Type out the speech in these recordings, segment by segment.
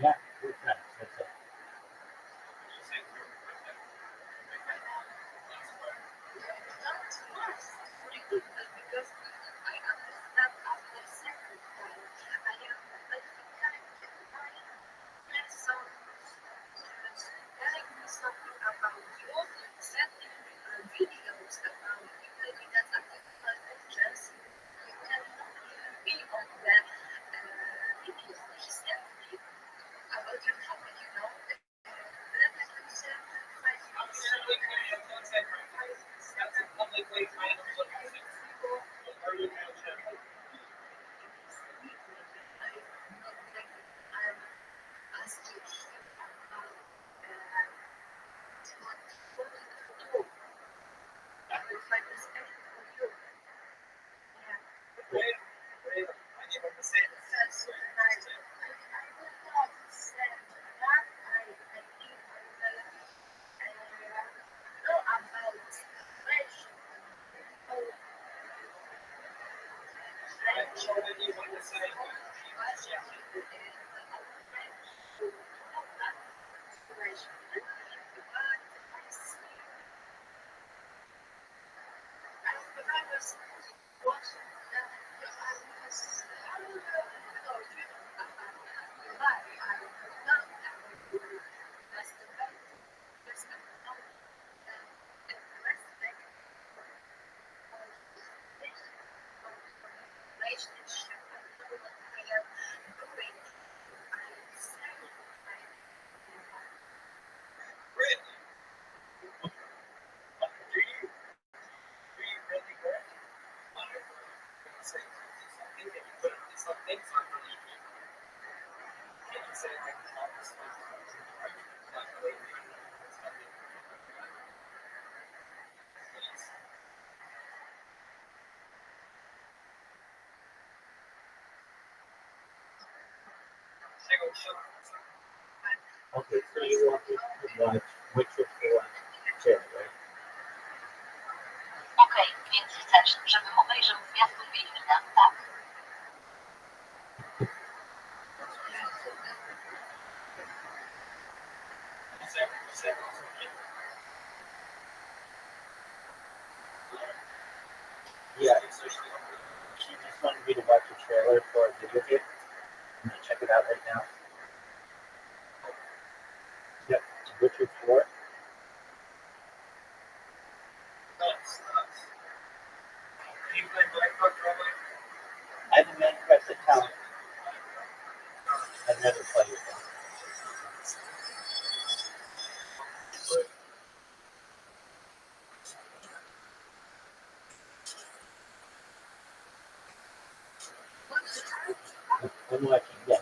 Yeah, 4 times. That's it. Okay, so you want me to watch Witcher 4 chair, right? Okej, więc chcesz, żebym obejrzał zwiastun Wiedźmina, tak? Yeah, she just wanted me to watch a trailer for a video game. I'm gonna check it out right now. Yep, Witcher 4. I have a Minecraft account. I've never played it. I'm watching, yeah.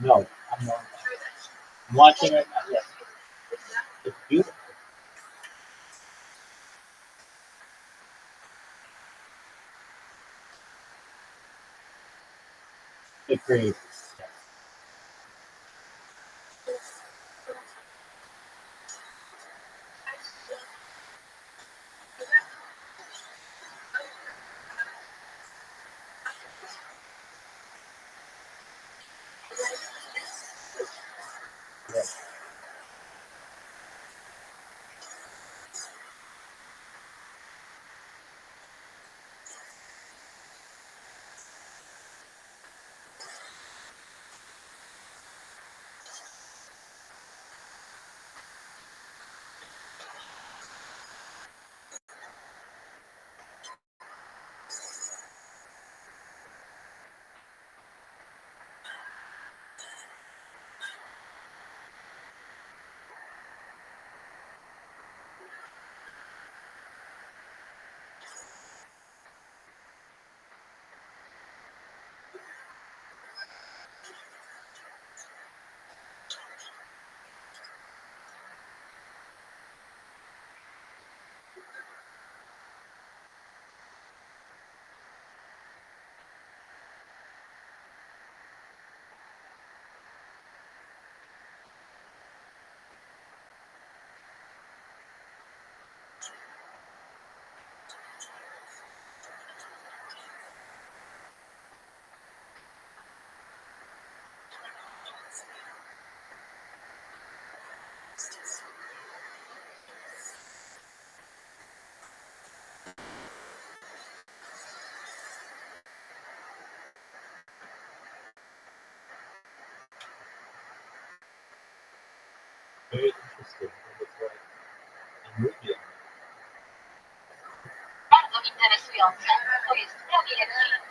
No, I'm not. I'm watching it. Yes, it's beautiful. Agreed. Yes. Very interesting. It was like a movie. Bardzo interesujące. To jest prawie jak film.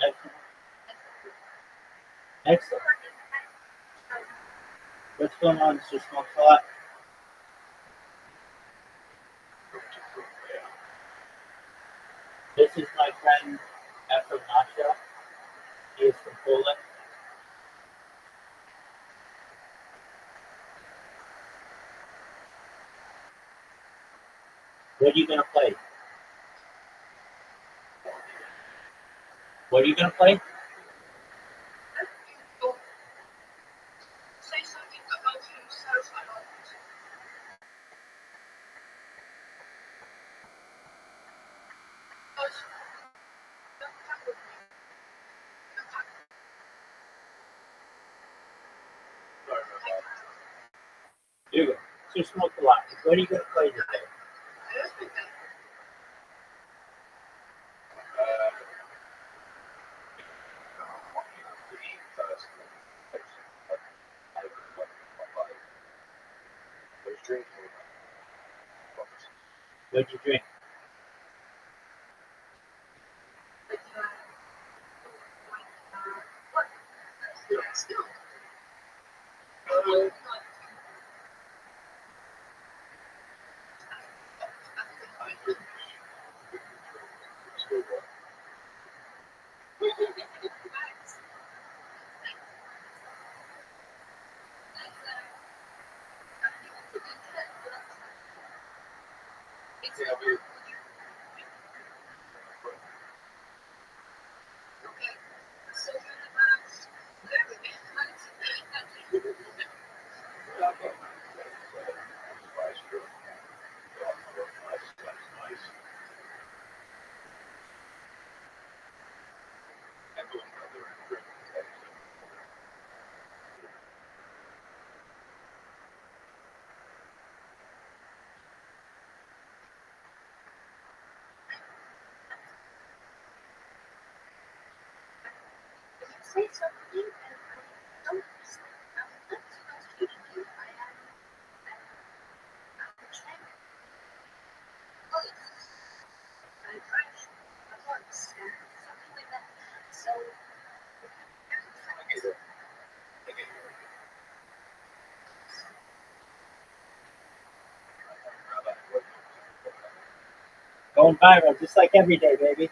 Excellent. Excellent. What's going on, Mr. Smokeslot? This is my friend Efrem Nasha. He is from Poland. What are you gonna play? What are you gonna play? Say something about himself a lot. Here you go. Mr. Smokeslot, what are you gonna play today? What'd you drink? Say something and I don't listen. I'm not feeding you. I'm trying. Oh, I tried at once, something like that. So Going viral, just like every day, baby.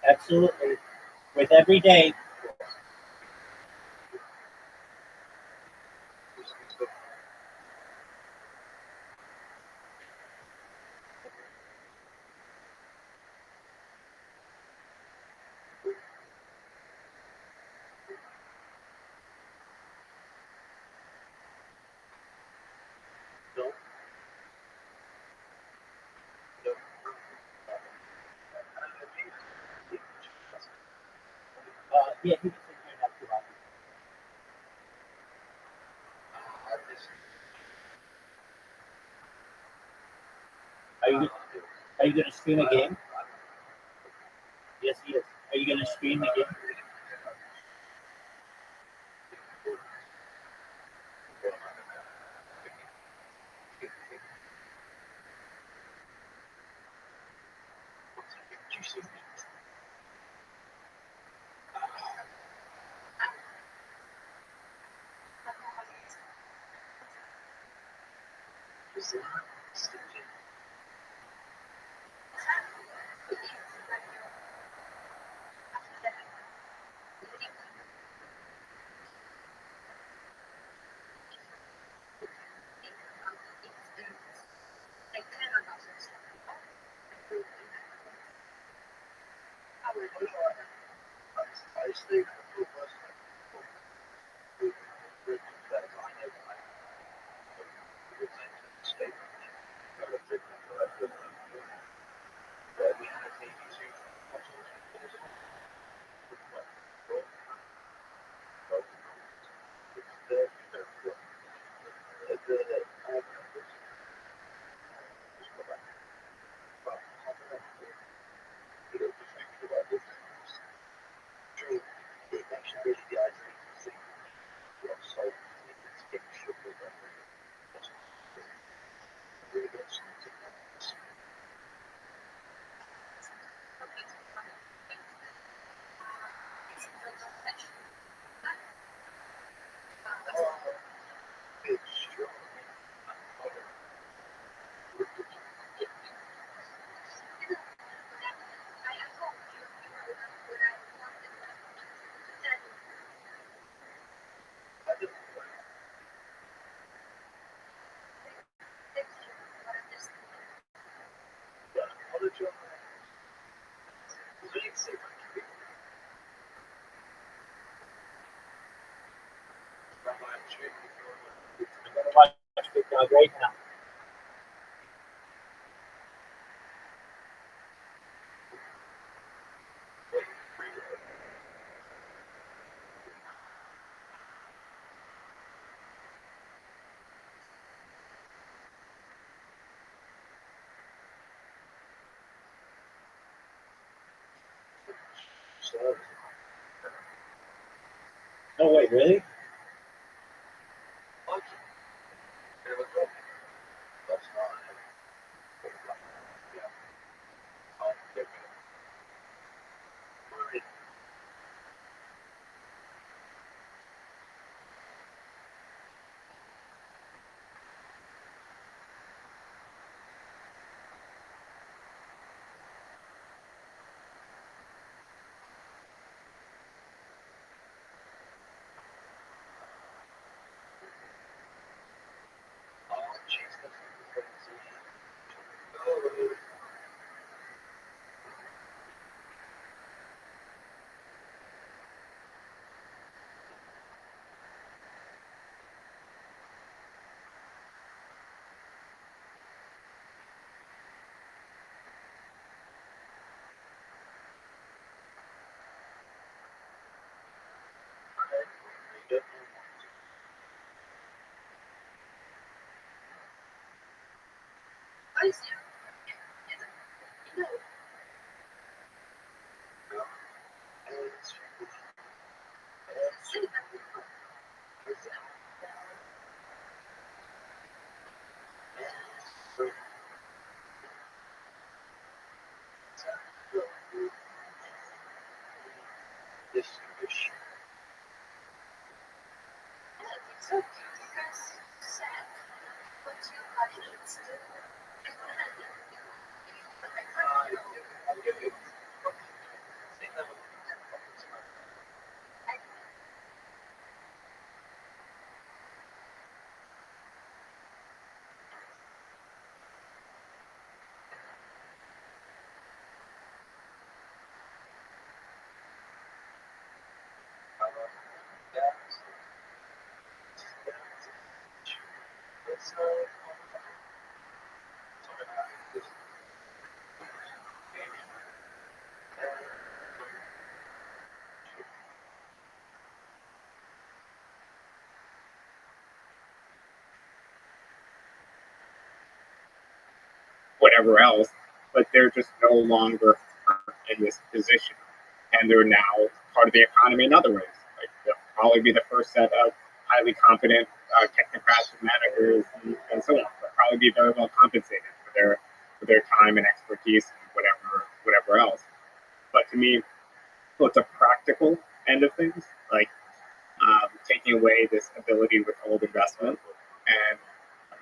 Absolutely. With every day. Yeah, he was in here not too long. Are you going to stream a game? Yes, he is. Are you going to stream a game? I'm going to watch Big Dog right now. No way, really? whatever else, but they're just no longer in this position, and they're now part of the economy in other ways. Like they'll probably be the first set of highly competent technocrats and managers and so on. They'll probably be very well compensated for their time and expertise and whatever else. But to me, what's a practical end of things, like taking away this ability to withhold investment and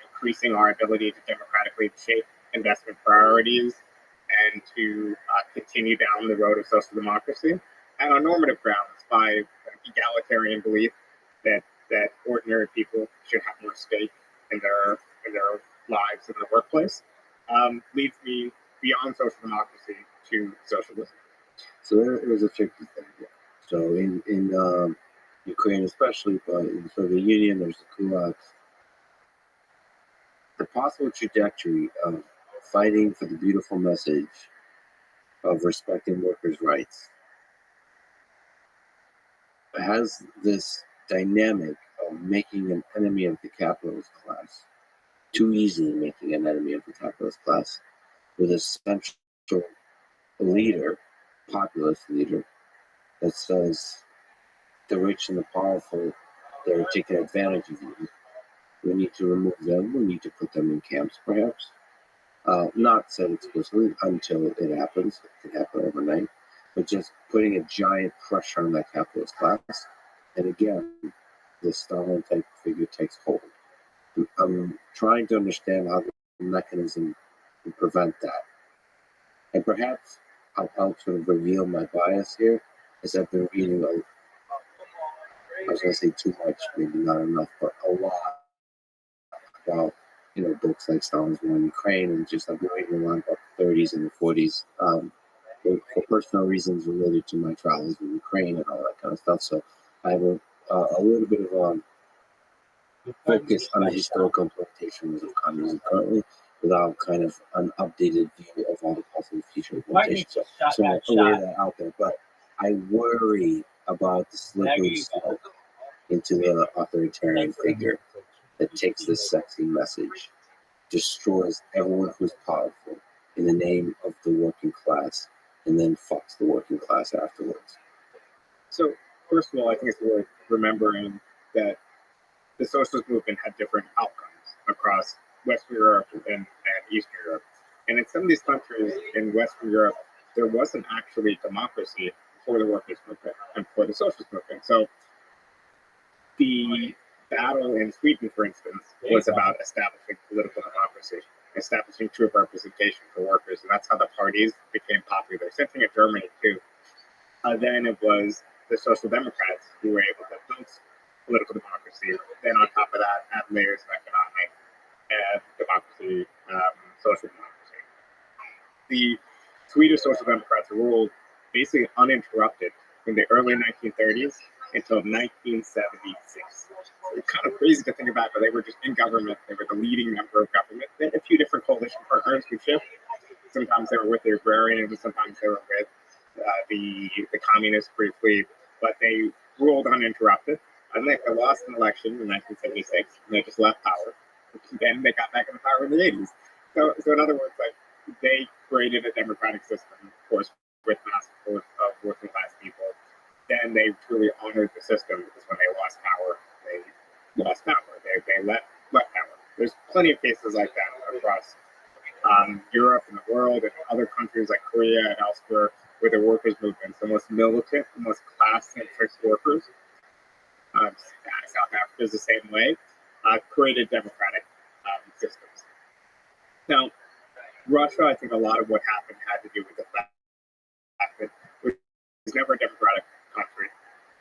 increasing our ability to democratically shape investment priorities and to continue down the road of social democracy and on normative grounds by egalitarian belief that ordinary people should have more stake in their lives in the workplace, leads me beyond social democracy to socialism. So there was a tricky thing. Yeah. So in Ukraine especially, but in the Soviet Union, there's the kulaks. The possible trajectory of fighting for the beautiful message of respecting workers' rights has this dynamic of making an enemy of the capitalist class, too easily making an enemy of the capitalist class, with a central leader, populist leader, that says the rich and the powerful, they're taking advantage of you. We need to remove them. We need to put them in camps, perhaps. Not said explicitly until it happens. It can happen overnight. But just putting a giant pressure on that capitalist class. And again, the Stalin type figure takes hold. I'm trying to understand how the mechanism can prevent that. And perhaps I'll sort of reveal my bias here, as I've been reading I was going to say too much, maybe not enough, but a lot about, books like Stalin's War in Ukraine, and just I've been reading a lot about the 30s and the 40s for personal reasons related to my travels in Ukraine and all that kind of stuff. So I have a little bit of focus on the historical implications of communism currently, without kind of an updated view of all the possible future implications. So I'll lay that out there, but I worry about the slippery slope into the authoritarian figure that takes this sexy message, destroys everyone who's powerful in the name of the working class, and then fucks the working class afterwards. So, first of all, I think it's worth remembering that the socialist movement had different outcomes across Western Europe and Eastern Europe. And in some of these countries in Western Europe, there wasn't actually democracy for the workers' movement and for the socialist movement. So the battle in Sweden, for instance, was about establishing political democracy, establishing true representation for workers. And that's how the parties became popular. Same thing in Germany, too. Then it was the Social Democrats who were able to build political democracy. Then on top of that, add layers of economic democracy, social democracy. The Swedish Social Democrats ruled basically uninterrupted from the early 1930s until 1976. It's kind of crazy to think about, but they were just in government. They were the leading member of government. They had a few different coalition partners who shift. Sometimes they were with the agrarians, sometimes they were with the communists briefly, but they ruled uninterrupted. And they lost an election in 1976, and they just left power. Then they got back in the power in the 80s. So in other words, like, they created a democratic system, of course, with mass support of working class people. Then they truly honored the system, because when they lost power, they lost power. They let power. There's plenty of cases like that across Europe and the world and other countries like Korea and elsewhere, where the workers' movements, the most militant, the most class-centric workers, South Africa is the same way, created democratic systems. Now, Russia, I think a lot of what happened had to do with the fact that it was never a democratic country.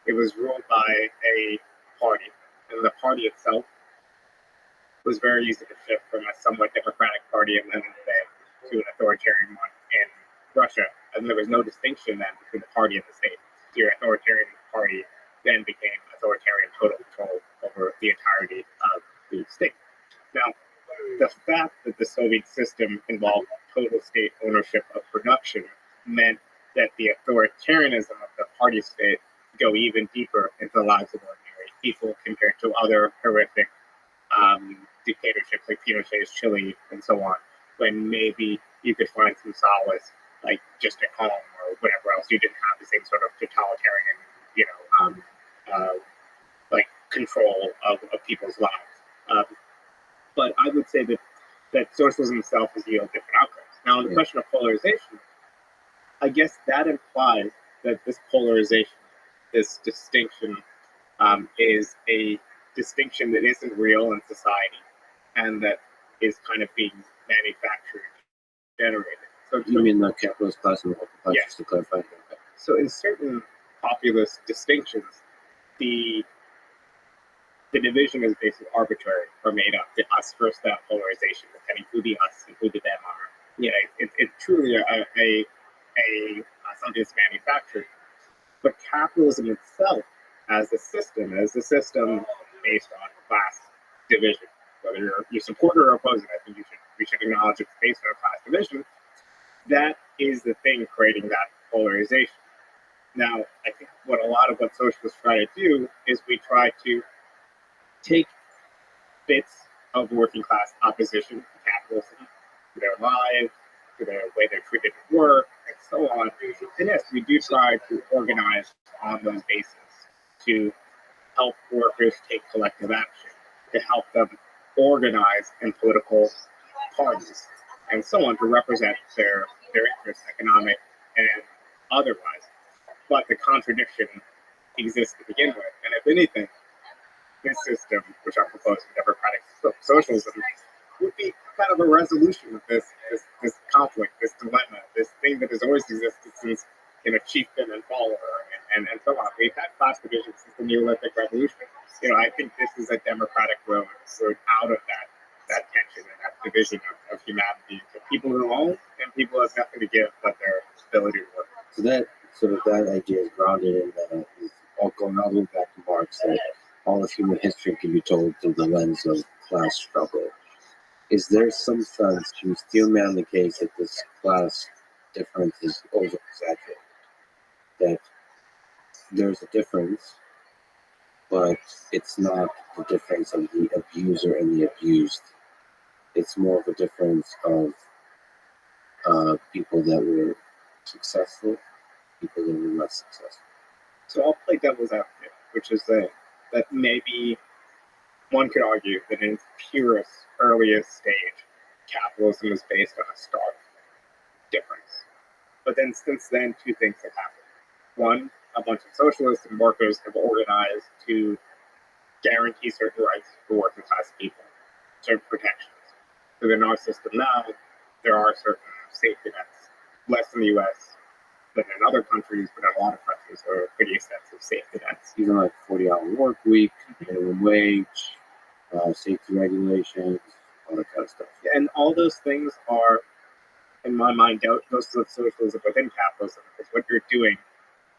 It was ruled by a party, and the party itself was very easy to shift from a somewhat democratic party in Lenin's day to an authoritarian one in Russia. And there was no distinction then between the party and the state. So your authoritarian party then became authoritarian total control over the entirety of the state. Now, the fact that the Soviet system involved total state ownership of production meant that the authoritarianism of the party state go even deeper into the lives of ordinary people compared to other horrific dictatorships like Pinochet's Chile and so on, when maybe you could find some solace like just at home or whatever else. You didn't have the same sort of totalitarian, like control of people's lives. But I would say that socialism itself has yielded different outcomes. Now, on the question of polarization, I guess that implies that this polarization, this distinction, is a distinction that isn't real in society and that is kind of being manufactured, generated. So You mean the capitalist class and the working class, Yeah. just to clarify? Okay. So in certain populist distinctions, the division is basically arbitrary or made up. The us versus that polarization, depending who the us and who the them are. It's truly a something that's manufactured. But capitalism itself, as a system based on class division, whether you support or oppose it, I think we should acknowledge it's based on class division. That is the thing creating that polarization. Now, I think what a lot of what socialists try to do is we try to take bits of working class opposition to capitalism, to their lives, to their way they're treated at work, and so on. And yes, we do try to organize on those bases to help workers take collective action, to help them organize in political parties, and so on, to represent their interests, economic and otherwise. But the contradiction exists to begin with. And if anything, this system, which I'm proposing, democratic socialism, would be kind of a resolution of this conflict, this dilemma, this thing that has always existed since chieftain and follower and so on. We've had class divisions since the Neolithic Revolution. I think this is a democratic road out of that tension and that division of humanity to people who own and people who have nothing to give but their ability to work. So that idea is grounded in is all going all the way back to Marx, that all of human history can be told through the lens of class struggle. Is there some sense, can you still man the case that this class difference is over-exaggerated? That there's a difference, but it's not the difference of the abuser and the abused. It's more of a difference of people that were successful, people that were less successful. So I'll play devil's advocate, which is that maybe one could argue that in its purest, earliest stage, capitalism is based on a stark difference. But then since then, two things have happened. One, a bunch of socialists and workers have organized to guarantee certain rights for working class people, certain protections. So in our system now, there are certain safety nets, less in the US than in other countries, but in a lot of countries there are pretty extensive safety nets. Even like 40-hour work week, minimum wage, safety regulations, all that kind of stuff. And all those things are, in my mind, those of socialism within capitalism, because what you're doing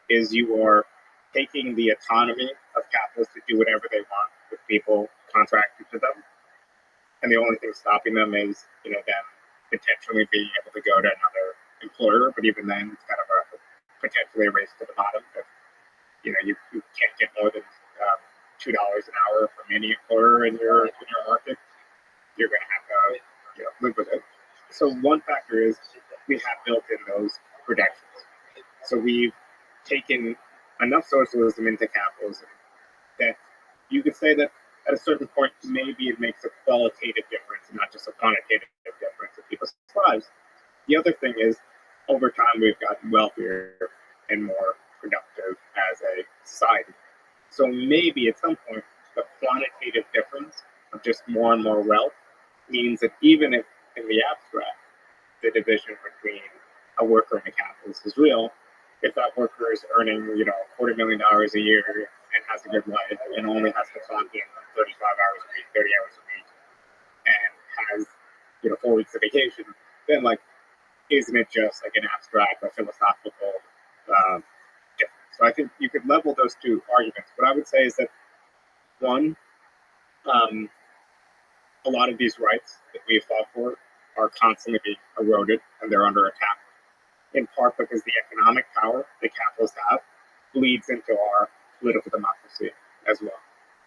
is you are taking the autonomy of capitalists to do whatever they want with people contracted to them. And the only thing stopping them is, them potentially being able to go to another employer, but even then it's kind of potentially a race to the bottom. If you can't get more than $2 an hour from any employer in your market, you're going to have to live with it. So one factor is we have built in those protections. So we've taken enough socialism into capitalism that you could say that at a certain point maybe it makes a qualitative difference and not just a quantitative difference in people's lives. The other thing is, over time, we've gotten wealthier and more productive as a society. So maybe at some point, the quantitative difference of just more and more wealth means that even if in the abstract, the division between a worker and a capitalist is real, if that worker is earning, $250,000 a year and has a good life and only has to clock in 35 hours a week, 30 hours a week, and has, 4 weeks of vacation, then isn't it just like an abstract or philosophical difference? So I think you could level those two arguments. What I would say is that one, a lot of these rights that we fought for are constantly being eroded and they're under attack, in part because the economic power that capitalists have bleeds into our political democracy as well.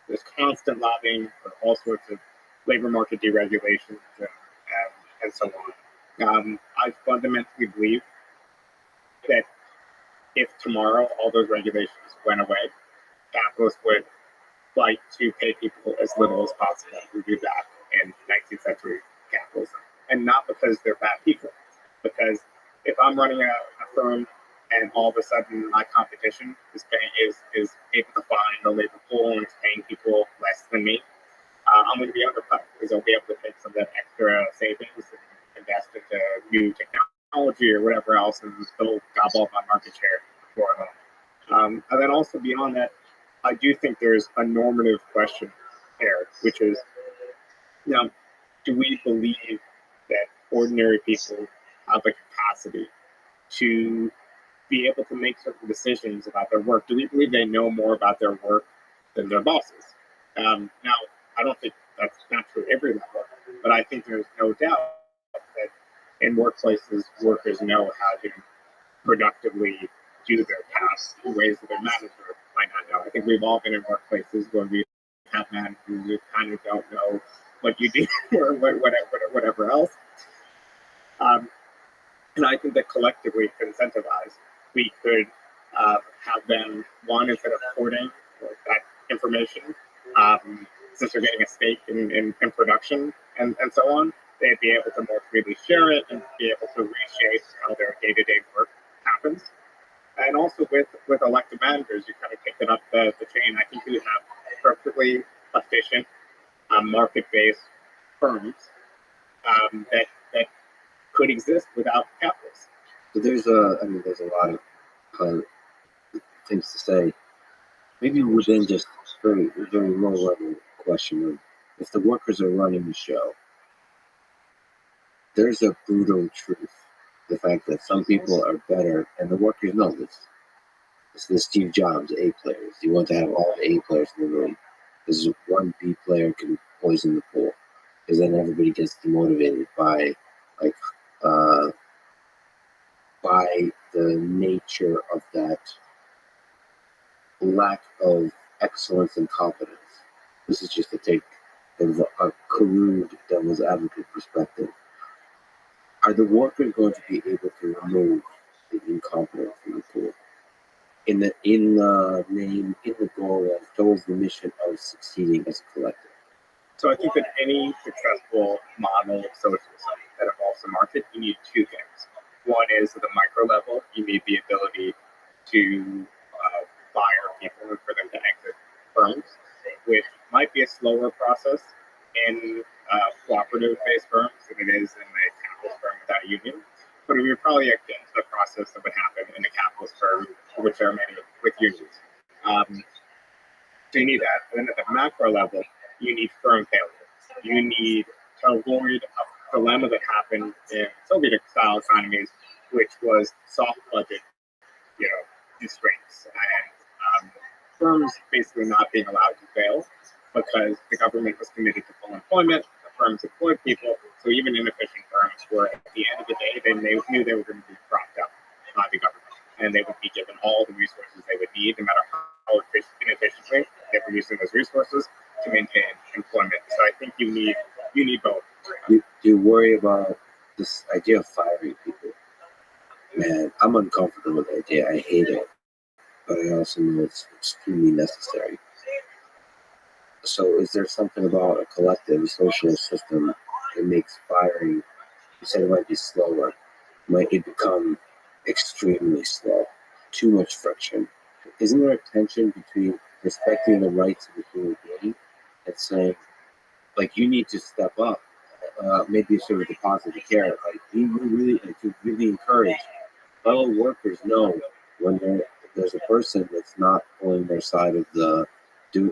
There's constant lobbying for all sorts of labor market deregulations and so on. I fundamentally believe that if tomorrow all those regulations went away, capitalists would fight to pay people as little as possible. We do that in 19th century capitalism. And not because they're bad people, because if I'm running a firm and all of a sudden my competition is able to find a labor pool and is paying people less than me, I'm going to be undercut because I'll be able to take some of that extra savings and invest into new technology or whatever else and still gobble up my market share for them. And then also beyond that, I do think there's a normative question there, which is, do we believe that ordinary people have the capacity to be able to make certain decisions about their work? Do we believe they know more about their work than their bosses? Now, I don't think that's not true at every level, but I think there's no doubt that in workplaces, workers know how to productively do their tasks in ways that their manager might not know. I think we've all been in workplaces where we have managers who kind of don't know what you do or whatever else. And I think that collectively, if incentivized, we could have them, one, instead of hoarding that information, since they're getting a stake in production and so on, they'd be able to more freely share it and be able to reshape how their day-to-day work happens. And also with elected managers, you kind of kicked it up the chain. I think you have perfectly efficient market-based firms that could exist without capitalists. So there's a lot of things to say. Maybe within just very low level question of if the workers are running the show, there's a brutal truth. The fact that some people are better, and the workers know this. It's the Steve Jobs A players. You want to have all the A players in the room. Because one B player can poison the pool. Because then everybody gets demotivated by the nature of that lack of excellence and competence. This is just to take a crude devil's advocate perspective. Are the workers going to be able to remove the incompetence from the pool? In the goal towards the mission of succeeding as a collective. So I think that any successful model of socialism that involves the market, you need two things. One is at the micro level, you need the ability to fire people and for them to exit firms, which might be a slower process in cooperative-based firms than it is in a capitalist firm without a union. But we would probably akin to the process that would happen in a capitalist firm, which there are many with unions. So you need that. And then at the macro level, you need firm failure. You need to avoid a dilemma that happened in Soviet-style economies, which was soft budget, constraints and firms basically not being allowed to fail because the government was committed to full employment. The firms employed people, so even inefficient firms were, at the end of the day, they knew they were going to be propped up by the government, and they would be given all the resources they would need, no matter how inefficiently they were using those resources to maintain employment. So I think you need both. Do you worry about this idea of firing people? Man, I'm uncomfortable with the idea. I hate it, but I also know it's extremely necessary. So is there something about a collective social system that makes firing, you said it might be slower, might it become extremely slow, too much friction? Isn't there a tension between respecting the rights of the human being and saying, you need to step up, maybe sort of deposit the carrot, to really encourage fellow workers know when there's a person that's not pulling their side of the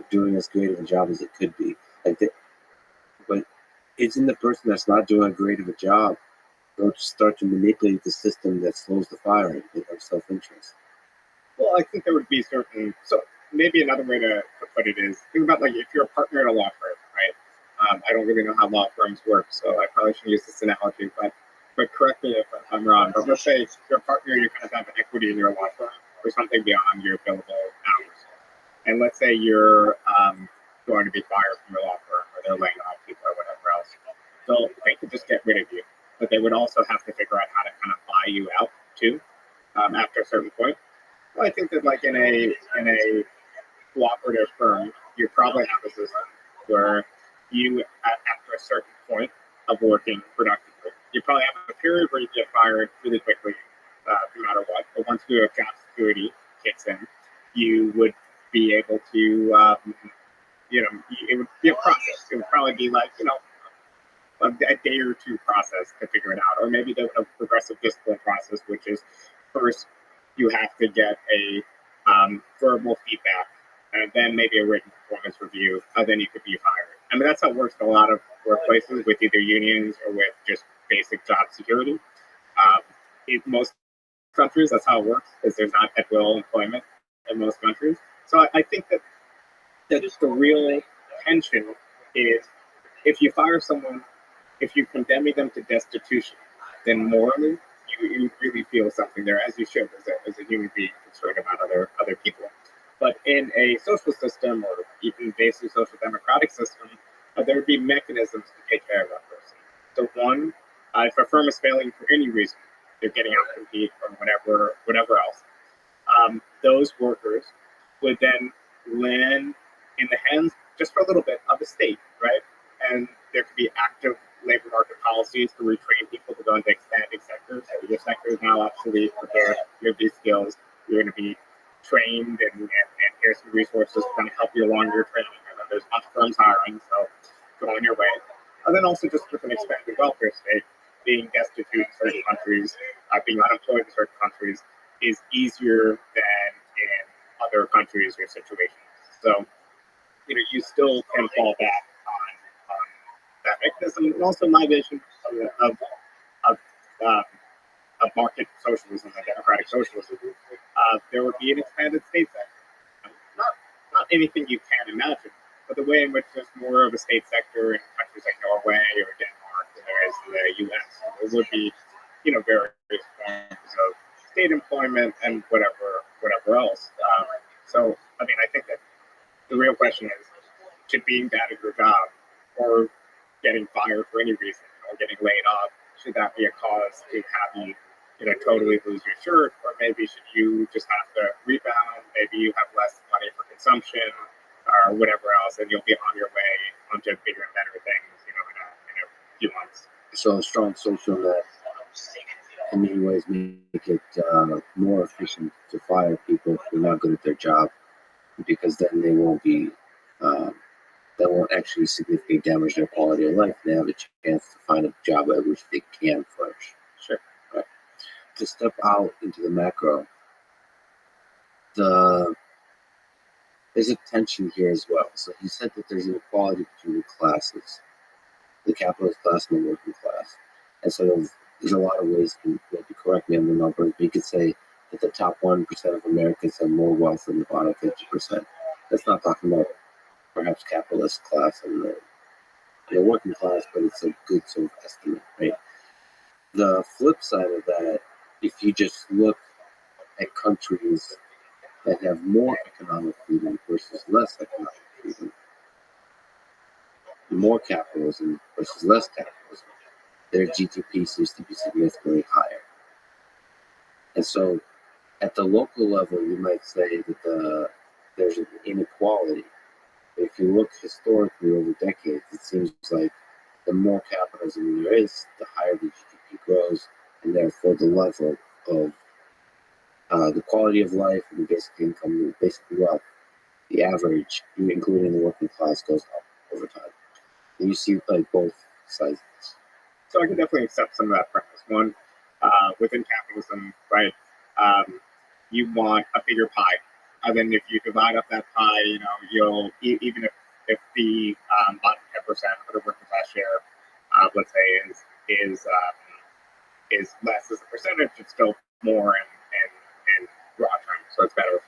doing as great of a job as it could be. But isn't the person that's not doing as great of a job going to start to manipulate the system that slows the firing of self-interest? Well, I think there would be certain. So maybe another way to put it is think about if you're a partner at a law firm, right? I don't really know how law firms work, so I probably shouldn't use this analogy, but correct me if I'm wrong. But let's say your partner, you kind of have equity in your law firm or something beyond your billable hours. And let's say you're going to be fired from your law firm, or they're laying off people or whatever else. So they could just get rid of you, but they would also have to figure out how to kind of buy you out too after a certain point. Well, I think that like in a cooperative firm, you probably have a system where you, after a certain point of working productively, you probably have a period where you get fired really quickly, no matter what. But once your job security kicks in, you would be able to, it would be a process. It would probably be like, a day or two process to figure it out. Or maybe a progressive discipline process, which is first you have to get a verbal feedback, and then maybe a written performance review, and then you could be fired. I mean, that's how it works in a lot of workplaces with either unions or with just basic job security. In most countries, that's how it works, because there's not at will employment in most countries. So I think that the real tension is if you fire someone, if you're condemning them to destitution, then morally you really feel something there, as you should as a human being concerned about other people. But in a social system or even basic social democratic system, there would be mechanisms to take care of that person. So one, if a firm is failing for any reason, they're getting out compete or whatever else, those workers would then land in the hands, just for a little bit, of the state, right? And there could be active labor market policies to retrain people to go into expanding sectors. So your sector is now absolutely prepared. You have these skills. You're going to be trained, and here's some resources to kind of help you along your training. And then there's much firms hiring, so go on your way. And then also just with an expanded welfare state, being destitute in certain countries, being unemployed in certain countries is easier than in other countries or situations. So, you still can fall back on that mechanism. And also my vision of market socialism and democratic socialism, there would be an expanded state sector. Not anything you can imagine, but the way in which there's more of a state sector in countries like Norway or Denmark than there is in the U.S. There would be, various forms of state employment and whatever else. So, I think that the real question is, should being bad at your job or getting fired for any reason or getting laid off, should that be a cause to have you, totally lose your shirt? Or maybe should you just have to rebound? Maybe you have less money for consumption or whatever else, and you'll be on your way onto bigger and better things, in a few months. So a strong social net in many ways make it more efficient to fire people who are not good at their job, because then they won't be that won't actually significantly damage their quality of life. They have a chance to find a job at which they can flourish. Sure. Right. To step out into the macro, there's a tension here as well. So he said that there's inequality between the classes, the capitalist class and the working class. And so there's a lot of ways, you maybe correct me on the numbers, but you could say that the top 1% of Americans have more wealth than the bottom 50%. That's not talking about perhaps capitalist class and the working class, but it's a good sort of estimate, right? The flip side of that, if you just look at countries that have more economic freedom versus less economic freedom, more capitalism versus less capitalism, their GDP seems to be significantly higher. And so at the local level, you might say that there's an inequality. If you look historically over decades, it seems like the more capitalism there is, the higher the GDP grows, and therefore the level of the quality of life and the basic income, basically wealth, the average, including the working class, goes up over time. And you see like both sides. So I can definitely accept some of that premise. One, within capitalism, right, you want a bigger pie. And then if you divide up that pie, you'll, even if the bottom 10% of the working class share, let's say, is less as a percentage, it's still more in raw terms. So it's better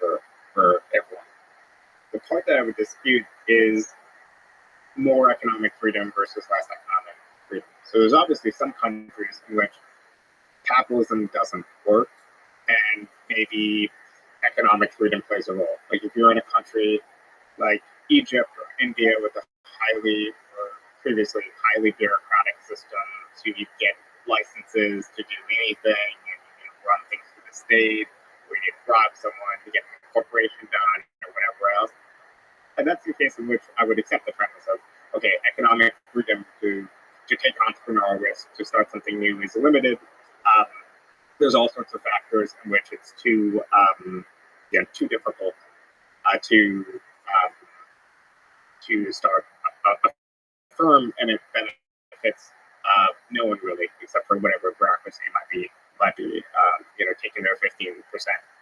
for everyone. The part that I would dispute is more economic freedom versus less economic freedom. So there's obviously some countries in which capitalism doesn't work, and maybe economic freedom plays a role. Like if you're in a country like Egypt or India with a previously highly bureaucratic system to get licenses to do anything and run things through the state, or you need to bribe someone to get a corporation done or whatever else. And that's the case in which I would accept the premise of, okay, economic freedom to take entrepreneurial risk, to start something new is limited. There's all sorts of factors in which it's too difficult to start a firm, and it benefits no one really, except for whatever bureaucracy might be taking their 15%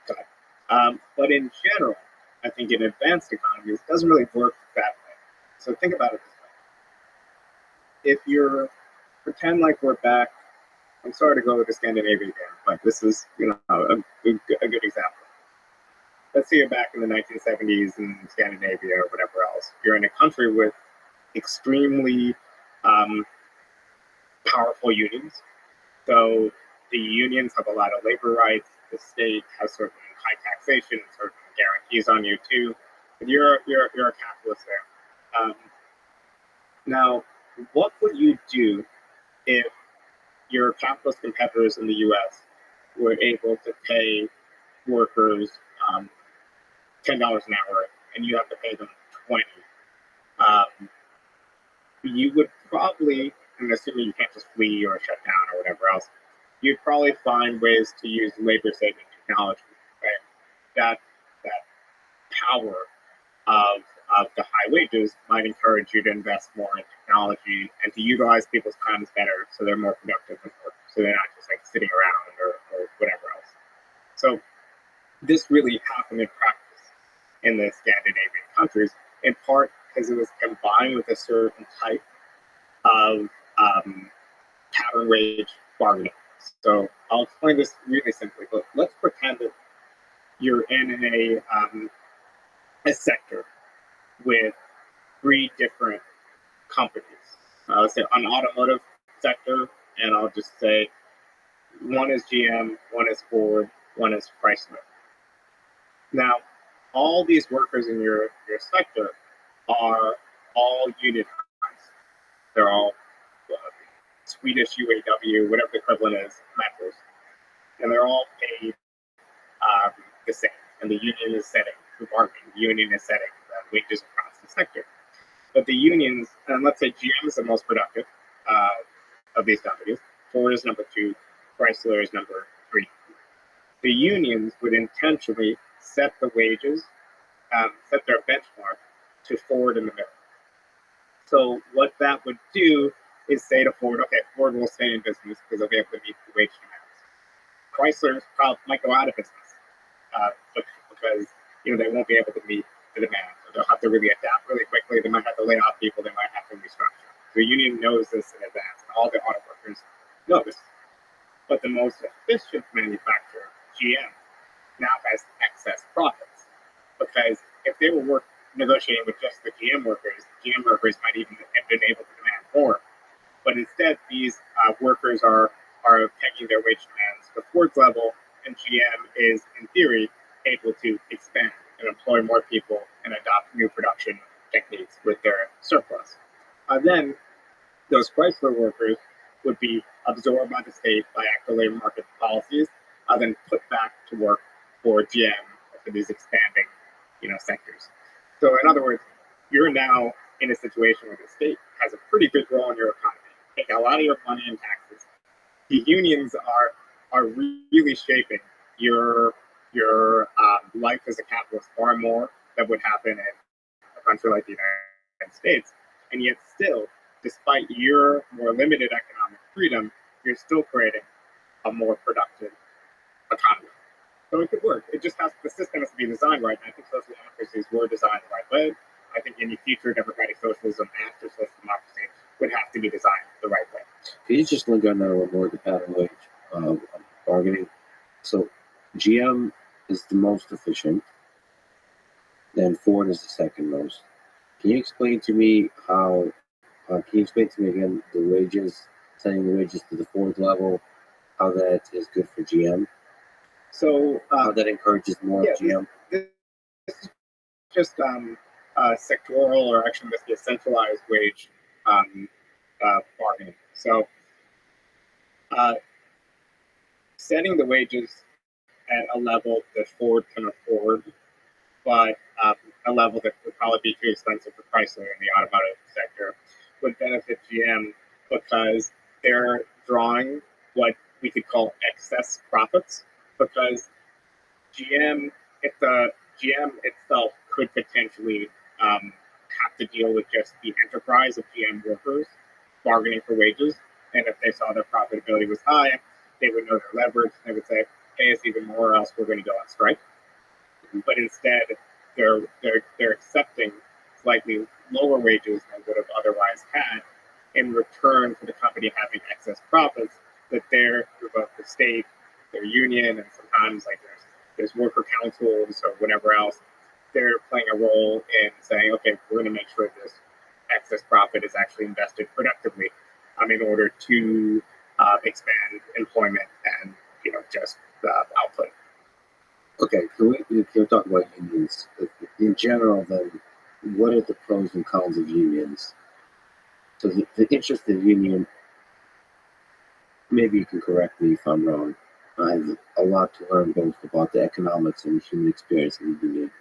cut. But in general, I think in advanced economies, it doesn't really work that way. So think about it this way. If you're pretend like we're back, I'm sorry to go to Scandinavia again, but this is a good example. Let's say you're back in the 1970s in Scandinavia or whatever else. You're in a country with extremely powerful unions. So the unions have a lot of labor rights. The state has certain high taxation, certain guarantees on you too. But you're a capitalist there. Now, what would you do if your capitalist competitors in the U.S. were able to pay workers $10 an hour, and you have to pay them $20? You would probably, and assuming you can't just flee or shut down or whatever else, you'd probably find ways to use labor-saving technology. Right? That power of the high wages might encourage you to invest more in technology and to utilize people's times better, so they're more productive at work, so they're not just like sitting around or whatever else. So this really happened in practice in the Scandinavian countries, in part because it was combined with a certain type of pattern wage bargaining. So I'll explain this really simply, but let's pretend that you're in a sector with 3 different companies. Let's say an automotive sector, and I'll just say one is GM, one is Ford, one is Chrysler. Now, all these workers in your sector are all unionized. They're all Swedish UAW, whatever the equivalent is, members. And they're all paid the same. And the union is setting the bargaining. The union is setting the wages across the sector. But the unions, and let's say GM is the most productive of these companies. Ford is number 2. Chrysler is number 3. The unions would intentionally set the wages, set their benchmark to Ford in the middle. So what that would do is say to Ford, okay, Ford will stay in business because they'll be able to meet the wage demands. Chrysler might go out of business because they won't be able to meet the demand. So they'll have to really adapt really quickly. They might have to lay off people. They might have to restructure. The union knows this in advance, and all the auto workers know this. But the most efficient manufacturer, GM, now has excess profits, because if they were negotiating with just the GM workers might even have been able to demand more. But instead, these workers are pegging their wage demands to Ford's level, and GM is, in theory, able to expand and employ more people and adopt new production techniques with their surplus. Then those Chrysler workers would be absorbed by the state by active labor market policies, then put back to work for GM for these expanding, sectors. So in other words, you're now in a situation where the state has a pretty good role in your economy, taking a lot of your money in taxes. The unions are really shaping your life as a capitalist far more than would happen in a country like the United States. And yet still, despite your more limited economic freedom, you're still creating a more productive economy. So it could work. The system has to be designed right. And I think social democracies were designed the right way. I think any future democratic socialism after social democracy would have to be designed the right way. Can you just link on that a little more, the pattern wage bargaining? So GM is the most efficient, then Ford is the second most. Can you explain to me how? Can you explain to me again the wages, setting the wages to the fourth level? How that is good for GM? So How that encourages more yeah, GM? this is just sectoral, or actually this is centralized wage um, bargaining. So setting the wages at a level that Ford can afford, but a level that would probably be too expensive for Chrysler in the automotive sector, would benefit GM because they're drawing what we could call excess profits. Because GM, if the GM itself could potentially have to deal with just the enterprise of GM workers bargaining for wages, and if they saw their profitability was high, they would know their leverage. They would say, "Pay us even more, or else we're going to go on strike." But instead, they're accepting slightly lower wages than would have otherwise had in return for the company having excess profits that they're through both the state, their union, and sometimes like there's worker councils or whatever else. They're playing a role in saying, okay, we're going to make sure this excess profit is actually invested productively in order to expand employment and just output. Okay, can we talk about unions in general? Then, what are the pros and cons of unions? So the interest in union, maybe you can correct me if I'm wrong. I have a lot to learn both about the economics and the human experience in the union.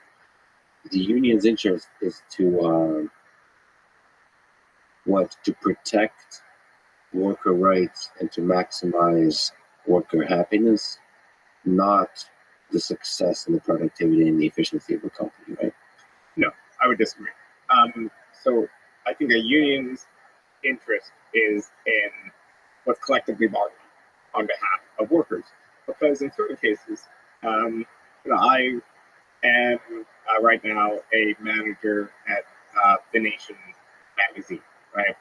The union's interest is to to protect worker rights and to maximize worker happiness, not the success and the productivity and the efficiency of the company, right? No, I would disagree. So I think a union's interest is in what's collectively bargained on behalf of workers, because in certain cases, I am right now a manager at The Nation magazine, right?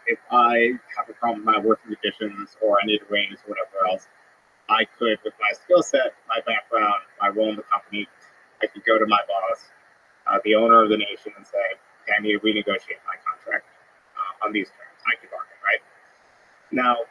If I have a problem with my working conditions or I need a raise or whatever else, I could, with my skill set, my background, my role in the company, I could go to my boss, the owner of The Nation, and say, okay, I need to renegotiate my contract on these terms. I could bargain, right? Now,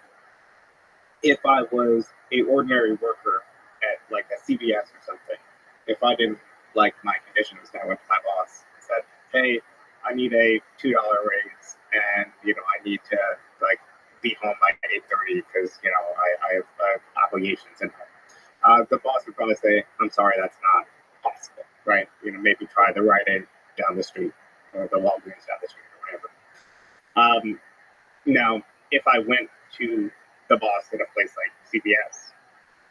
if I was a ordinary worker at like a CVS or something, if I didn't like my conditions, I went to my boss and said, hey, I need a $2 raise, and I need to like be home by 8:30 because I have obligations in home. The boss would probably say, I'm sorry, that's not possible, right? Maybe try the Rite Aid down the street or the Walgreens down the street or whatever. Now, if I went to the boss at a place like CVS,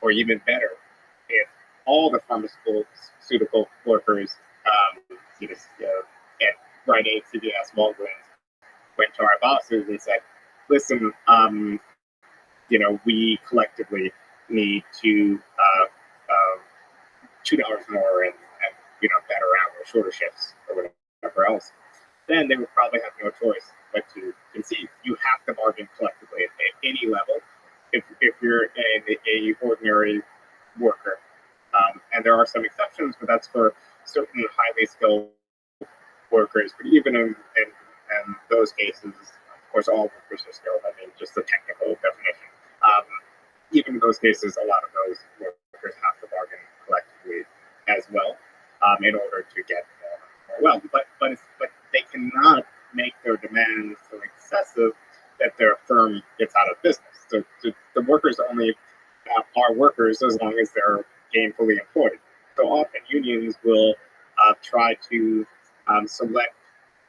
or even better, if all the pharmaceutical workers, at Rite Aid, CVS, Walgreens, went to our bosses and said, listen, we collectively need to $2 more and better hours, shorter shifts, or whatever else, then they would probably have no choice but to concede. You have to bargain collectively at any level if you're a ordinary worker. And there are some exceptions, but that's for certain highly skilled workers. But even in those cases, of course, all workers are skilled. I mean, just the technical definition. Even in those cases, a lot of those workers have to bargain collectively as well in order to get more wealth. But they cannot make their demands so excessive that their firm gets out of business. So the workers only are workers as long as they're gainfully employed. So often unions will try to select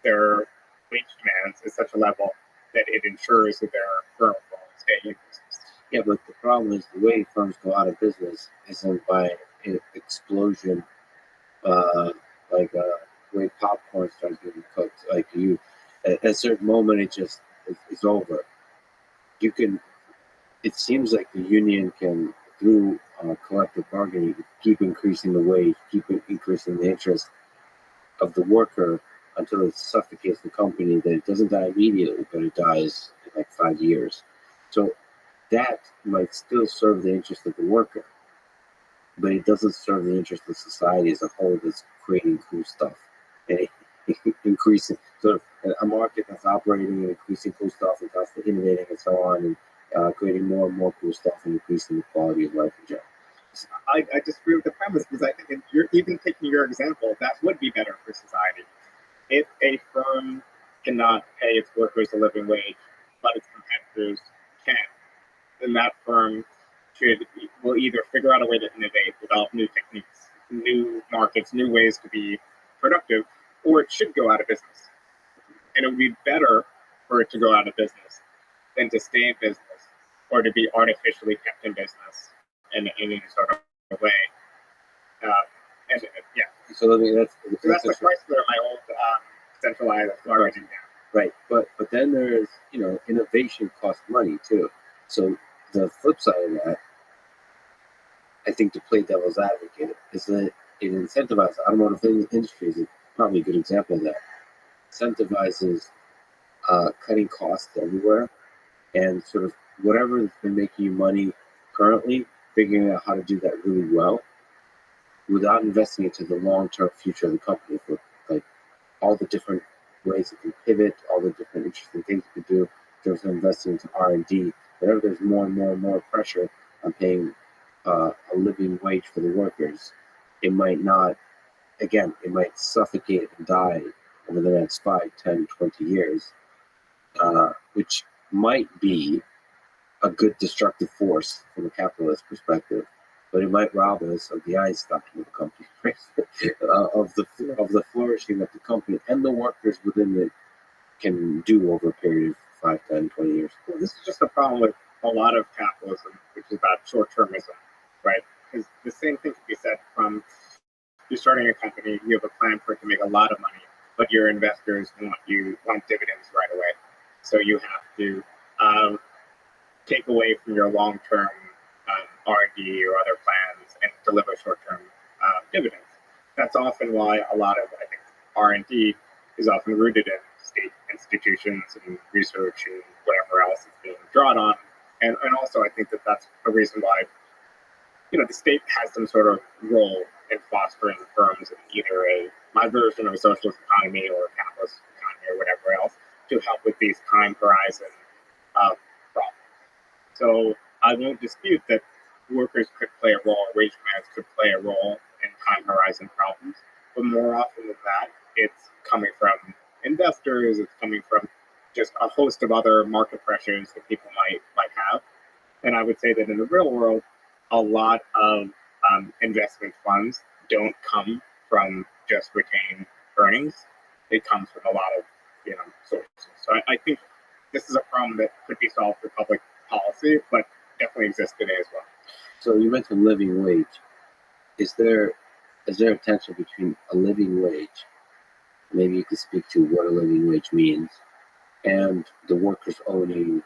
their wage demands at such a level that it ensures that their firm will stay in business. Yeah, but the problem is the way firms go out of business isn't by an explosion, like the way popcorn starts getting cooked. Like at a certain moment, it's over. You can. It seems like the union can, through collective bargaining, keep increasing the wage, keep increasing the interest of the worker until it suffocates the company. That it doesn't die immediately, but it dies in like 5 years. So that might still serve the interest of the worker, but it doesn't serve the interest of society as a whole that's creating cool stuff. And increasing sort of a market that's operating and increasing cool stuff and constantly innovating and so on, and creating more and more cool stuff and increasing the quality of life in general. I disagree with the premise because I think if you're even taking your example, that would be better for society. If a firm cannot pay its workers a living wage, but its competitors can, then that firm will either figure out a way to innovate, develop new techniques, new markets, new ways to be productive, or it should go out of business. And it would be better for it to go out of business than to stay in business or to be artificially kept in business in any sort of way. And yeah, So let me so that's the Chrysler, my old centralized already now. right. But then there's innovation costs money too. So the flip side of that, I think, to play devil's advocate, is that it incentivizes automotive industries. Is probably a good example of that. Incentivizes cutting costs everywhere, and sort of whatever has been making you money currently, figuring out how to do that really well without investing into the long-term future of the company, for like all the different ways it can pivot, all the different interesting things it can do. There's investing into R&D. Whenever there's more and more and more pressure on paying a living wage for the workers, it might not, again, it might suffocate and die over the next 5, 10, 20 years, which might be a good destructive force from a capitalist perspective, but it might rob us of the Einstein of the company, of the flourishing that the company and the workers within it can do over a period of 5, 10, 20 years. Well, this is just a problem with a lot of capitalism, which is about short-termism, right? Because the same thing can be said from you're starting a company, you have a plan for it to make a lot of money, but your investors want dividends right away. So you have to take away from your long-term R&D or other plans and deliver short-term dividends. That's often why a lot of, I think, R&D is often rooted in state institutions and research and whatever else is being drawn on. And also, I think that's a reason why, the state has some sort of role in fostering firms in either my version of a socialist economy or a capitalist economy or whatever else to help with these time horizon problems. So I won't dispute that workers could play a role, wage demands could play a role in time horizon problems, but more often than that, it's coming from investors, it's coming from just a host of other market pressures that people might have. And I would say that in the real world, a lot of investment funds don't come from just retained earnings. It comes from a lot of sources. So I think this is a problem that could be solved through public policy, but definitely exists today as well. So you mentioned living wage. Is there a tension between a living wage? Maybe you could speak to what a living wage means, and the workers owning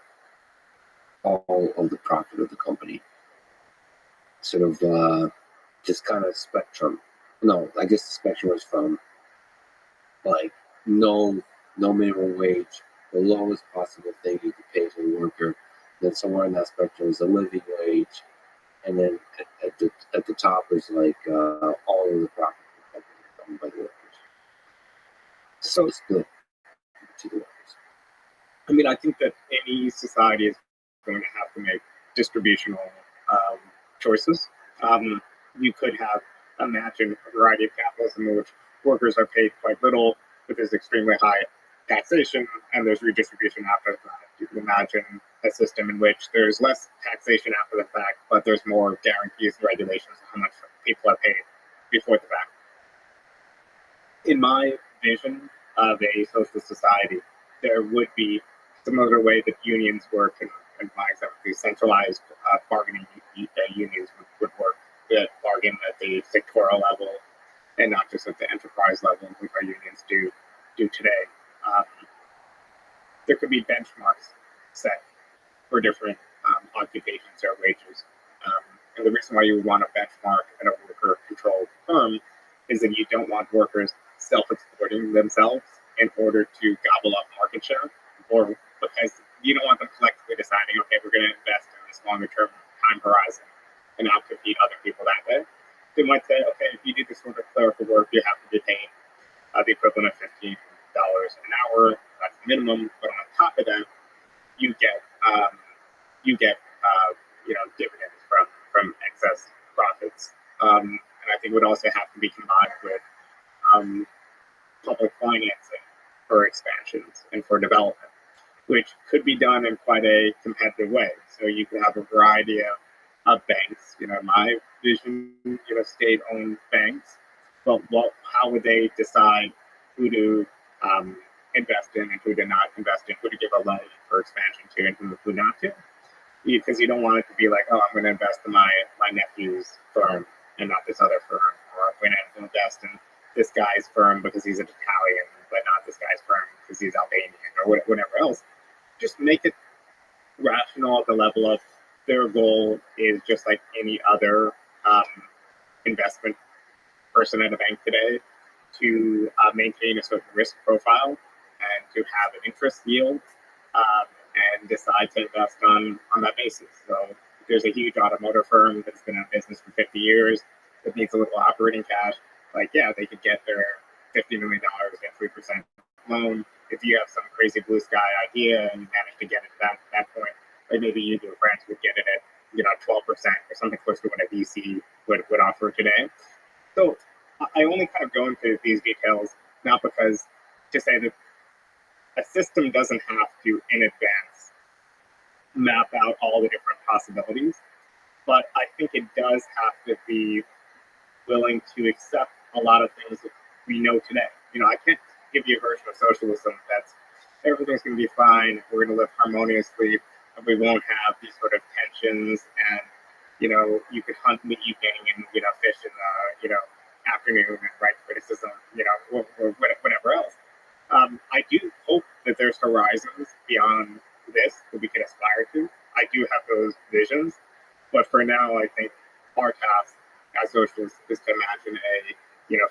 all of the profit of the company. Sort of this kind of spectrum. No, I guess the spectrum is from like no minimum wage, the lowest possible thing you could pay to the worker. Then somewhere in that spectrum is a living wage, and then at the top is like all of the profit of the company owned by the workers. So split to the workers. I mean, I think that any society is going to have to make distributional choices. You could have imagined a variety of capitalism in which workers are paid quite little, but there's extremely high taxation, and there's redistribution after the fact. You can imagine a system in which there's less taxation after the fact, but there's more guarantees and regulations of how much people are paid before the fact. In my vision of a socialist society, there would be similar way that unions work, and my example, centralized bargaining unions would work, that bargain at the sectoral level and not just at the enterprise level, like our unions do today. There could be benchmarks set for different occupations or wages. And the reason why you would want a benchmark at a worker-controlled firm is that you don't want workers self-exploiting themselves in order to gobble up market share, or because you don't want them collectively deciding, okay, we're going to invest in this longer-term time horizon and outcompete other people that way. They might say, okay, if you do this sort of clerical work, you have to be paid the equivalent of $15 an hour. That's the minimum. But on top of that, you get dividends from excess profits. And I think it would also have to be combined with public financing for expansions and for development, which could be done in quite a competitive way. So you could have a variety of banks. My vision, state-owned banks. But how would they decide who to invest in and who to not invest in, who to give a loan for expansion to and who not to? Because you don't want it to be like, oh, I'm going to invest in my nephew's firm and not this other firm, or I'm going to invest in this guy's firm because he's Italian, but not this guy's firm because he's Albanian, or whatever else. Just make it rational at the level of their goal is just like any other investment person at a bank today, to maintain a certain risk profile and to have an interest yield, and decide to invest on that basis. So if there's a huge automotive firm that's been in business for 50 years that needs a little operating cash, they could get their $50 million at 3% loan. If you have some crazy blue sky idea and you manage to get it to that point, maybe you and your friends would get it at 12% or something close to what a VC would offer today. So I only kind of go into these details not because to say that a system doesn't have to, in advance, map out all the different possibilities, but I think it does have to be willing to accept a lot of things that we know today. I can't give you a version of socialism that's everything's going to be fine, we're going to live harmoniously, and we won't have these sort of tensions, and you could hunt in the evening and fish in the afternoon and write criticism, or whatever else. I do hope that there's horizons beyond this that we can aspire to. I do have those visions, but for now, I think our task as socialists is to imagine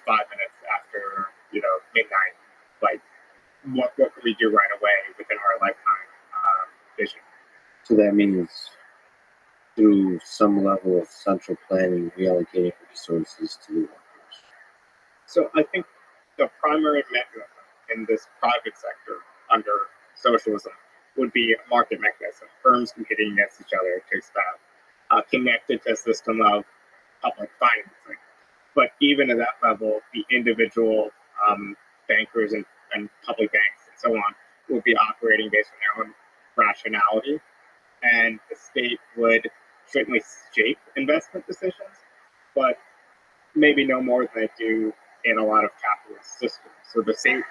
5 minutes after midnight, what can we do right away within our lifetime vision. So that means through some level of central planning, reallocating resources to the workers. So I think the primary mechanism in this private sector under socialism would be a market mechanism, firms competing against each other to expand, connected to a system of public financing. But even at that level, the individual bankers and public banks and so on will be operating based on their own rationality, and the state would certainly shape investment decisions, but maybe no more than they do in a lot of capitalist systems. So the state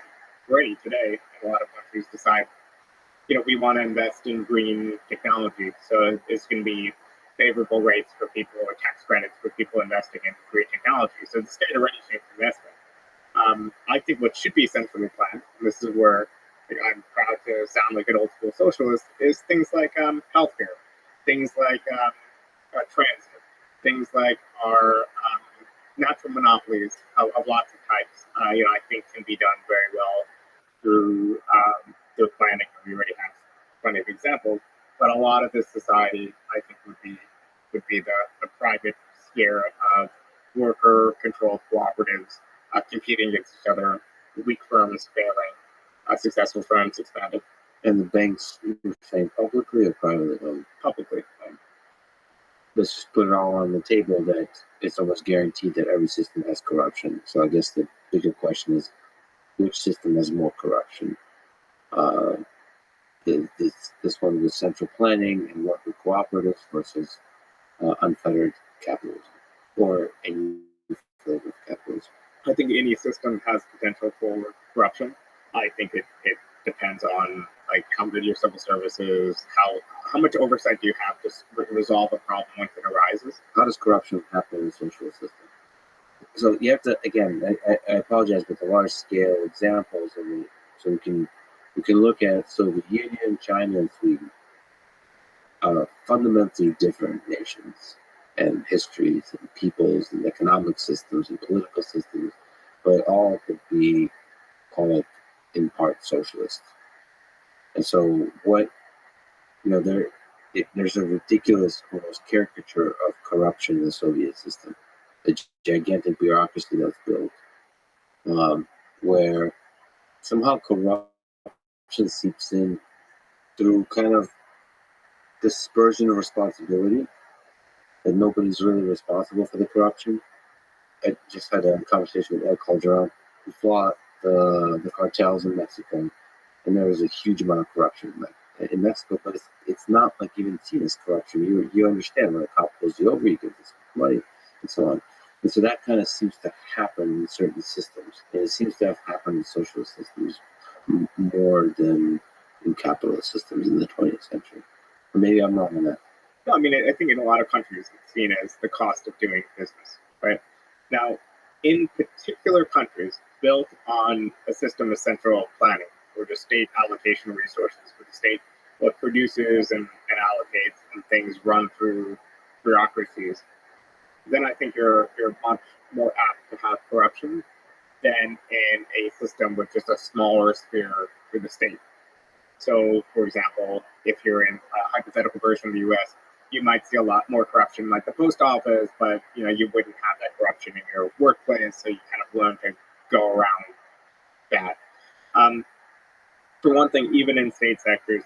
already today, in a lot of countries, decide, we want to invest in green technology, so it's going to be favorable rates for people or tax credits for people investing in green technology. So the state already shapes investment. I think what should be centrally planned, and this is where I'm proud to sound like an old school socialist, is things like healthcare, things like transit, things like our natural monopolies of lots of types. I think can be done very well through planning. We already have plenty of examples, but a lot of this society, I think, would be the private sphere of worker-controlled cooperatives competing against each other, weak firms failing, successful firms expanding. And the banks, you're saying publicly or privately owned? Publicly owned. Let's just put it all on the table that it's almost guaranteed that every system has corruption. So I guess the bigger question is, which system has more corruption? This one with central planning and worker cooperatives versus unfettered capitalism, or any flavor of capitalism. I think any system has potential for corruption. I think it depends on how good your civil service is, how much oversight do you have to resolve a problem once it arises. How does corruption happen in a social system? So you have to, again, I apologize, but the large scale examples, so we can look at Soviet Union, China, and Sweden are fundamentally different nations and histories and peoples and economic systems and political systems, but all could be called in part socialist. And so there's a ridiculous almost caricature of corruption in the Soviet system, the gigantic bureaucracy that's built, where somehow corruption seeps in through kind of dispersion of responsibility, that nobody's really responsible for the corruption. I just had a conversation with El Calderon, who fought the cartels in Mexico, and there was a huge amount of corruption in Mexico, but it's not like even seen as corruption. You understand when a cop pulls you over, you get this money, and so on. And so that kind of seems to happen in certain systems, and it seems to have happened in socialist systems more than in capitalist systems in the 20th century. Or maybe I'm wrong on that. No, I mean, I think in a lot of countries it's seen as the cost of doing business, right? Now, in particular countries built on a system of central planning, where the state allocation of resources, where the state what produces and allocates, and things run through bureaucracies, then I think you're much more apt to have corruption than in a system with just a smaller sphere for the state. So, for example, if you're in a hypothetical version of the U.S., you might see a lot more corruption like the post office, but you wouldn't have that corruption in your workplace, so you kind of learn to go around that. For one thing, even in state sectors,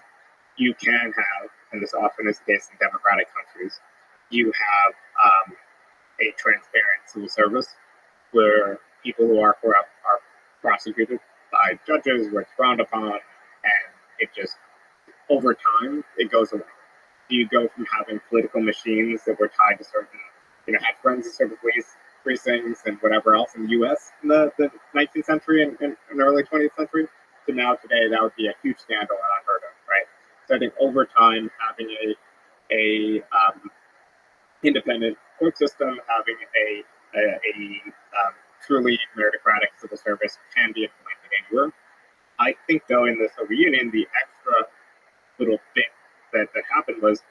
you can have, and this often is the case in democratic countries, you have a transparent civil service where people who are corrupt are prosecuted by judges, where it's frowned upon, and it just, over time, it goes away. You go from having political machines that were tied to certain, had friends in certain precincts and whatever else in the U.S. in the 19th century and early 20th century, to now today that would be a huge scandal and unheard of, right? So I think over time, having a independent court system, having a truly meritocratic civil service can be implemented anywhere. I think, though, in the Soviet Union, the extra little bit that happened was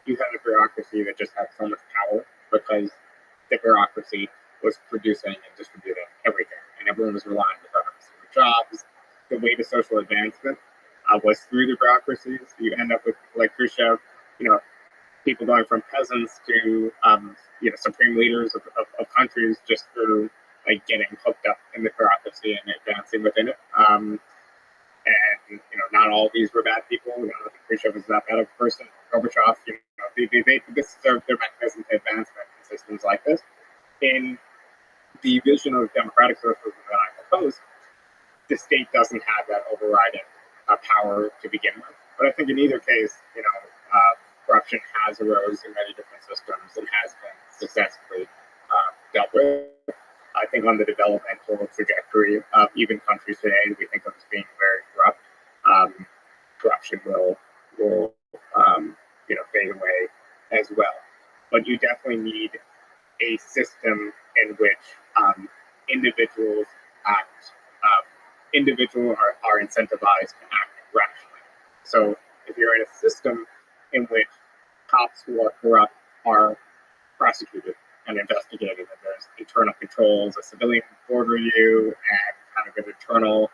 you had a bureaucracy that just had so much power because the bureaucracy was producing and distributing everything, and everyone was relying on it for jobs. The way to social advancement was through the bureaucracy. So you end up with, like Khrushchev, people going from peasants to supreme leaders of countries just through getting hooked up in the bureaucracy and advancing within it. And not all of these were bad people. Khrushchev was that bad of a person. Gorbachev, this is their mechanism to advancement in systems like this. In the vision of democratic socialism that I propose, the state doesn't have that overriding power to begin with. But I think in either case, corruption has arose in many different systems and has been successfully dealt with. I think on the developmental trajectory of even countries today we think of as being very corrupt, corruption will fade away as well. But you definitely need a system in which individuals are incentivized to act rationally. So if you're in a system in which cops who are corrupt are prosecuted and investigated, and there's internal controls, a civilian board review, and kind of an internal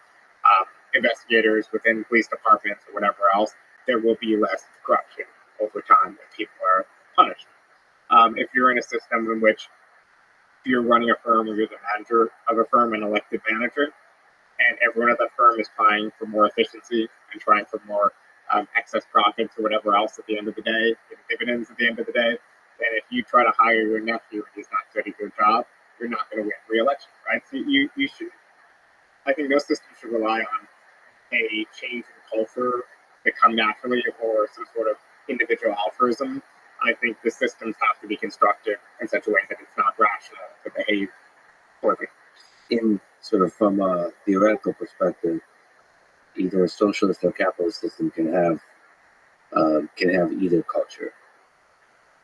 investigators within police departments or whatever else, there will be less corruption over time and people are punished. If you're in a system in which you're running a firm or you're the manager of a firm, an elected manager, and everyone at that firm is trying for more efficiency and trying for more excess profits or whatever else at the end of the day, dividends at the end of the day, then if you try to hire your nephew and he's not good at your job, you're not going to win re-election, right? So you should, I think those systems should rely on a change in culture that come naturally or some sort of individual altruism. I think the systems have to be constructed in such a way that it's not rational to behave poorly. In sort of from a theoretical perspective, either a socialist or capitalist system can have either culture.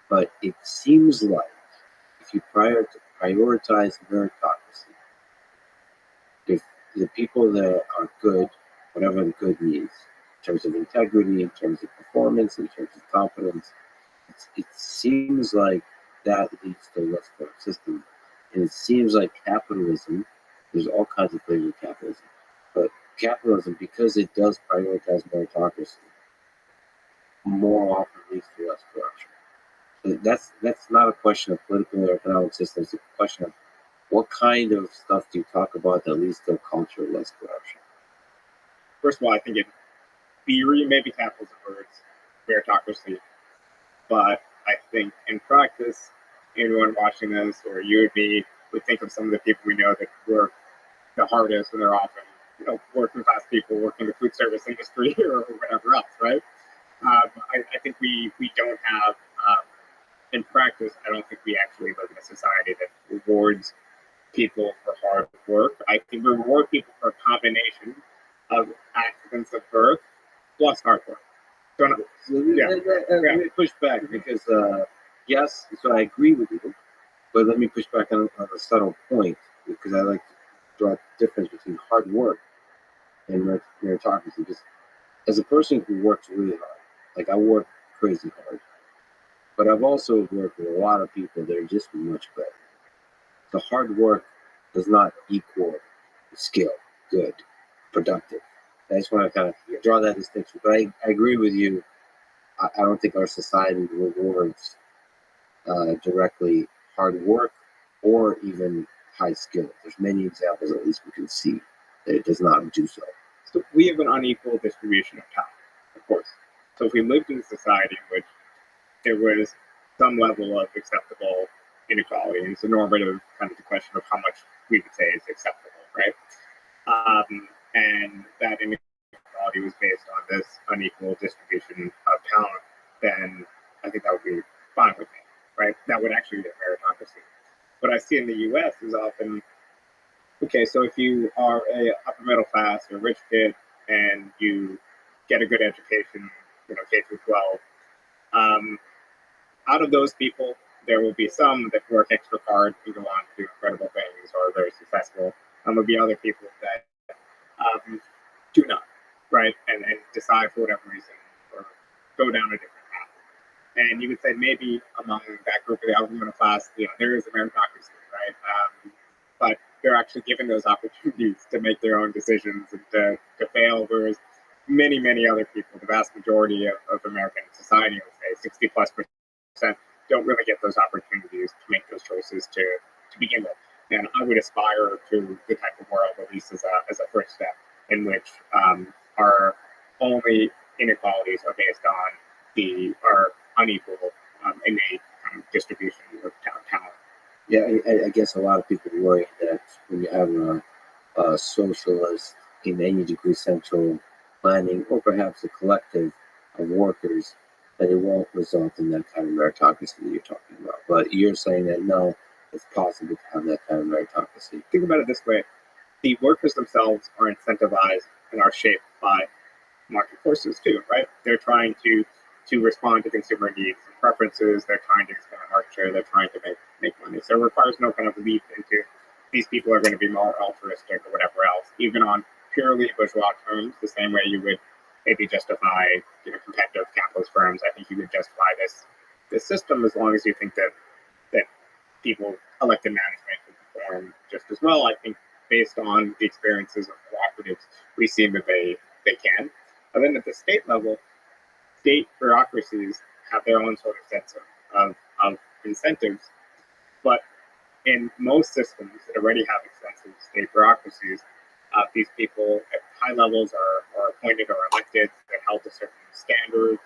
But it seems like if you prioritize meritocracy, if the people that are good, whatever the good means, in terms of integrity, in terms of performance, in terms of competence, it seems like that leads to a less corrupt system. And it seems like capitalism, there's all kinds of flavors of capitalism, but capitalism, because it does prioritize meritocracy, more often leads to less corruption. That's not a question of political or economic systems. It's a question of What kind of stuff do you talk about that leads to a culture of less corruption? First of all, I think in theory, maybe capitalism words, meritocracy, but I think in practice, anyone watching this or you and me would think of some of the people we know that work the hardest, and they're often, working class people working in the food service industry or whatever else, right? I think we don't have, in practice, I don't think we actually live in a society that rewards people for hard work. I think we reward people for a combination of accidents of birth plus hard work. So, yeah. Let me push back because, yes, so I agree with you, but let me push back on a subtle point because I like to draw a difference between hard work and meritocracy. Because as a person who works really hard, like I work crazy hard, but I've also worked with a lot of people that are just much better. The hard work does not equal skill, good, productive. I just want to kind of draw that distinction. But I agree with you. I don't think our society rewards directly hard work or even high skill. There's many examples, at least we can see, that it does not do so. So we have an unequal distribution of talent, of course. So if we lived in a society in which there was some level of acceptable inequality, and it's a normative kind of the question of how much we would say is acceptable, right? And that inequality was based on this unequal distribution of talent, then I think that would be fine with me, right? That would actually be a meritocracy. What I see in the U.S. is often, okay, so if you are a upper middle class or rich kid and you get a good education, K through 12, out of those people, there will be some that work extra hard and go on to do incredible things or are very successful. And there'll be other people that do not, right? And decide for whatever reason or go down a different path. And you would say maybe among that group of the upper middle class, there is a meritocracy, right? But they're actually given those opportunities to make their own decisions and to fail, whereas many, many other people, the vast majority of American society, I would say 60+%, don't really get those opportunities to make those choices to begin with. And I would aspire to the type of world, at least as a first step, in which our only inequalities are based on our unequal innate distribution of talent. Yeah, I guess a lot of people worry that when you have a socialist in any degree central planning, or perhaps a collective of workers, that it won't result in that kind of meritocracy that you're talking about. But you're saying that no, it's possible to have that kind of meritocracy. Think about it this way: the workers themselves are incentivized and are shaped by market forces too, right? They're trying to respond to consumer needs and preferences. They're trying to expand market share. They're trying to make money. So it requires no kind of leap into these people are going to be more altruistic or whatever else, even on purely bourgeois terms, the same way you would maybe justify competitive capitalist firms. I think you would justify this system as long as you think that people elected management would perform just as well. I think based on the experiences of cooperatives, we've seen that they can. And then at the state level, state bureaucracies have their own sort of sets of incentives. But in most systems that already have extensive state bureaucracies, these people at high levels are appointed or elected. They're held to certain standards.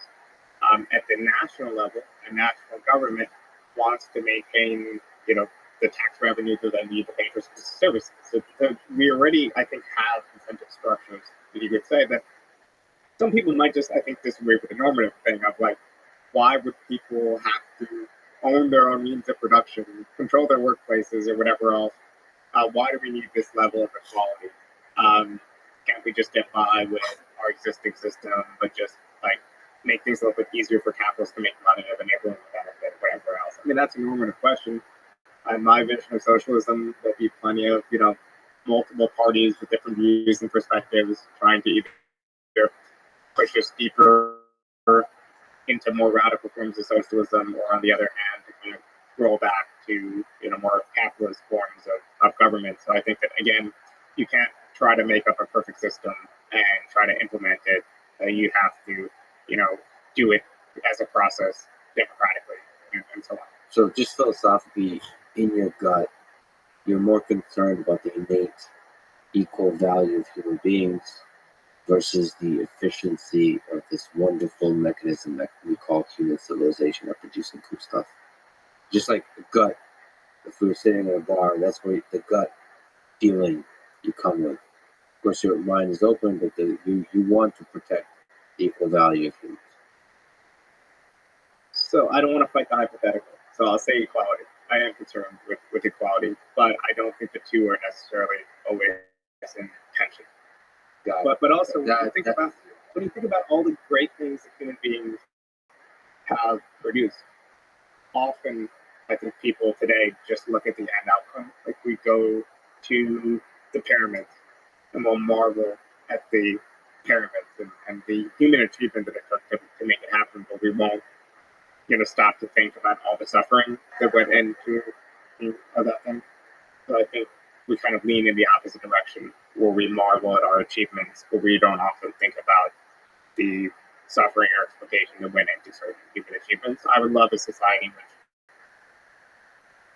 At the national level, a national government wants to maintain, the tax revenue that they need to pay for services. So we already, I think, have incentive structures that you could say that some people might just, I think, disagree with the normative thing of like, why would people have to own their own means of production, control their workplaces or whatever else? Why do we need this level of equality? Can't we just get by with our existing system, but just like make things a little bit easier for capitalists to make money and enable them to benefit, whatever else? I mean, that's a normative question. In my vision of socialism, there'll be plenty of, multiple parties with different views and perspectives trying to either push us deeper into more radical forms of socialism, or on the other hand, to kind of roll back to more capitalist forms of government. So I think that again, you can't try to make up a perfect system and try to implement it. You have to, do it as a process democratically and so on. So just philosophically, in your gut, you're more concerned about the innate equal value of human beings versus the efficiency of this wonderful mechanism that we call human civilization of producing cool stuff. Just like the gut, if we were sitting in a bar, that's where the gut feeling you come with. Of course, your mind is open, but you want to protect the equal value of humans. So I don't want to fight the hypothetical. So I'll say equality. I am concerned with equality, but I don't think the two are necessarily always in tension. But also when you think about all the great things that human beings have produced, often I think people today just look at the end outcome. Like we go to the pyramids and we'll marvel at the pyramids and the human achievement that it took to make it happen, but we won't stop to think about all the suffering that went into that thing. So I think we kind of lean in the opposite direction where we marvel at our achievements, but we don't often think about the suffering or exploitation that went into certain human achievements. I would love a society in which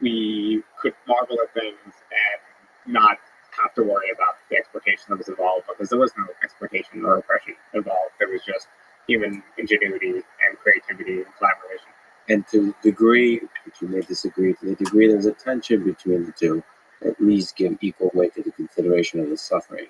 we could marvel at things and not have to worry about the exploitation that was involved, because there was no exploitation or oppression involved. There was just human ingenuity and creativity and collaboration. And to the degree that you may disagree, to the degree there's a tension between the two, at least give equal weight to the consideration of the suffering.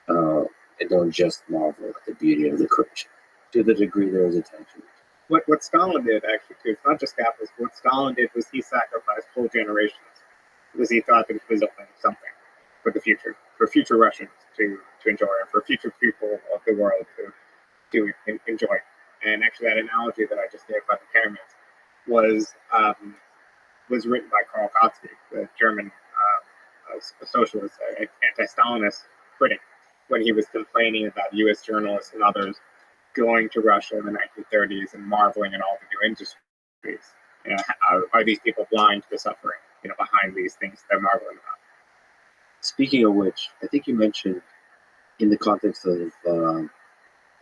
And don't just marvel at the beauty of the creation. To the degree there is a tension. What Stalin did, actually, too, it's not just capitalism. What Stalin did was he sacrificed whole generations because he thought that he was building something for the future, for future Russians to enjoy, and for future people of the world to enjoy. And actually, that analogy that I just gave about the pyramids was written by Karl Kautsky, the German socialist, anti-Stalinist critic, when he was complaining about U.S. journalists and others going to Russia in the 1930s and marveling at all the new industries. Are these people blind to the suffering behind these things they're marveling about? Speaking of which, I think you mentioned in the context of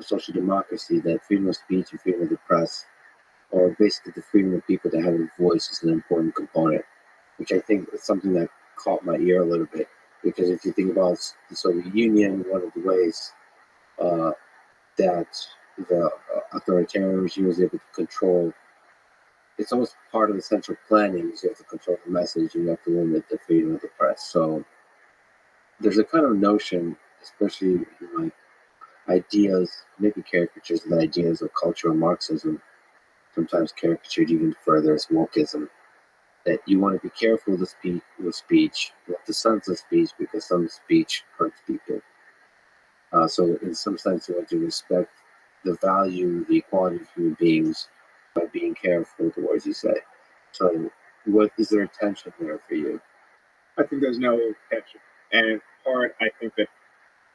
social democracy that freedom of speech and freedom of the press, or basically the freedom of people to have a voice, is an important component, which I think is something that caught my ear a little bit. Because if you think about the Soviet Union, one of the ways that the authoritarian regime was able to control, it's almost part of the central planning, is you have to control the message and you have to limit the freedom of the press. So there's a kind of notion, especially in like ideas, maybe caricatures of the ideas of cultural Marxism, sometimes caricatured even further as wokeism, that you want to be careful with speech, with the censor speech, because some speech hurts people. So in some sense, you want to respect the value, the equality of human beings by being careful with the words you say. So what is there a tension there for you? I think there's no tension. And in part, I think that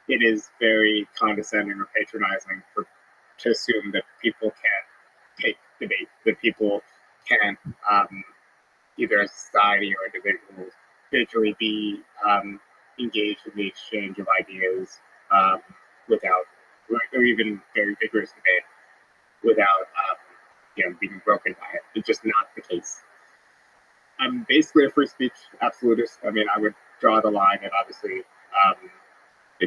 it is very condescending or patronizing to assume that people can't take debate, that people can't, either as society or individuals, virtually be engaged in the exchange of ideas without, or even very vigorous debate without being broken by it. It's just not the case. I'm basically a free speech absolutist. I mean, I would draw the line at obviously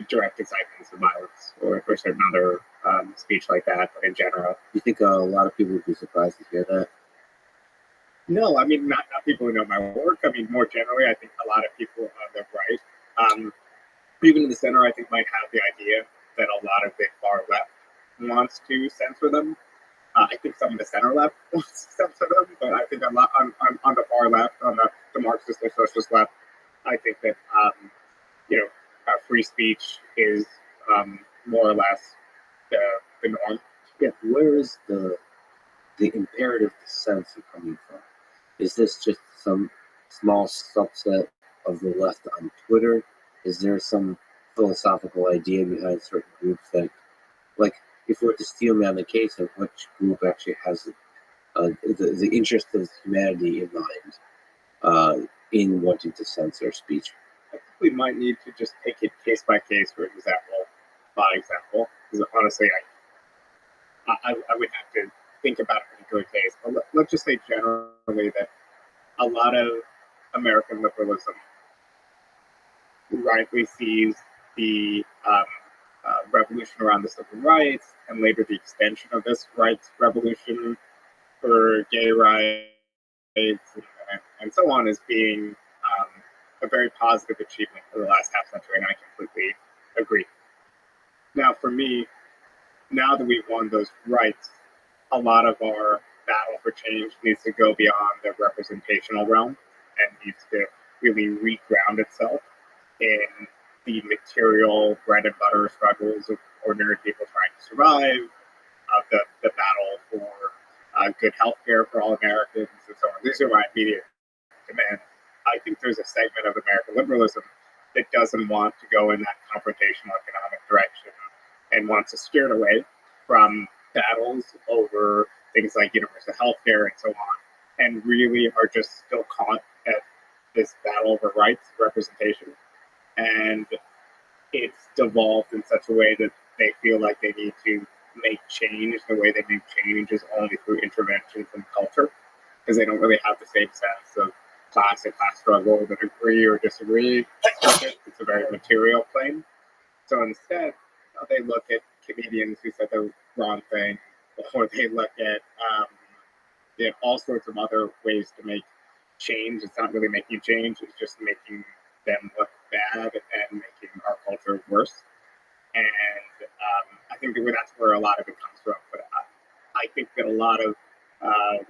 direct incitements of violence or certain other speech like that, but in general. Do you think a lot of people would be surprised to hear that? No, I mean, not people who know my work. I mean, more generally, I think a lot of people on the right, even in the center, I think might have the idea that a lot of the far left wants to censor them. I think some of the center left wants to censor them, but I think a lot on the far left, on the Marxist or socialist left, I think that free speech is more or less the norm. Yeah, where is the imperative to censor coming from? Is this just some small subset of the left on Twitter? Is there some philosophical idea behind certain groups that, like, if we're to steel man the case of which group actually has the interest of humanity in mind in wanting to censor speech? I think we might need to just take it case by case, for example, by example. Because honestly, I would have to think about a particular case. But let's just say generally that a lot of American liberalism rightly sees the revolution around the civil rights and later the extension of this rights revolution for gay rights and so on as being a very positive achievement for the last half century, and I completely agree. Now, for me, now that we've won those rights, a lot of our battle for change needs to go beyond the representational realm and needs to really reground itself in the material bread and butter struggles of ordinary people trying to survive, the battle for good health care for all Americans, and so on. These are my immediate demands. I think there's a segment of American liberalism that doesn't want to go in that confrontational economic direction and wants to steer it away from battles over things like universal health care and so on, and really are just still caught at this battle over rights representation. And it's devolved in such a way that they feel like they need to make change. The way they make change is only through intervention from culture, because they don't really have the same sense of class and class struggle that agree or disagree. It's a very material plane. So instead, they look at comedians who said the wrong thing, or they look at all sorts of other ways to make change. It's not really making change, it's just making them look bad and making our culture worse. And I think that that's where a lot of it comes from. But I think that a lot of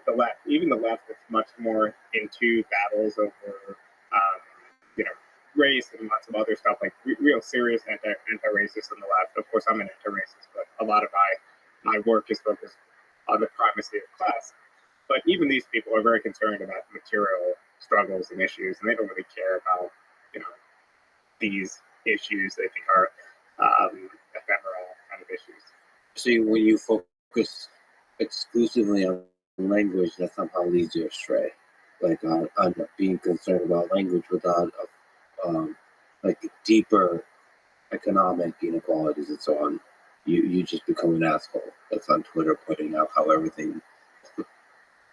the left, even the left, is much more into battles over, race and lots of other stuff, like real serious anti-racist in the left. Of course, I'm an anti-racist, but a lot of my work is focused on the primacy of class. But even these people are very concerned about material struggles and issues, and they don't really care about, these issues they think are ephemeral kind of issues. See, when you focus exclusively on language, that somehow leads you astray. Like on being concerned about language without like deeper economic inequalities and so on, you just become an asshole that's on Twitter putting out how everything,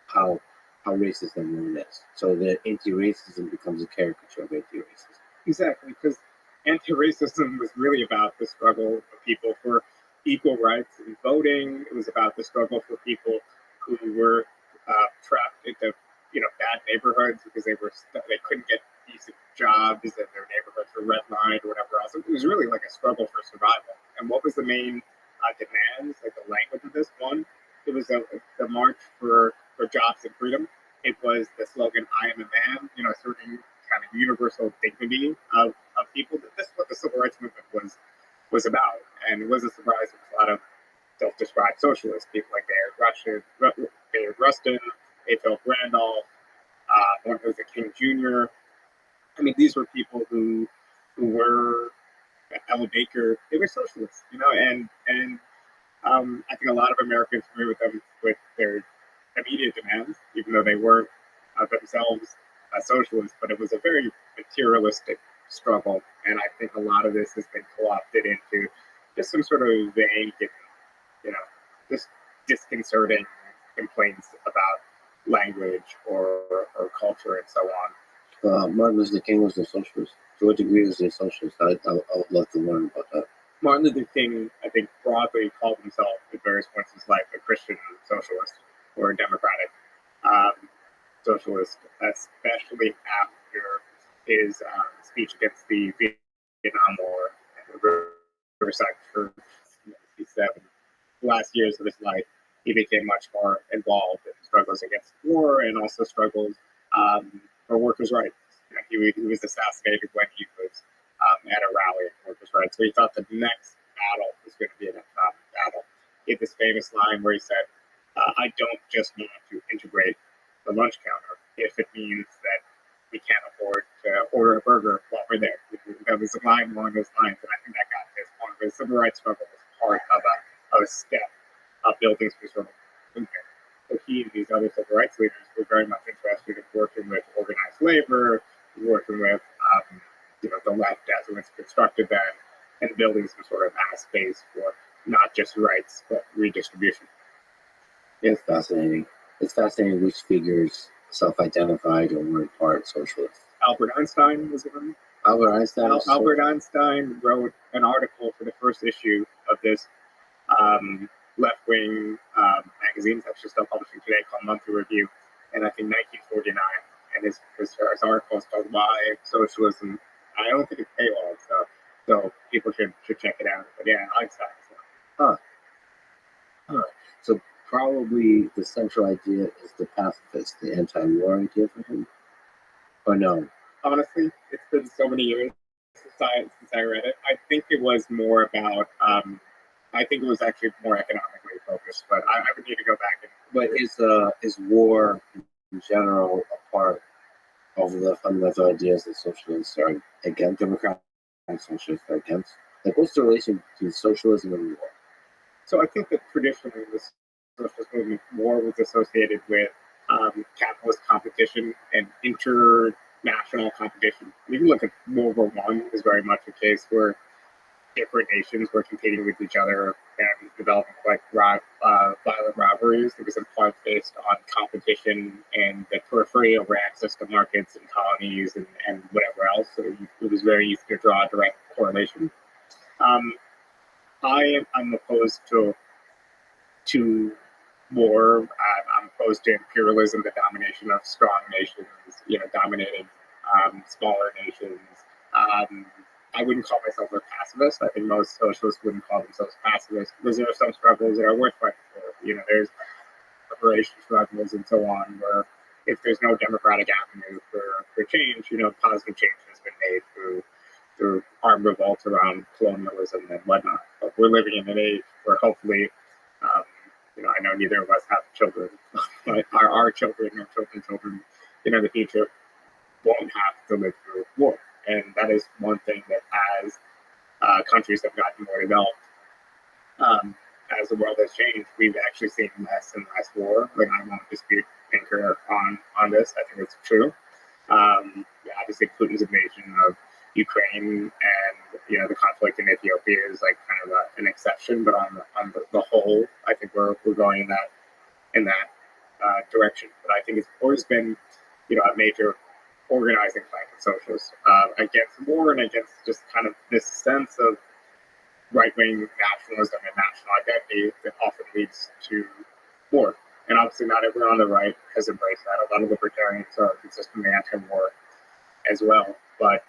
how racist everyone is. So the anti-racism becomes a caricature of anti-racism. Exactly, because anti-racism was really about the struggle of people for equal rights in voting. It was about the struggle for people who were trapped into bad neighborhoods because they couldn't get decent jobs and their neighborhoods were redlined or whatever else. It was really like a struggle for survival. And what was the main demands, like the language of this one? It was the march for jobs and freedom. It was the slogan, I am a man, asserting kind of universal dignity of people. This is what the civil rights movement was about. And it wasn't a surprise. There was a lot of self-described socialists, people like Bayard Rustin, A. Philip Randolph, Martin Luther King Jr. I mean, these were people who were Ella Baker. They were socialists, and I think a lot of Americans agree with them with their immediate demands, even though they weren't themselves socialists. But it was a very materialistic struggle, and I think a lot of this has been co-opted into just some sort of vague, just disconcerting complaints about language or culture and so on. Martin Luther King was a socialist. To what degree was he a socialist? I would love to learn about that. Martin Luther King, I think, broadly called himself at various points in his life a Christian socialist or a democratic socialist, especially after his speech against the Vietnam War and the Riverside Church in 1967. The last years of his life, he became much more involved in struggles against war and also struggles for workers' rights. He was assassinated when he was at a rally for workers' rights. So he thought the next battle was going to be an economic battle. He had this famous line where he said, I don't just want to integrate the lunch counter if it means that we can't afford to order a burger while we're there. That was a line along those lines, and I think that got his point. The civil rights struggle was part of a step of building some sort of movement. So he and these other civil rights leaders were very much interested in working with organized labor, working with the left as it was constructed then, and building some sort of mass base for not just rights but redistribution. It's fascinating. It's fascinating which figures self-identified or were in part socialist. Albert Einstein was one. Albert Einstein. Albert Einstein wrote an article for the first issue of this left-wing magazine that's just still publishing today called Monthly Review, and I think 1949. And his article is called "Why Socialism." I don't think it's paywall, so people should check it out. But yeah, Einstein. Huh. So probably the central idea is the pacifist, the anti-war idea for him, or no? Honestly, it's been so many years since I read it. I think it was more about. I think it was actually more economically focused, but I would need to go back and. But is war in general a part of the fundamental ideas that socialists are against? Democratic socialists are against. Like, what's the relation between socialism and war? So I think that traditionally the socialist movement war was associated with capitalist competition and international competition. You can look at World War One is very much a case where different nations were competing with each other and developing quite violent rivalries. It was in part based on competition and the periphery over access to markets and colonies and whatever else. So it was very easy to draw a direct correlation. I'm opposed to war. I'm opposed to imperialism, the domination of strong nations, dominating smaller nations. I wouldn't call myself a pacifist. I think most socialists wouldn't call themselves pacifists because there are some struggles that are worth fighting for. There's liberation struggles and so on, where if there's no democratic avenue for change, positive change has been made through armed revolts around colonialism and whatnot. But we're living in an age where hopefully, I know neither of us have children, but our children, our children's children, in the future won't have to live through war. And that is one thing that as countries have gotten more developed, as the world has changed, we've actually seen less and less war. Like, I won't dispute Pinker on this. I think it's true. Obviously, Putin's invasion of Ukraine and the conflict in Ethiopia is like kind of an exception, but on the whole, I think we're going in that direction. But I think it's always been a major organizing plank of socialists against war and against just kind of this sense of right-wing nationalism and national identity that often leads to war. And obviously not everyone on the right has embraced that. A lot of libertarians are consistently anti-war as well. But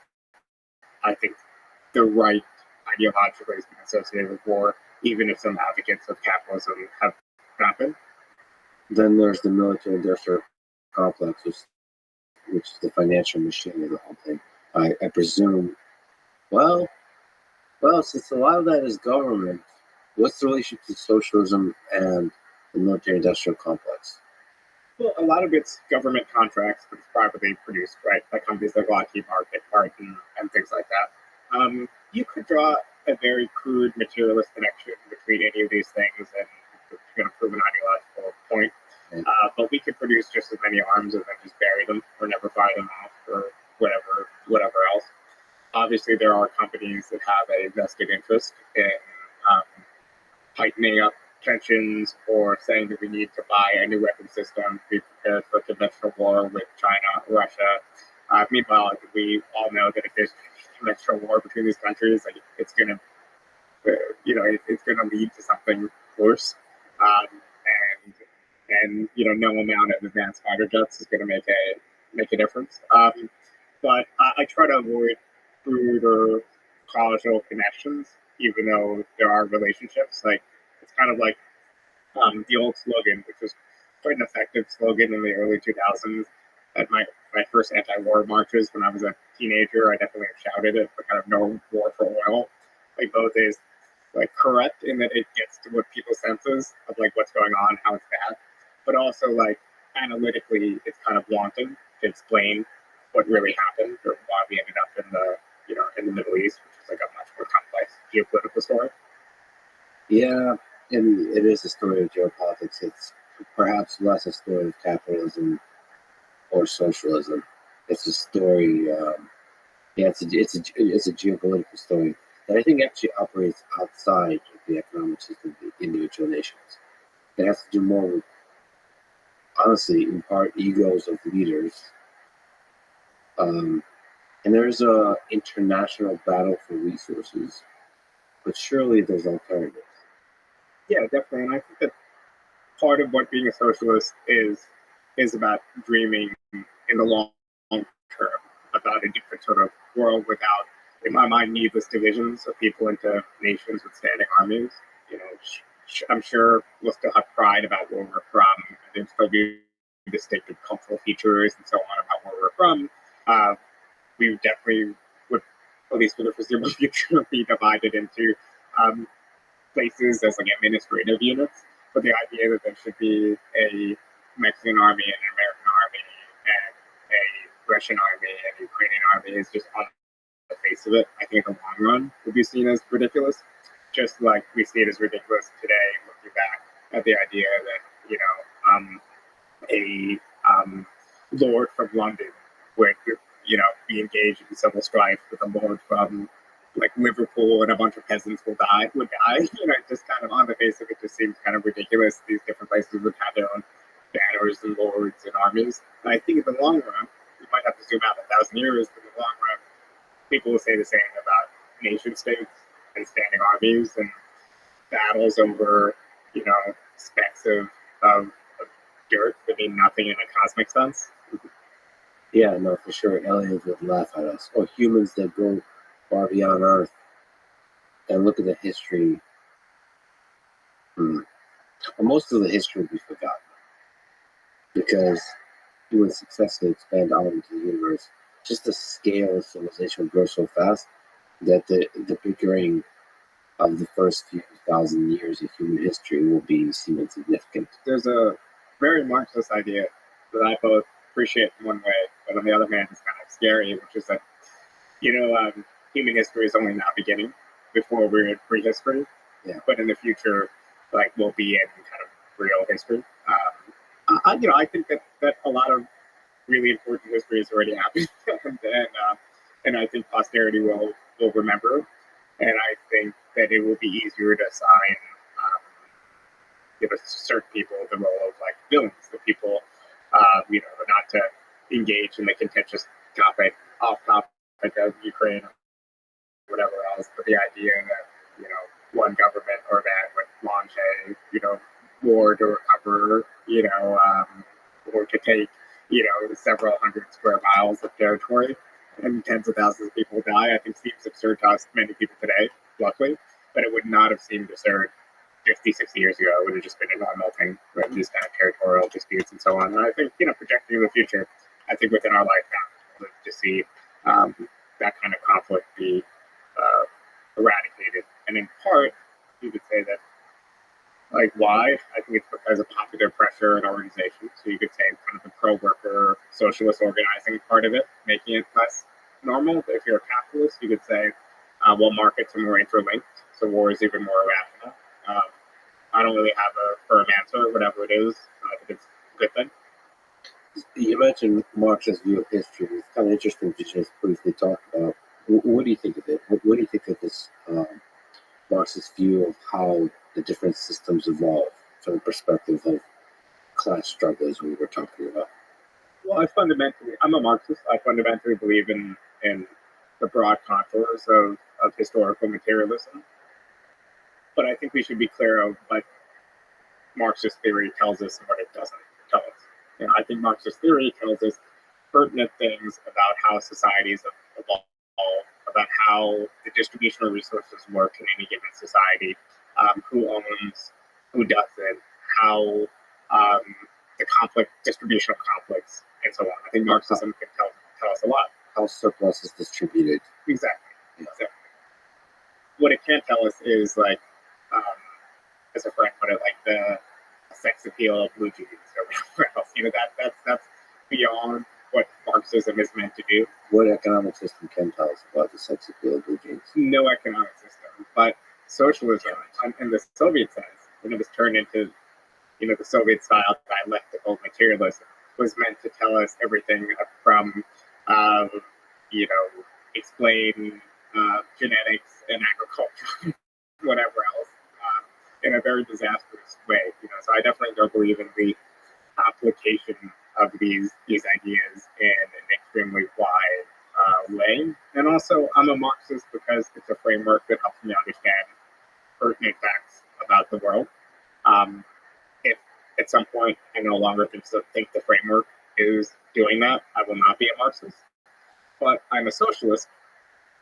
I think the right ideologically has been associated with war, even if some advocates of capitalism have not been. Then there's the military-industrial complex, which is the financial machine of the whole thing. I presume. Well, since a lot of that is government, what's the relationship to socialism and the military-industrial complex? Well, a lot of it's government contracts, but it's privately produced, right? By companies like Lockheed Martin and things like that. You could draw a very crude materialist connection between any of these things, and it's going to prove an ideological point. But we could produce just as many arms and then just bury them or never fire them off or whatever else. Obviously, there are companies that have a vested interest in tightening up tensions or saying that we need to buy a new weapon system to be prepared for conventional war with China, Russia. Meanwhile, we all know that if there's conventional war between these countries, it's going to, it's going to lead to something worse. And no amount of advanced fighter jets is going to make a difference. But I try to avoid crude or causal connections, even though there are relationships. Like, it's kind of like the old slogan, which was quite an effective slogan in the early 2000s. At my first anti-war marches when I was a teenager, I definitely shouted it, but kind of no war for oil. Like, both is like correct in that it gets to what people's senses of like what's going on, how it's bad, but also like analytically, it's kind of wanting to explain what really happened or why we ended up in the Middle East, which is like a much more complex geopolitical story. Yeah, and it is a story of geopolitics. It's perhaps less a story of capitalism or socialism. It's a story. It's a geopolitical story that I think actually operates outside of the economic system of the individual nations. It has to do more with, honestly, in part, egos of leaders, and And there's a international battle for resources, but surely there's alternatives. Yeah, definitely. And I think that part of what being a socialist is about dreaming in the long term about a different sort of world without, in my mind, needless divisions of people into nations with standing armies. You know, I'm sure we'll still have pride about where we're from, and there'll still be distinctive cultural features and so on about where we're from. We definitely would, at least for the foreseeable future, be divided into places as like administrative units. But the idea that there should be a Mexican army and an American army and a Russian army and a Ukrainian army is just on the face of it. I think in the long run would be seen as ridiculous. Just like we see it as ridiculous today, looking back at the idea that, you know, a lord from London would, you know, be engaged in civil strife with a lord from like Liverpool and a bunch of peasants would die. You know, just kind of on the face of it, just seems kind of ridiculous. These different places would have their own banners and lords and armies. And I think in the long run, you might have to zoom out 1,000 years, but in the long run, people will say the same about nation states and standing armies and battles over, you know, specks of dirt that mean nothing in a cosmic sense. Yeah, no, for sure. Aliens would laugh at us. Or humans that go far beyond Earth and look at the history. Most of the history would be forgotten because you would successfully expand out into the universe. Just the scale of civilization would grow so fast that the bickering of the first few thousand years of human history will be seen insignificant. There's a very Marxist idea that I both appreciate in one way, but on the other hand, it's kind of scary, which is that, you know, human history is only now beginning before we're in prehistory. Yeah. But in the future, like, we'll be in kind of real history. I think that a lot of really important history has already happened, and I think posterity will remember. And I think that it will be easier to assign, give certain people the role of like villains, the people, you know, not to engage in the contentious off topic of Ukraine or whatever else, but the idea that, you know, one government or man would launch a, you know, war to recover, you know, or to take, you know, several hundred square miles of territory and tens of thousands of people die, I think seems absurd to us, many people today, luckily, but it would not have seemed absurd 50, 60 years ago. It would have just been a normal thing, right? These kind of territorial disputes and so on. And I think, you know, projecting in the future, I think within our lifetime, to see that kind of conflict be eradicated. And in part, you could say that, like, why? I think it's because of popular pressure and organization. So you could say kind of the pro-worker socialist organizing part of it, making it less normal. But if you're a capitalist, you could say, well, markets are more interlinked, so war is even more irrational. I don't really have a firm answer, whatever it is. I think it's a good thing. You mentioned Marx's view of history. It's kind of interesting to just briefly talk about. What do you think of it? What do you think of this Marxist view of how the different systems evolve from the perspective of class struggle, as we were talking about? Well, I'm a Marxist. I fundamentally believe in the broad contours of historical materialism. But I think we should be clear of what Marxist theory tells us and what it doesn't tell us. You know, I think Marxist theory tells us pertinent things about how societies evolve, about how the distribution of resources work in any given society, who owns, who doesn't, how the distribution of conflicts, and so on. I think Marxism can tell us a lot. How surplus is distributed. Exactly. What it can't tell us is, like, as a friend put it, like the sex appeal of blue jeans or whatever else. You know, that's beyond what Marxism is meant to do. What economic system can tell us about the sex appeal of blue jeans? No economic system, but socialism in the Soviet sense, when it was turned into, you know, the Soviet style dialectical materialism, was meant to tell us everything from, you know, explain genetics and agriculture, whatever else, in a very disastrous way. You know, so I definitely don't believe in the application of these ideas in an extremely wide way. And also, I'm a Marxist because it's a framework that helps me understand pertinent facts about the world. If at some point I no longer think the framework is doing that, I will not be a Marxist. But I'm a socialist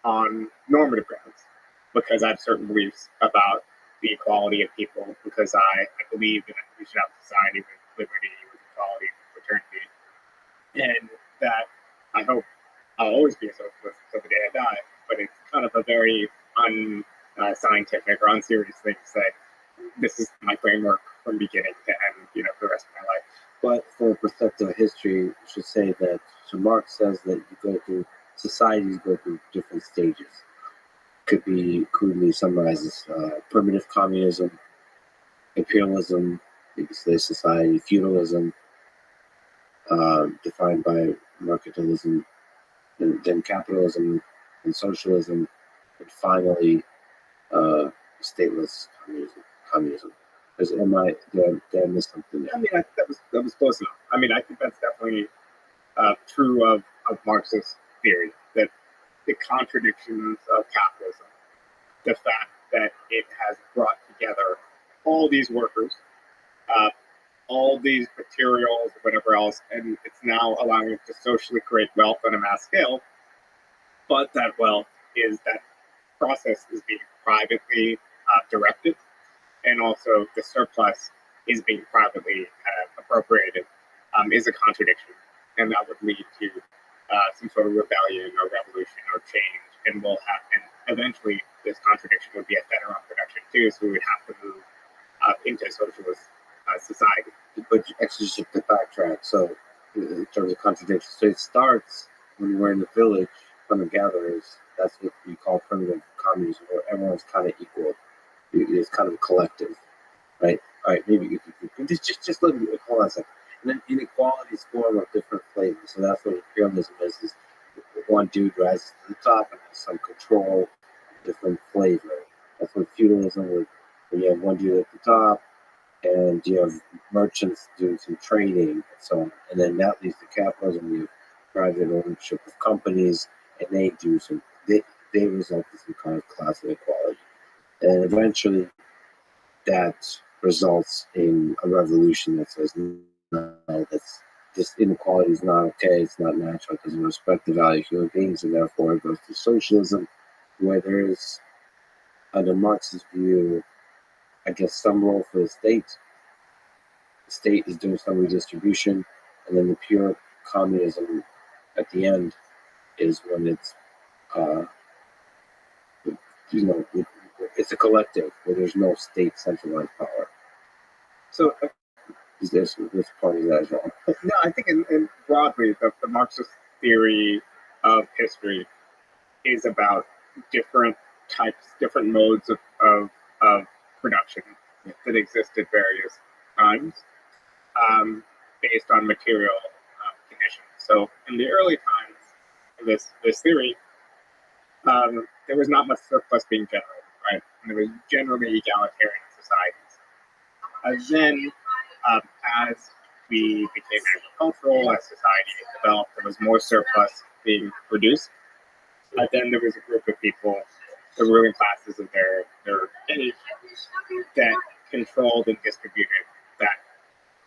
on normative grounds because I have certain beliefs about the equality of people, because I believe that we should have a society with liberty, with equality, with fraternity, and that I hope I'll always be a socialist until the day I die. But it's kind of a very unscientific or unserious thing to say. This is my framework from beginning to end, for the rest of my life. But for perspective of history, we should say that so Marx says that societies go through different stages. Could be crudely summarized as primitive communism, imperialism, slave society, feudalism, defined by mercantilism, and then capitalism and socialism, and finally stateless communism. Did I miss something there? I mean, that was close enough. I mean, I think that's definitely true of Marxist theory, that the contradictions of capitalism, the fact that it has brought together all these workers, all these materials, whatever else, and it's now allowing it to socially create wealth on a mass scale, but that process is being privately directed, and also the surplus is being privately appropriated, is a contradiction, and that would lead to some sort of rebellion or revolution or change, and eventually this contradiction would be a fed on production too, so we would have to move into socialist society. But actually, just to backtrack, so in terms of contradiction, so it starts when we're in the village, hunter-gatherers. That's what we call primitive communism, where everyone's kind of equal. It's kind of a collective, right? All right, maybe you can just let me hold on a second. And then inequalities form of different flavors. So that's what imperialism is one dude rises to the top and has some control, different flavor. That's what feudalism would, where you have one dude at the top, and you have merchants doing some trading and so on. And then that leads to capitalism. You have private ownership of companies, and they result in some kind of class inequality. And eventually that results in a revolution that says, no, this inequality is not okay, it's not natural, it doesn't respect the value of human beings, and therefore it goes to socialism, where there is, under Marx's view, I guess, some role for the state. The state is doing some redistribution, and then the pure communism at the end is when it's, it's a collective where there's no state centralized power. So This part of that as well. no, I think in broadly, the Marxist theory of history is about different modes of production that exist at various times, based on material conditions. So in the early times of this theory, there was not much surplus being generated, right? And there was generally egalitarian societies. Then, as we became agricultural, as society developed, there was more surplus being produced. Then there was a group of people, the ruling classes of their age, that controlled and distributed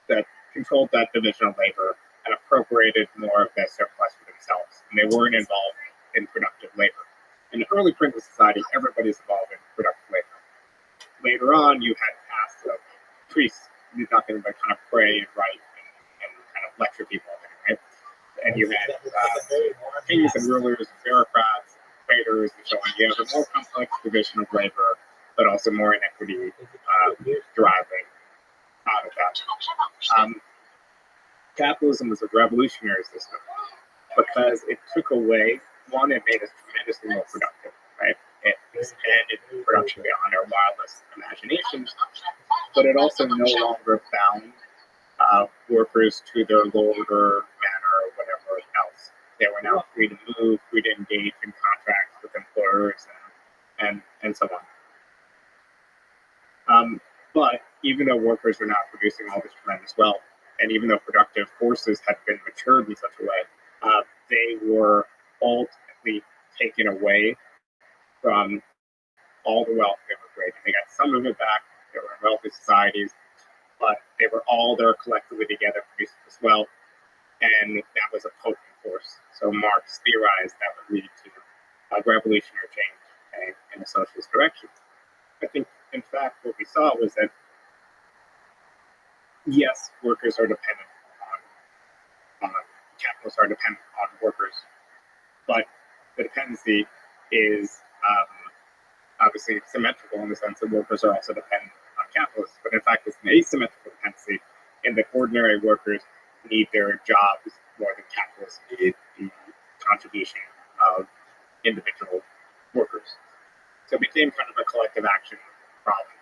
that controlled that division of labor and appropriated more of that surplus for themselves. And they weren't involved in productive labor. In early primitive society, everybody's involved in productive labor. Later on, you had castes of priests who did nothing but kind of pray and write and kind of lecture people, right? And you had kings and rulers, bureaucrats, traders, and so on. You have a more complex division of labor, but also more inequity deriving out of that. Capitalism was a revolutionary system because it took away, one, it made us tremendously more productive, right? It expanded production beyond our wildest imaginations, but it also no longer bound workers to their lord or manor or whatever else. They were now free to move, free to engage in contracts with employers and so on. But even though workers were not producing all this tremendous wealth, and even though productive forces had been matured in such a way, they were ultimately taken away from all the wealth they were creating. They got some of it back. They were in wealthy societies, but they were all there collectively together producing this wealth, and that was a potent force. So Marx theorized that would lead to a revolutionary change in a socialist direction. I think, in fact, what we saw was that, yes, workers are dependent on capitalists are dependent on workers, but the dependency is obviously symmetrical in the sense that workers are also dependent on capitalists. But in fact, it's an asymmetrical dependency in that ordinary workers need their jobs more than capitalists need the contribution of individual workers. So it became kind of a collective action problem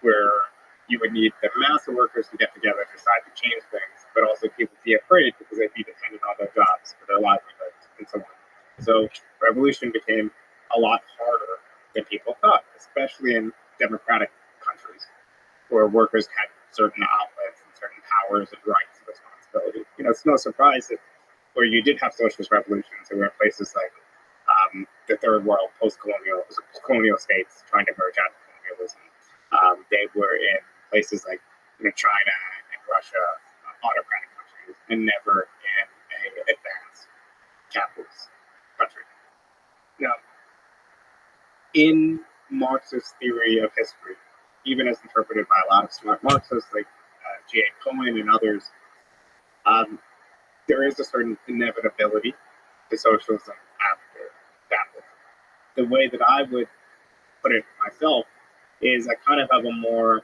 where you would need the mass of workers to get together to decide to change things, but also people be afraid because they'd be dependent on their jobs for their livelihoods and so on. So revolution became a lot harder than people thought, especially in democratic countries where workers had certain outlets and certain powers and rights and responsibilities. It's no surprise that where you did have socialist revolutions, there were places like the third world post-colonial states trying to merge out of colonialism. They were in places like China and Russia, autocratic countries, and never in an advanced capitalist country. Now, in Marxist theory of history, even as interpreted by a lot of smart Marxists like G.A. Cohen and others, there is a certain inevitability to socialism after capitalism. The way that I would put it myself is I kind of have a more,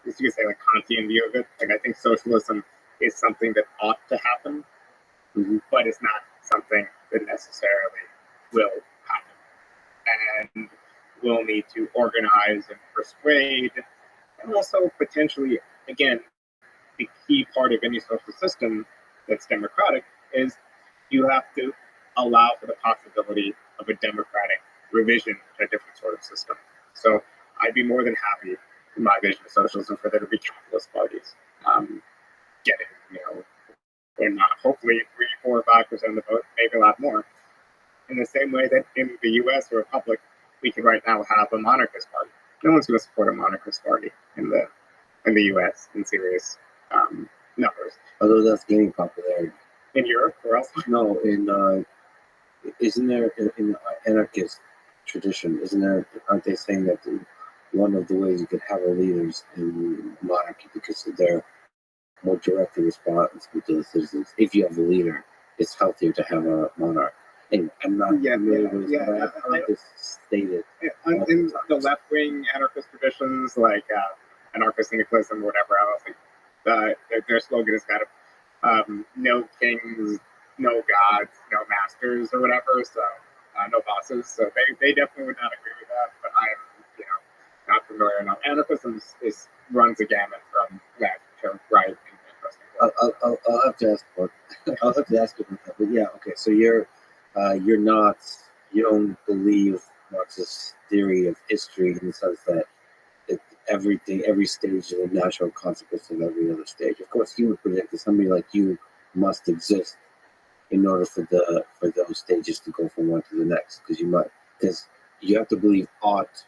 as you could say, like Kantian view of it. Like I think socialism is something that ought to happen, but it's not something that necessarily will happen. And we'll need to organize and persuade, and also potentially, again, the key part of any social system that's democratic is you have to allow for the possibility of a democratic revision to a different sort of system. So I'd be more than happy in my vision of socialism for there to be capitalist parties getting, and hopefully 3, 4, 5% of the vote, maybe a lot more. In the same way that in the U.S. or Republic, we could right now have a monarchist party. No one's going to support a monarchist party in the U.S. in serious numbers. Although that's gaining popularity. In Europe or else? No, isn't there in the anarchist tradition? Aren't they saying that one of the ways you could have a leaders in monarchy because they're more directly responsible to the citizens? If you have a leader, it's healthier to have a monarch. And I'm not familiar with how this stated. In the left-wing anarchist traditions, like anarcho-syndicalism or whatever else, their slogan is kind of no kings, no gods, no masters or whatever, so no bosses. So they definitely would not agree with that, but I'm not familiar enough. Anarchism runs a gamut from left to right in interesting. I'll have to ask about I'll have to ask about that. But yeah, okay. So you don't believe Marxist theory of history in the sense that every stage is a natural consequence of every other stage. Of course, you would predict that somebody like you must exist in order for those stages to go from one to the next, because you have to believe ought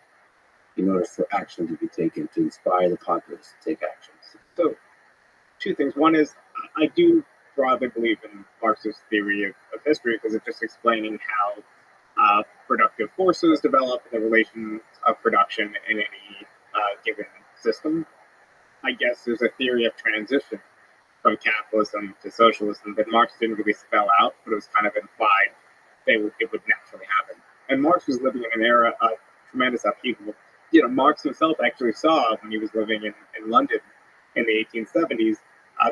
in order for action to be taken to inspire the populace to take actions. So, two things. One is I do broadly believe in Marxist theory of history because it's just explaining how productive forces develop, the relations of production in any given system. I guess there's a theory of transition from capitalism to socialism that Marx didn't really spell out, but it was kind of implied it would naturally happen. And Marx was living in an era of tremendous upheaval. Marx himself actually saw, when he was living in London in the 1870s,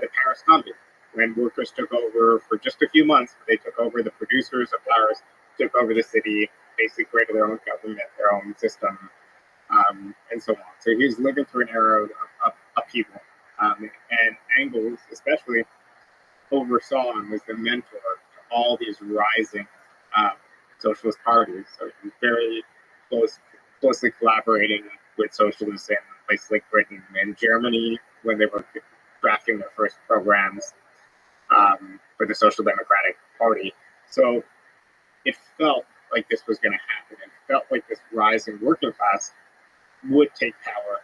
the Paris Commune, when workers took over for just a few months. They took over, the producers of Paris took over the city, basically created their own government, their own system, and so on. So he was living through an era of upheaval. And Engels, especially, oversaw and was the mentor to all these rising socialist parties. So he was very closely collaborating with socialists in places like Britain and Germany when they were drafting their first programs for the Social Democratic Party. So it felt like this was going to happen. It felt like this rising working class would take power,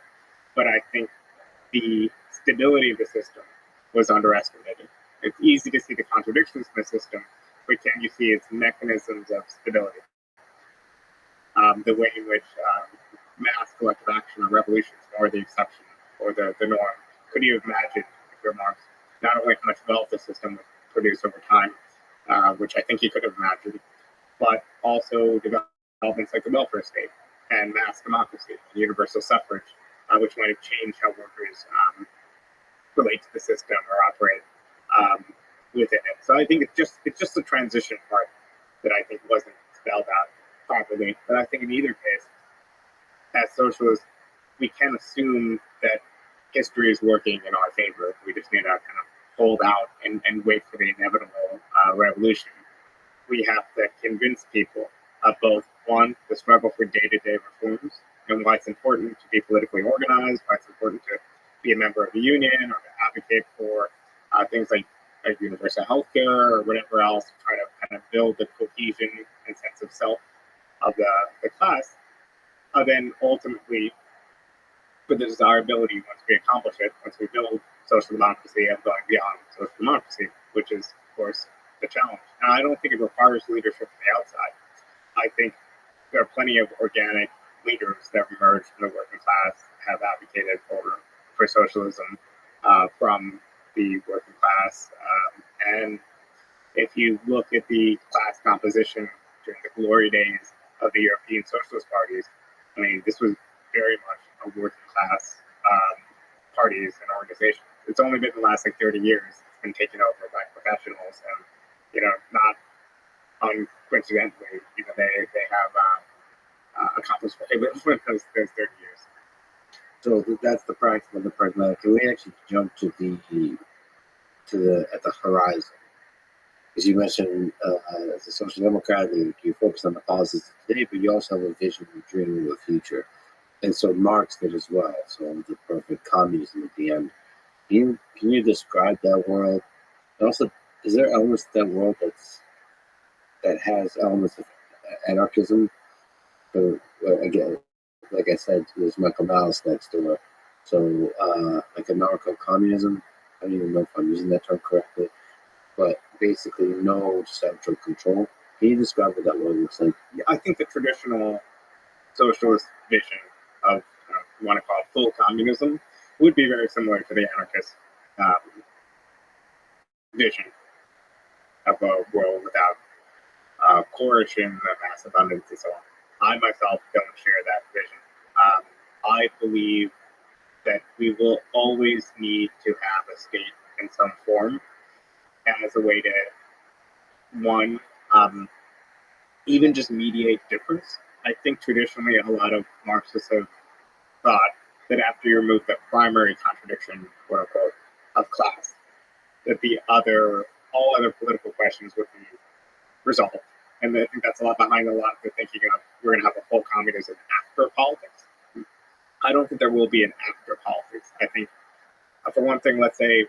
but I think the stability of the system was underestimated. It's easy to see the contradictions in the system, but can you see its mechanisms of stability? The way in which mass collective action or revolutions are the exception or the norm. Could you imagine, if you're Marx, not only how much wealth the system would produce over time, which I think he could have imagined, but also developments like the welfare state and mass democracy and universal suffrage, which might have changed how workers relate to the system or operate within it. So I think it's just the transition part that I think wasn't spelled out properly. But I think in either case, as socialists, we can assume that history is working in our favor. We just need to kind of hold out and wait for the inevitable revolution. We have to convince people of both, one, the struggle for day-to-day reforms and why it's important to be politically organized, why it's important to be a member of a union or to advocate for things like universal health care or whatever else, to try to kind of build the cohesion and sense of self of the class. Then ultimately, for the desirability, once we accomplish it, once we build social democracy, of going beyond social democracy, which is, of course, the challenge. And I don't think it requires leadership from the outside. I think there are plenty of organic leaders that have emerged from the working class, have advocated for socialism from the working class. And if you look at the class composition during the glory days of the European socialist parties, I mean, this was very much a working class parties and organizations. It's only been the last 30 years it's been taken over by professionals, and not uncoincidentally, they have accomplished very little in those 30 years. So that's the practical and the pragmatic. Can we actually jump to the at the horizon? As you mentioned, as a social democrat, you focus on the policies of today, but you also have a vision and dream of the future. And so Marx did as well. So the perfect communism at the end. Can you describe that world? And also, is there elements of that world that has elements of anarchism? So again, like I said, there's Michael Malice next door. So like anarcho-communism. I don't even know if I'm using that term correctly, but basically no central control. Can you describe what that world looks like? Yeah, I think the traditional socialist vision of you want to call it full communism would be very similar to the anarchist vision of a world without coercion and mass abundance and so on. I myself don't share that vision. I believe that we will always need to have a state in some form as a way to, one, even just mediate difference. I think traditionally a lot of Marxists have thought that after you remove the primary contradiction, quote unquote, of class, that all other political questions would be resolved. And I think that's a lot behind a lot of the thinking of we're going to have a full communism after politics. I don't think there will be an after politics. I think, for one thing, let's say,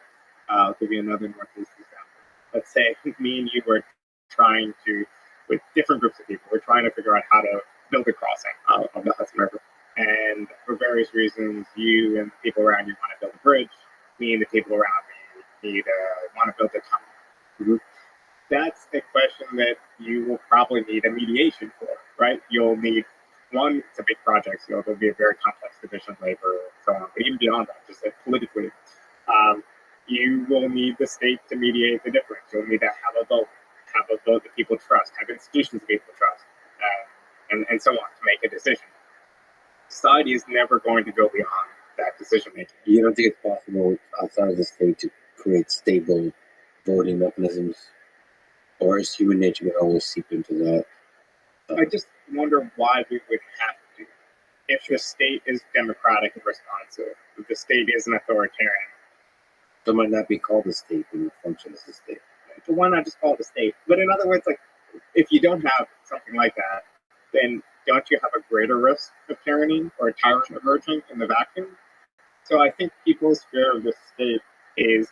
I'll give you another Northeast example. Let's say me and you were trying to, with different groups of people, we're trying to figure out how to build a crossing of the Hudson River. And for various reasons, you and the people around you want to build a bridge. Me and the people around me want to build a tunnel. Mm-hmm. That's a question that you will probably need a mediation for, right? You'll need, one, it's a big project, so there'll be a very complex division of labor and so on. But even beyond that, just like politically, you will need the state to mediate the difference. You'll need to have a vote that people trust, have institutions that people trust, and so on to make a decision. Society is never going to go beyond that decision making. You don't think it's possible outside of the state to create stable voting mechanisms? Or is human nature going to always seep into that? I just wonder why we would have to. If the state is democratic and responsive, if the state isn't authoritarian. So it might not be called a state, but it functions as a state. So why not just call it a state? But in other words, like, if you don't have something like that, then don't you have a greater risk of tyranny or a tyrant emerging in the vacuum? So I think people's fear of the state is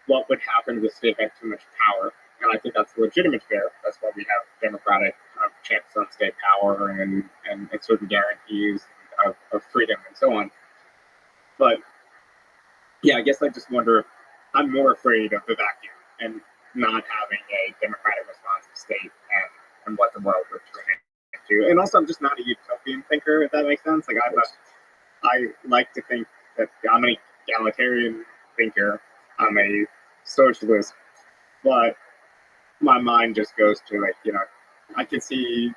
what would happen if the state had too much power. And I think that's a legitimate fear. That's why we have democratic checks on state power and certain guarantees of freedom and so on. But yeah, I guess I just wonder. I'm more afraid of the vacuum and not having a democratic responsive state and what the world would turn into. And also, I'm just not a utopian thinker, if that makes sense. Like I like to think that I'm an egalitarian thinker. I'm a socialist, but my mind just goes to I can see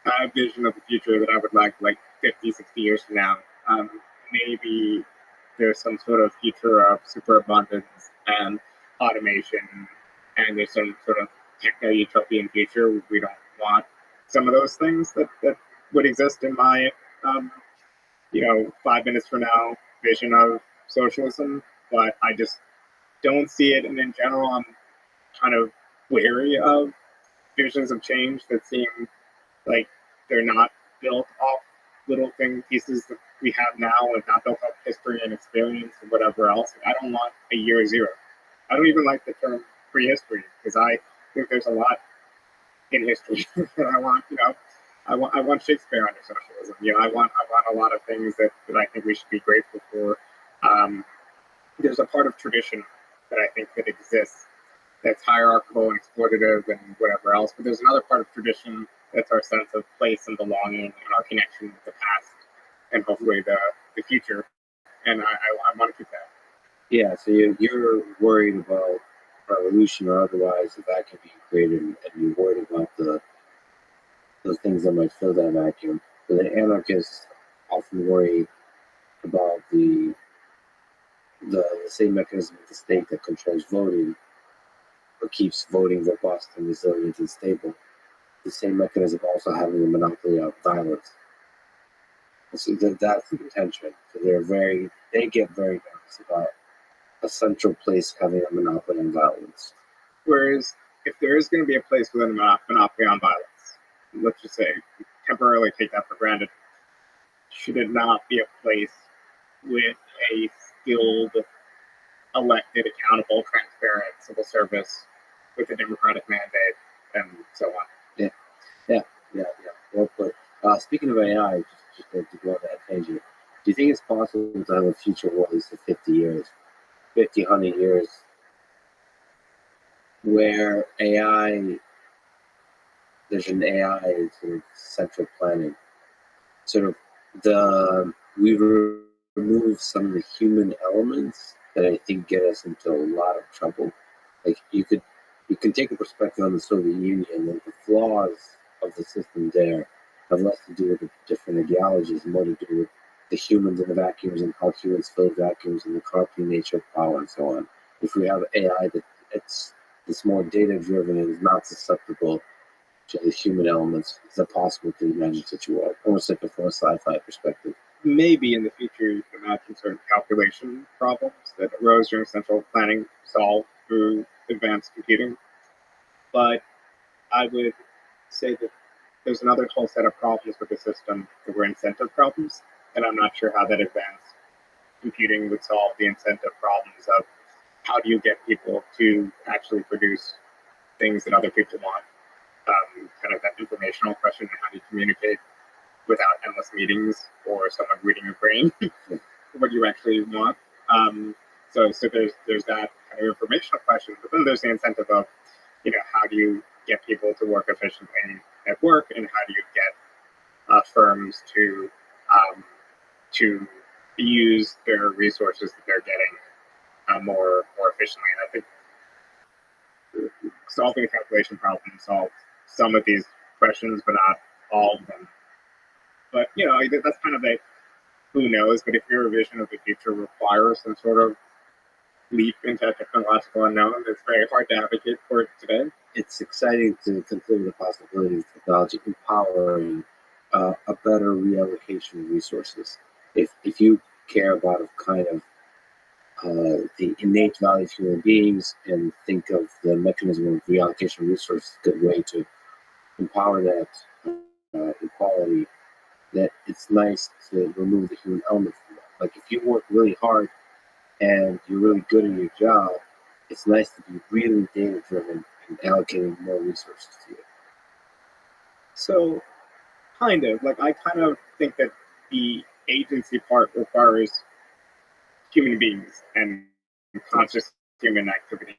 a vision of the future that I would like 50, 60 years from now. Maybe there's some sort of future of superabundance and automation, and there's some sort of techno-utopian future. We don't want some of those things that would exist in my, 5 minutes from now vision of socialism, but I just don't see it. And in general, I'm kind of wary of visions of change that seem like they're not built off little pieces that we have now and not built off history and experience and whatever else. I don't want a year zero. I don't even like the term prehistory because I think there's a lot in history that I want, I want Shakespeare under socialism. I want a lot of things that I think we should be grateful for. There's a part of tradition that I think that exists that's hierarchical and exploitative and whatever else. But there's another part of tradition that's our sense of place and belonging and our connection with the past and hopefully the future. And I want to keep that. Yeah, so you're worried about revolution or otherwise that can be created, and you're worried about the things that might fill that vacuum. But the anarchists often worry about the same mechanism of the state that controls voting or keeps voting robust and resilient and stable. The same mechanism also having a monopoly of violence. And so that's the contention. So they get very nervous about a central place having a monopoly on violence. Whereas if there is going to be a place with a monopoly on violence, let's just say, temporarily take that for granted, should it not be a place with a skilled, elected, accountable, transparent civil service with a democratic mandate and so on? Yeah. Well put. Speaking of AI, just to go on that tangent, do you think it's possible to have a future world, at least for 50 years, 50, 100 years, where there's an AI sort of central planning, sort of we remove some of the human elements that I think get us into a lot of trouble. Like you can take a perspective on the Soviet Union and the flaws of the system there have less to do with the different ideologies and more to do with the humans in the vacuums and how humans fill vacuums and the corrupting nature of power and so on. If we have AI that's more data driven and is not susceptible to the human elements, is it possible to imagine such a world? Almost like from a sci-fi perspective. Maybe in the future you can imagine certain calculation problems that arose during central planning solved through advanced computing. But I would say that there's another whole set of problems with the system that were incentive problems, and I'm not sure how that advanced computing would solve the incentive problems of how do you get people to actually produce things that other people want. Kind of that informational question, how do you communicate without endless meetings or someone reading your brain what you actually want. So there's that kind of informational question, but then there's the incentive of, how do you get people to work efficiently at work, and how do you get firms to use their resources that they're getting more efficiently. And I think solving a calculation problem solves some of these questions, but not all of them. But that's kind of a who knows. But if your vision of the future requires some sort of leap into technological unknown, it's very hard to advocate for it today. It's exciting to consider the possibility of technology empowering a better reallocation of resources. If you care about kind of the innate value of human beings and think of the mechanism of reallocation of resources, a good way to empower that equality, that it's nice to remove the human element from that. Like if you work really hard and you're really good at your job, it's nice to be really data driven and allocating more resources to it. So, kind of. Like, I kind of think that the agency part requires human beings and conscious human activity.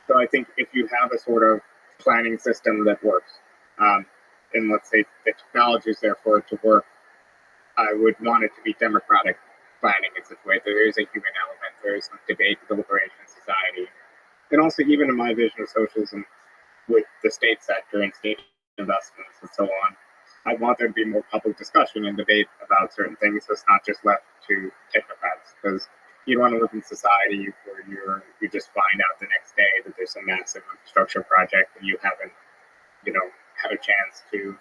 So I think if you have a sort of planning system that works, um, and let's say the technology is there for it to work, I would want it to be democratic planning in such a way that there is a human element, there is some debate, deliberation in society, and also even in my vision of socialism with the state sector and state investments and so on, I want there to be more public discussion and debate about certain things, so it's not just left to technocrats. Because you don't want to live in society where you just find out the next day that there's a massive infrastructure project and you haven't, had a chance to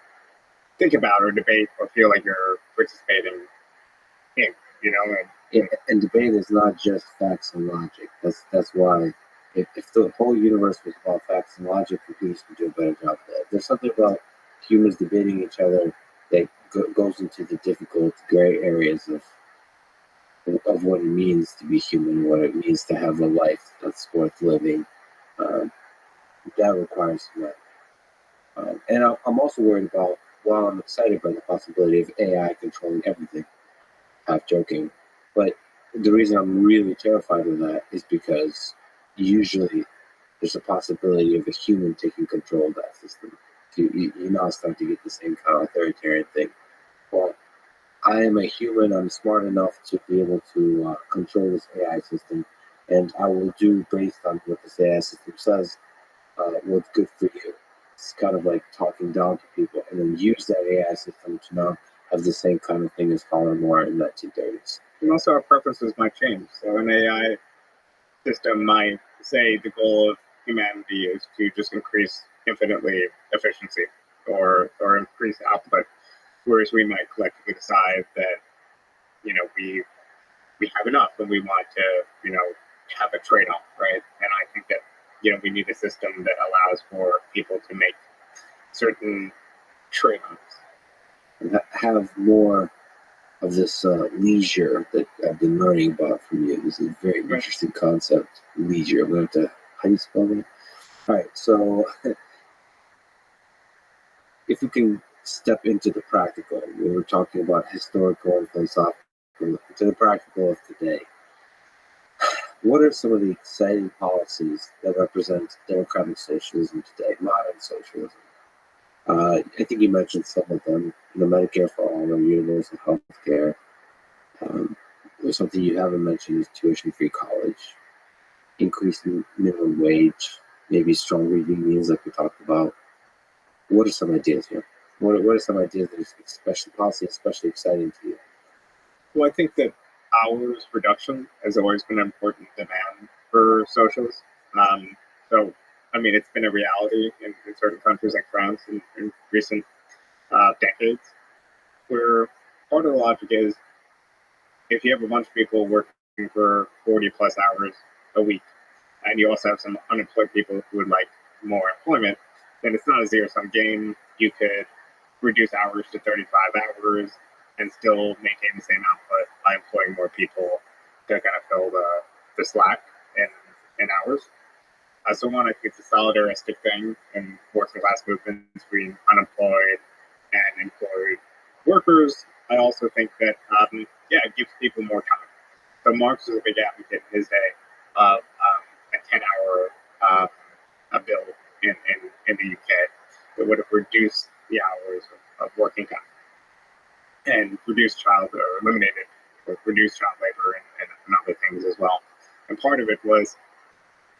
think about or debate or feel like you're participating in, And debate is not just facts and logic. That's why if the whole universe was about facts and logic, computers could do a better job of that. There's something about humans debating each other that goes into the difficult gray areas of what it means to be human, what it means to have a life that's worth living. Um, that requires some. And I'm also worried about, while I'm excited by the possibility of AI controlling everything, half joking, but the reason I'm really terrified of that is because usually there's a possibility of a human taking control of that system. You now start to get the same kind of authoritarian thing. Well, I am a human. I'm smart enough to be able to control this AI system, and I will do based on what this AI system says what's good for you. It's kind of like talking down to people, and then use that AI system to now have the same kind of thing as Colin Moore in 1930s. and also our preferences might change. So an AI system might say the goal of humanity is to just increase infinitely efficiency or increase output, whereas we might collectively decide that we have enough and we want to have a trade-off, right? And I think that we need a system that allows for people to make certain trade-offs and have more of this leisure that I've been learning about from you. This is a very interesting concept, leisure. I'm going to have to, how do you spell that? All right, so if we can step into the practical, we were talking about historical and philosophical, to the practical of today. What are some of the exciting policies that represent democratic socialism today, modern socialism? I think you mentioned some of them. Medicare for all, universal health care. There's something you haven't mentioned is tuition-free college, increasing minimum wage, maybe stronger unions like we talked about. What are some ideas here? What are some ideas that are especially exciting to you? Well, I think that hours reduction has always been an important demand for socialists. So, it's been a reality in certain countries like France in recent decades, where part of the logic is if you have a bunch of people working for 40 plus hours a week, and you also have some unemployed people who would like more employment, then it's not a zero-sum game. You could reduce hours to 35 hours and still maintain the same output by employing more people to kind of fill the slack in hours. So one, I think it's a solidaristic thing in working class movements between unemployed and employed workers. I also think that, it gives people more time. So Marx was a big advocate in his day of a 10-hour a bill in the UK that would have reduced the hours of working time and reduced eliminated or reduced child labor and other things as well. And part of it was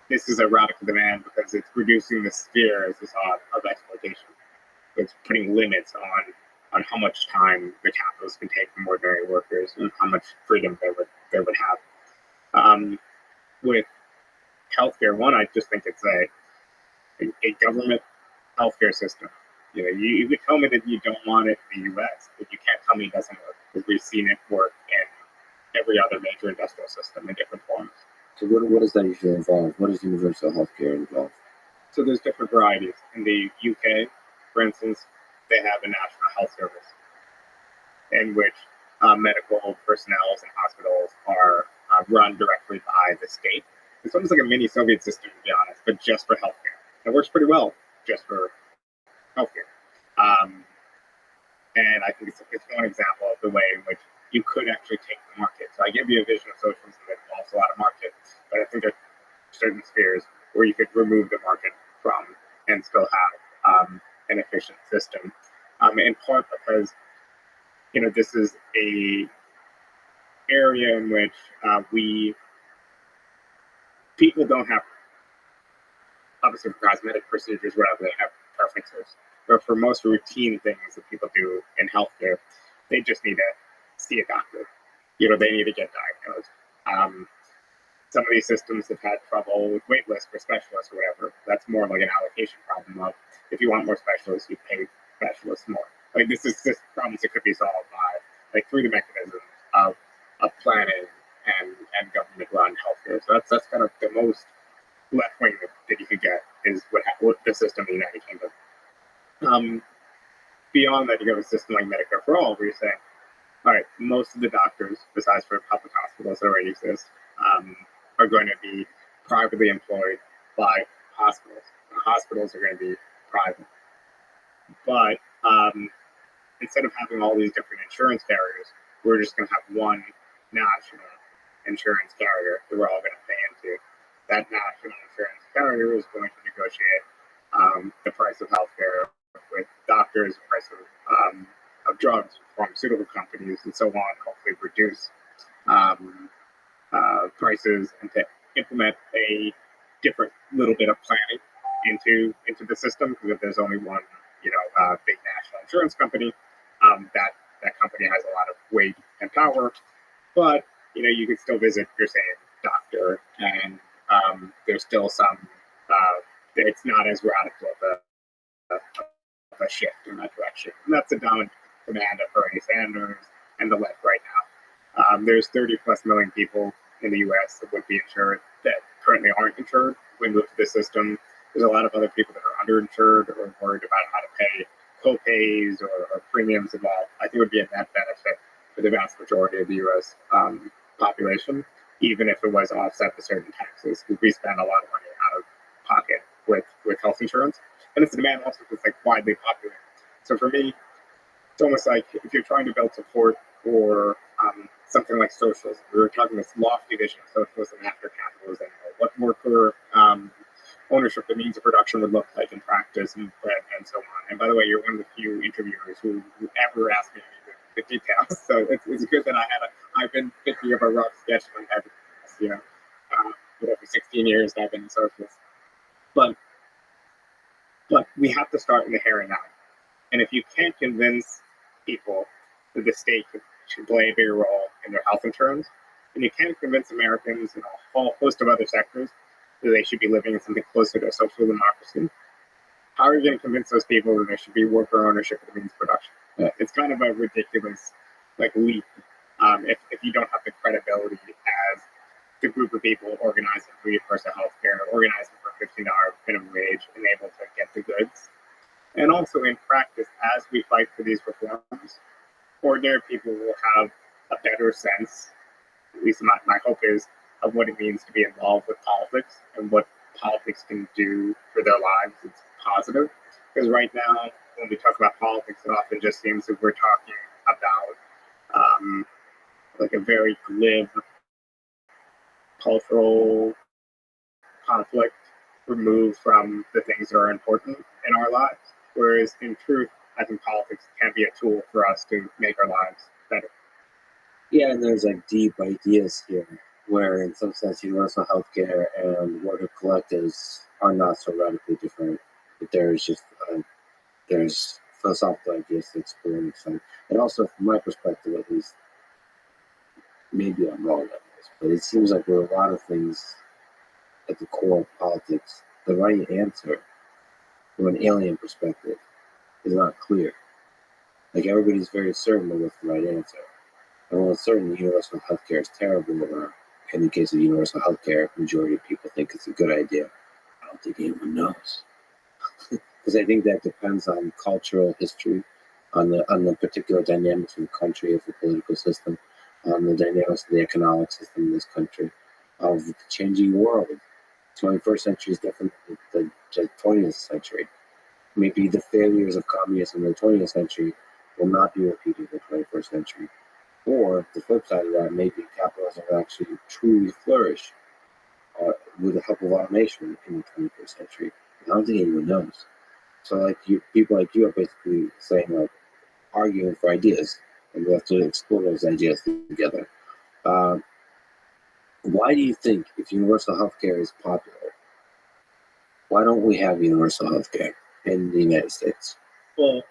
this is a radical demand because it's reducing the sphere, as we saw, of exploitation. It's putting limits on how much time the capitalists can take from ordinary workers and how much freedom they would have. With healthcare, one, I just think it's a government healthcare system. You could tell me that you don't want it in the U.S., but you can't tell me it doesn't work because we've seen it work in every other major industrial system in different forms. So what does that usually involve? What does universal healthcare involve? So there's different varieties. In the UK, for instance, they have a national health service in which medical personnel and hospitals are run directly by the state. It's almost like a mini Soviet system, to be honest, but just for healthcare. It works pretty well just for healthcare. And I think it's one example of the way in which you could actually take the market. So I give you a vision of socialism that involves a lot of market, but I think there are certain spheres where you could remove the market from and still have an efficient system. In part because this is a area in which people don't have, obviously for cosmetic procedures, whatever, they have preferences. But for most routine things that people do in healthcare, they just need to see a doctor. They need to get diagnosed. Some of these systems have had trouble with wait lists for specialists or whatever. That's more like an allocation problem of if you want more specialists, you pay specialists more. Like this problems that could be solved by through the mechanisms of planning and government run healthcare. So that's kind of the most left wing that you could get is what the system in the United Kingdom. Beyond that, you have a system like Medicare for All, where you're saying, all right, most of the doctors, besides for public hospitals that already exist, are going to be privately employed by hospitals. And hospitals are going to be private. But instead of having all these different insurance carriers, we're just going to have one national insurance carrier that we're all going to pay into. That national insurance carrier is going to negotiate the price of healthcare with doctors, the price of drugs, pharmaceutical companies, and so on, hopefully reduce prices and to implement a different little bit of planning into the system, because if there's only one big national insurance company, that company has a lot of weight and power, but you can still visit your same doctor, and there's still some it's not as radical of a shift in that direction, and that's a dominant demand of Bernie Sanders and the left right now. There's 30 plus million people in the U.S. that would be insured that currently aren't insured when moved to the system. There's a lot of other people that are underinsured or worried about how to pay co-pays or premiums involved. I think it would be a net benefit for the vast majority of the U.S. Population, even if it was offset with certain taxes, because we spend a lot of money out of pocket with health insurance, and it's a demand also that's widely popular. So for me, it's almost like if you're trying to build support for something like socialism, we were talking this lofty vision of socialism after capitalism, what worker ownership the means of production would look like in practice and so on. And by the way, you're one of the few interviewers who ever asked me the details. So it's good that I've been thinking of a rough sketch on everything, for 16 years I've been a socialist. But we have to start in the here and now. And if you can't convince people that the state should play a bigger role in their health insurance, and you can't convince Americans in a whole host of other sectors that they should be living in something closer to a social democracy, how are you going to convince those people that there should be worker ownership of the means of production? Yeah. It's kind of a ridiculous leap if you don't have the credibility as the group of people organizing for universal health care, organizing for $15 minimum wage, and able to get the goods. And also in practice, as we fight for these reforms, ordinary people will have a better sense, at least my hope is, of what it means to be involved with politics and what politics can do for their lives. It's positive. Because right now, when we talk about politics, it often just seems that we're talking about a very glib cultural conflict removed from the things that are important in our lives. Whereas in truth, I think politics can be a tool for us to make our lives better. Yeah, and there's deep ideas here where in some sense universal healthcare and worker collectives are not so radically different. But there's just there's philosophical ideas to explore and explain. And also from my perspective at least, maybe I'm wrong on this, but it seems like there are a lot of things at the core of politics. The right answer from an alien perspective is not clear. Everybody's very certain of what's the right answer. And while it's certain universal healthcare is terrible, or in the case of universal healthcare, majority of people think it's a good idea. I don't think anyone knows. Because I think that depends on cultural history, on the particular dynamics of the country, of the political system, on the dynamics of the economic system in this country, of the changing world. 21st century is different than the 20th century. maybe the failures of communism in the 20th century will not be repeated in the 21st century. Or the flip side of that, maybe capitalism will actually truly flourish with the help of automation in the 21st century. I don't think anyone knows. So, like people like you are basically saying, like, arguing for ideas, and we have to explore those ideas together. Why do you think, if universal healthcare is popular, why don't we have universal healthcare in the United States? Well,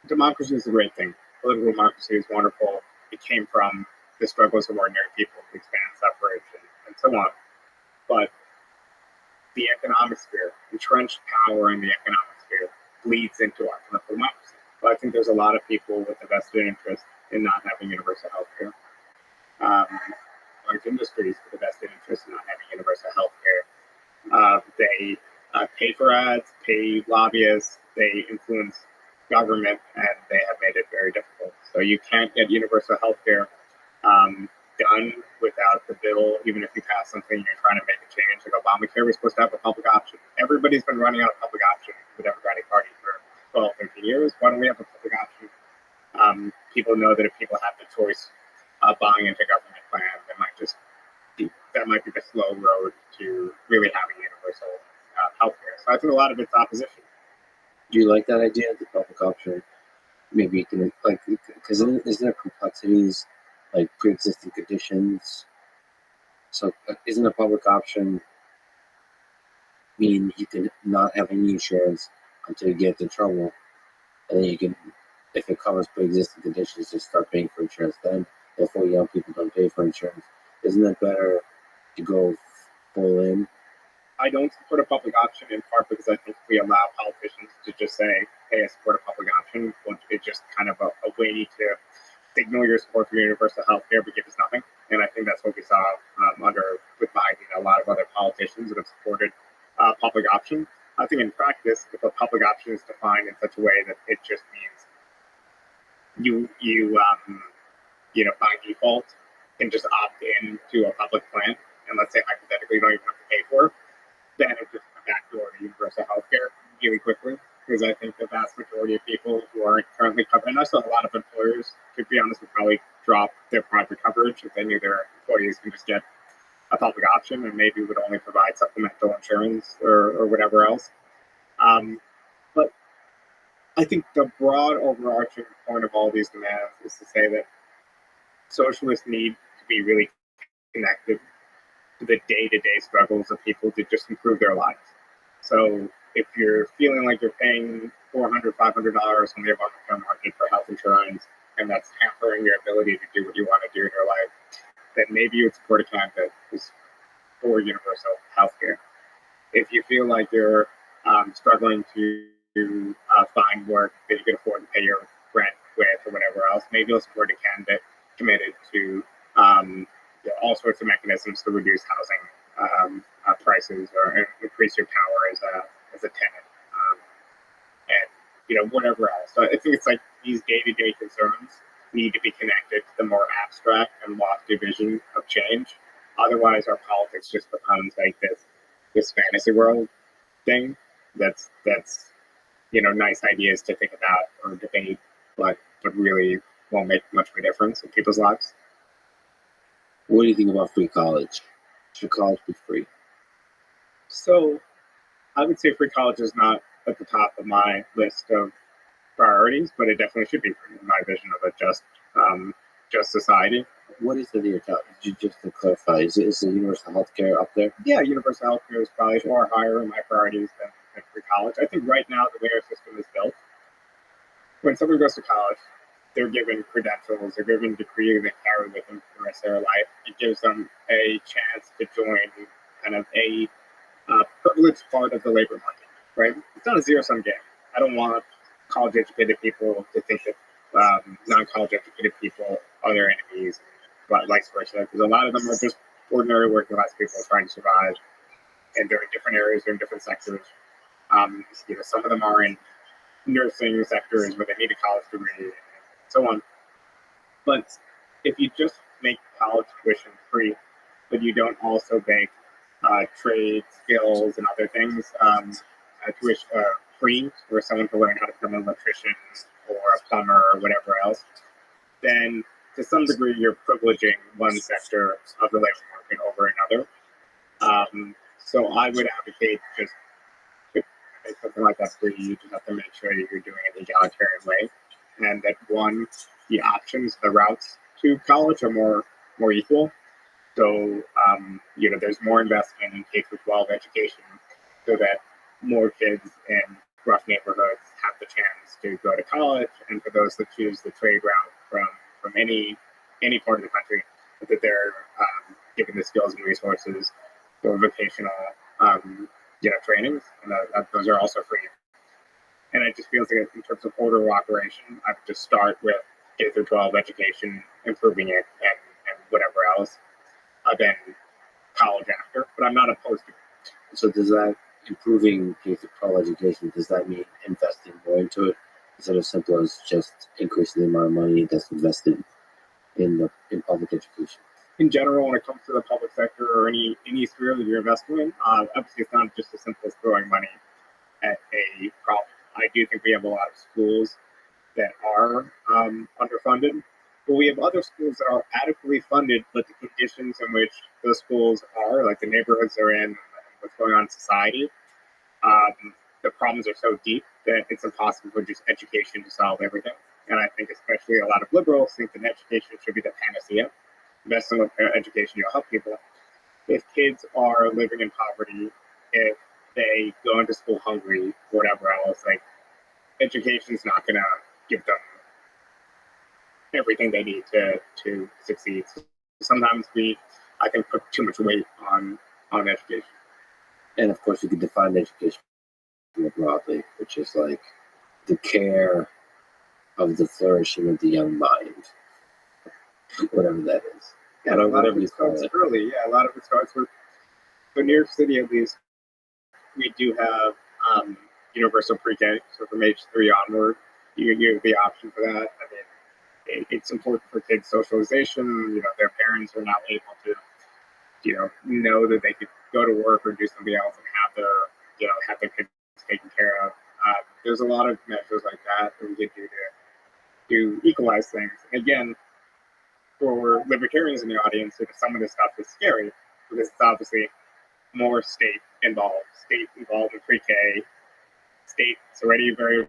democracy is a great thing. Political democracy is wonderful. It came from the struggles of ordinary people to expand suffrage and so on. But the economic sphere, entrenched power in the economic sphere, bleeds into our political democracy. But I think there's a lot of people with a vested interest in not having universal health care. Large industries with a vested interest in not having universal health care. They pay for ads, pay lobbyists, they influence government, and they have made it very difficult. So you can't get universal health care done without the bill, even if you pass something you're trying to make a change. Like Obamacare was supposed to have a public option. Everybody's been running out of public option for the Democratic Party for 12, 13 years. Why don't we have a public option? People know that if people have the choice of buying into government plans, that might be the slow road to really having universal health care. So I think a lot of it's opposition. Do you like that idea, the public option? Maybe you can, like, because isn't there complexities, like pre-existing conditions? So isn't a public option mean you can not have any insurance until you get into trouble, and then you can, if it covers pre-existing conditions, just start paying for insurance then? Therefore, young people don't pay for insurance. Isn't it better to go full in? I don't support a public option in part because I think if we allow politicians to just say, hey, I support a public option, it's just kind of a way to signal your support for universal health care but give us nothing. And I think that's what we saw with Biden and a lot of other politicians that have supported public option. I think in practice, if a public option is defined in such a way that it just means you by default can just opt in to a public plan, and let's say hypothetically you don't even have to pay for it, then it's just a backdoor to universal health care really quickly. Because I think the vast majority of people who aren't currently covered, and also a lot of employers, to be honest, would probably drop their private coverage if they knew their employees can just get a public option and maybe would only provide supplemental insurance or whatever else. But I think the broad overarching point of all these demands is to say that socialists need to be really connected to the day-to-day struggles of people to just improve their lives. So if you're feeling like you're paying $400, $500 on the Obamacare market for health insurance, and that's hampering your ability to do what you want to do in your life, then maybe you would support a candidate who's for universal health care. If you feel like you're struggling to find work that you can afford to pay your rent with or whatever else, maybe you'll support a candidate committed to all sorts of mechanisms to reduce housing prices or increase your power as a tenant, and whatever else. So I think it's like these day-to-day concerns need to be connected to the more abstract and lofty vision of change. Otherwise, our politics just becomes like this fantasy world thing. That's nice ideas to think about or debate, but really won't make much of a difference in people's lives. What do you think about free college? Should college be free? So I would say free college is not at the top of my list of priorities, but it definitely should be free in my vision of a just society. What is it in your top? Just to clarify, is the universal health care up there? Yeah, universal health care is probably far higher in my priorities than free college. I think right now the way our system is built, when someone goes to college, they're given credentials, they're given degrees they carry with them for the rest of their life. It gives them a chance to join kind of a privileged part of the labor market, right? It's not a zero-sum game. I don't want college-educated people to think that non-college educated people are their enemies, but vice versa, because a lot of them are just ordinary working class people trying to survive, and they're in different areas, they're in different sectors. Some of them are in nursing sectors where they need a college degree, and so on. But if you just make college tuition free, but you don't also make trade skills and other things free for someone to learn how to become an electrician or a plumber or whatever else, then to some degree you're privileging one sector of the labor market over another. So I would advocate just if something like that free, you just have to make sure that you're doing it in an egalitarian way, and that one, the options, the routes to college are more equal. So there's more investment in K through 12 education, so that more kids in rough neighborhoods have the chance to go to college, and for those that choose the trade route from any part of the country, that they're given the skills and resources for vocational trainings, and those are also free. And it just feels like in terms of order of operation, I would just start with K through 12 education, improving it, and whatever else, then college after. But I'm not opposed to it. So does that improving K through 12 education, does that mean investing more into it instead of simple as just increasing the amount of money that's invested in public education? In general, when it comes to the public sector or any sphere that you're investing in, obviously it's not just as simple as throwing money at a problem. I do think we have a lot of schools that are underfunded, but we have other schools that are adequately funded, but the conditions in which those schools are, like the neighborhoods they're in, what's going on in society, the problems are so deep that it's impossible for just education to solve everything. And I think especially a lot of liberals think that education should be the panacea. Invest in education, you'll help people. If kids are living in poverty, if they go into school hungry, whatever else, like education is not going to give them everything they need to succeed. Sometimes I think, put too much weight on education. And of course, you could define education more broadly, which is like the care of the flourishing of the young mind, whatever that is. Yeah, a lot of it starts early. Yeah, a lot of it starts with, for New York City at least, we do have universal pre-K. So from age 3 onward, you have the option for that. I mean, it's important for kids' socialization. Their parents are now able to, know that they could go to work or do something else and have their kids taken care of. There's a lot of measures like that we could do to equalize things. Again, for libertarians in the audience, some of this stuff is scary because it's obviously more state involved in pre-K. State's already very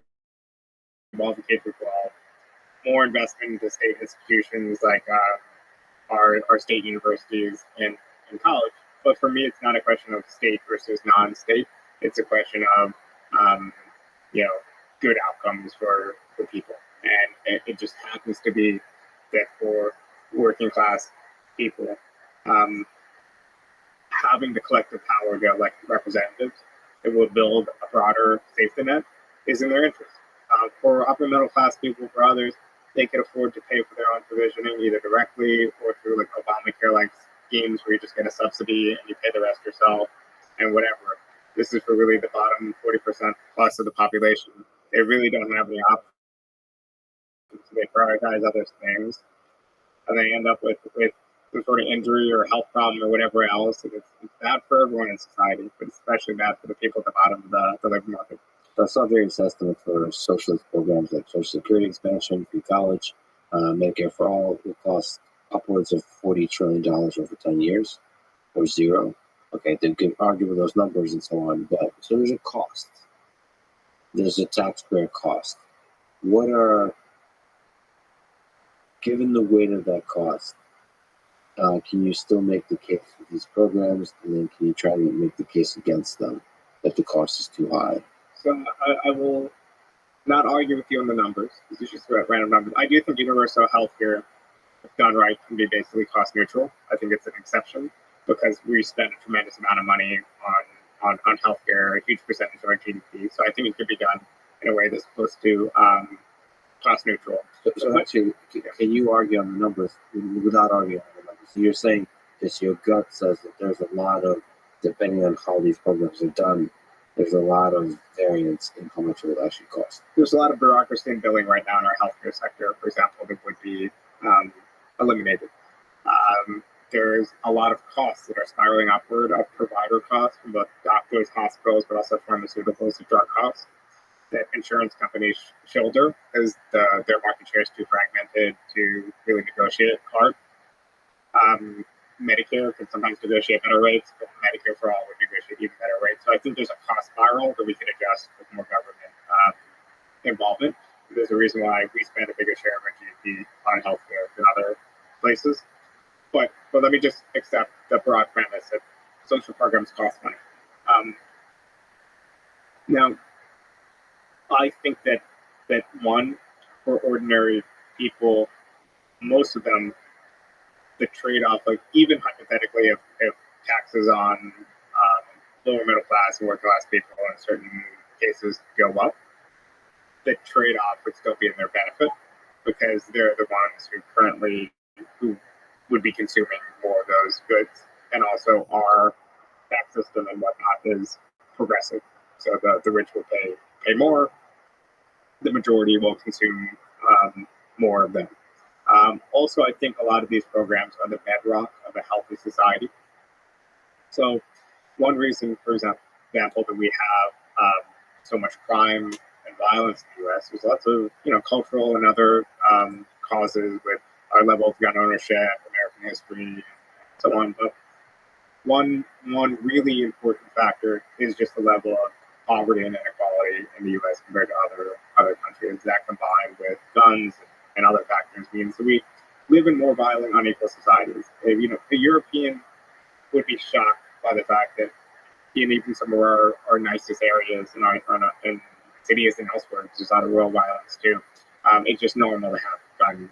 involved in K through 12. More investment into state institutions like our state universities and college. But for me, it's not a question of state versus non-state. It's a question of good outcomes for people, and it just happens to be that for working class people, having the collective power to elect representatives that will build a broader safety net is in their interest. For upper middle class people, for others, they can afford to pay for their own provisioning either directly or through like Obamacare-like schemes where you just get a subsidy and you pay the rest yourself and whatever. This is for really the bottom 40% plus of the population. They really don't have any options. So they prioritize other things, and they end up with some sort of injury or health problem or whatever else. And it's bad for everyone in society, but especially bad for the people at the bottom of the labor market. That's not very estimate for socialist programs like Social Security expansion, free college, Medicare for all will cost upwards of $40 trillion over 10 years, or zero. Okay, they can argue with those numbers and so on, but so there's a cost. There's a taxpayer cost. Given the weight of that cost, can you still make the case for these programs, and then can you try to make the case against them that the cost is too high? So I will not argue with you on the numbers. This is just random numbers. I do think universal health care, if done right, can be basically cost neutral. I think it's an exception because we spend a tremendous amount of money on healthcare, a huge percentage of our GDP. So I think it could be done in a way that's close to cost neutral. So actually, can you argue on the numbers without arguing on the numbers? So you're saying that your gut says that there's a lot of, depending on how these programs are done, there's a lot of variance in how much it would actually cost. There's a lot of bureaucracy and billing right now in our healthcare sector, for example, that would be eliminated. There's a lot of costs that are spiraling upward of provider costs from both doctors, hospitals, but also pharmaceuticals and drug costs. that insurance companies shoulder because their market share is too fragmented to really negotiate hard. Medicare can sometimes negotiate better rates, but Medicare for all would negotiate even better rates. So I think there's a cost spiral that we could adjust with more government involvement. There's a reason why we spend a bigger share of our GDP on healthcare than other places. But let me just accept the broad premise that social programs cost money. Now, I think that one, for ordinary people, most of them, the trade-off, like even hypothetically, if taxes on lower middle class and working class people in certain cases go up, the trade-off would still be in their benefit because they're the ones who would be consuming more of those goods, and also our tax system and whatnot is progressive. So the rich will pay more, the majority will consume more of them. Also, I think a lot of these programs are the bedrock of a healthy society. So one reason, for example, that we have so much crime and violence in the U.S. is lots of cultural and other causes with our level of gun ownership, American history, and so on. But one really important factor is just the level of poverty and inequality in the U.S. compared to other countries. That combined with guns and other factors means that we live in more violent, unequal societies. A European would be shocked by the fact that in even some of our nicest areas in cities and elsewhere, there's a lot of rural violence too. It's just normal to have gun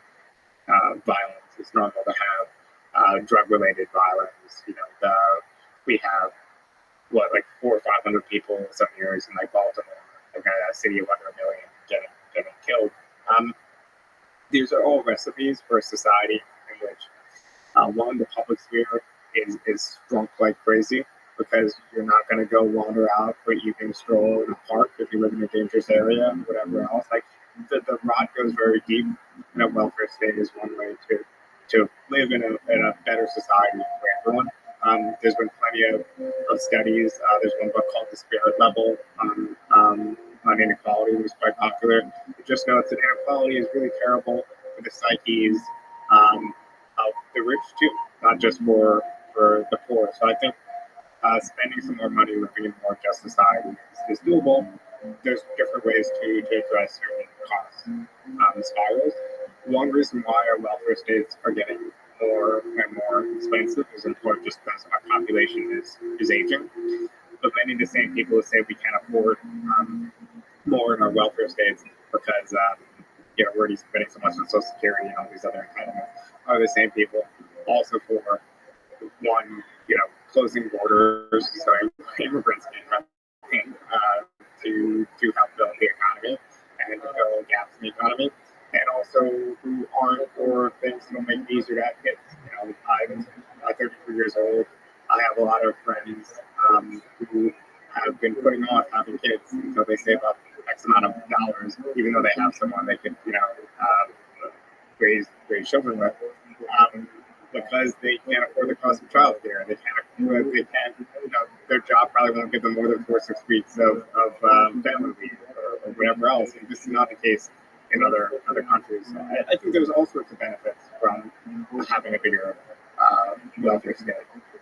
violence. It's normal to have drug-related violence. We have like 400 or 500 people some years in like Baltimore, like a city of under 1 million, getting killed. These are all recipes for a society in which one, the public sphere is drunk like crazy because you're not going to go wander out, but you can stroll in a park if you live in a dangerous area, whatever else. Like the rot goes very deep, and a welfare state is one way to live in a better society for everyone. There's been plenty of studies. There's one book called The Spirit Level on inequality, which is quite popular. It just notes that inequality is really terrible for the psyches of the rich too, not just for the poor. So I think spending some more money living in a more just society is doable. There's different ways to address certain cost spirals. One reason why our welfare states are getting more and more expensive is in part just because our population is aging. But many of the same people who say we can't afford more in our welfare states because we're already spending so much on Social Security and all these other entitlements are the same people also for one, closing borders so immigrants can come in to help build the economy and to fill gaps in the economy. And also who aren't for things that'll make it easier to have kids. I'm 33 years old. I have a lot of friends who have been putting off having kids until they save up X amount of dollars, even though they have someone they could, raise children with, because they can't afford the cost of childcare. They can't. Their job probably won't give them more than 4 or 6 weeks of family leave or whatever else. And this is not the case in other countries. So I think there's all sorts of benefits from having a bigger welfare state.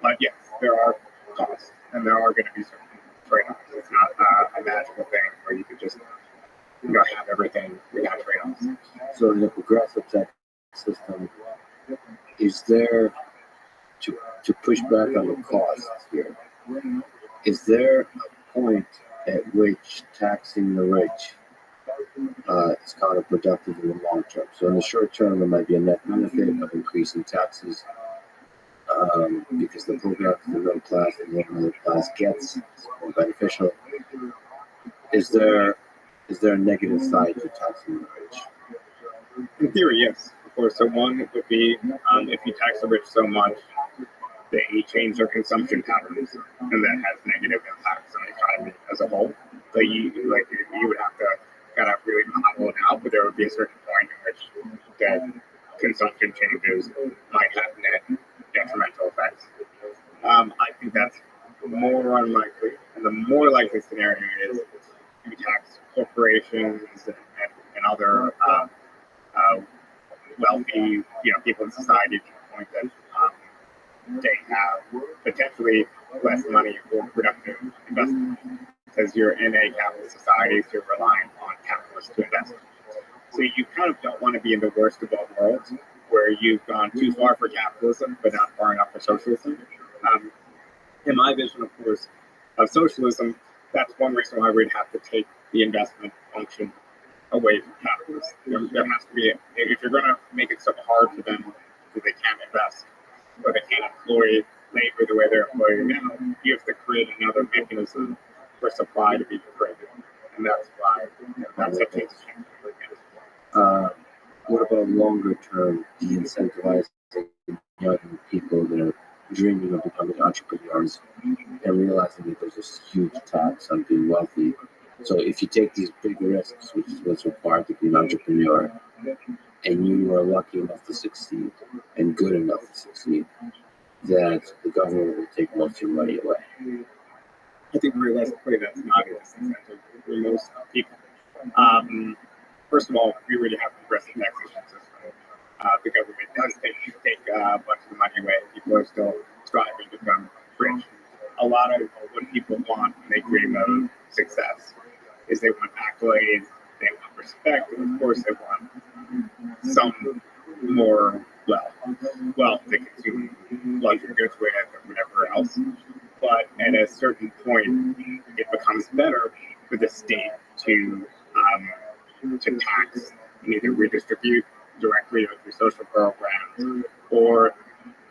But yes, there are costs, and there are going to be certain trade-offs. It's not a magical thing where you could just have everything without trade-offs. So in the progressive tax system, is there, to push back on the costs here, is there a point at which taxing the rich is counterproductive in the long term? So in the short term, there might be a net benefit of increasing taxes because the programs the middle class and the middle class gets is more beneficial. Is there a negative side to taxing the rich? In theory, yes, of course. So one would be if you tax the rich so much, they change their consumption patterns, and that has negative impacts on the economy as a whole. So you would have to kind of really model it out, but there would be a certain point in which that consumption changes might have net detrimental effects. I think that's more unlikely, and the more likely scenario is you tax corporations and other wealthy, people in society to the point that they have potentially less money for productive investment because you're in a capitalist society, so you're relying on capitalists to invest. So you kind of don't want to be in the worst of all worlds, where you've gone too far for capitalism, but not far enough for socialism. In my vision, of course, of socialism, that's one reason why we'd have to take the investment function away from capitalists. There has to be, if you're going to make it so hard for them that they can't invest or they can't employ labor the way they're employed now, you have to create another mechanism for supply to be created. And that's why that's a case. What about longer term de-incentivizing young people that are dreaming of becoming entrepreneurs and realizing that there's this huge tax on being wealthy? So if you take these big risks, which is what's required to be an entrepreneur, and you are lucky enough to succeed and good enough to succeed, that the government will take most of your money away. I think realistically that's not a disincentive for most people. First of all, we really have a progressive taxation system. The government does take a bunch of the money away. People are still striving to become rich. A lot of what people want when they dream of success is they want accolades, they want respect, and of course they want some more wealth to consume luxury goods with or whatever else. But at a certain point, it becomes better for the state to tax and either redistribute directly or through social programs or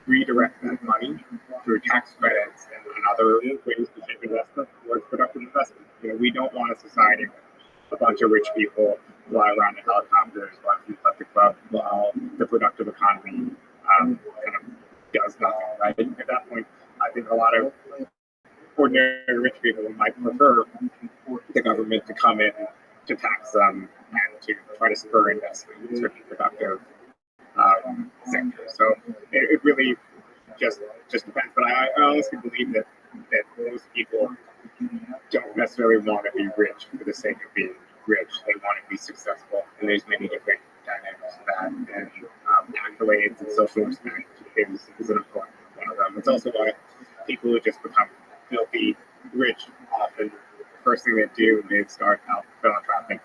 redirect that money through tax credits and other ways to shape investment towards productive investment. We don't want a society with a bunch of rich people fly around in helicopters, watching the club while the productive economy kind of does nothing, right? At that point, I think a lot of ordinary rich people might prefer the government to come in to tax them and to try to spur investment in certain productive sectors. So it really just depends. But I honestly believe that most people don't necessarily want to be rich for the sake of being rich. They want to be successful, and there's many different dynamics of that. And accolades and social respect is an important one of them. It's also why people who just become filthy rich often the first thing they do is start out philanthropic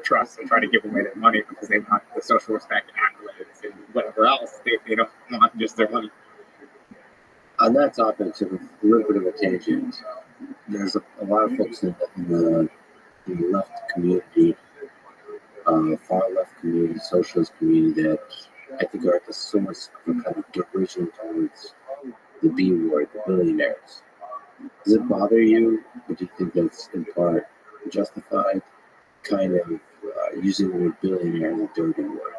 trusts and try to give away their money because they want the social respect and accolades and whatever else. They don't want just their money. On that topic, so a little bit of a tangent, there's a lot of folks in the left community, far left community, socialist community that I think are at the source of a kind of derision towards the B word, the billionaires. Does it bother you, or do you think that's in part justified, kind of using the word billionaire as a dirty word?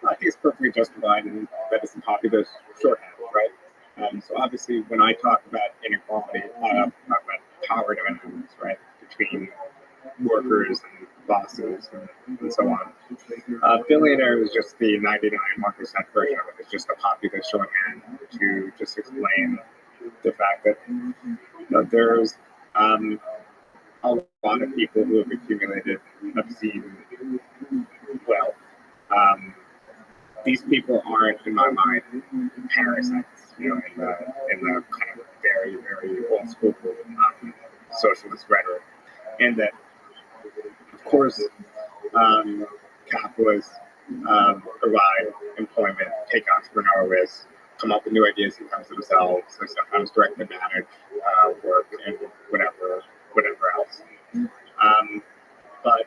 I think it's perfectly justified and that it's a popular shorthand, right? So obviously when I talk about inequality, I talk about power dynamics, right, between workers and bosses and so on. Billionaire is just the 99% version of it. It's just a popular shorthand to just explain the fact that there's a lot of people who have accumulated obscene wealth. These people aren't, in my mind, parasites, in the kind of very, very old school socialist rhetoric. And that, of course, capitalists provide employment, take entrepreneurial risks, come up with new ideas sometimes themselves, or sometimes directly manage work and whatever else. But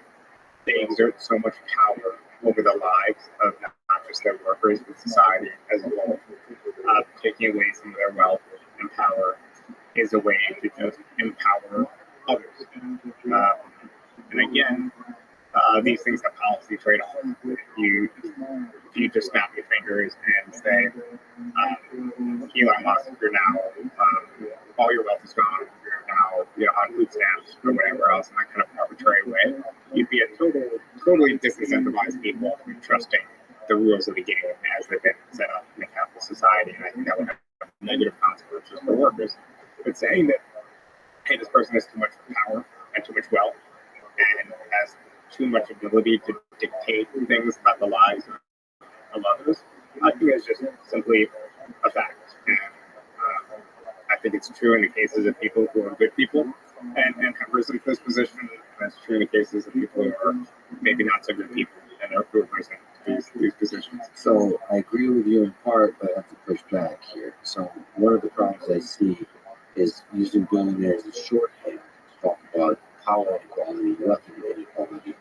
they exert so much power over the lives of not just their workers, but society as a whole. Taking away some of their wealth and power is a way to just empower others. And again, these things have policy trade-offs. If you just snap your fingers and say, Elon Musk, you're now, all your wealth is gone, you're now on food stamps or whatever else in that kind of arbitrary way, you'd be a totally disincentivized people from trusting the rules of the game as they've been set up in a capitalist society. And I think that would have negative consequences for workers. But saying that, hey, this person has too much power and too much wealth, and has too much ability to dictate things about the lives of others. I think it's just simply a fact. And I think it's true in the cases of people who are good people and have risen to this position. And that's true in the cases of people who are maybe not so good people and are who have risen to these positions. So I agree with you in part, but I have to push back here. So one of the problems I see is using billionaires as shorthand to talk about power inequality, wealth inequality,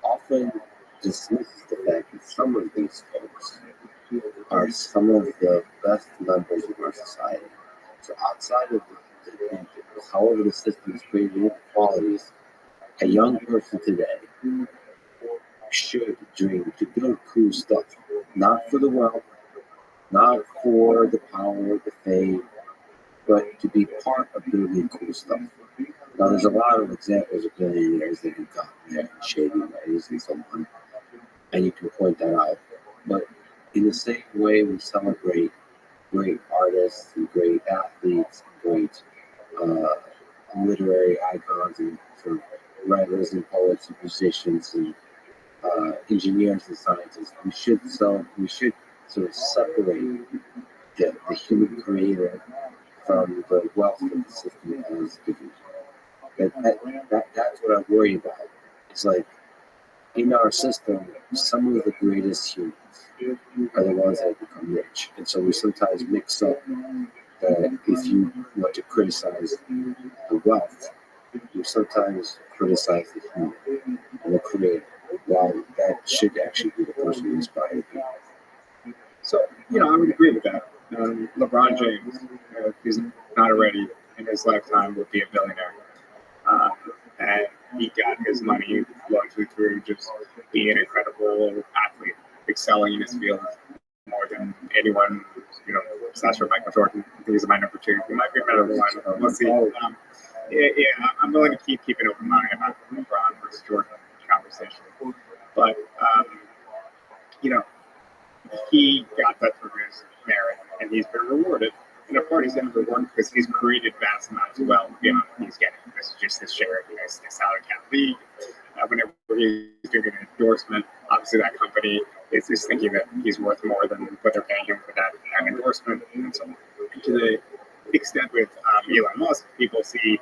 often dismisses the fact that some of these folks are some of the best members of our society. So outside of the however the system is creating inequalities, a young person today should dream to build cool stuff, not for the wealth, not for the power, the fame, but to be part of building cool stuff. Now, there's a lot of examples of billionaires that have gotten there in shady ways and so on, and you can point that out. But in the same way, we celebrate great artists and great athletes, and great literary icons, and sort of writers and poets and musicians and engineers and scientists. We should sort of separate the human creator from the wealth that the system has given. That's what I worry about. It's like in our system, some of the greatest humans are the ones that become rich. And so we sometimes mix up that if you want to criticize the wealth, you sometimes criticize the human and the creator, while that should actually be the person who inspired people. So, I would agree with that. LeBron James, if he's not already in his lifetime, would be a billionaire. And he got his money largely through just being an incredible athlete, excelling in his field more than anyone, slash for Michael Jordan. I think he's my number two. He might be a better one. We'll see. I'm willing to keep an open mind about the LeBron versus Jordan conversation. But, he got that through his merit, and he's been rewarded. And of course, he's been rewarded because he's created vast amounts of wealth beyond what he's getting. This is just his share of his salary cap league. Whenever he's doing an endorsement, obviously that company is just thinking that he's worth more than what they're paying him for that endorsement. And so, to the extent with Elon Musk, people see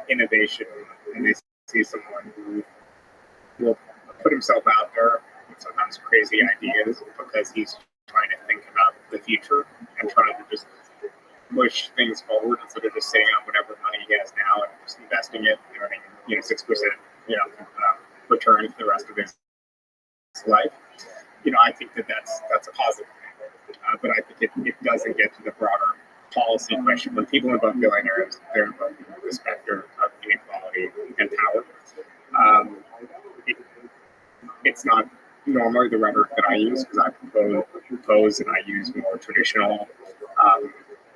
innovation and they see someone who will put himself out there with sometimes crazy ideas because he's trying to think about the future and trying to just push things forward instead of just sitting on whatever money he has now and just investing it, earning 6% return for the rest of his life. I think that's a positive thing. But I think it doesn't get to the broader policy question. When people invoke billionaires, they're invoking the specter of inequality and power. It's not normally the rhetoric that I use because I propose and I use more traditional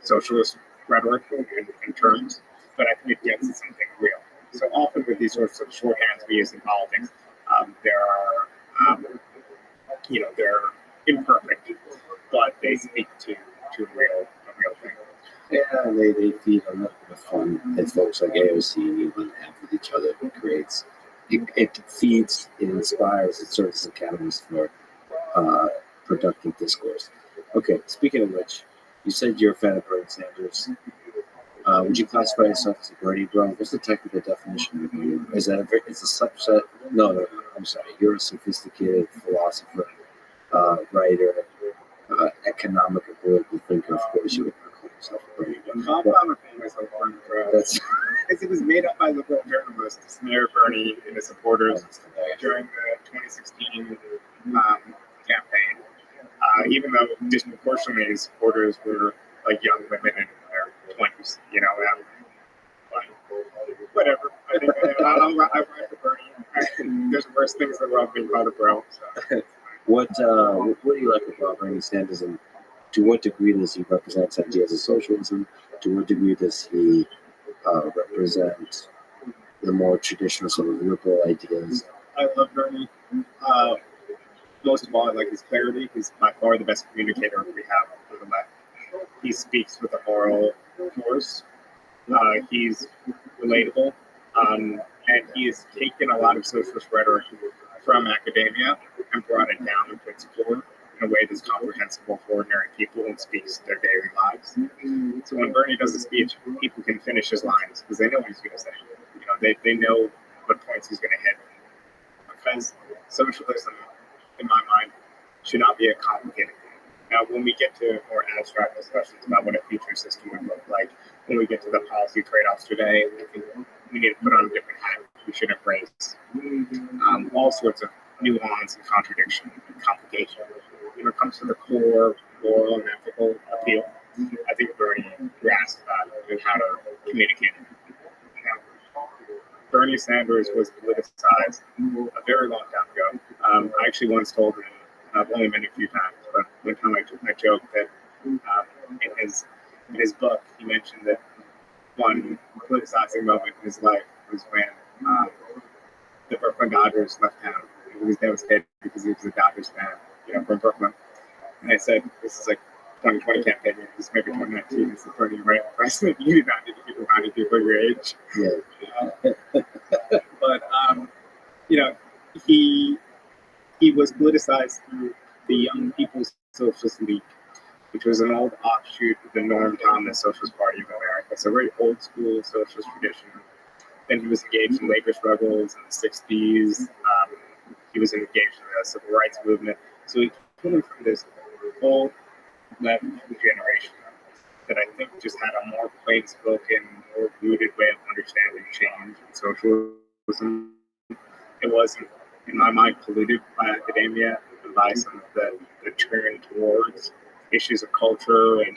socialist rhetoric and terms, but I think it gets to something real. So often with these sorts of shorthands we use in politics, they're imperfect, but they speak to a real thing. Yeah, they feed on the fun that folks like AOC and Elon have with each other. It feeds, it inspires, it serves as a catalyst for productive discourse. Okay, speaking of which, you said you're a fan of Bernie Sanders. Would you classify yourself as a Bernie bro? What's the technical definition of Bernie? Is that it's a subset? No, I'm sorry. You're a sophisticated philosopher, writer, economic and political thinker. Of course, you would call yourself a Bernie bro. I'm a famous Bernie bro. Because it was made up by liberal journalists to smear Bernie and his supporters during the 2016 campaign. Even though disproportionately his supporters were like young women in their 20s, but whatever. I think I ride for Bernie. There's worse things in the world being called a bro. So. What do you like about Bernie Sanders, and to what degree does he represent ideas of socialism? To what degree does he represent the more traditional sort of liberal ideas? I love Bernie. Most of all, I like his clarity. He's by far the best communicator we have on the left. He speaks with a moral force. He's relatable, and and he has taken a lot of socialist rhetoric from academia and brought it down into its core in a way that's comprehensible for ordinary people and speaks to their daily lives. So when Bernie does a speech, people can finish his lines because they know what he's going to say. They know what points he's going to hit. Because socialism, in my mind, should not be a complicated thing. Now, when we get to more abstract discussions about what a future system would look like, when we get to the policy trade-offs today, I think we need to put on a different hat. We should embrace all sorts of nuance and contradiction and complication. When it comes to the core moral and ethical appeal, I think Bernie grasped that and how to communicate it. Bernie Sanders was politicized a very long time ago. I actually once told him, I've only met him a few times, but one time I joked that in his book, he mentioned that one politicizing moment in his life was when the Brooklyn Dodgers left town. He was devastated because he was a Dodgers fan, from Brooklyn. And I said, this is like 2020 campaign, this may be 2019, this is Bernie, right? I said, you do not need to keep reminding people your age. Yeah. But he was politicized through the Young People's Socialist League, which was an old offshoot of the Norm Thomas Socialist Party of America. So very old school socialist tradition. Then he was engaged in labor struggles in the 60s. He was engaged in the civil rights movement. So he came from this whole left generation that I think just had a more plain spoken, more rooted way of understanding change and socialism. It wasn't, in my mind, polluted by academia and by some of the turn towards issues of culture and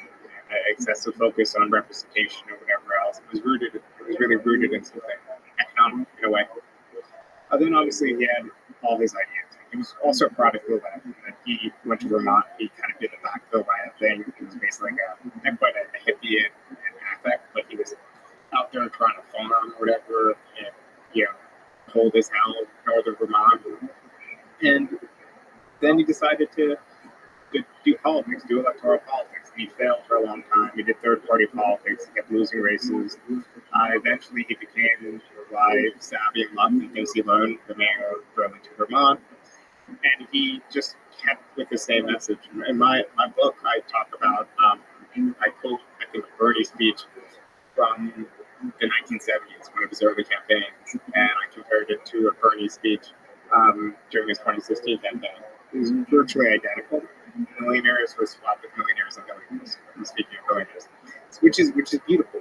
excessive focus on representation or whatever else. It was really rooted in something economic in a way. Then obviously he had all his ideas. He was also a product of that. He went to Vermont. He kind of did the backfill by a thing. He was basically not quite a hippie in affect, but he was out there trying to farm or whatever, and cold as hell, northern Vermont. And then he decided to do politics, do electoral politics. And he failed for a long time. He did third-party politics. He kept losing races. Eventually, he became savvy and luck and things he learned, the mayor of Burlington, Vermont. And he just kept with the same message. In my book, I talk about, I quote, I think, a Bernie speech from the 1970s, one of his early campaigns, and I compared it to a Bernie speech during his 2016 campaign. It was virtually identical. Millionaires were swapped with millionaires and billionaires. Speaking of billionaires, which is beautiful.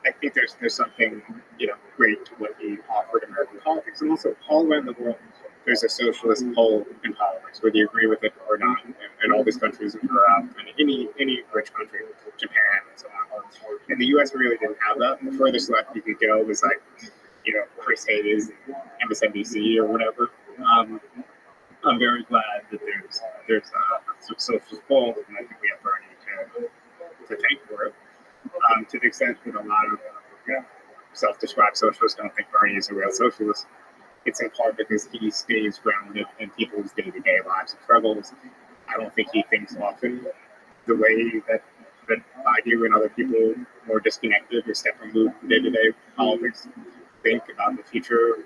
I think there's something great to what he offered American politics, and also all around the world. There's a socialist pole in politics, whether you agree with it or not, in all these countries in Europe, and any rich country, Japan, and so on. In the U.S., we really didn't have that. The furthest left you could go was Chris Hayes, MSNBC, or whatever. I'm very glad that there's a socialist pole, and I think we have Bernie to thank for it. To the extent that a lot of self-described socialists don't think Bernie is a real socialist, it's in part because he stays grounded in people's day-to-day lives and struggles. I don't think he thinks often the way that I do and other people more disconnected or step removed from day-to-day politics think about the future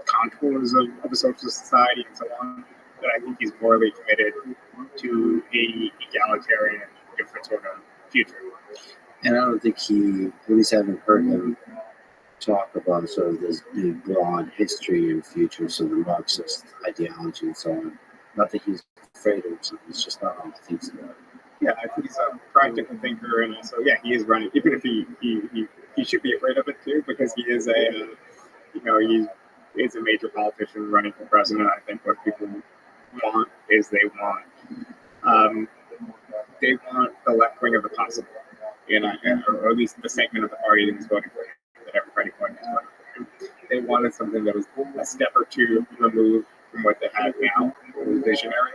contours of a socialist society and so on. But I think he's morally committed to a egalitarian, different sort of future. And I don't think at least I haven't heard him talk about sort of this big, broad history and future, so the Marxist ideology and so on. Not that he's afraid of something, it's just not how he thinks about it. Yeah, I think he's a practical thinker, and also, he is running, even if he should be afraid of it too, because he is he's a major politician running for president. I think what people want is they want the left wing of the possible, or at least the segment of the party that was voting for him, that everybody pointed was voting for him. They wanted something that was a step or two removed from what they had now, what was visionary,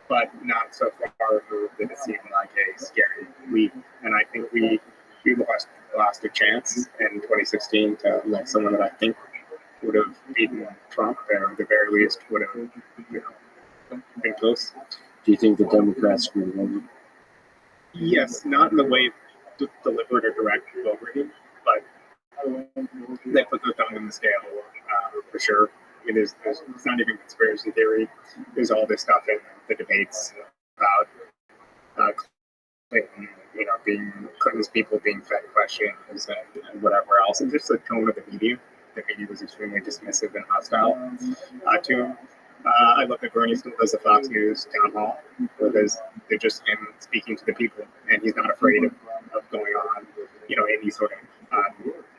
but not so far removed that it seemed like a scary leap. And I think we lost a chance in 2016 to elect someone that I think would have beaten Trump, or at the very least would have been close. Do you think the Democrats screwed over? Yes, not in the way deliberate or direct over him, but they put their thumb on the scale for sure. I mean, it's not even conspiracy theory. There's all this stuff in the debates about Clinton, Clinton's people being fed questions and whatever else, and just the tone of the media. The media was extremely dismissive and hostile to him. I look at Bernie still does the Fox News town hall, where they're just him speaking to the people, and he's not afraid of going on, any sort of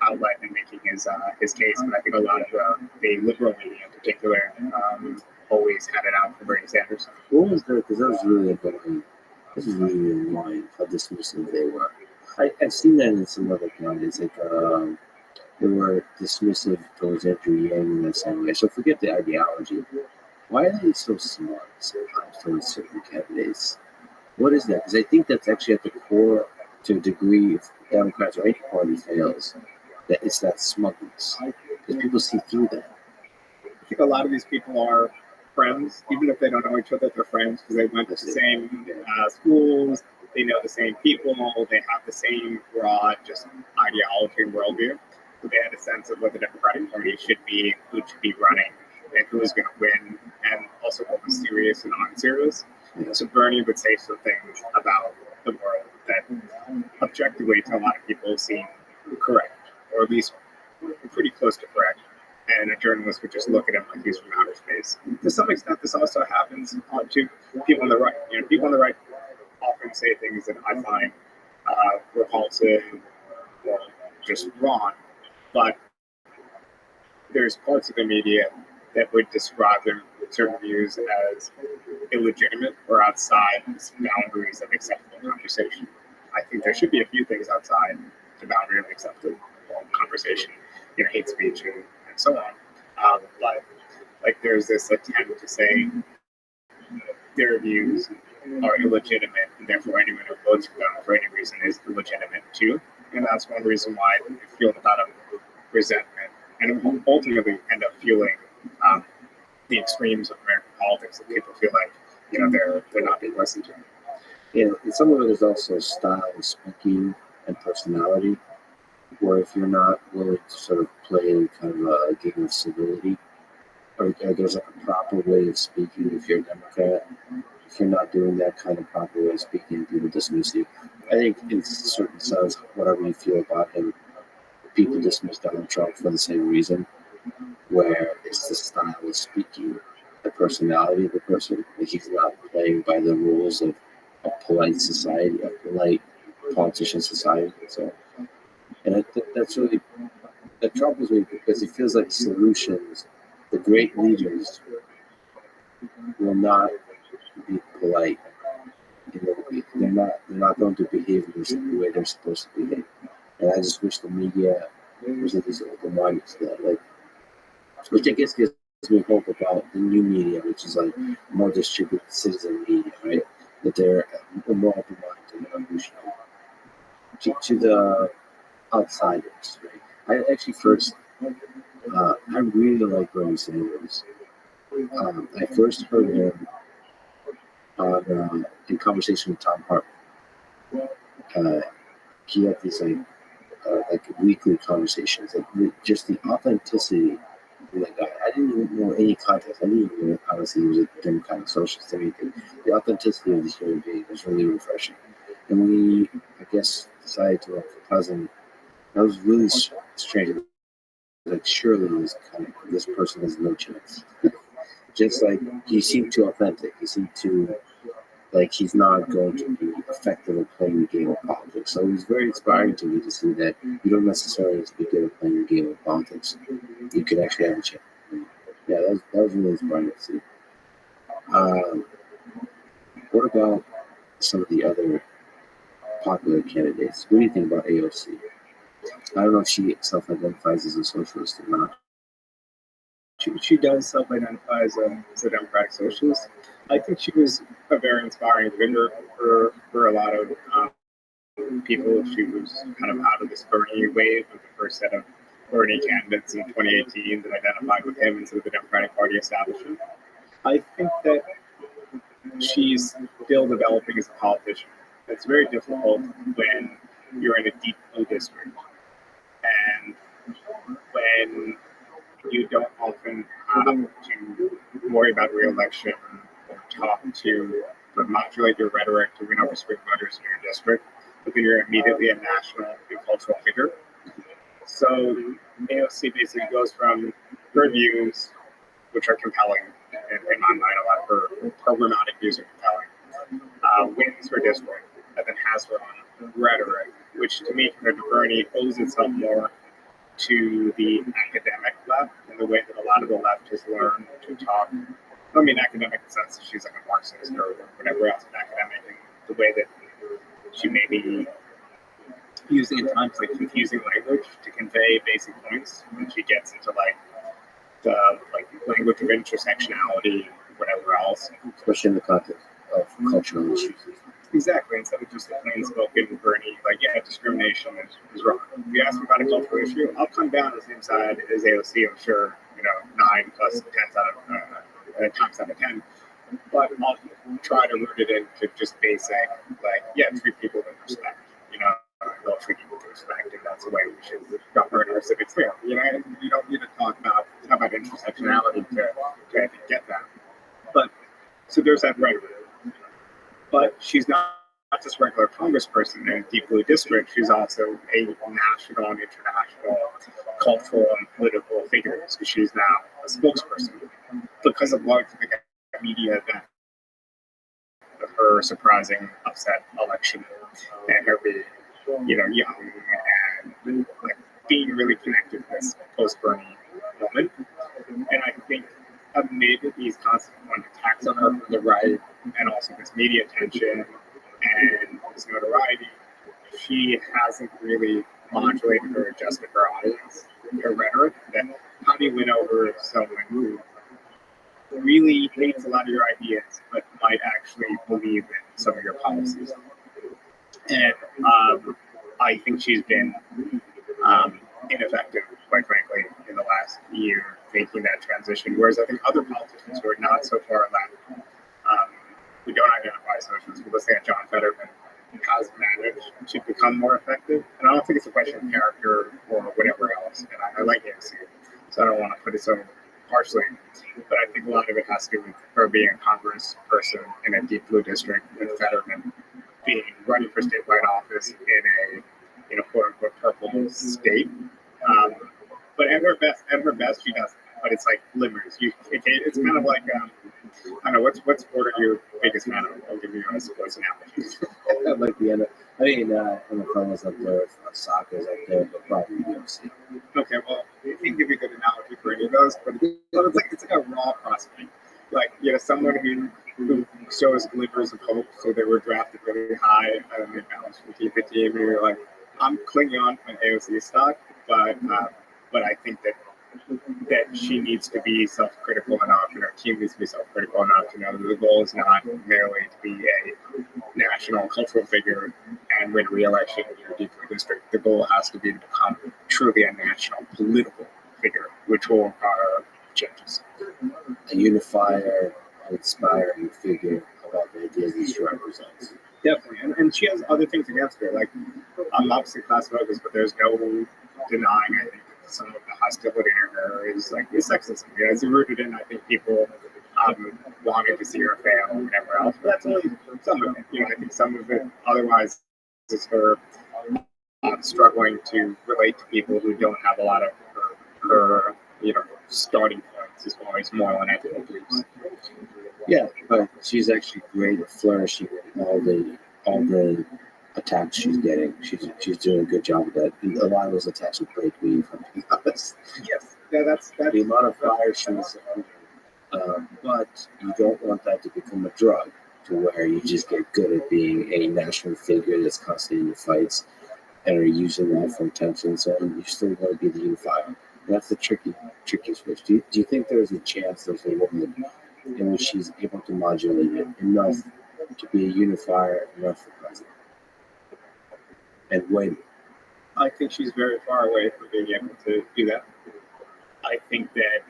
outlet and making his case. But I think a lot of the liberal media, in particular, always had it out for Bernie Sanders. What was that? Because that was really annoying. This is really annoying how dismissive they were. I've seen that in some other candidates, like they were dismissive towards Andrew Yang in the same way. So forget the ideology. Why are they so smart sometimes towards certain candidates? What is that? Because I think that's actually at the core, to a degree, if Democrats or any party fails, that it's that smugness. Because people see through that. I think a lot of these people are friends, even if they don't know each other, they're friends because they went to the same schools, they know the same people, they have the same broad just ideology and worldview. So they had a sense of what the Democratic Party should be, who should be running, and who is going to win, and also what was serious and unserious. So Bernie would say some things about the world that objectively to a lot of people seem correct, or at least pretty close to correct. And a journalist would just look at him like he's from outer space. To some extent, this also happens to people on the right. People on the right often say things that I find repulsive or just wrong. But there's parts of the media that would describe their certain views as illegitimate or outside the boundaries of acceptable conversation. I think there should be a few things outside the boundary of acceptable conversation, hate speech and so on. But there's this attempt to say their views are illegitimate, and therefore anyone who votes for them for any reason is illegitimate too. And that's one reason why they feel a lot of resentment and ultimately end up fueling the extremes of American politics, that people feel like they're not being listened to. Yeah, and some of it is also style of speaking and personality, where if you're not willing to sort of play kind of a game of civility, or there's like a proper way of speaking if you're a Democrat, if you're not doing that kind of proper way of speaking, people dismiss you. I think in certain sense, whatever you feel about him, people dismiss Donald Trump for the same reason, where it's the style of speaking, the personality of the person. Like he's not playing by the rules of a polite society, a polite politician society. So, and I think that troubles me because it feels like solutions, the great leaders will not be polite. They're not going to behave the way they're supposed to behave. And I just wish the media was at least open-minded to that. Which I guess gives me hope about the new media, which is like more distributed citizen media, right? That they're more open-minded and revolutionary to the outsiders, right? I actually first, I really like Bernie Sanders. I first heard him in conversation with Tom Hartman. He had these like weekly conversations, just the authenticity. I didn't even know any context. I didn't even know, honestly, he was a democratic socialist or anything. The authenticity of the human being was really refreshing. And when he, I guess, decided to run for president, that was really strange. Like, surely this person has no chance. Just like he seemed too authentic. He seemed too like he's not going to be effective at playing the game of politics. So it was very inspiring to me to see that you don't necessarily have to be good at playing the game of politics. You can actually have a chance. Yeah, that was really inspiring to see. What about some of the other popular candidates? What do you think about AOC? I don't know if she self-identifies as a socialist or not. She does self-identify as a democratic socialist. I think she was a very inspiring figure for a lot of people. She was kind of out of this Bernie wave of the first set of Bernie candidates in 2018 that identified with him into the Democratic Party establishment. I think that she's still developing as a politician. It's very difficult when you're in a deep blue district and then you don't often have to worry about re-election or talk to or modulate your rhetoric to win over swing voters in your district, but then you're immediately a national and cultural figure. So AOC basically goes from her views, which are compelling in my mind, a lot of her programmatic views are compelling, wins her district, and then has her own rhetoric, which to me, compared to Bernie, owes itself more to the academic left in the way that a lot of the left has learned to talk. I mean, academic in the sense that she's like a Marxist or whatever else, academic, and the way that she may be using at times like confusing language to convey basic points when she gets into like the language of intersectionality, whatever else. Especially in the context of cultural issues. Exactly. Instead of just the plain spoken Bernie, like, yeah, discrimination is wrong. If you ask me about a cultural issue, I'll come down the same side as AOC, I'm sure, 9 plus 10 times out of 10. But I'll try to root it into just basic, treat people with respect, they'll treat people with respect, and that's the way we should govern our civics here. You don't need to talk about intersectionality to get that. But, so there's that rhetoric. But she's not just a regular congressperson in a deep blue district. She's also a national and international cultural and political figure. So she's now a spokesperson because of large media event of her surprising upset election and her being, young and being really connected to this post-Bernie moment. And I think amid these constant attacks on her from the right and also this media attention and this notoriety, she hasn't really modulated or adjusted her audience, her rhetoric. That how do you win over someone who really hates a lot of your ideas but might actually believe in some of your policies? And I think she's been ineffective, quite frankly, in the last year making that transition. Whereas I think other politicians who are not so far left, who don't identify as socialists, people say John Fetterman has managed to become more effective. And I don't think it's a question of character or whatever else. And I like AOC, so I don't want to put it so harshly. But I think a lot of it has to do with her being a congressperson in a deep blue district and Fetterman being running for statewide office in a quote unquote purple state. But at her best, she doesn't. But it's like glimmers. It's kind of like I don't know what's sport are you biggest fan of? I'll give you a sports analogy. Like the end. NFL is up there, soccer is up there, but probably UFC. Okay, well, I can't give you a good analogy for any of those, but it's like a raw prospect. Someone who shows glimmers of hope, so they were drafted really high, and they bounced from team to team, and you're like, I'm clinging on to an AOC stock, but I think that she needs to be self-critical enough, and her team needs to be self-critical enough to know that the goal is not merely to be a national cultural figure and win re-election in your deep blue district. The goal has to be to become truly a national political figure, which will require changes. A unifier, an inspiring figure about the ideas that she represents. Definitely, and she has other things against her, like obviously class focus, but there's no denying, I think, some of the hostility in her is sexism. It's rooted in, I think, people wanting to see her fail or whatever else. But that's only some of it. I think some of it otherwise is her struggling to relate to people who don't have a lot of her starting points as far as moral and ethical beliefs. Yeah, but she's actually great at flourishing all the attacks she's getting. She's doing a good job with that. A lot of those attacks would break me, if I'm being honest. Yes, that's the amount of fire she was under. But you don't want that to become a drug to where you just get good at being a national figure that's constantly in the fights and are using that for attention. So you still want to be the unifier. And that's the tricky switch. Do you think there's a chance there's a woman in which she's able to modulate it enough to be a unifier enough for president? And when? I think she's very far away from being able to do that. I think that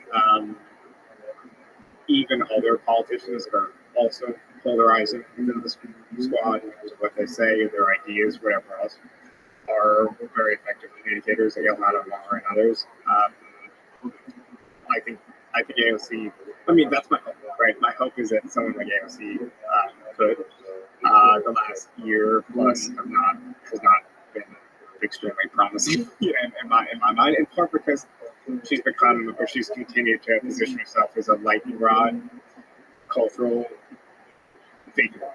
even other politicians are also polarizing within the squad in terms of what they say, their ideas, whatever else, are very effective communicators. They get a lot of more and others. I think AOC. I mean, that's my hope, right? My hope is that someone like AOC could. The last year plus has not been extremely promising in my mind. In part because she's continued to position herself as a lightning rod cultural figure.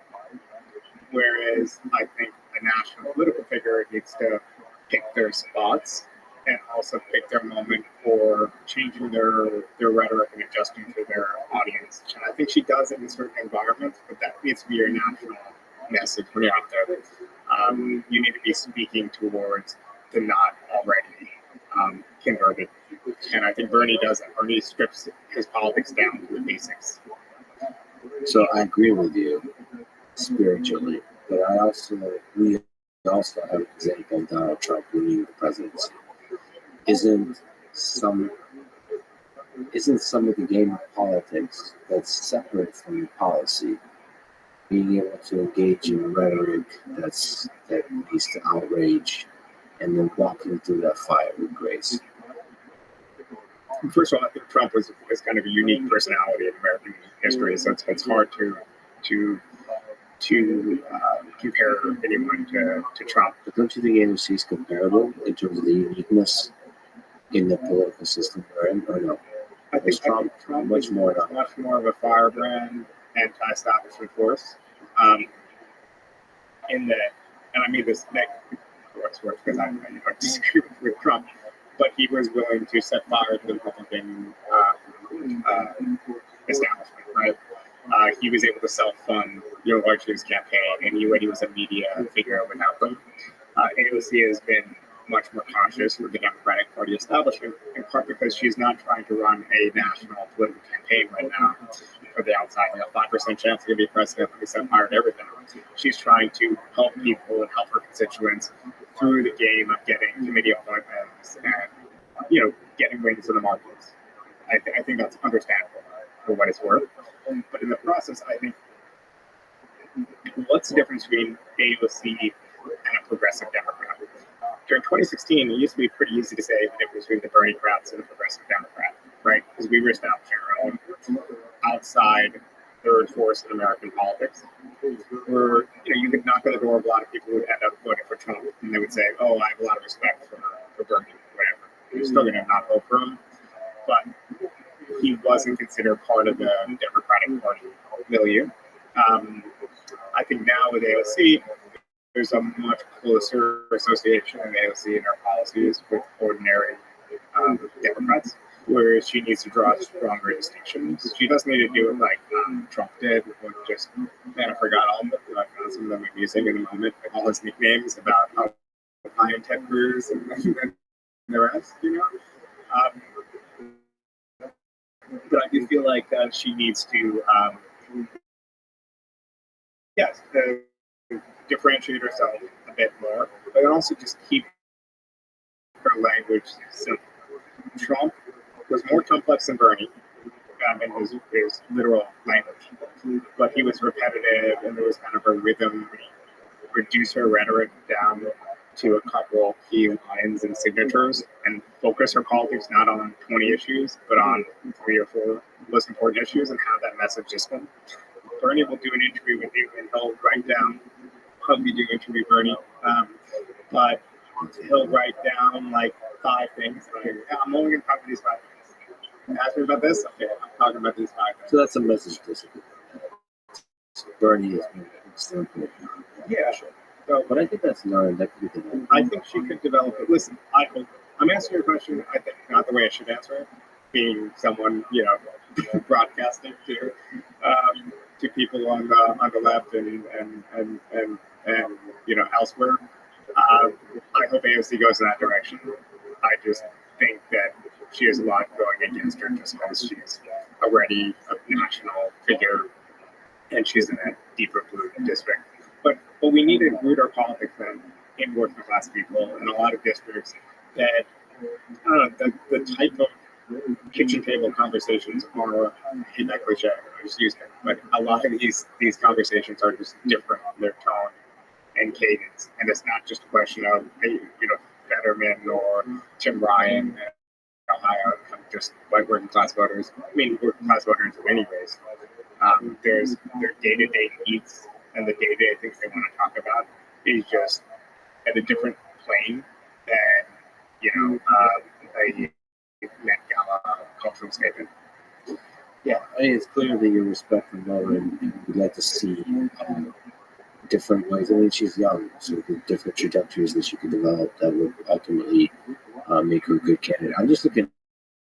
Whereas I think a national political figure needs to pick their spots and also pick their moment for changing their rhetoric and adjusting to their audience. And I think she does it in certain environments, but that needs to be your national message when you're out there. You need to be speaking towards the not already converted. And I think Bernie does that. Bernie strips his politics down to the basics. So I agree with you spiritually, but we also have an example of Donald Trump winning the presidency. Isn't some of the game of politics that's separate from the policy, being able to engage in rhetoric that leads to outrage, and then walking through that fire with grace? First of all, I think Trump is kind of a unique personality in American history, so it's hard to compare anyone to Trump. But don't you think AOC is comparable in terms of the uniqueness in the political system we're in, or no? I think Trump much more of a firebrand, anti-establishment force. In that, and I mean this for what's worth, because I disagree with Trump, but he was willing to set fire to the Republican establishment, right? He was able to self-fund largely his campaign, and he was a media figure without them. AOC has been much more conscious with the Democratic Party establishment, in part because she's not trying to run a national political campaign right now for the outside. 5% chance to be president, we set fire to everything. She's trying to help people and help her constituents through the game of getting committee appointments and getting wins in the markets. I think that's understandable for what it's worth. But in the process, I think what's the difference between AOC and a progressive Democrat? During 2016, it used to be pretty easy to say the difference between the Bernie Krauts and the progressive Democrat, right? Because we were establishing our own outside third force in American politics. Where you could knock on the door of a lot of people who would end up voting for Trump, and they would say, "Oh, I have a lot of respect for Bernie, whatever." You're still going to not vote for him, but he wasn't considered part of the Democratic Party milieu. I think now with AOC, there's a much closer association of AOC and her policies with ordinary Democrats, whereas she needs to draw stronger distinctions. She doesn't need to do it like Trump did, with just, man, I forgot all of them. I found some of them amusing in the moment, with all his nicknames about how high and Ted Cruz and the rest, But I do feel like she needs to, differentiate herself a bit more, but also just keep her language simple. Trump was more complex than Bernie in his literal language, but he was repetitive, and there was kind of a rhythm. Reduce her rhetoric down to a couple key lines and signatures, and focus her politics not on 20 issues, but on 3 or 4 most important issues, and have that message just come. Bernie will do an interview with you, and he'll write down. I'll be doing interview Bernie, but he'll write down like 5 things. I'm only going to talk about these 5 things. Ask me about this. Okay, I'm talking about these 5 things. So that's a message discipline. Bernie has been example. Yeah, sure. So, but I think that's not that could be. I think she could develop it. Listen, I'm answering your question. I think not the way I should answer it, being someone broadcasting to people on the left and elsewhere. I hope AOC goes in that direction. I just think that she has a lot going against her just because she's already a national figure and she's in a deeper blue district. But we need to root our politics then in working class people in a lot of districts that the type of kitchen table conversations are, I hate that cliche, I just used it, but a lot of these conversations are just different in their tone and cadence, and it's not just a question of Fetterman or Tim Ryan in Ohio just white working class voters. I mean, working class voters of any race. There's their day-to-day needs and the day-to-day things they want to talk about is just at a different plane than a Met Gala cultural statement. Yeah, I mean, it's clear that you respect her more and would like to see different ways. I mean, she's young, so the different trajectories that she could develop that would ultimately make her a good candidate. I'm just looking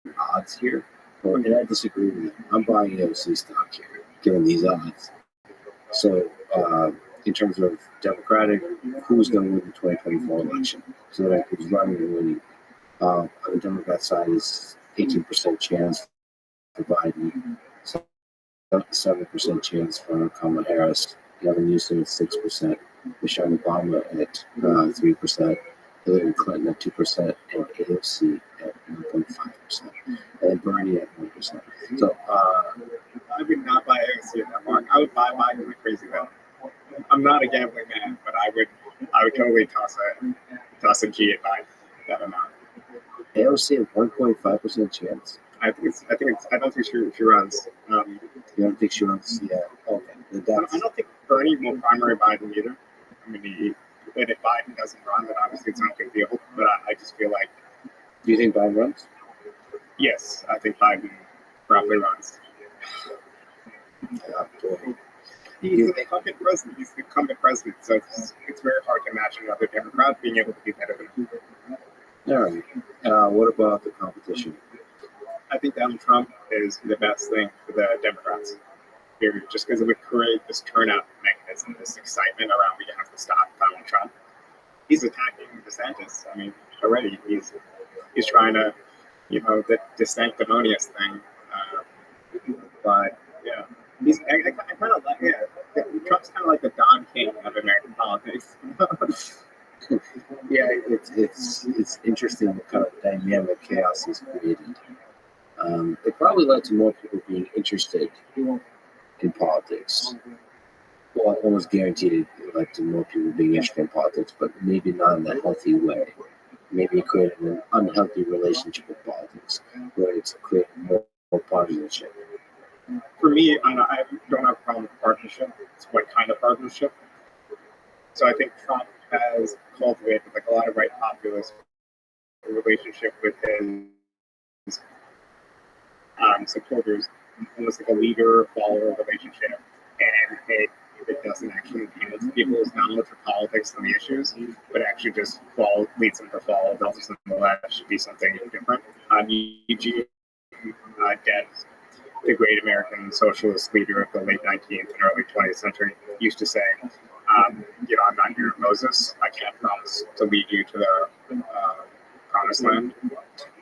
at odds here, and I disagree with you. I'm buying AOC stock here, given these odds. So, in terms of Democratic, who's going to win the 2024 election? So, like, who's running and winning? On the Democrat side is 18% chance for Biden, 7% chance for Kamala Harris, Gavin Newsom at 6%, Michelle Obama at 3%, Hillary Clinton at 2%, and AOC at 1.5%, and Bernie at 1%. So I would not buy AOC at that mark. I would buy Biden like crazy though. I'm not a gambling man, but I would totally toss a G at Biden that amount. AOC at 1.5% chance. I don't think she runs. You don't think she runs? Yeah. Okay. I don't think Bernie will primary Biden either. I mean, if Biden doesn't run, then obviously it's not a big deal. But I just feel like. Do you think Biden runs? Yes, I think Biden probably runs. He's the incumbent president. He's the incumbent president, so it's very hard to imagine another Democrat being able to be better than him. All right. What about the competition? I think Donald Trump is the best thing for the Democrats. Here, just because it would create this turnout mechanism, this excitement around we have to stop Donald Trump. He's attacking DeSantis. I mean, already he's trying to, the sanctimonious thing. But yeah, I kind of like Trump's kind of like the Don King of American politics. Yeah, it's interesting the kind of dynamic chaos he's created. It probably led to more people being interested in politics. Well, almost guaranteed it led to more people being interested in politics, but maybe not in a healthy way. Maybe it created an unhealthy relationship with politics, where it's created more partisanship. For me, I don't have a problem with partnership. It's what kind of partnership. So I think Trump has cultivated like a lot of right populists relationship with his supporters, almost like a leader-follower relationship, and it doesn't actually enhance people's knowledge of politics and the issues, but actually just leads them to fall. They'll just know that should be something different. Eugene Debs, the great American socialist leader of the late 19th and early 20th century, used to say, I'm not your Moses. I can't promise to lead you to the promised land,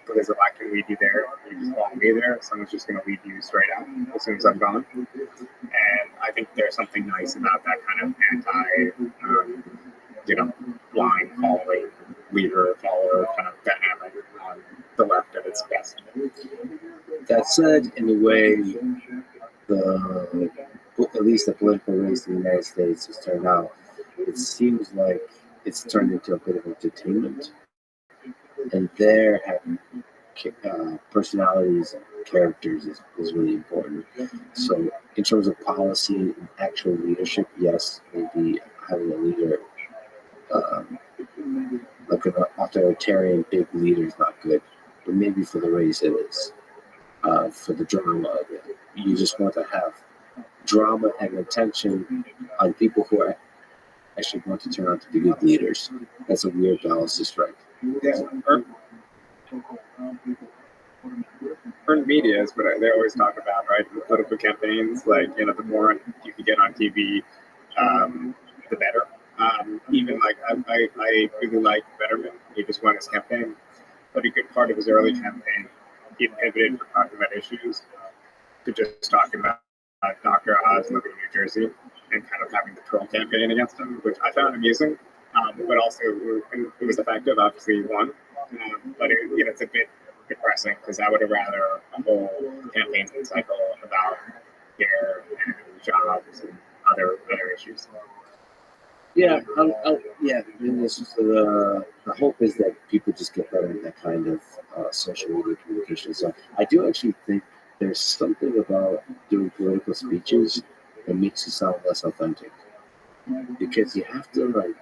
because if I can lead you there, you just follow me there. Someone's just going to lead you straight out as soon as I'm gone. And I think there's something nice about that kind of blind following, leader follower kind of dynamic on the left at its best. That said, in a way, at least the political race in the United States has turned out, it seems like it's turned into a bit of entertainment. And there having personalities and characters is really important. So in terms of policy and actual leadership, yes, maybe having a leader like an authoritarian big leader is not good, but maybe for the race it is. For the drama of it, you just want to have drama and attention on people who are actually going to turn out to be good leaders. That's a weird balance to strike. Yeah. Earned media is what they always talk about, right? In political campaigns, like, the more you can get on TV, the better. Even like, I really like Betterman. He just won his campaign, but a good part of his early campaign, he pivoted from talking about issues to just talking about Dr. Oz living in New Jersey and kind of having the troll campaign against him, which I found amusing, but also it was effective. Obviously, he won, but it's a bit depressing because I would have rather a whole campaign cycle about care and jobs and other issues. Yeah, yeah. I mean, this is the hope is that people just get better at that kind of social media communication. So I do actually think there's something about doing political speeches that makes you sound less authentic because you have to like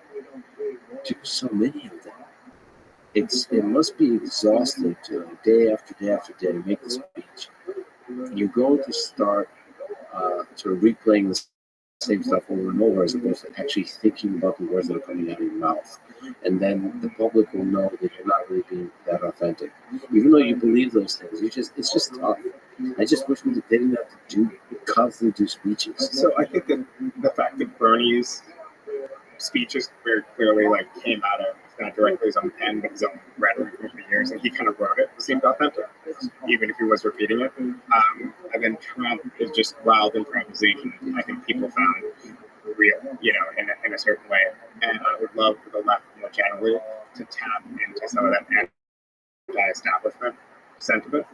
do so many of them. It must be exhausting to like, day after day after day make the speech. You're going to start sort of replaying the same stuff over and over as opposed to actually thinking about the words that are coming out of your mouth. And then the public will know that you're not really being that authentic. Even though you believe those things, it's just tough. I just wish we didn't have to constantly do speeches. So I think that the fact that Bernie's speeches very clearly like came out of not directly his own pen, but his own rhetoric over the years, and he kind of wrote it. It seemed authentic, even if he was repeating it. And then Trump is just wild improvisation. I think people found real, in a certain way. And I would love for the left more generally to tap into some of that anti-establishment sentiment.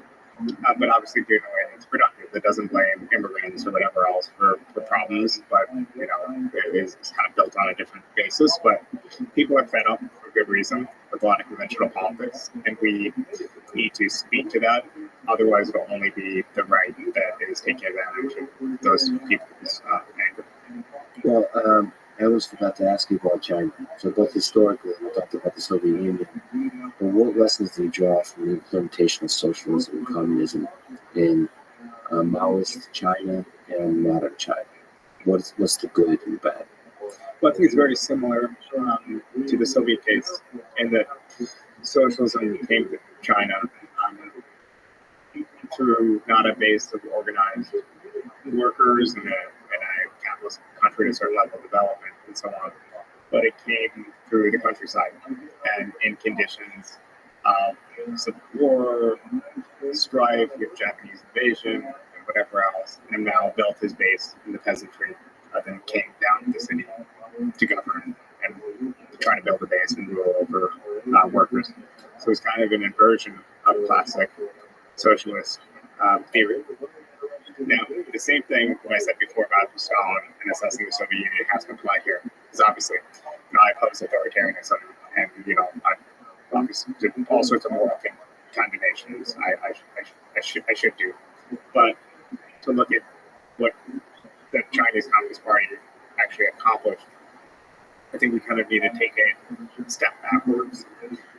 But obviously do it in a way that's productive, that doesn't blame immigrants or whatever else for problems, but it is kind of built on a different basis. But people are fed up for good reason with a lot of conventional politics, and we need to speak to that. Otherwise, it'll only be the right that is taking advantage of those people's anger. Well, I almost forgot to ask you about China. So both historically, we talked about the Soviet Union, but what lessons do you draw from the implementation of socialism and communism in Maoist China and modern China? What's the good and bad? Well, I think it's very similar to the Soviet case in that socialism came to China through not a base of organized workers and a capitalist country to a certain level of development and so on, but it came through the countryside and in conditions of civil war, strife, with Japanese invasion, and whatever else, and now built his base in the peasantry, then came down to the city to govern and try to build a base and rule over workers. So it's kind of an inversion of classic socialist theory. Now, the same thing what I said before about Stalin and assessing the Soviet Union has to apply here. Because obviously, I oppose authoritarianism, and I obviously did all sorts of moral condemnations. I should do, but to look at what the Chinese Communist Party actually accomplished, I think we kind of need to take a step backwards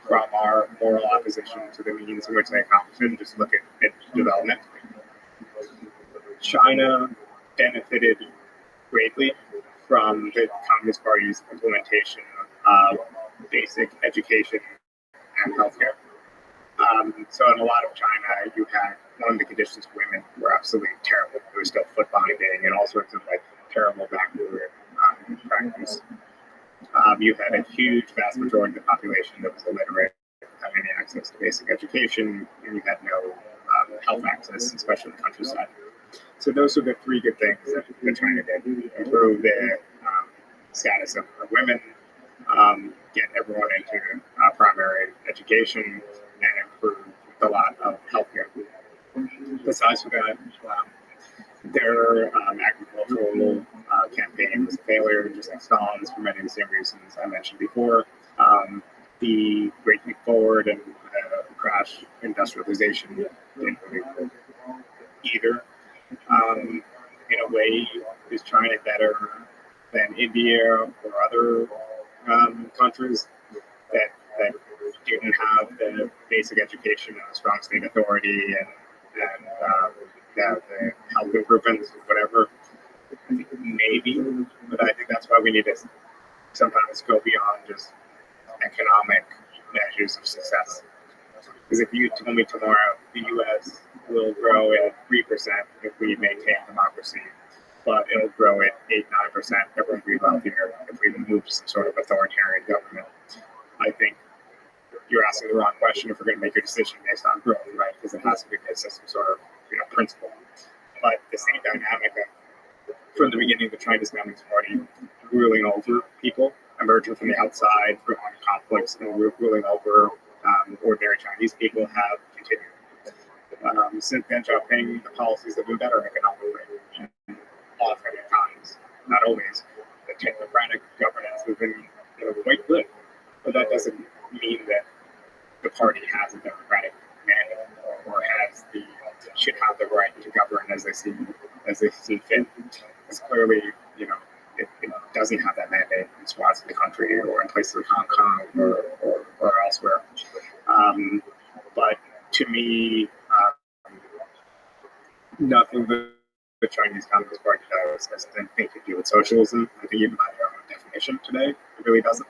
from our moral opposition to the means in which they accomplished it and just look at development. China benefited greatly from the Communist Party's implementation of basic education and healthcare. So in a lot of China, you had one of the conditions for women were absolutely terrible. There was still foot binding and all sorts of terrible backward practice. You had a huge, vast majority of the population that was illiterate, didn't have any access to basic education, and you had no health access, especially in the countryside. So those are the three good things that China did: improve the status of women, get everyone into primary education, and improve a lot of healthcare. Besides that, their agricultural campaign was a failure, just like Stalin's, for many of the same reasons I mentioned before. The Great Leap Forward and crash industrialization didn't really work either. In a way, is China better than India or other countries that didn't have the basic education and a strong state authority and the health improvements, whatever? Maybe, but I think that's why we need to sometimes go beyond just economic measures of success. Because if you told me tomorrow the U.S. will grow at 3% if we maintain democracy, but it'll grow at 8-9%, everyone will be wealthier if we move to some sort of authoritarian government, I think you're asking the wrong question if we're going to make a decision based on growth, right? Because it has to be based on some sort of principle. But the same dynamic from the beginning of the Chinese Communist Party ruling over people, emerging from the outside, through armed conflicts, and ruling over ordinary Chinese people have continued. Since Deng Xiaoping, the policies have been better economically, and often at times, not always, but technocratic governance has been quite good. But that doesn't mean that the party has a democratic mandate or should have the right to govern as they see fit. It's clearly, it doesn't have that mandate in spots of the country or in places like Hong Kong or elsewhere. But to me, nothing that the Chinese Communist Party does has anything to do with socialism. I think even by their own definition today, it really doesn't.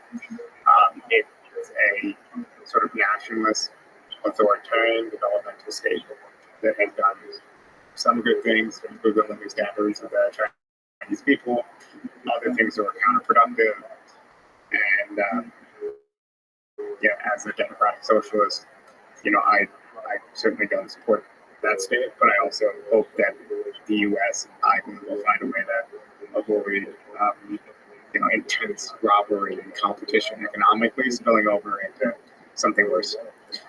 It's a sort of nationalist, authoritarian, developmental state that has done some good things to improve the living standards of the Chinese people, other things that were counterproductive. And as a democratic socialist, I certainly don't support that state, but I also hope that the U.S. and Biden will find a way to avoid, intense robbery and competition economically spilling over into something worse.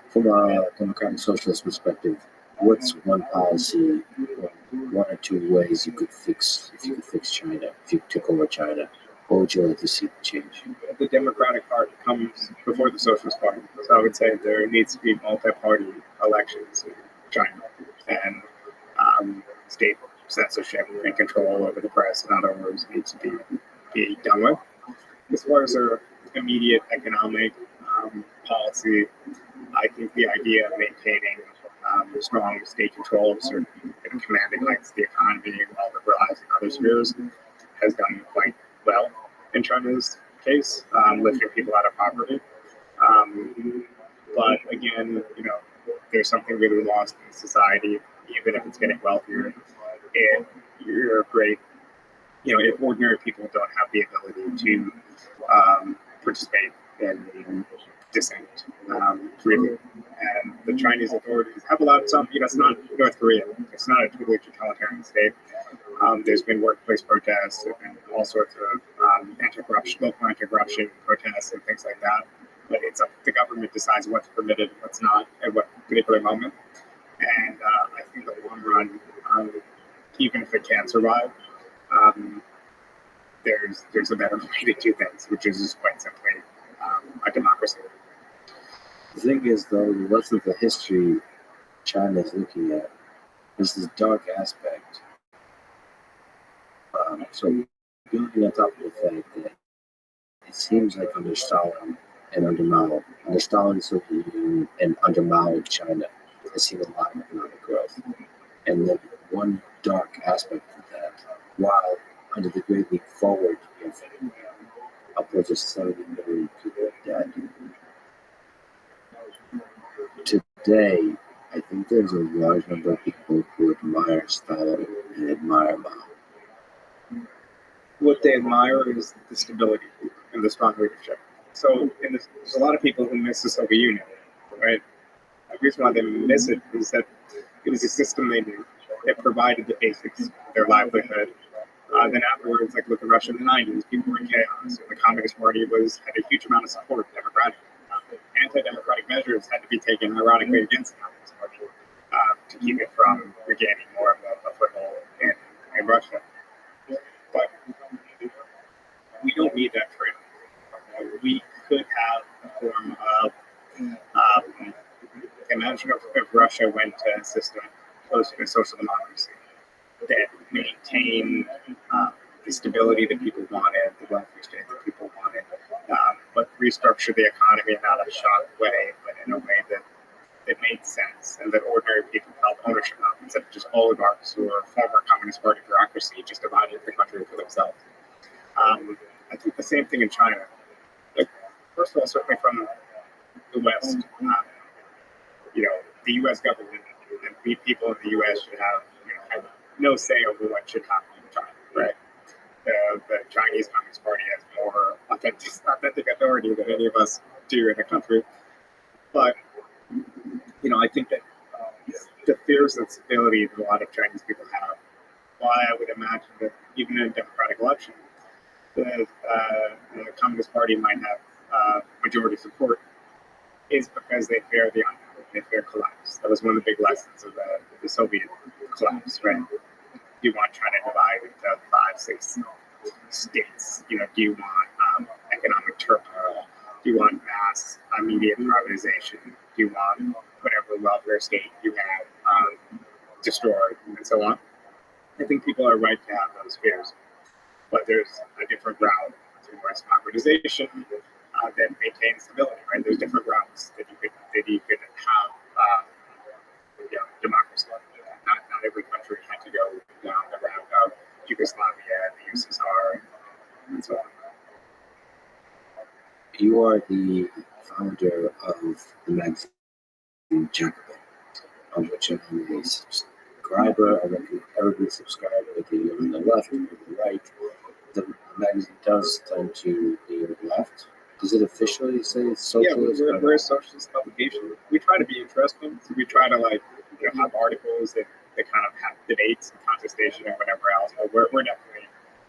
From a democratic socialist perspective, what's one policy, one or two ways you could fix China, if you took over China? What would you like to see change? The Democratic Party comes before the Socialist Party. So I would say there needs to be multi-party elections in China, and state censorship and control over the press and other words needs to be done with. As far as their immediate economic policy, I think the idea of maintaining strong state control of certain commanding heights of the economy while liberalizing other spheres has done quite well in China's case, lifting people out of poverty. But again, there's something really lost in society, even if it's getting wealthier. If you're great, if ordinary people don't have the ability to participate in dissent freely. And the Chinese authorities have allowed some, it's not North Korea, it's not a totally totalitarian state. There's been workplace protests and all sorts of local anti-corruption protests and things like that. But it's up, the government decides what's permitted, what's not, at what particular moment. And I think in the long run, even if it can survive, there's a better way to do things, which is just quite simply a democracy. The thing is, though, the rest of the history China is looking at is this dark aspect. So building on top of the fact that it seems like under Stalin and under Mao, under Stalin's Soviet Union and under Mao, China has seen a lot of economic growth. And then one dark aspect of that, while under the Great Leap Forward, upwards of 70 million people dead. Today, I think there's a large number of people who admire Stalin and admire Mao. What they admire is the stability and the strong leadership. So there's a lot of people who miss the Soviet Union, right? The reason why they miss it is that it was a system they knew. It provided the basics of their livelihood. Then afterwards, like look at Russia in the 90s, people were in chaos. The Communist Party had a huge amount of support, democratic. Anti-democratic measures had to be taken, ironically, against the Communist Party to keep it from regaining more of a foothold in Russia. But we don't need that trade-off. We could have a form of imagine if Russia went to a system closer to social democracy that maintained the stability that people wanted, the welfare state that people wanted, but restructure the economy in not a shock way, but in a way that made sense and that ordinary people felt ownership of, instead of just oligarchs who are former Communist Party bureaucracy just dividing the country for themselves. I think the same thing in China. Like, first of all, certainly from the West, the U.S. government and people in the U.S. should have no say over what should happen in China, right? The Chinese Communist Party has more authentic authority than any of us do in the country. But, I think that the fears and stability that a lot of Chinese people have, why I would imagine that even in a democratic election, the Communist Party might have majority support, is because they fear the unknown, they fear collapse. That was one of the big lessons of the Soviet collapse, right? You want China divided into 5, 6 states? Do you want economic turmoil? Do you want mass immediate privatization? Do you want whatever welfare state you have destroyed, and so on? I think people are right to have those fears, but there's a different route towards privatization that maintains stability. Right? There's different routes that you could have democracy. Not every country had to go down the route of Yugoslavia, the USSR, and so on. You are the founder of the magazine Jacobin, on which I'm a subscriber. I recommend everybody subscribe, whether you're on the left or the right. The magazine does tend to be on the left. Does it officially say it's socialist? Yeah, we're a socialist publication. We try to be interesting. So we try to have articles that kind of have debates and contestation and whatever else. But we're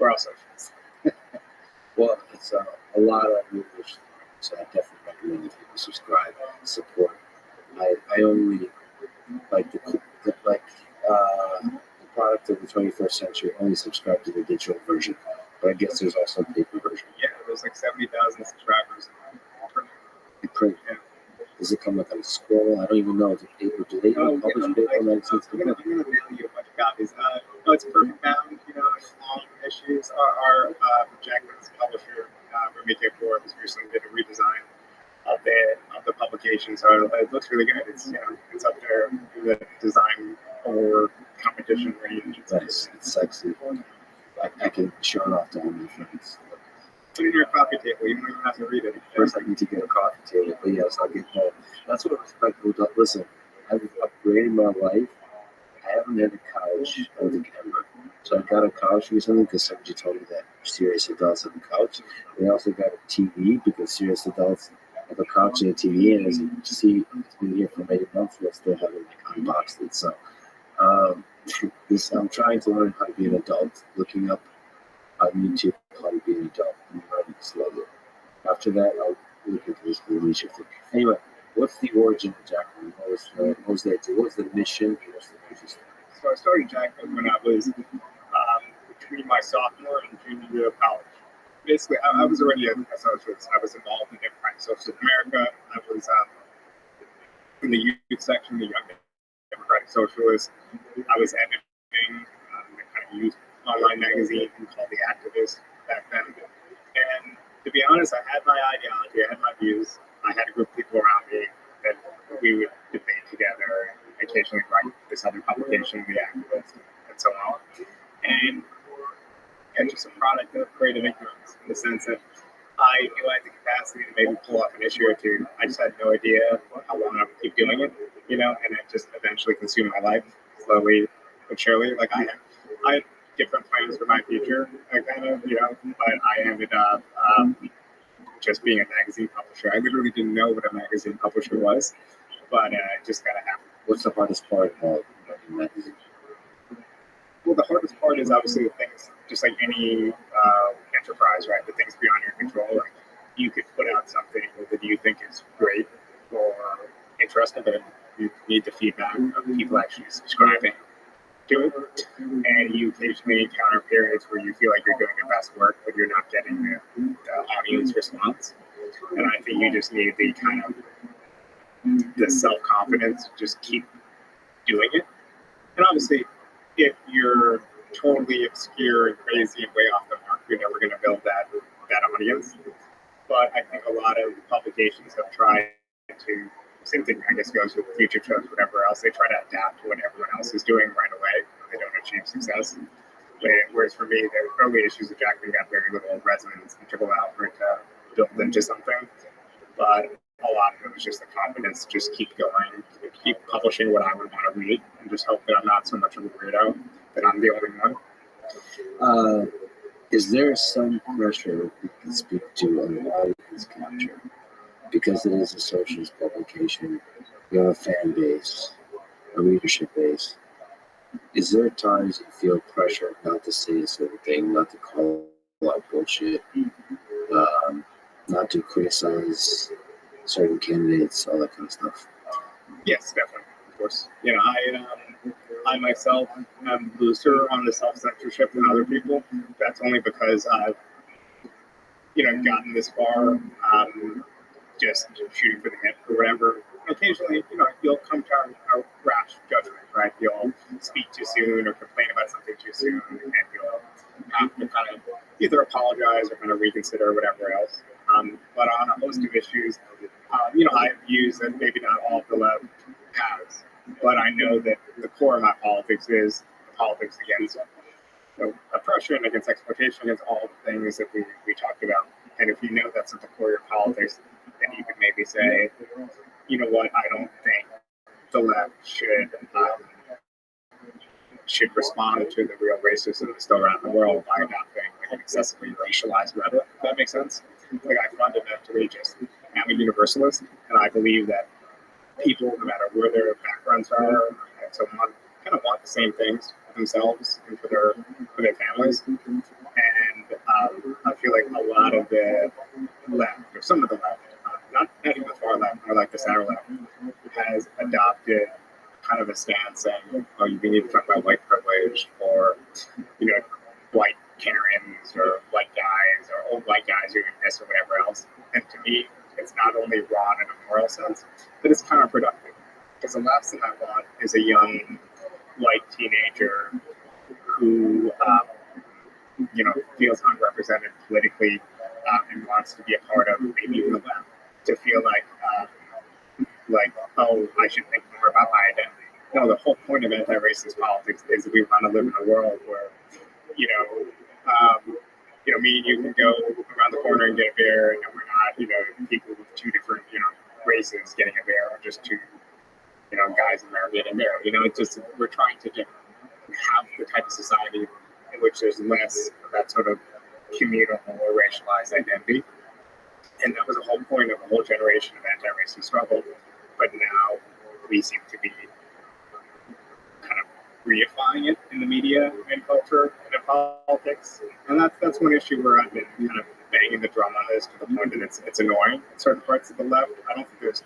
all socialists. Well, it's a lot of movers, so I definitely recommend that people subscribe and support. I only like the product of the 21st century. Only subscribe to the digital version, but I guess there's also a paper version. Yeah, there's 70,000 subscribers in print. Yeah. Does it come with a scroll? I don't even know. Is it paper? Do they even publish paper magazines? I'm gonna mail you a bunch of copies. No, it's perfect bound. Long issues. Our Jackman's publisher, Rabbi, has recently did a redesign of the publication, so it looks really good. It's up there in the design award competition range. Nice. It's sexy. I can show it off to all my friends. Put it in your coffee table. You don't even have to read it. First, I need to get a coffee table, but yes, I'll get home. That's what respectable does. Listen, I've upgraded my life. I haven't had a couch, I don't think, ever. So I got a couch recently because somebody told me that serious adults have a couch. They also got a TV because serious adults have a couch and a TV. And as you see, it's been here for maybe a month. I still haven't unboxed it. So I'm trying to learn how to be an adult. Looking up on YouTube how to be an adult. I'm learning slowly. After that, I'll look at this leisure thing. Anyway, what's the origin of Jacobin? What was the mission? What's the interest? So I started Jacobin when I was between my sophomore and junior year of college. Basically, I was already a socialist. I was involved in Democratic Socialist America. I was in the youth section, the Young Democratic Socialists. I was editing the kind of youth online magazine called The Activist back then. And to be honest, I had my ideology, I had my views. I had a group of people around me that we would debate together and occasionally write this other publication, The Activist, and so on. And it's just a product of creative ignorance in the sense that I knew I had the capacity to maybe pull off an issue or two. I just had no idea how long I would keep doing it, and it just eventually consumed my life slowly but surely. Like I had different plans for my future, but I ended up just being a magazine publisher. I literally didn't know what a magazine publisher was, but it just kind of happened. What's the hardest part about a magazine? Well, the hardest part is obviously the things, just like any enterprise, right? The things beyond your control. Like you could put out something that you think is great or interesting, but you need the feedback of people actually subscribing to it. And you occasionally encounter periods where you feel like you're doing your best work, but you're not getting the audience response. And I think you just need the kind of the self-confidence to just keep doing it. And obviously, if you're totally obscure and crazy and way off the mark, you're never going to build that audience. But I think a lot of publications have tried to, same thing I guess goes with future shows, whatever else, they try to adapt to what everyone else is doing right away when they don't achieve success. Whereas for me, the early issues of Jacobin got very little resonance and took a while for it to build into something. But a lot of it was just the confidence to just keep going, keep publishing what I would want to read, and just hope that I'm not so much of a weirdo, that I'm the only one. Is there some pressure you can speak to on the audience capture? Because it is a socialist publication, you have a fan base, a readership base. Is there times you feel pressure not to say a certain thing, not to call out bullshit, not to criticize certain candidates, all that kind of stuff? Yes, definitely, of course. I myself am looser on the self-censorship than other people. That's only because I've, gotten this far, just shooting for the hip or whatever. Occasionally, you'll come to a rash judgment, right? You'll speak too soon or complain about something too soon, and you'll have to kind of either apologize or kind of reconsider or whatever else. But on a host of issues, I have views that maybe not all of the left has, but I know that the core of my politics is politics against oppression, against exploitation, against all the things that we talked about. And if you know that's at the core of your politics, then you could maybe say, you know what, I don't think the left should respond to the real racism that's still around the world by adopting like an excessively racialized rhetoric. If that makes sense. Like I fundamentally just am a universalist, and I believe that people, no matter where their backgrounds are, and so on, kind of want the same things for themselves and for their families. And I feel like a lot of the left, or some of the left, not even the far left, more like the center left, has adopted kind of a stance saying, oh, you need to talk about white privilege, or white Karens, or white guys, or old white guys doing this or whatever else. And to me, it's not only wrong in a moral sense, but it's counterproductive. Because the last thing I want is a young white teenager who feels unrepresented politically and wants to be a part of maybe even the left, to feel like oh, I should think more about my identity. No, the whole point of anti-racist politics is that we want to live in a world where me and you can go around the corner and get a beer, and we're not people with two different races getting a beer, or just two guys in there getting a beer. It's just we're trying to have the type of society in which there's less of that sort of communal or racialized identity. And that was the whole point of a whole generation of anti-racist struggle. But now we seem to be kind of reifying it in the media and culture and in politics. And that's one issue where I've been kind of banging the drum on this to the point that it's annoying in certain parts of the left. I don't think there's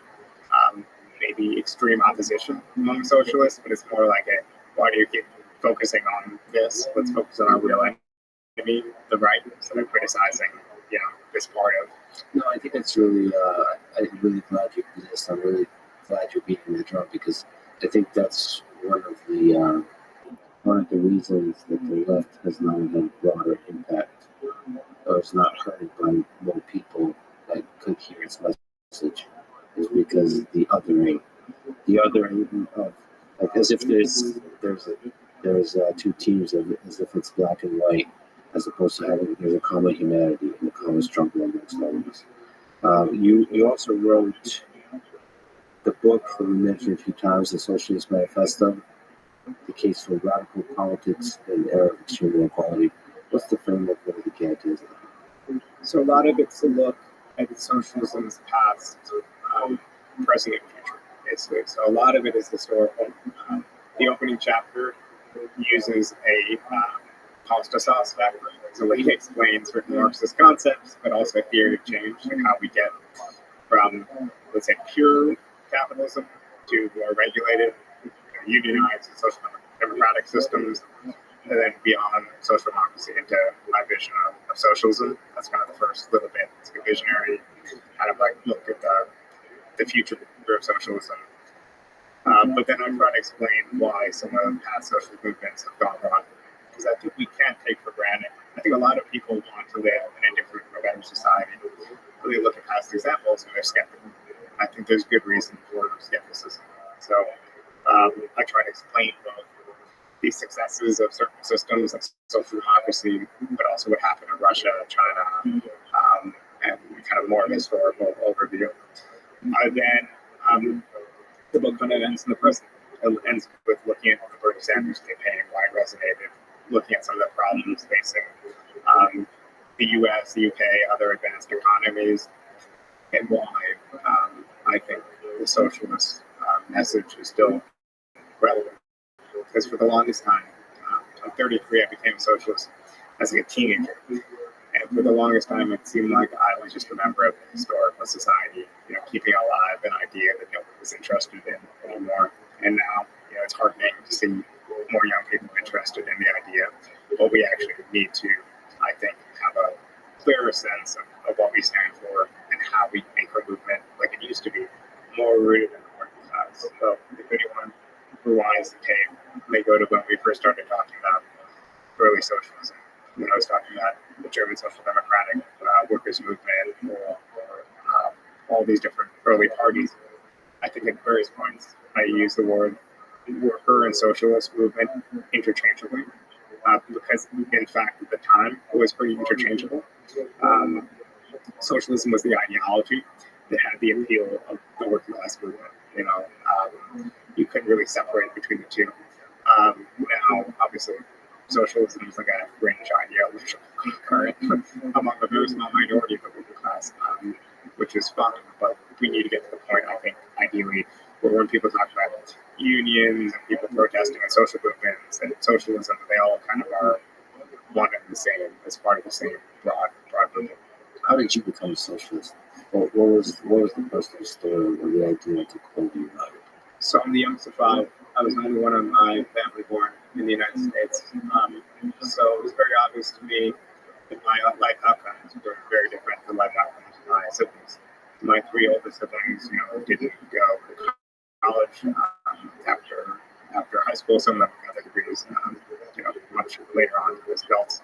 maybe extreme opposition among socialists, but it's more like, why do you keep focusing on this? Let's focus on our real enemy, the right, instead of criticizing, this part of. No, I think it's really, I'm really glad you do this. I'm really glad you're beating the drum, because I think that's one of the reasons that the left has not had a broader impact, or is not heard by more people that could hear its message, is because the othering of, like, as if there's two teams of, as if it's black and white, as opposed to having there's a common humanity and a common struggle amongst all of us. You also wrote the book that we mentioned a few times, The Socialist Manifesto, The Case for Radical Politics in the Era of Extreme Inequality. What's the framework of the characters? So a lot of it's a look at socialism's past, present, and future, basically. So a lot of it is historical. The opening chapter uses a pasta sauce factor as a way to explain certain Marxist concepts, but also theory of change, like how we get from, let's say, pure capitalism to more regulated, unionized and social democratic systems, and then beyond social democracy into my vision of socialism. That's kind of the first little bit. It's a visionary kind of like look at the future of socialism. But then I try to explain why some of the past social movements have gone wrong. Because I think we can't take for granted. I think a lot of people want to live in a different or better society. Really look at past examples and they're skeptical. I think there's good reason for skepticism. So I try to explain both the successes of certain systems like social democracy, but also what happened in Russia, China, and kind of more of a historical overview. Then the book kind of ends in the present. It ends with looking at the Bernie Sanders campaign, why it resonated, looking at some of the problems facing the US, the UK, other advanced economies, and why I think the socialist message is still relevant. Because for the longest time, I'm 33, I became a socialist as a teenager. And for the longest time, it seemed like I was just a member of the historical society, keeping alive an idea that no one was interested in anymore. And now, it's heartening to see more young people interested in the idea. But we actually need to, I think, have a clearer sense of what we stand for and how we make our movement, like it used to be, more rooted in the working class. So if anyone rewinds the tape, they go to when we first started talking about early socialism. When I was talking about the German Social Democratic workers' movement or all these different early parties, I think at various points I use the word worker and socialist movement interchangeably because, in fact, at the time it was pretty interchangeable. Socialism was the ideology that had the appeal of the working class movement. You couldn't really separate between the two. Now, obviously, socialism is like a fringe ideological current among a very small minority of the working class, which is fine. But we need to get to the point, I think, ideally, where when people talk about unions and people protesting and social movements and socialism, they all kind of are one and the same as part of the same broad movement. How did you become a socialist? What was the personal story or the idea to call you out? So I'm the youngest of five. I was the only one of my family born in the United States. So it was very obvious to me that my life outcomes were very different than life outcomes of my siblings. My three older siblings, didn't go to college after high school. Some of them got their degrees, much later on as adults.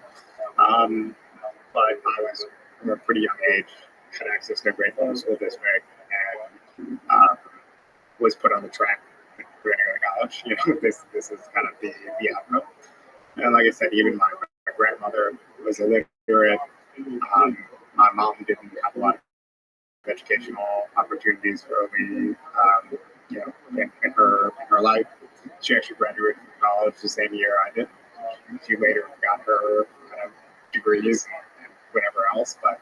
But I was from a pretty young age, had access to a great public school district, and was put on the track for going to college. This is kind of the outcome. And like I said, even my grandmother was illiterate. My mom didn't have a lot of educational opportunities early, in her life. She actually graduated from college the same year I did. She later got her kind of degrees and whatever else, but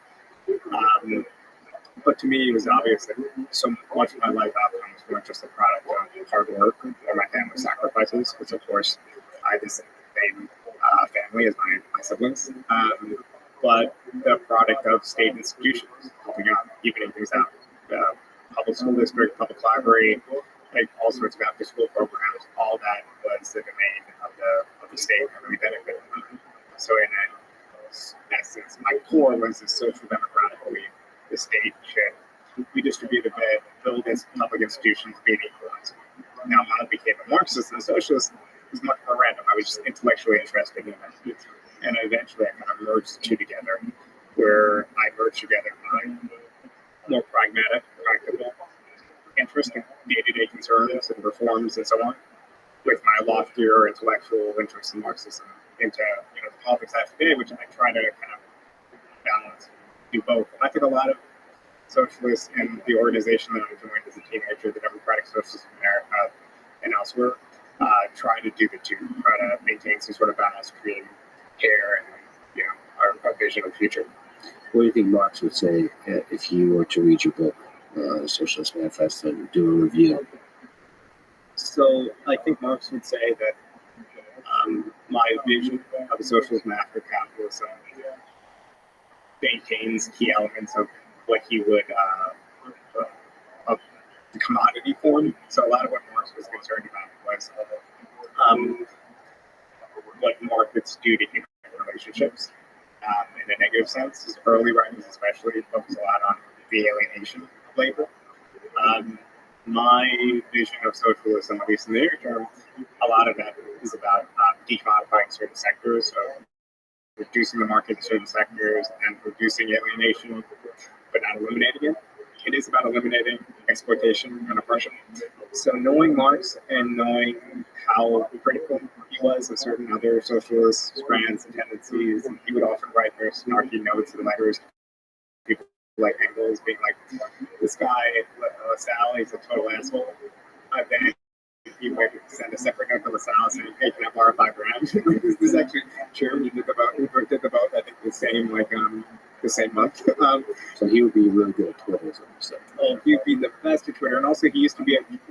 to me, it was obvious that so much of my life outcomes weren't just a product of hard work or my family's sacrifices, which of course I had the same family as my siblings, but the product of state institutions helping out, evening things out. Public school district, public library, like all sorts of after school programs, all that was the domain of the state and we benefited from it. So in essence, my core was the social democratic belief. The state should redistribute a bit, build its public institutions, be an equalizer. Now, how I became a Marxist and a socialist was much more random. I was just intellectually interested in it. And eventually I kind of merged the two together, where I merged together my more pragmatic, practical interest in day-to-day concerns and reforms and so on, with my loftier intellectual interest in Marxism into the politics I have today, which I try to kind of balance, do both. And I think a lot of socialists in the organization that I joined as a teenager, the Democratic Socialists of America and elsewhere, try to do the two, try to maintain some sort of balance between care and our vision of the future. What do you think Marx would say if you were to read your book, Socialist Manifesto, and do a review? So I think Marx would say that my vision of a socialism after capitalism maintains key elements of what he would of the commodity form. So a lot of what Marx was concerned about was what markets do to human relationships in a negative sense. His early writings especially focus a lot on the alienation of labor. My vision of socialism, at least in the near term, a lot of that is about decommodifying certain sectors, so reducing the market in certain sectors and reducing alienation, but not eliminating it. It is about eliminating exploitation and oppression. So knowing Marx and knowing how critical he was of certain other socialist strands and tendencies, and he would often write very snarky notes and letters to people like Engels, being like, this guy, LaSalle, he's a total asshole. Then he would send a separate note to LaSalle saying, hey, can I borrow $5,000? This is actually true. He did the vote, I think, the same month. So he would be really good at Twitter, is what you're saying. Oh, he'd be the best at Twitter. And also, he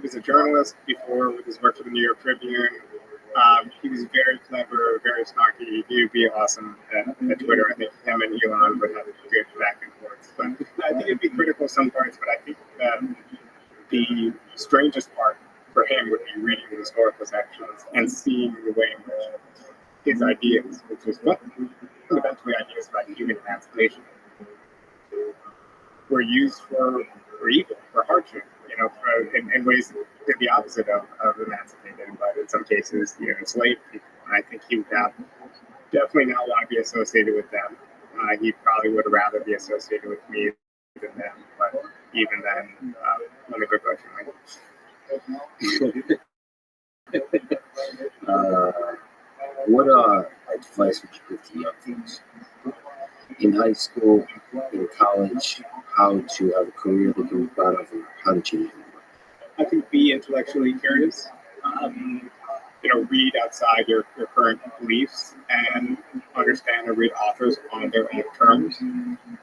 was a journalist before with his work for the New York Tribune. He was very clever, very snarky. He would be awesome at Twitter. I think him and Elon would have a good back and forth. But I think it'd be critical some parts, but I think the strangest part for him would be reading the historical sections and seeing the way in which his ideas, which was fundamentally ideas about human emancipation, were used for evil, for hardship, in ways that are the opposite of emancipated, but in some cases, enslaved people. And I think he would definitely not want to be associated with them. He probably would rather be associated with me than them, but even then, let me go What advice would you give to young folks in high school, in college, how to have a career they can be proud of, and how to change the world? I think be intellectually curious. Read outside your current beliefs and understand and read authors on their own terms.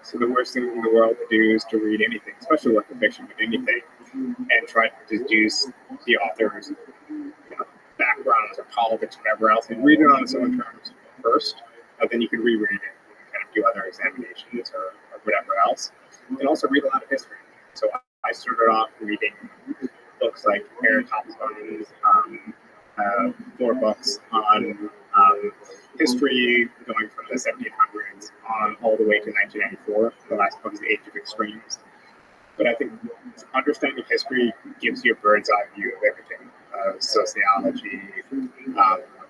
So the worst thing in the world to do is to read anything, especially work of fiction, but anything, and try to deduce the author's backgrounds or politics, whatever else, and read it on its own terms first. Then you can reread it and kind of do other examinations or whatever else. And also read a lot of history. So I started off reading books like Eric Hobsbawm's 4 books on history going from the 1700s on all the way to 1994. The last book is The Age of Extremes. But I think understanding history gives you a bird's eye view of everything. Sociology,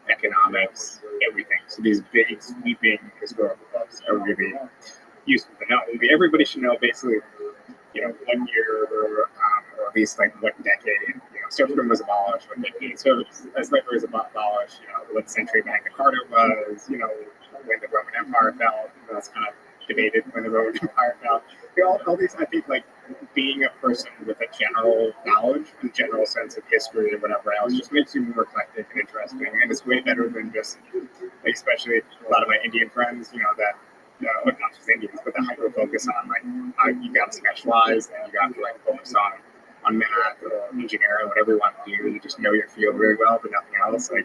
economics, everything. So these big, sweeping historical books are really useful to know. Everybody should know basically, what year, or at least like what decade, serfdom was abolished, what decade slavery was abolished, what century Magna Carta was, when the Roman Empire fell. That's kind of debated when the Roman Empire fell. All these, I think, like being a person with a general knowledge and general sense of history or whatever else just makes you more eclectic and interesting. And it's way better than just, like, especially a lot of my Indian friends, that not just Indians, but the hyper focus on you got to specialize and you got to focus on math or engineering, whatever you want to do. You just know your field really well, but nothing else. I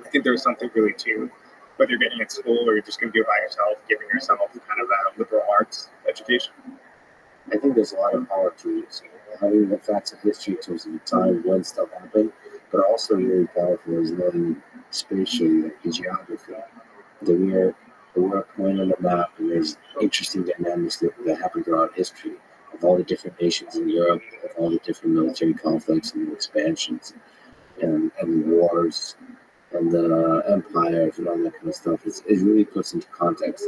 think there's something really to whether you're getting at school or you're just going to do it by yourself, giving yourself kind of a liberal arts education. I think there's a lot of power to it. Having the facts of history in terms of the time when stuff happened, but also really powerful is knowing spatially, like the geography. We're a point on the map, and there's interesting dynamics that happen throughout history of all the different nations in Europe, of all the different military conflicts and expansions and wars and the empires and all that kind of stuff. It really puts into context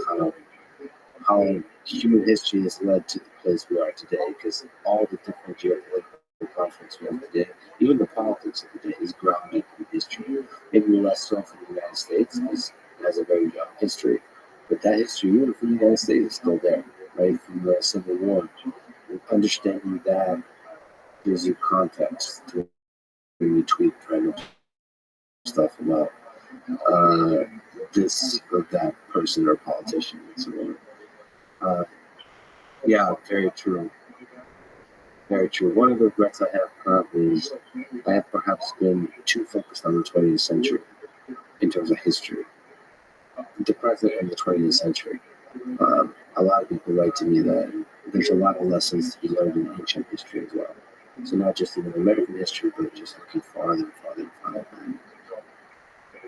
how human history has led to the place we are today, because all the different geopolitical conflicts we have today, even the politics of the day, is grounded in history. Maybe less so for the United States, as has a very young history, but that history, even for the United States, is still there, right, from the Civil War. Understanding that gives you context to when you tweet random stuff about this or that person or politician and so on. Yeah, very true. Very true. One of the regrets I have currently is I have perhaps been too focused on the 20th century in terms of history, the present and the 20th century. A lot of people write to me that there's a lot of lessons to be learned in ancient history as well. So not just in American history, but just looking farther and farther and farther.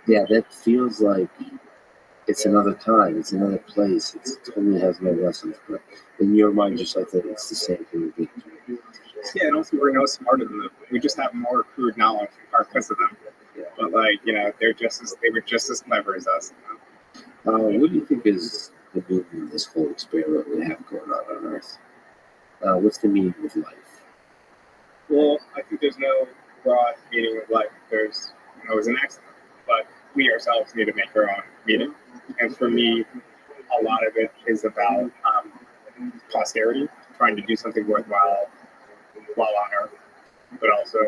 Yeah, that feels like it's another time, it's another place. It totally has no lessons, but in your mind, just like that, it's the same thing. Yeah, and also we're no smarter than them. We just have more crude knowledge in part because of them. Yeah. But they were just as clever as us. What do you think is the meaning of this whole experiment we have going on Earth? What's the meaning of life? Well, I think there's no broad meaning of life. There's always an accident, but we ourselves need to make our own meaning. And for me, a lot of it is about posterity, trying to do something worthwhile while on Earth, but also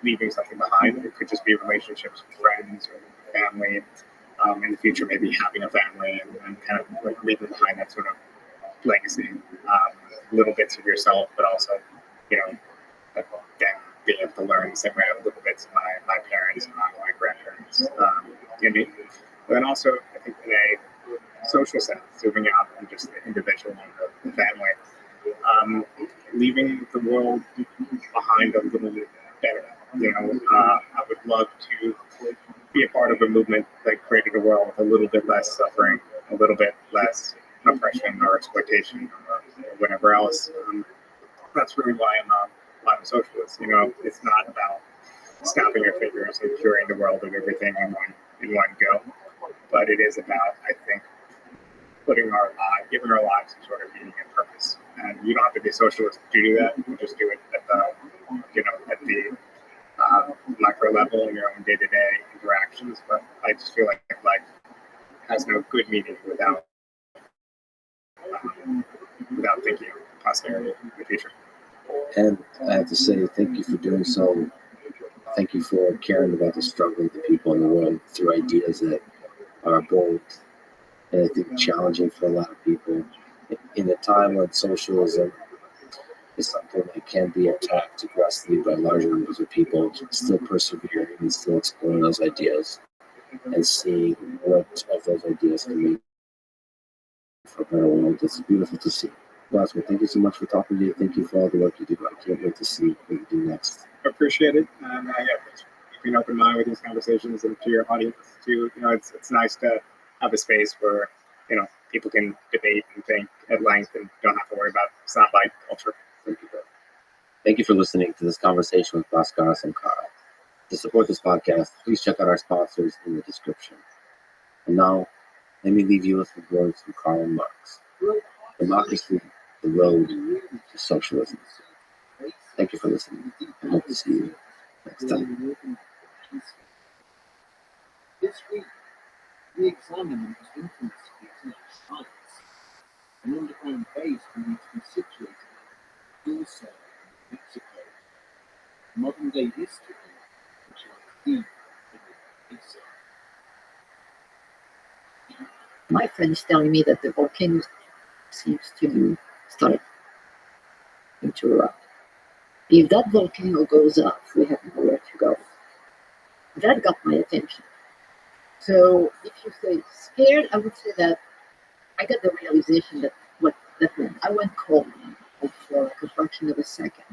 leaving something behind. It could just be relationships with friends or family. In the future, maybe having a family and kind of leaving behind that sort of legacy, little bits of yourself, but also, again, being able to learn the same way little bits of my parents and my grandparents in me. But then also, I think in a social sense, zooming out from just the individual and the family, leaving the world behind a little bit better. I would love to be a part of a movement that created a world with a little bit less suffering, a little bit less oppression or exploitation or whatever else. That's really why I'm a socialist. It's not about snapping your fingers and curing the world of everything in one go, but it is about, I think, giving our lives some sort of meaning and purpose. And you don't have to be a socialist to do that. You can just do it at the micro level in your own day-to-day interactions. But I just feel like life has no good meaning without thinking of posterity in the future. And I have to say, thank you for doing so. Thank you for caring about the struggle of the people in the world through ideas that are bold and I think challenging for a lot of people. In a time when socialism is something that can be attacked aggressively by larger numbers of people, still persevering and still exploring those ideas and seeing what of those ideas can make for a better world. It's beautiful to see. Oscar, thank you so much for talking to you. Thank you for all the work you do. I can't wait to see what you do next. I appreciate it. Keeping an open mind with these conversations and to your audience too. It's nice to have a space where people can debate and think at length and don't have to worry about soundbite culture. Thank you for listening to this conversation with Bhaskaras and Kara. To support this podcast, please check out our sponsors in the description. And now, let me leave you with the words from Karl Marx. Democracy, the road to socialism. Thank you for listening. I hope to see you next time. This week, we examine the influence of exact science, an underground base from which we situated also in Mexico. Modern day history, which lies deep in the Mesa. My friend is telling me that the volcano seems to start to erupt. If that volcano goes up, we have nowhere to go. That got my attention. So if you say scared, I would say that I got the realization that what that meant. I went cold for like a fraction of a second.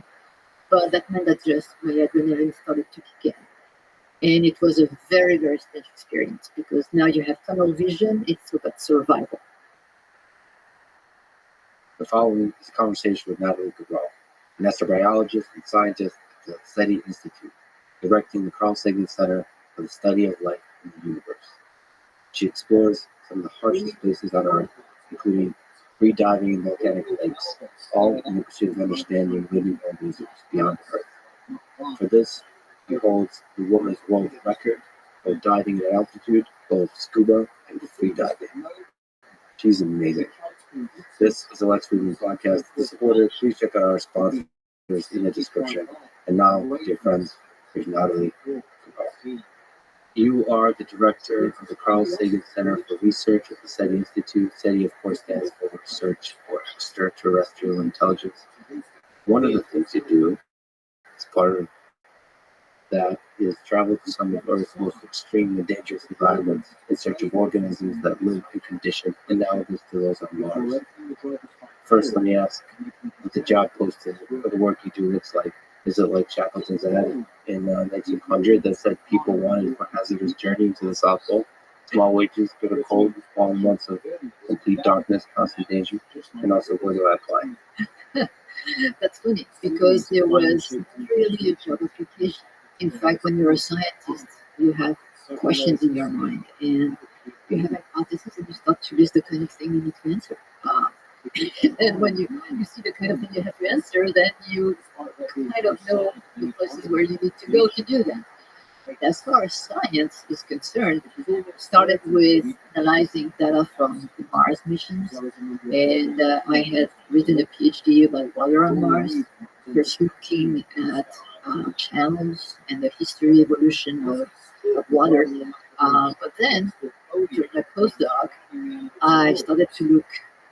But that meant that just my adrenaline started to kick in. And it was a very, very strange experience because now you have tunnel vision. It's about survival. The following is a conversation with Natalie Cabral, an astrobiologist and scientist at the SETI Institute, directing the Carl Sagan Center for the Study of Life in the Universe. She explores some of the harshest places on Earth, including free diving in volcanic lakes, all in the pursuit of understanding living organisms beyond Earth. For this, he holds the woman's world record for diving at altitude, both scuba and free diving. She's amazing. This is a Let's Read Me podcast. To support her, please check out our sponsors in the description. And now, dear friends, here's Natalie. You are the director of the Carl Sagan Center for Research at the SETI Institute. SETI, of course, stands for Research for Extraterrestrial Intelligence. One of the things you do as part of that is travel to some of Earth's most extreme and dangerous environments in search of organisms that live in conditions analogous to those on Mars. First, let me ask what the job posting for the work you do looks like. Is it like Shackleton's ad in 1900 that said people wanted for hazardous journey to the South Pole? Small wages, bitter cold, long months of complete darkness, constant danger, and also where do I apply? That's funny because there was really a job application. In fact, when you're a scientist, you have questions in your mind and you have hypotheses and you start to list the kind of thing you need to answer. And when you see the kind of thing you have to answer, then you kind of know the places where you need to go to do that. As far as science is concerned, it started with analyzing data from the Mars missions, and I had written a PhD about water on Mars, first looking at channels and the history evolution of water. But then, during my postdoc, I started to look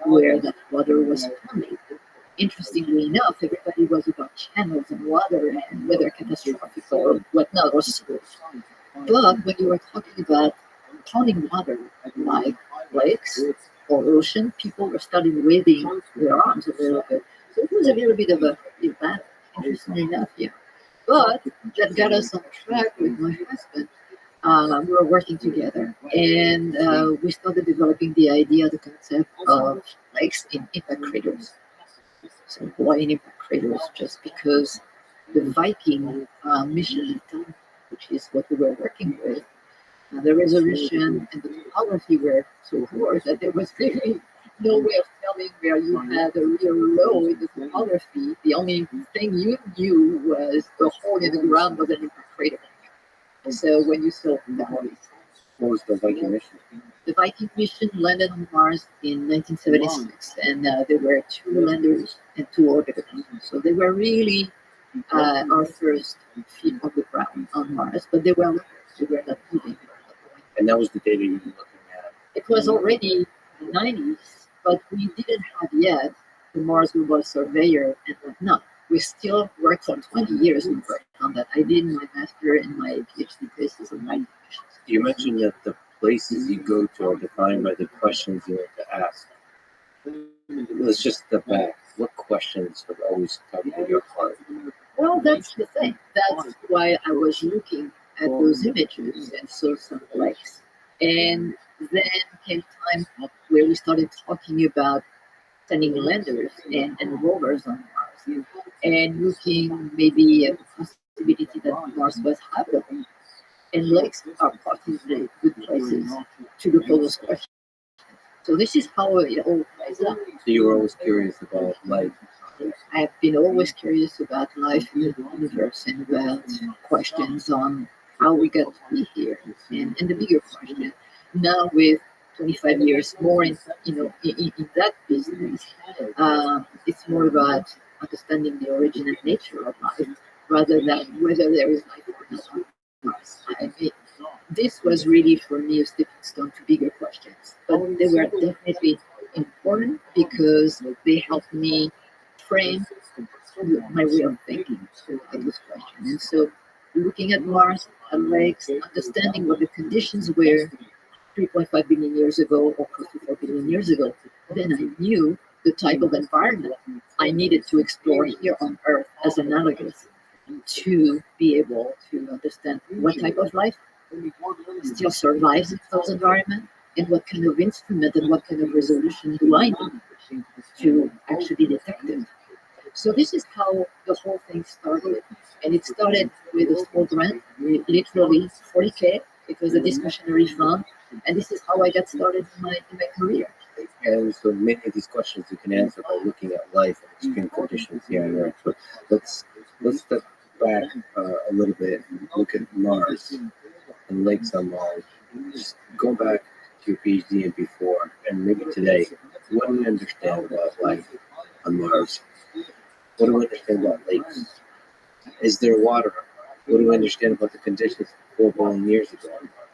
where that water was coming. Interestingly enough, everybody was about channels and water and whether catastrophic or whatnot or sewage. But when you were talking about pounding water like lakes or ocean, people were starting waving their arms a little bit. So it was a little bit of a battle, interestingly enough, yeah. But that got us on track with my husband. We were working together, and we started developing the idea, the concept of lakes in impact craters. So why in impact craters? Just because the Viking mission at the time, which is what we were working with, the resolution and the topography were so poor that there was really no way of telling where you had a real low in the topography. The only thing you knew was the hole in the ground was an impact crater. So when you saw that, What was the Viking mission? the Viking mission landed on Mars in 1976, and there were 2 landers and 2 orbiters. So they were really our first feet on the ground on Mars, but they were not moving. And that was the data you were looking at. It was already the 90s, but we didn't have yet the Mars Global Surveyor and whatnot. We still worked for 20 years. We worked on that. I did my master and my PhD thesis on Viking missions. You mentioned that the places you go to are defined by the questions you want to ask. Let's just step back. What questions have always come to your heart? Well, that's the thing. That's why I was looking at those images and saw some lakes. And then came time where we started talking about sending landers and rovers on Mars and looking maybe at the possibility that Mars was habitable. And lakes are particularly good places to look for those questions. So this is how it all plays out. So you were always curious about life. I've been always curious about life in the universe and about questions on how we got to be here and the bigger question. Now with 25 years more in that business, it's more about understanding the origin and nature of life rather than whether there is life or not. I mean, this was really for me a stepping stone to bigger questions, but they were definitely important because they helped me frame my way of thinking about this question. And so, looking at Mars, at lakes, understanding what the conditions were 3.5 billion years ago or close to 4 billion years ago, then I knew the type of environment I needed to explore here on Earth as analogous to be able to understand what type of life still survives in those environments and what kind of instrument and what kind of resolution do I need to actually detect it. So this is how the whole thing started. And it started with a small grant, literally 40K. It was a discretionary fund. And this is how I got started in my career. And so many of these questions you can answer by looking at life and extreme conditions here on Earth. But let's step back a little bit and look at Mars and lakes on Mars. Just go back to your PhD and before, and maybe today. What do we understand about life on Mars? What do we understand about lakes? Is there water? What do we understand about the conditions 4 billion years ago on Mars?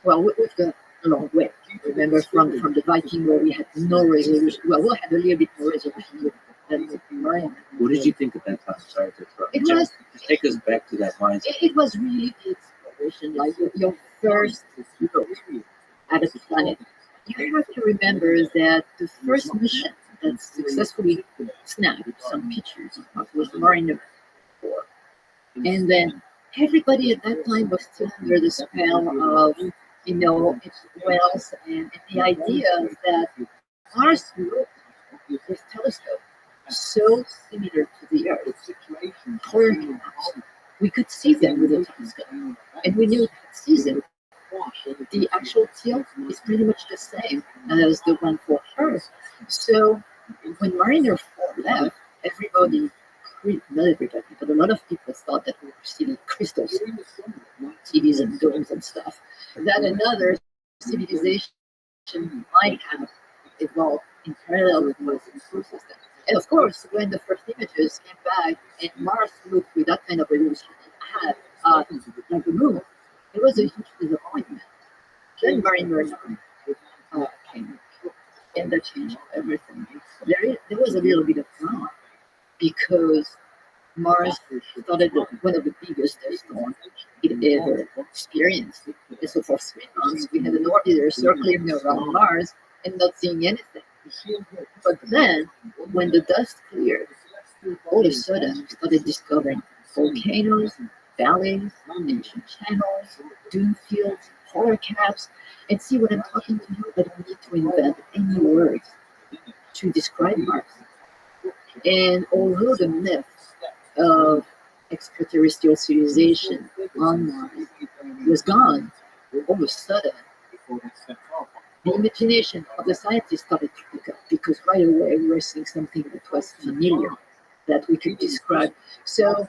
Well, we've got a long way. Remember from the Viking where we had no resolution. Well, we had a little bit more resolution than the Marine. What did you think at that time? Sorry to interrupt. It was Just take us back to that mindset. it was really the exploration, like your first look at a planet. You have to remember that the first mission that successfully snapped some pictures was Mariner 4. And then everybody at that time was still under the spell of, wells and the idea that Mars looked with telescope so similar to the Earth. Color maps. We could see them with a telescope, and we knew that season the actual tilt is pretty much the same as the one for Earth. So when Mariner 4 left, everybody, not everybody, but a lot of people thought that we were seeing crystals, cities and domes and stuff. That another civilization might have evolved in parallel with Mars' solar system. And of course, when the first images came back and Mars looked with that kind of resolution it had, like the moon, it was a huge disappointment. Then Mariner 9 came, and that changed everything. There was a little bit of drama because Mars started one of the biggest storms it ever experienced. And so for 3 months, we had an orbiter circling around Mars and not seeing anything. But then, when the dust cleared, all of a sudden, we started discovering volcanoes, valleys, ancient channels, dune fields, polar caps, and see what I'm talking to you. I don't need to invent any words to describe Mars. And although the myth of extraterrestrial civilization on Mars was gone, all of a sudden, the imagination of the scientists started to pick up because right away we were seeing something that was familiar, that we could describe. So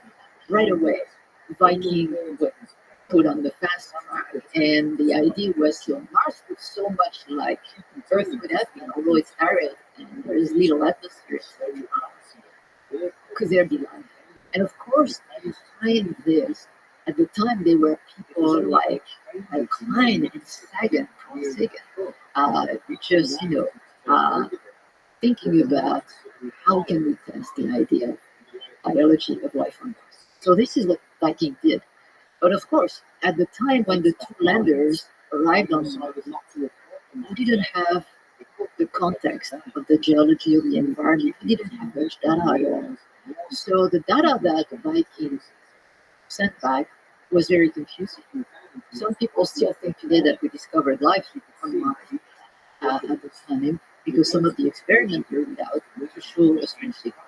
right away, Viking would put on the fast track, and the idea was so Mars looks so much like Earth would have been, although it's arid and there is little atmosphere, etc. Could there be life? And of course, behind this, at the time, there were people like Klein and Sagan, just thinking about how can we test the idea of biology of life on Mars. So this is what Viking did. But of course, at the time when the two landers arrived on Mars, we didn't have the context of the geology of the environment. We didn't have much data at all. So the data that the Vikings sent back was very confusing. Some people still think today that we discovered life on Mars at the time because some of the experiments turned out to show a strange signal.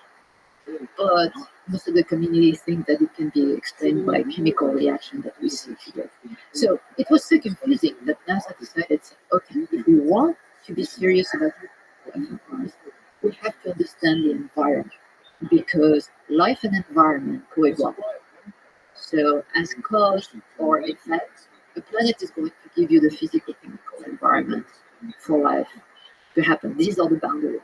But most of the community think that it can be explained by chemical reaction that we see today. So it was so confusing that NASA decided, okay, if we want to be serious about life on Mars, we have to understand the environment because life and environment coexist. So as cause or effect, the planet is going to give you the physical chemical environment for life to happen. These are the boundaries.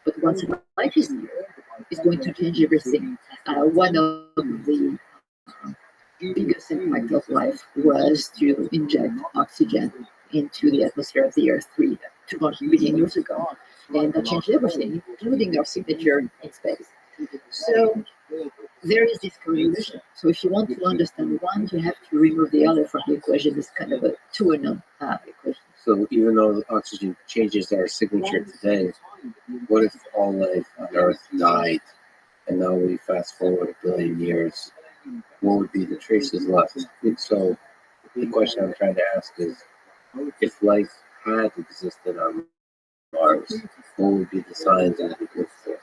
But once life is here, it's going to change everything. One of the biggest impact of life was to inject oxygen into the atmosphere of the Earth 200 million years ago. And that changed everything, including our signature in space. So there is this correlation. So if you want to understand one, you have to remove the other from the equation. It's kind of a two-and-one equation. So even though oxygen changes our signature today, what if all life on Earth died and now we fast forward a billion years? What would be the traces left? And so the question I'm trying to ask is, if life had existed on Mars, what would be the signs that we look for?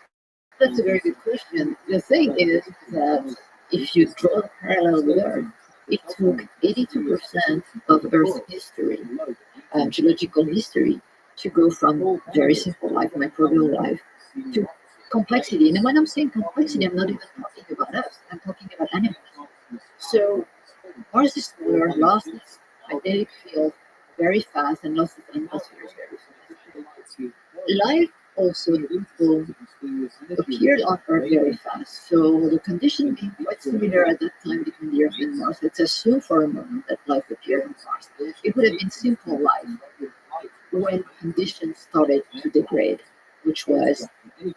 That's a very good question. The thing is that if you draw a parallel with Earth, it took 82% of Earth's history, geological history, to go from very simple life, microbial life, to complexity. And when I'm saying complexity, I'm not even talking about us. I'm talking about animals. So Mars is smaller, lost its magnetic field very fast, and lost its atmosphere very fast. Life also appeared on Earth very fast. So the conditions being quite similar at that time between the Earth and Mars. Let's assume for a moment that life appeared on Mars. It would have been simple life when conditions started to degrade, which was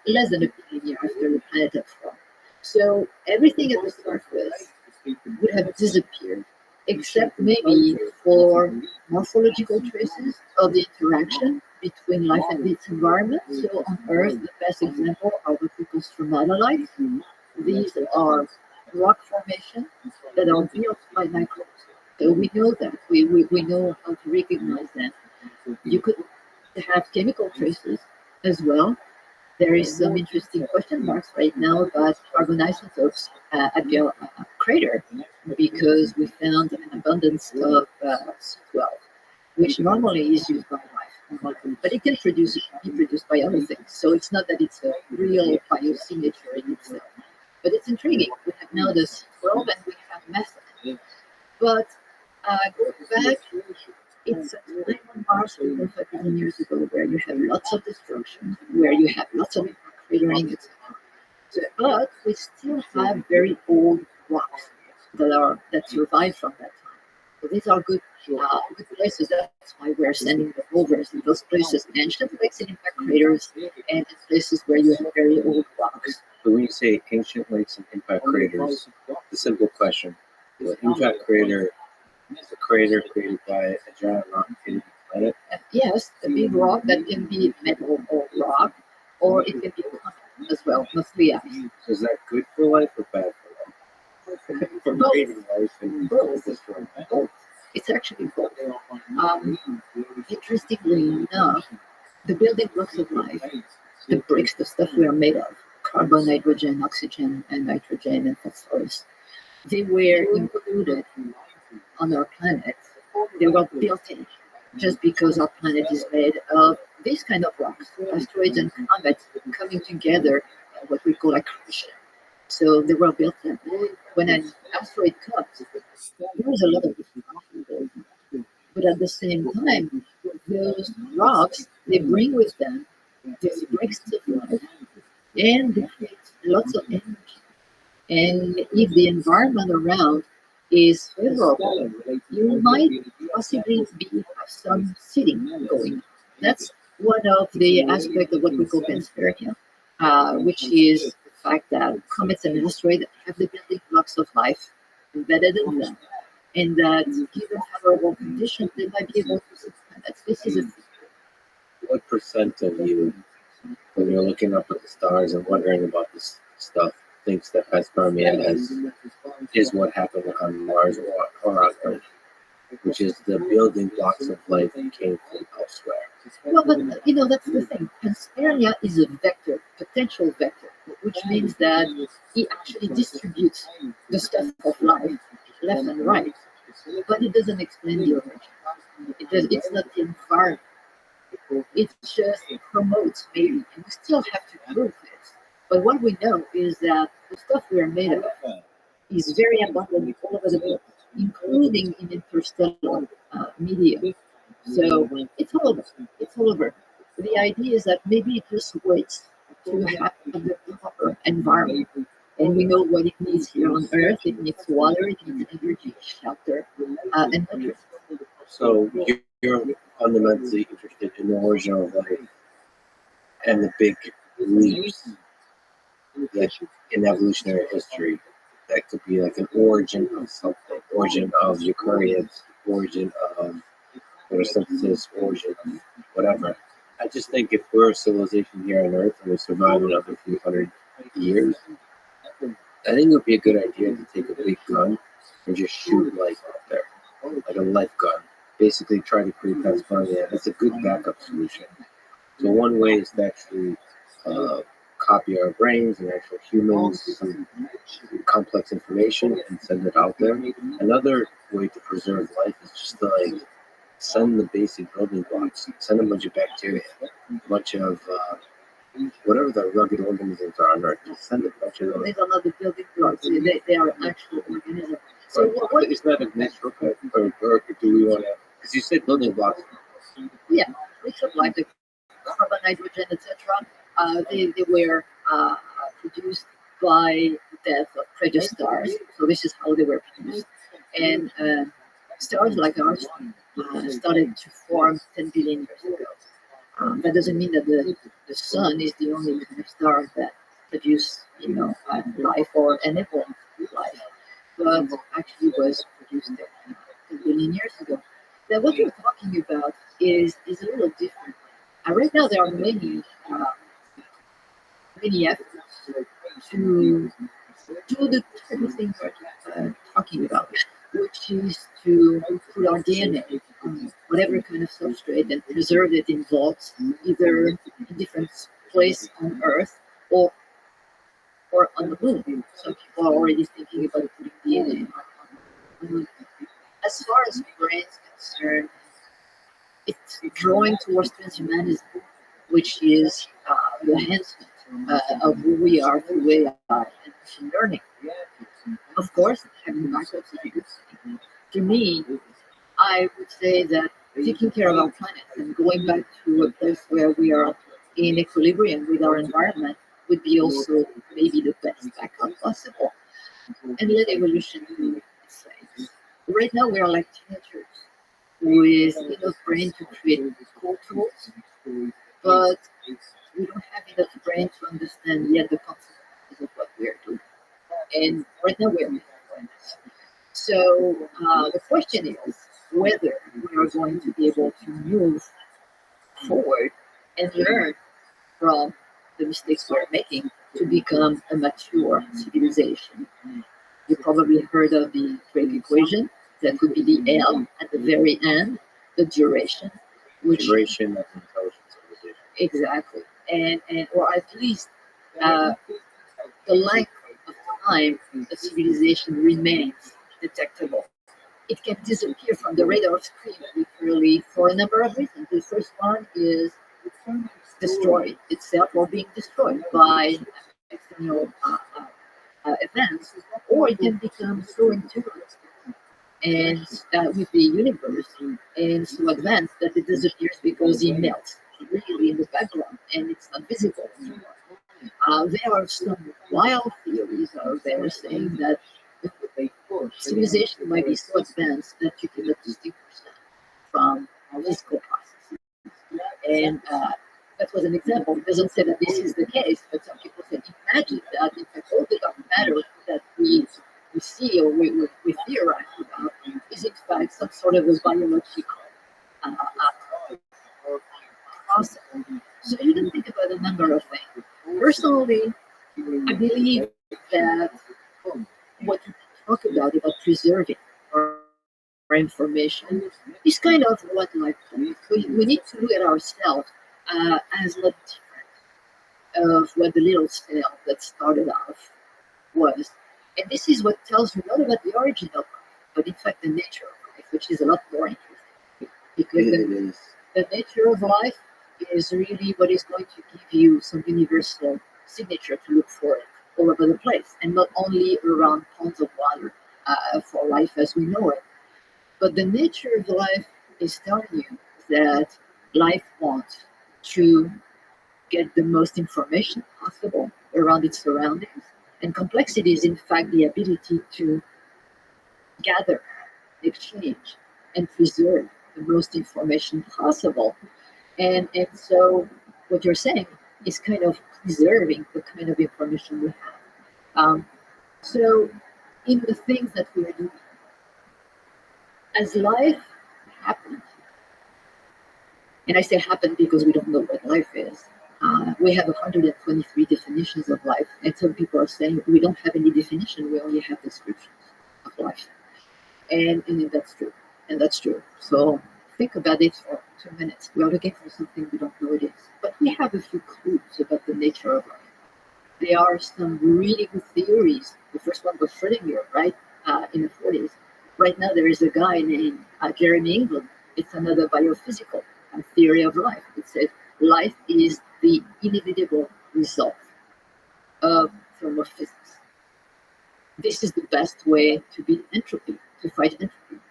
less than a billion years after the planet had formed. So everything at the surface would have disappeared, except maybe for morphological traces of the interaction between life and its environment. So on Earth, the best example are what we call stromatolites. These are rock formations that are built by microbes. So we know that, we know how to recognize them. You could have chemical traces as well. There is some interesting question marks right now about carbon isotopes at the crater because we found an abundance of C12, which normally is used by life, but it can be produced by other things. So it's not that it's a real biosignature in itself, but it's intriguing. We have now the C12 and we have methane. But going back, it's a time on Mars 5 million years ago where you have lots of destruction, where you have lots of cratering, etc. So, but we still have very old rocks that survive from that time. So these are good places. That's why we're sending the rovers in those places, ancient lakes and impact craters, and places where you have very old rocks. So when you say ancient lakes and impact craters, the simple question: the impact crater is a crater created by a giant rock hitting the planet? Yes, a big rock that can be metal or rock, or it can be as well, mostly ice. So is that good for life or bad for life? From Both. creating life and Both. destroying. Both. It's actually both. Interestingly enough, the building blocks of life, the bricks, the stuff we are made of, carbon, nitrogen, oxygen, and nitrogen, and phosphorus, they were included on our planet. They were built in just because our planet is made of these kind of rocks, asteroids and comets coming together, what we call accretion. So they were built in. When an asteroid comes, there is a lot of different. But at the same time, those rocks, they bring with them these bricks of life and they create lots of energy. And if the environment around is favorable, you might possibly have some seeding going. That's one of the aspects of what we call panspermia, which is the fact that comets and asteroids have the building blocks of life embedded in them, and that given favorable conditions, they might be able to sustain that. This is a What percent of you, when you're looking up at the stars and wondering about this stuff, thinks that panspermia is what happened on Mars or on Earth, which is the building blocks of life that came from elsewhere? well, but that's the thing. Panspermia is a vector, potential vector, which means that it actually distributes the stuff of life left and right, but it doesn't explain the origin. It's not the environment. It just promotes maybe, and we still have to prove it. But what we know is that the stuff we are made of is very abundant all over the world, including in interstellar media. So it's all over. It's all over. The idea is that maybe it just waits to have the proper environment. And we know what it needs here on Earth. It needs water, it needs energy, shelter, and nutrients. So you're fundamentally interested in the origin of life and the big leaps that in evolutionary history that could be like an origin of something, origin of eukaryotes, origin of photosynthesis, origin of whatever. I just think if we're a civilization here on Earth and we survive another few hundred years, I think it would be a good idea to take a big gun and just shoot life out there, like a life gun. Basically, try to create panspermia. It's a good backup solution. So one way is to actually copy our brains and actual humans, some complex information, and send it out there. Another way to preserve life is just to send the basic building blocks, send a bunch of bacteria, a bunch of whatever the rugged organisms are on Earth. Just send a bunch of those. These are not the building blocks. They are actual organisms. So But is that a natural cut, or do we want to? Because you said building blocks. yeah, bricks of life, the carbon, nitrogen, etc. They were produced by the death of previous stars. So this is how they were produced. And stars like ours started to form 10 billion years ago. That doesn't mean that the sun is the only kind of star that produce, life or enable life, but actually was produced 10 billion years ago. Now, what you're talking about is a little different. Right now, there are many efforts to do the type of thing we're talking about, which is to put our DNA on whatever kind of substrate and preserve it in vaults, either in different places on Earth or on the moon. Some people are already thinking about putting DNA on the moon. As far as brain is concerned, it's drawing towards transhumanism, which is the enhancement of who we are through AI and machine learning. Of course, having backups is a good thing. To me, I would say that taking care of our planet and going back to a place where we are in equilibrium with our environment would be also maybe the best backup possible. And let evolution do its thing. Right now, we are like teenagers with enough brain to create cool tools, but we don't have enough brain to understand yet the consequences of what we are doing. And right now, we are making awareness. So the question is whether we are going to be able to move forward and learn from the mistakes we're making to become a mature civilization. You probably heard of the Drake equation. That would be the L at the very end, the duration, which Duration of intelligence civilization. exactly, and or at least uh, the length of time a civilization remains detectable. It can disappear from the radar screen literally for a number of reasons. The first one is destroy itself or being destroyed by external events, or it can become so intuitive and with the universe and so advanced that it disappears because it melts really in the background and it's not visible anymore. There are some wild theories out there saying that civilization might be so advanced that you cannot distinguish them from physical processes. And that was an example. It doesn't say that this is the case, but some people said, imagine that in fact all the dark matter that we see or we theorize about is in fact some sort of a biological process. So you can think about a number of things. Personally, I believe that what you talk about preserving our information is kind of what life is. We need to look at ourselves as not different of what the little cell that started off was. And this is what tells you not about the origin of life, but in fact the nature of life, which is a lot more interesting. Because the nature of life is really what is going to give you some universal signature to look for it all over the place, and not only around ponds of water for life as we know it. But the nature of life is telling you that life wants to get the most information possible around its surroundings. And complexity is, in fact, the ability to gather, exchange, and preserve the most information possible. And so, what you're saying is kind of preserving the kind of information we have. So, in the things that we are doing, as life happens, and I say happen because we don't know what life is. We have 123 definitions of life, and some people are saying we don't have any definition, we only have descriptions of life. And that's true, and that's true. So think about it for 2 minutes. We are looking for something we don't know it is, but we have a few clues about the nature of life. There are some really good theories. The first one was Schrödinger, right, in the 40s. Right now, there is a guy named Jeremy England. It's another biophysical theory of life. It says life is the inevitable result of thermophysics. This is the best way to beat entropy, to fight entropy.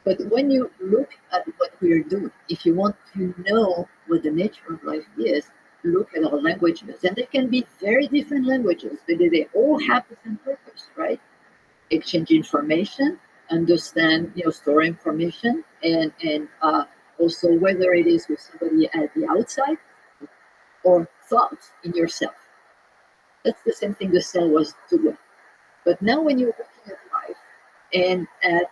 But when you look at what we are doing, if you want to know what the nature of life is, look at our languages. And they can be very different languages, but they all have the same purpose, right? Exchange information, understand, store information, and also whether it is with somebody at the outside or thoughts in yourself. That's the same thing the cell was doing. But now when you're looking at life and at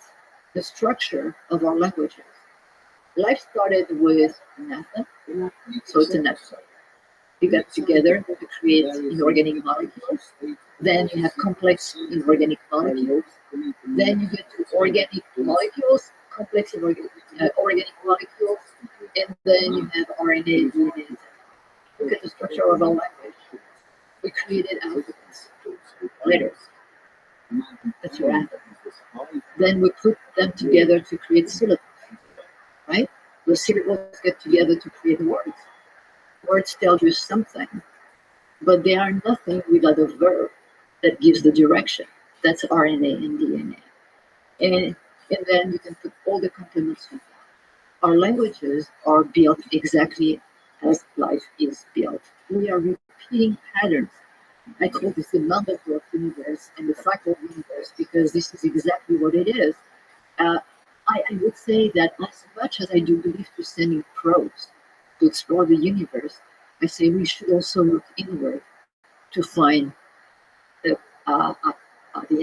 the structure of our languages, life started with nothing, so it's an episode. You got together to create inorganic molecules. Then you have complex inorganic molecules. Then you get to organic molecules, complex organic molecules, and then you have RNA, DNA. Look at the structure of our language. We created alphabets, letters. That's your alphabet. Then we put them together to create syllables, right? The syllables get together to create words. Words tell you something, but they are nothing without a verb that gives the direction. That's RNA and DNA. And then you can put all the complements with that. Our languages are built exactly as life is built. We are repeating patterns. I call this the number growth universe and the fractal universe because this is exactly what it is. I would say that as much as I do believe to sending probes to explore the universe, I say we should also look inward to find the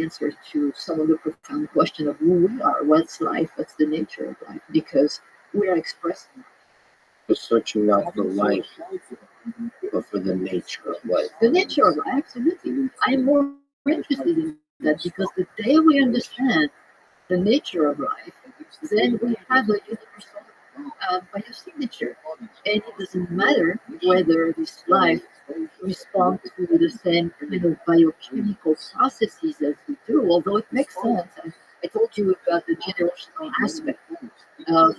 answer to some of the profound question of who we are, what's life, what's the nature of life, because we are expressing. We're searching not for life, but for the nature of life. The nature of life, absolutely. I'm more interested in that because the day we understand the nature of life, then we have a universal biosignature. And it doesn't matter whether this life responds to the same kind of biochemical processes as we do, although it makes sense. I told you about the generational aspect of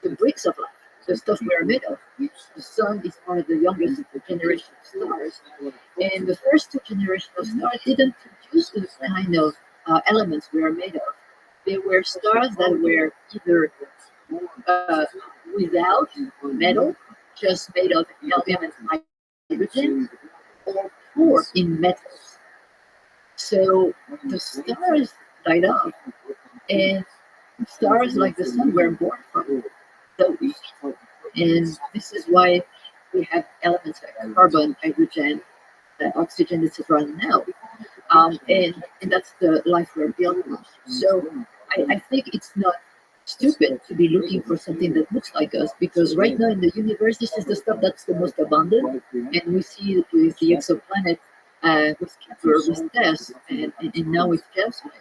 the bricks of life, the stuff we're made of. The sun is one of the youngest generation of stars, and the first two generations of stars didn't produce the kind of elements we are made of. They were stars that were either without metal, just made of helium and hydrogen, or poor in metals. So the stars died off, and stars like the sun were born from those. And this is why we have elements like carbon, hydrogen, oxygen, etc. now. And that's the life we're built on. So I think it's not stupid to be looking for something that looks like us, because right now in the universe, this is the stuff that's the most abundant. And we see it with the exoplanet, with Kepler, with Tess, and now with James Webb.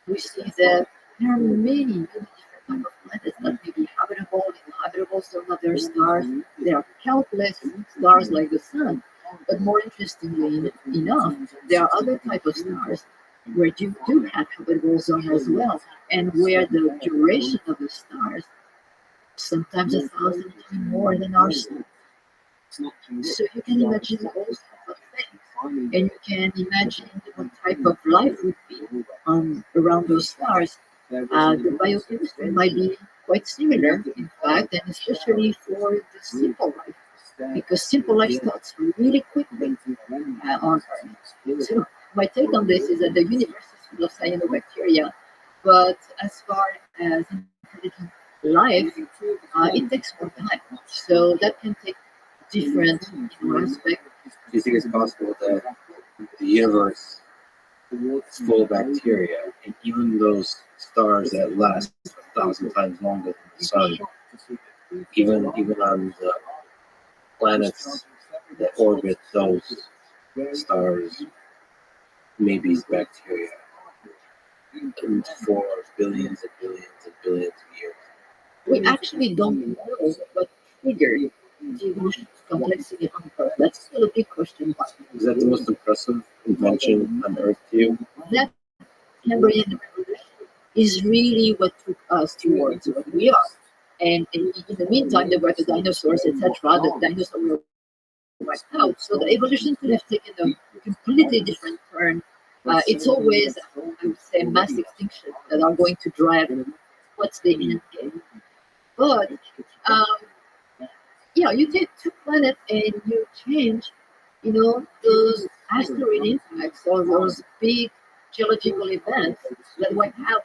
We see that there are many, many different types of planets that may be habitable, inhabitable, some other stars. There are countless stars like the sun. But more interestingly enough, there are other types of stars where you do have habitable zone as well, and where the duration of the stars sometimes 1,000 times more than our sun. So you can imagine those type of things, and you can imagine what type of life would be around those stars. The biochemistry might be quite similar, in fact, and especially for the simple life, because simple life starts really quickly on Earth. So my take on this is that the universe is full of cyanobacteria, but as far as intelligent life, it takes more time. So that can take different aspects. Do you think it's possible that the universe is full of bacteria, and even those stars that last 1,000 times longer than the sun, even on the planets that orbit those stars, maybe it's bacteria, and for billions and billions and billions of years? We actually don't know what triggered the evolution of complexity on Earth. That's still a big question mark. Is that the most impressive invention on Earth to you? That Cambrian revolution is really what took us towards what we are. And in the meantime, there were the dinosaurs, etc. The dinosaurs were wiped out. So the evolution could have taken a completely different turn. It's always, I would say, mass extinction that are going to drive what's the end game. But you take two planets and you change, those asteroid impacts or those big geological events that wipe out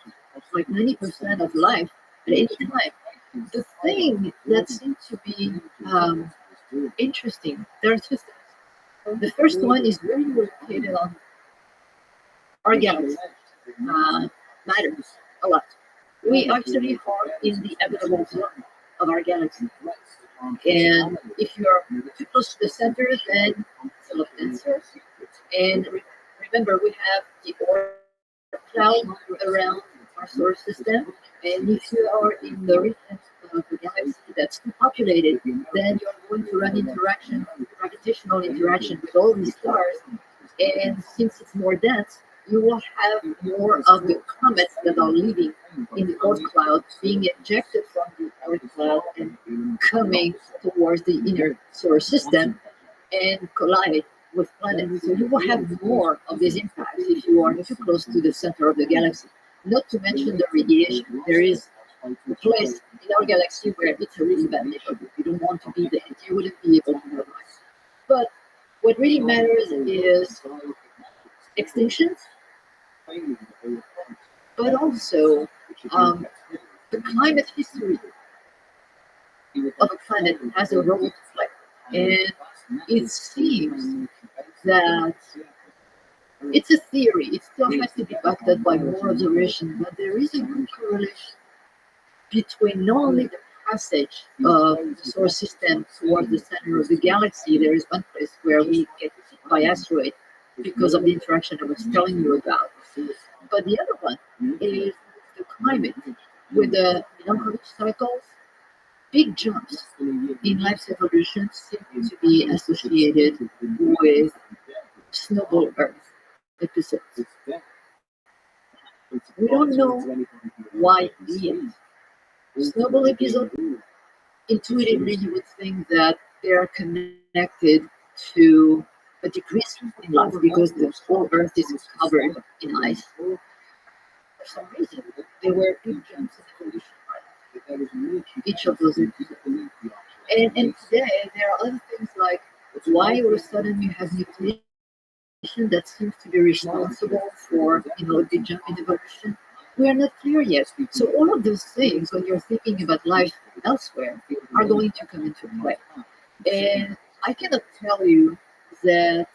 like 90% of life at any time. The thing that seems to be interesting, there are two things. The first one is where you are located on our galaxy. Matters a lot. We actually are in the habitable zone of our galaxy. And if you're too close to the center, then it's a lot denser. And remember, we have the Oort cloud around our solar system. And if you are in the region of the galaxy that's too populated, then you're going to run gravitational interaction with all these stars. And since it's more dense, you will have more of the comets that are living in the Oort cloud being ejected from the Oort cloud and coming towards the inner solar system and collide with planets. So you will have more of these impacts if you are too close to the center of the galaxy. Not to mention the radiation. There is a place in our galaxy where it's a really bad neighborhood. You don't want to be there. You wouldn't be able to survive. But what really matters is extinctions, but also the climate history of a planet has a role to play. And it seems that it's a theory. It still has to be backed up by more observation, but there is a good correlation between not only the passage of the solar system towards the center of the galaxy. There is one place where we get hit by asteroid because of the interaction I was telling you about. But the other one is the climate with the melancholic cycles. Big jumps in life's evolution seem to be associated with snowball Earth episodes. We don't know why yet. Snowball episode, intuitively you would think that they are connected to a decrease in life because the whole Earth is covered in ice. For some reason, there were big jumps in evolution. Each of those episodes. And today there are other things like why all of a sudden you have mutation that seems to be responsible for a big jump in evolution. We are not clear yet. So all of those things, when you're thinking about life elsewhere, are going to come into play. And I cannot tell you that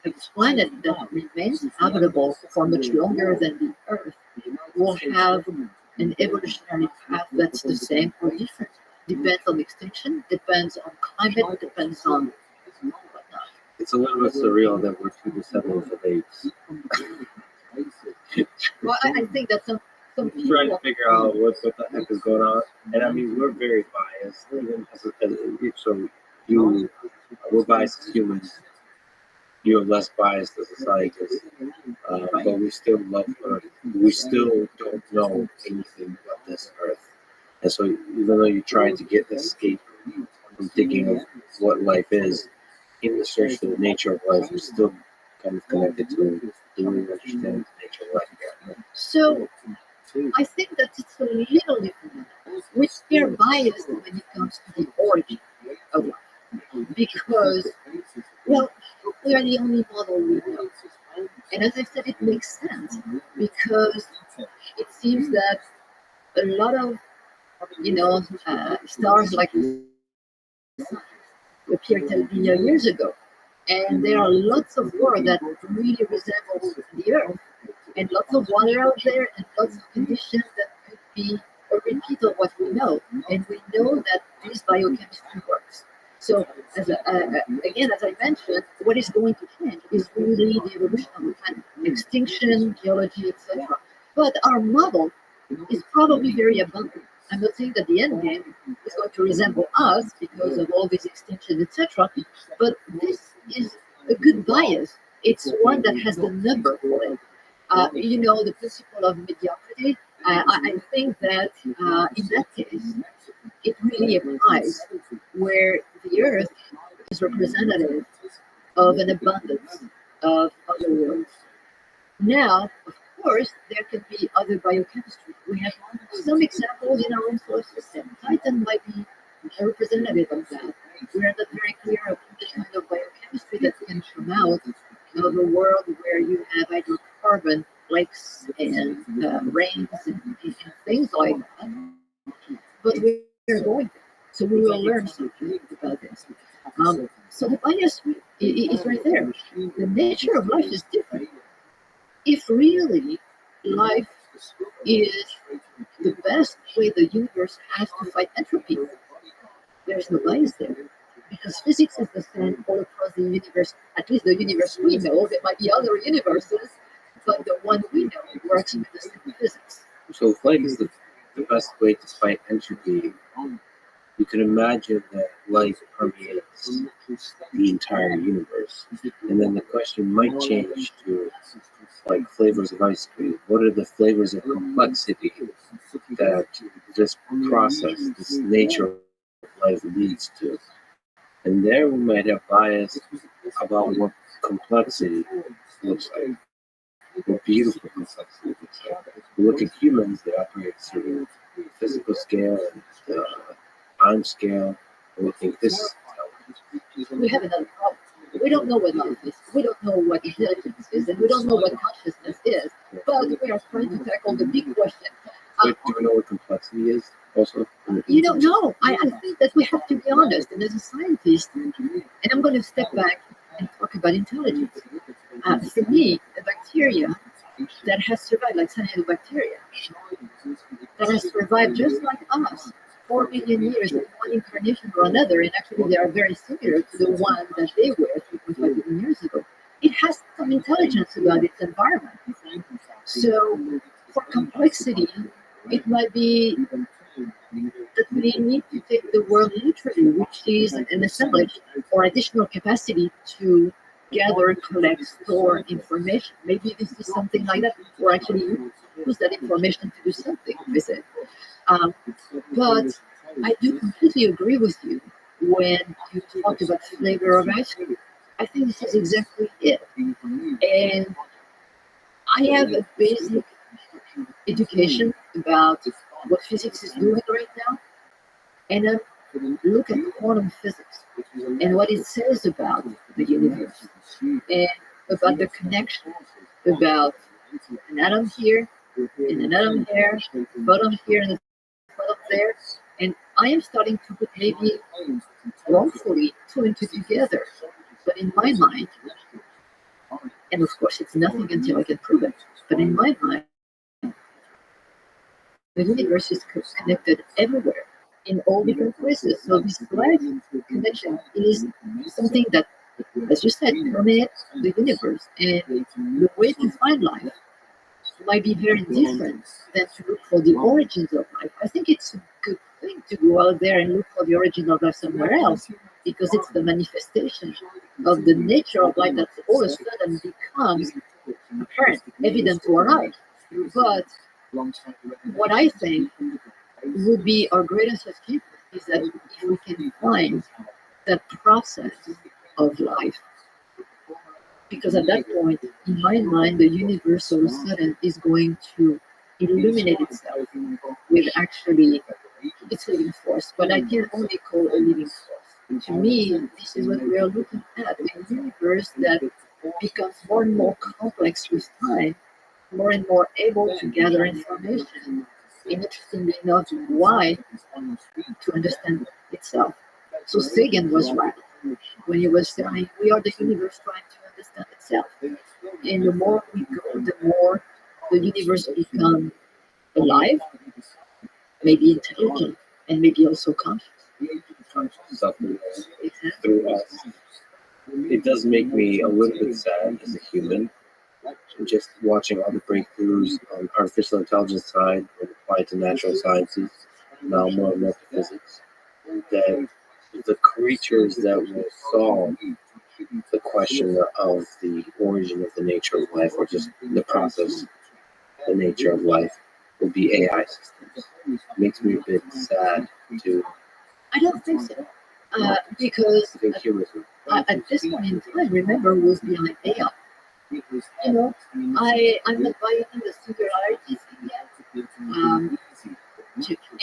a planet that remains habitable for much longer than the Earth will have an evolutionary path that's the same or different. Depends on extinction, depends on climate, depends on whatnot. It's a little bit surreal that we're two descendants of apes. Well, I think that some Trying to people, figure out what the heck is going on. And I mean, we're very biased. Even so we're biased as humans. You're less biased as a scientist. But we still love Earth. We still don't know anything about this Earth. And so even though you try to get escape from thinking of what life is, in the search for the nature of life, we're still kind of connected to the way we understand the nature of life here. so I think that it's a little different. We're biased when it comes to the origin of life because, well, we are the only model we know. And as I said, it makes sense because it seems that a lot of, stars like the sun appeared 10 billion years ago. And there are lots of world that really resembles the Earth, and lots of water out there, and lots of conditions that could be a repeat of what we know. And we know that this biochemistry works. So, again, as I mentioned, what is going to change is really the evolution of the planet, extinction, geology, etc. But our model is probably very abundant. I'm not saying that the end game is going to resemble us because of all these extinctions, etc. But this is a good bias. It's one that has the number for it. The principle of mediocrity. I think that in that case, it really applies where the Earth is representative of an abundance of other worlds. Now, of course, there can be other biochemistry. We have some examples in our own solar system. Titan might be a representative of that. We are not very clear of the kind of biochemistry that can come out of a world where you have hydrocarbon lakes and rains and things like that. But we are going there. So we will learn something about this. So the bias is right there. The nature of life is different. If really life is the best way the universe has to fight entropy, there's no bias there. Because physics is the same all across the universe, at least the universe we know. There might be other universes, but the one we know works with the same physics. So if life is the best way to fight entropy, you can imagine that life permeates the entire universe. And then the question might change to like flavors of ice cream. What are the flavors of complexity that this process, this nature of life leads to? And there we might have bias about what complexity looks like, what beautiful complexity looks like. We look at humans, they operate through physical scale and time scale, and we think this is We have another problem. We don't know what life is. We don't know what intelligence is, and we don't know what consciousness is. But we are trying to tackle the big question. But do you know what complexity is also? No. I think that we have to be honest. And as a scientist, and I'm going to step back and talk about intelligence. For me, a bacteria that has survived, like cyanidobacteria, that has survived just like us, 4 million years in one incarnation or another, and actually they are very similar to the one that they were 3.5 million years ago. It has quantum intelligence about its environment. So for complexity, it might be that we need to take the word literally, which is an assemblage or additional capacity to gather, collect, store information. Maybe this is something like that, or actually use that information to do something with it. But I do completely agree with you when you talk about flavor of ice cream. I think this is exactly it. And I have a basic education about what physics is doing right now, and I look at quantum physics and what it says about the universe and about the connection, about an atom here and an atom there, bottom here and the bottom there. And I am starting to put maybe wrongfully two and two together. But in my mind, and of course it's nothing until I can prove it, but in my mind, the universe is connected everywhere in all different places. So this life connection is something that, as you said, permeates the universe. And the way to find life might be very different than to look for the origins of life. I think it's a good thing to go out there and look for the origin of life somewhere else, because it's the manifestation of the nature of life that all of a sudden becomes apparent, evident to our eyes. But what I think would be our greatest achievement is that if we can find that process of life, because at that point, in my mind, the universe all of a sudden is going to illuminate itself with actually its living force, but I can only call a living force. To me, this is what we are looking at, a universe that becomes more and more complex with time, more and more able to gather information, and interestingly enough, why to understand itself. So Sagan was right when he was saying, we are the universe trying to understand itself. And the more we go, the more the universe becomes alive, maybe intelligent, and maybe also conscious. Suffering Exactly. through us. It does make me a little bit sad as a human, just watching all the breakthroughs on artificial intelligence side when applied to natural sciences, now more and more to physics, that the creatures that will solve the question of the origin of the nature of life, or just the process, the nature of life, will be AI systems. It makes me a bit sad to I don't think so. Because think humans would. at this point in time, remember who was behind AI. You know, I'm not buying in the singularity thing yet.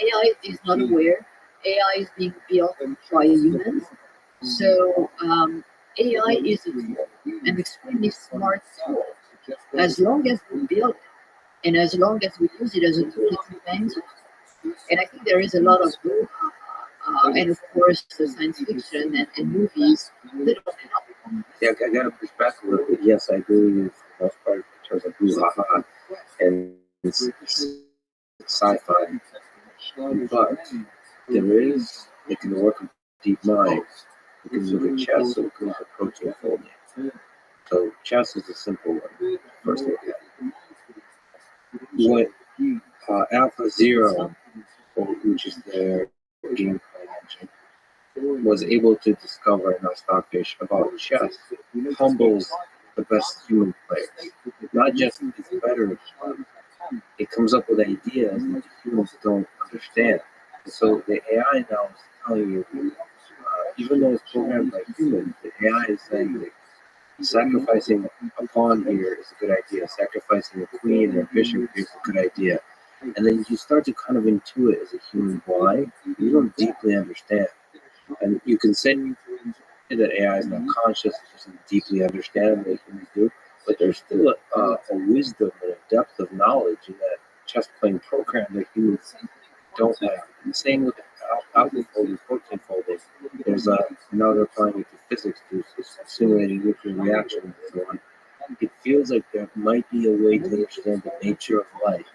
AI is not aware. AI is being built by humans. So AI is a tool, an extremely smart tool. As long as we build it, and as long as we use it as a tool, it remains. And I think there is a lot of and of course the science fiction and movies that don't help. Yeah, I gotta push back a little bit. Yes, I agree with the most part in terms of boo ha ha and sci-fi, but there is, it can work with deep mind. You can look at chess, so it can look at protein folding. So chess is a simple one. First look at what Alpha Zero, which is their game engine, was able to discover in our stockfish about chess humbles the best human players. Not just it's better, it comes up with ideas that humans don't understand. And so the AI now is telling you, even though it's programmed by humans, the AI is saying that sacrificing a pawn here is a good idea, sacrificing a queen or a bishop is a good idea. And then you start to kind of intuit as a human why. You don't deeply understand. And you can say that AI is not conscious, it doesn't deeply understand what humans do, but there's still a wisdom and a depth of knowledge in that chess playing program that humans don't have. And the same with alpha folding, protein folding. There's now they're applying it to physics, to simulating nuclear reactions and so on. It feels like there might be a way to understand the nature of life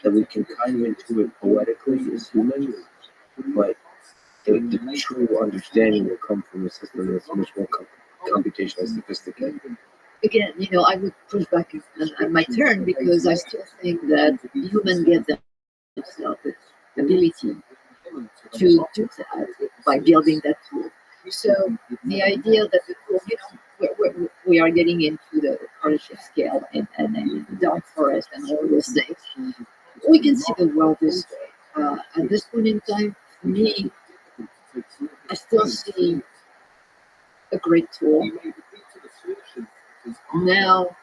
that we can kind of intuit poetically as humans, but the true understanding will come from a system that's much more computationally sophisticated. again, I would push back on my turn because I still think that humans get themselves the ability to do that by building that tool. So the idea that the tool, we are getting into the partnership scale and the dark forest and all those things. We can see the world this way. At this point in time, for me, I still see a great tool. Now,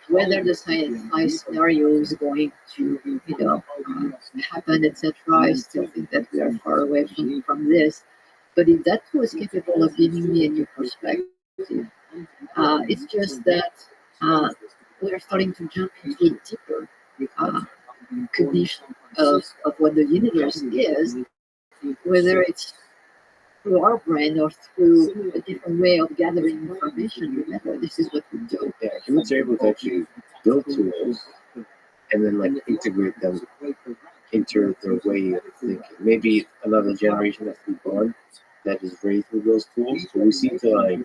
whether the sci-fi scenario is going to, happen, etc., I still think that we are far away from this. But if that tool is capable of giving me a new perspective, it's just that we are starting to jump into a deeper cognition of what the universe is, whether it's through our brain or through a different way of gathering information. Remember, this is what we do. Yeah, humans are able to actually build tools and then like integrate them into their way of thinking. Maybe another generation has to be born that is raised with those tools. So we seem to like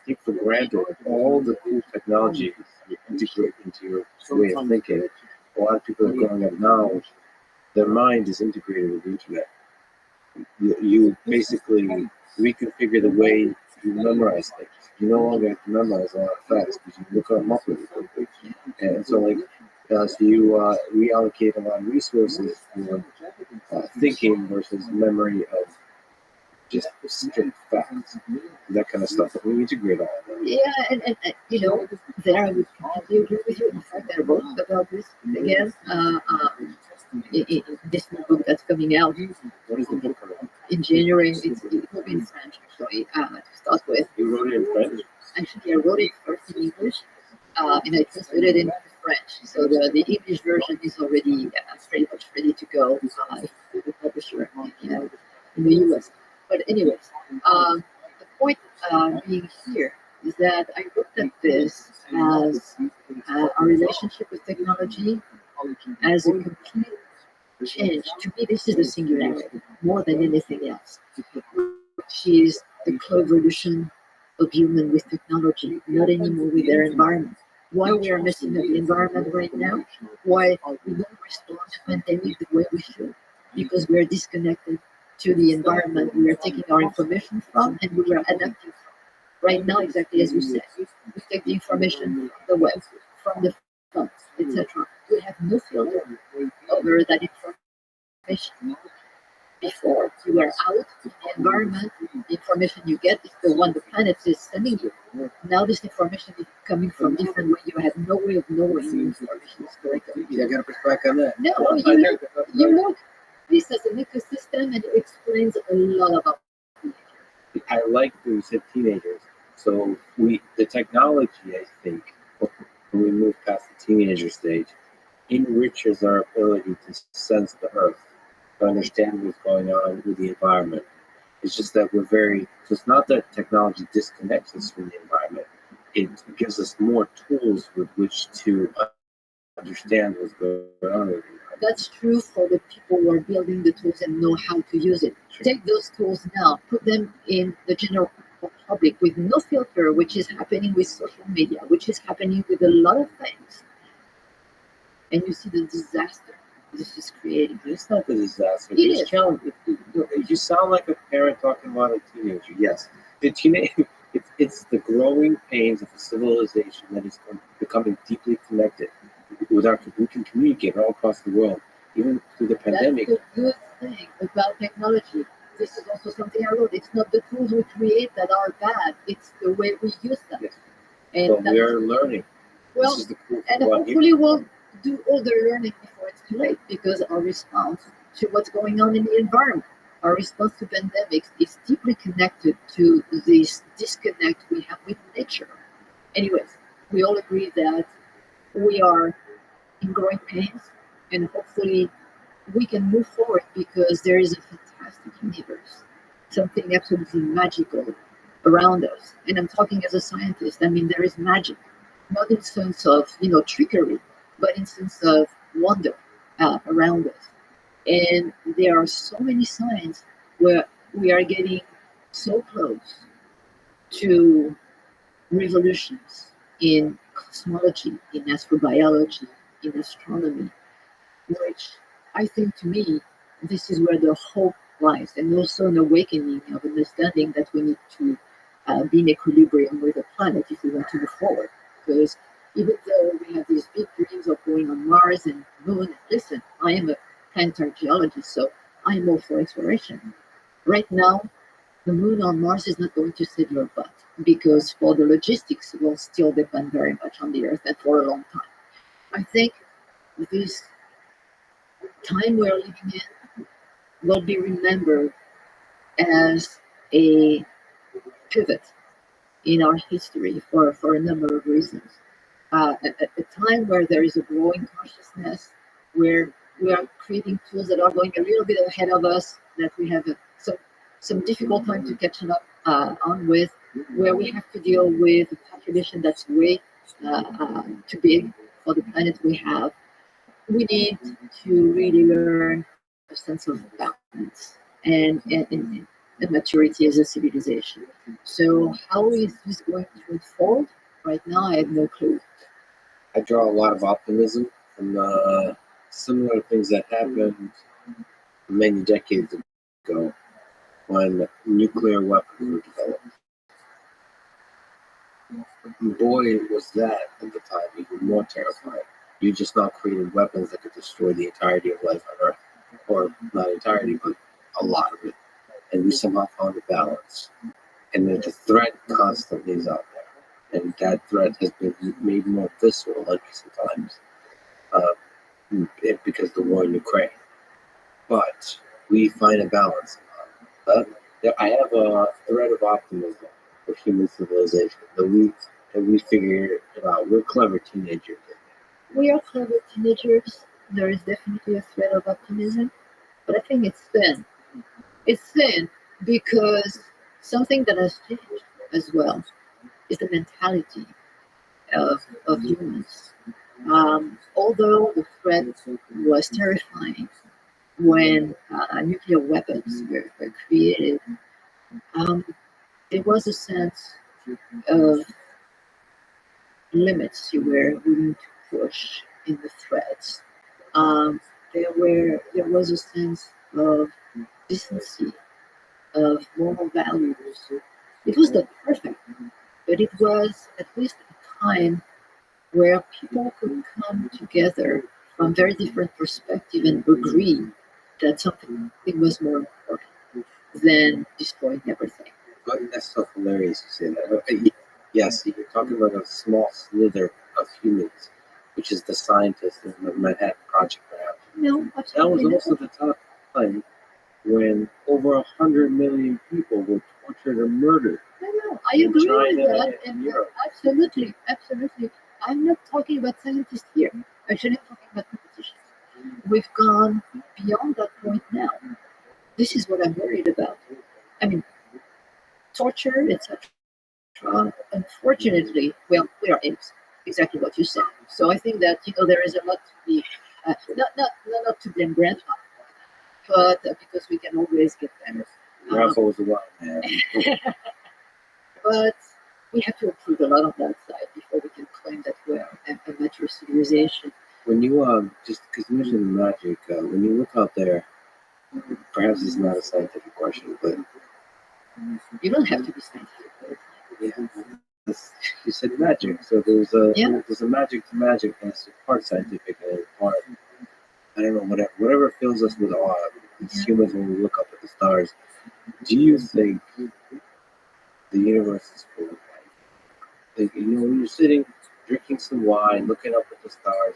take for granted all the cool technologies you integrate into your way of thinking. A lot of people are growing up now, their mind is integrated with the internet. You basically reconfigure the way you memorize things. You no longer have to memorize a lot of facts because you look them up really quickly. And so, so you reallocate a lot of resources for thinking versus memory of just strict facts, that kind of stuff. That we integrate all of that. Yeah, and there I would completely agree with you. In fact, I wrote about this again. In this new book that's coming out What is the book about? in January. It will be in French, actually, to start with. You wrote it in French? Actually, I wrote it first in English, and I translated it into French. So the English version is already pretty much ready to go with the publisher in the US. But anyways, the point being here is that I looked at this as our relationship with technology as a complete change. To me, this is the singularity more than anything else, which is the co-evolution of human with technology, not anymore with their environment. Why we are messing up the environment right now? Why we don't respond to pandemic the way we should? Because we are disconnected to the environment we are taking our information from and we are adapting from. Right now, exactly as you said, we take the information from the web, from the phones, etc. We have no filter over that information. Before, you are out in the environment, the information you get is the one the planet is sending you. Now this information is coming from different ways. You have no way of knowing the information is correct. Yeah, I got to push back on that. No, you look this as an ecosystem and it explains a lot about I like that you said teenagers. So the technology, I think, when we move past the teenager stage, enriches our ability to sense the earth, to understand what's going on with the environment. It's just that so it's not that technology disconnects us from the environment. It gives us more tools with which to understand what's going on with the environment. That's true for the people who are building the tools and know how to use it. Take those tools now, put them in the general public with no filter, which is happening with social media, which is happening with a lot of things. And you see the disaster this is creating. It's not the disaster. It is. You sound like a parent talking about a teenager. Yes. It's the growing pains of a civilization that is becoming deeply connected. We can communicate all across the world, even through the pandemic. That's the good thing about technology. This is also something I wrote. It's not the tools we create that are bad. It's the way we use them. Yes. And So we are learning. Well, this is the cool and hopefully we'll do all the learning before it's too late, because our response to what's going on in the environment, our response to pandemics is deeply connected to this disconnect we have with nature. Anyways, we all agree that we are in growing pains, and hopefully we can move forward because there is a fantastic universe, something absolutely magical around us. And I'm talking as a scientist. I mean, there is magic, not in sense of trickery, but in sense of wonder around us. And there are so many signs where we are getting so close to revolutions in cosmology, in astrobiology, in astronomy, which I think to me, this is where the hope lies, and also an awakening of understanding that we need to be in equilibrium with the planet if we want to move forward. Because even though we have these big dreams of going on Mars and Moon, listen, I am a planetary geologist, so I'm all for exploration. Right now, the Moon on Mars is not going to save your butt because for the logistics will still depend very much on the Earth and for a long time. I think this time we're living in will be remembered as a pivot in our history for a number of reasons. A time where there is a growing consciousness, where we are creating tools that are going a little bit ahead of us, that we have some difficult time to catch up on with, where we have to deal with a population that's way too big for the planet we have. We need to really learn a sense of balance and maturity as a civilization. So how is this going to unfold? Right now, I have no clue. I draw a lot of optimism from similar things that happened many decades ago when nuclear weapons were developed. Boy, was that at the time even more terrifying. You just now created weapons that could destroy the entirety of life on Earth. Or not entirety, but a lot of it. And we somehow found a balance. And the threat constantly is out there. And that threat has been made more visceral in recent times because of the war in Ukraine. But we find a balance. I have a thread of optimism for human civilization that we figure it out. We're clever teenagers. We are clever teenagers. There is definitely a thread of optimism, but I think it's thin. It's thin because something that has changed as well is the mentality of humans. Although the threat was terrifying when nuclear weapons were created, there was a sense of limits you were willing to push in the threats. There was a sense of decency, of moral values. It was not perfect, but it was at least a time where people could come together from very different perspectives and agree that something was more important than destroying everything. But that's so hilarious you say that. Yes, you're talking about a small slither of humans, which is the scientists in the Manhattan Project, perhaps. No, That was absolutely also not. the time when over 100 million people were tortured or murdered. No, I in agree China with that, and and Europe. absolutely. I'm not talking about scientists here. Actually, I'm talking about politicians. We've gone beyond that point now. This is what I'm worried about. I mean, torture, etc. Unfortunately, well, we are apes. Exactly what you said. So I think that there is a lot to be not to blame grandpa, but because we can always get better. Grandpa was a wild man. But we have to improve a lot on that side before we can claim that we're a mature civilization. When you just because you mentioned the magic, when you look out there, perhaps it's not a scientific question, but You don't have to be scientific. yeah, you said magic. So Yeah. there's a magic to magic that's part scientific and part I don't know whatever fills us with awe as humans when we look up at the stars. Do you think the universe is full of life? Like, when you're sitting drinking some wine, looking up at the stars,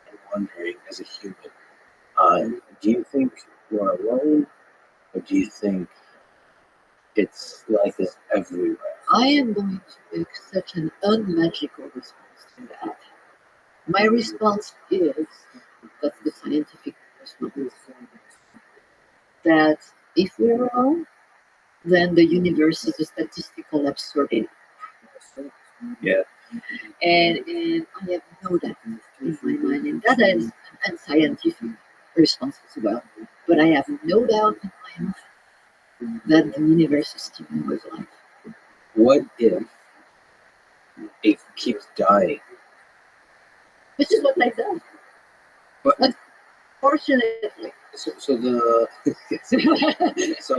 and wondering as a human, do you think you're alone, or do you think it's life is everywhere? I am going to make such an unmagical response to that. My response is that's the scientific response. That if we're wrong, then the universe is a statistical absurdity. Yeah. And I have no doubt in my mind, and that is an unscientific response as well. But I have no doubt in my mind that the universe is teeming with life. What if it keeps dying. Which is what life does. But Fortunately. so the so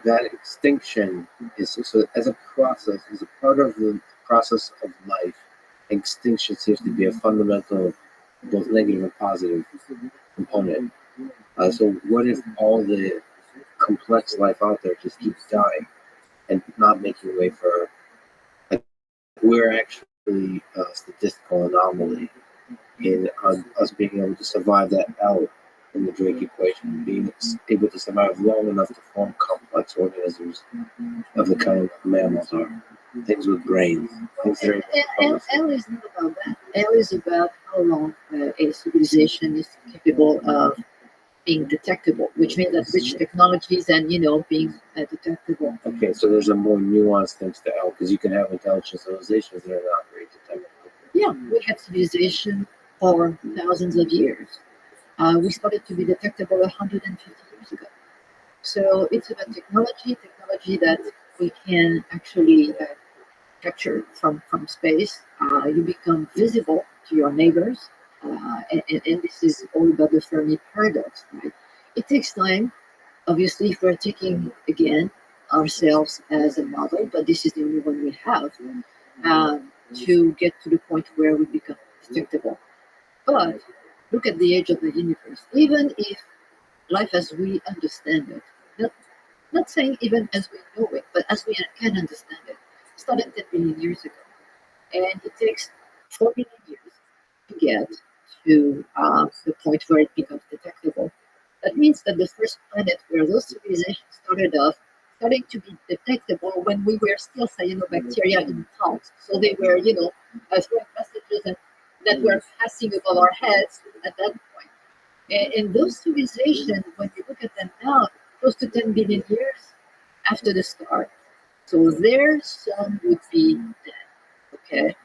that extinction is so as a process is a part of the process of life. Extinction seems to be a fundamental, both negative and positive component. So what if all the complex life out there just keeps dying and not making way for? Like, we're actually a statistical anomaly in us being able to survive that L in the Drake equation, being able to survive long enough to form complex organisms of the kind that mammals are. Things with brains. Things that are L is not about that. L is about how long a civilization is capable of being detectable, which means that which technologies and being detectable. Okay, so there's a more nuanced things to L because you can have intelligent civilizations that are not very detectable. Yeah, we had civilization for thousands of years. We started to be detectable 150 years ago. So it's about technology that we can actually capture from space. You become visible to your neighbors. And this is all about the Fermi paradox, right? It takes time. Obviously, if we're taking, again, ourselves as a model, but this is the only one we have, to get to the point where we become detectable. But look at the age of the universe. Even if life as we understand it, not saying even as we know it, but as we can understand it, started 10 billion years ago. And it takes 4 billion years to get to the point where it becomes detectable. That means that the first planet where those civilizations started off starting to be detectable when we were still cyanobacteria in plants. So they were, throwing messages that were passing above our heads at that point. And those civilizations, when you look at them now, close to 10 billion years after the start. So their sun would be dead. Okay.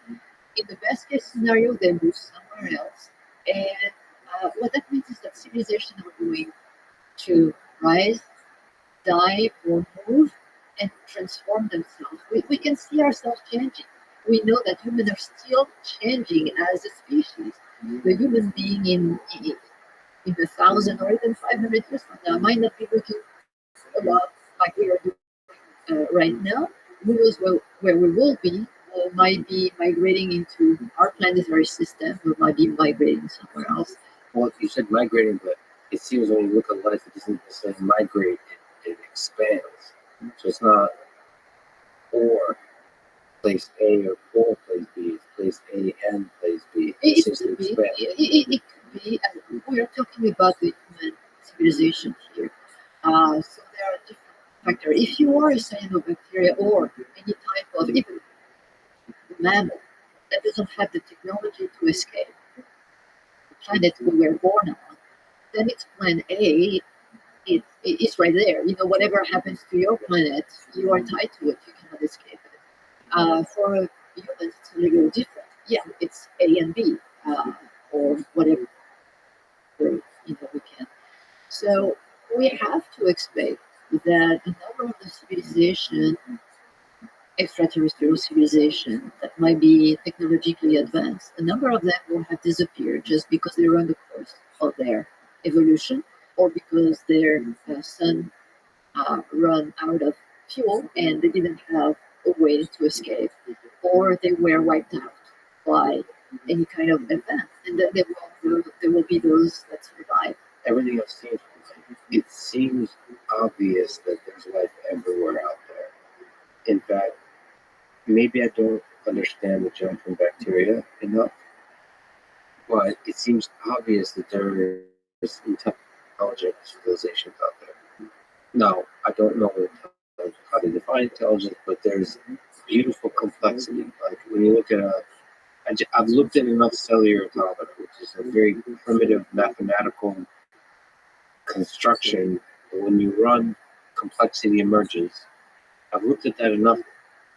In the best case scenario, they move somewhere else. And what that means is that civilizations are going to rise, die, or move and transform themselves. We can see ourselves changing. We know that humans are still changing as a species. The human being in 1,000 or even 500 years from now might not be looking a lot like we are doing right now. Who knows where we will be? We might be migrating into our planetary system. We might be migrating somewhere else. Well, you said migrating, but it seems when you look at life, it doesn't necessarily migrate, it expands. So it's not or place A or place B, it's place A and place B. It seems to expand. It could be. We're talking about the human civilization here. So there are different factors. If you are a cyanobacteria or any type of even mammal that doesn't have the technology to escape the planet we were born on, then it's plan A. It's right there. Whatever happens to your planet, you are tied to it. You cannot escape it. For humans, it's a little different. Yeah, it's A and B, or whatever we can. So we have to expect that a number of the civilization, extraterrestrial civilization that might be technologically advanced, a number of them will have disappeared just because they were on the course of their evolution, or because their sun run out of fuel and they didn't have a way to escape, or they were wiped out by any kind of event. And then there will be those that survive. Everything else seems, it seems obvious that there's life everywhere out there. In fact, maybe I don't understand the germ from bacteria enough, but it seems obvious that there is intelligent civilizations out there. Now, I don't know how to define intelligence, but there's beautiful complexity. Like when you look at I've looked at enough cellular automata, which is a very primitive mathematical construction. When you run, complexity emerges. I've looked at that enough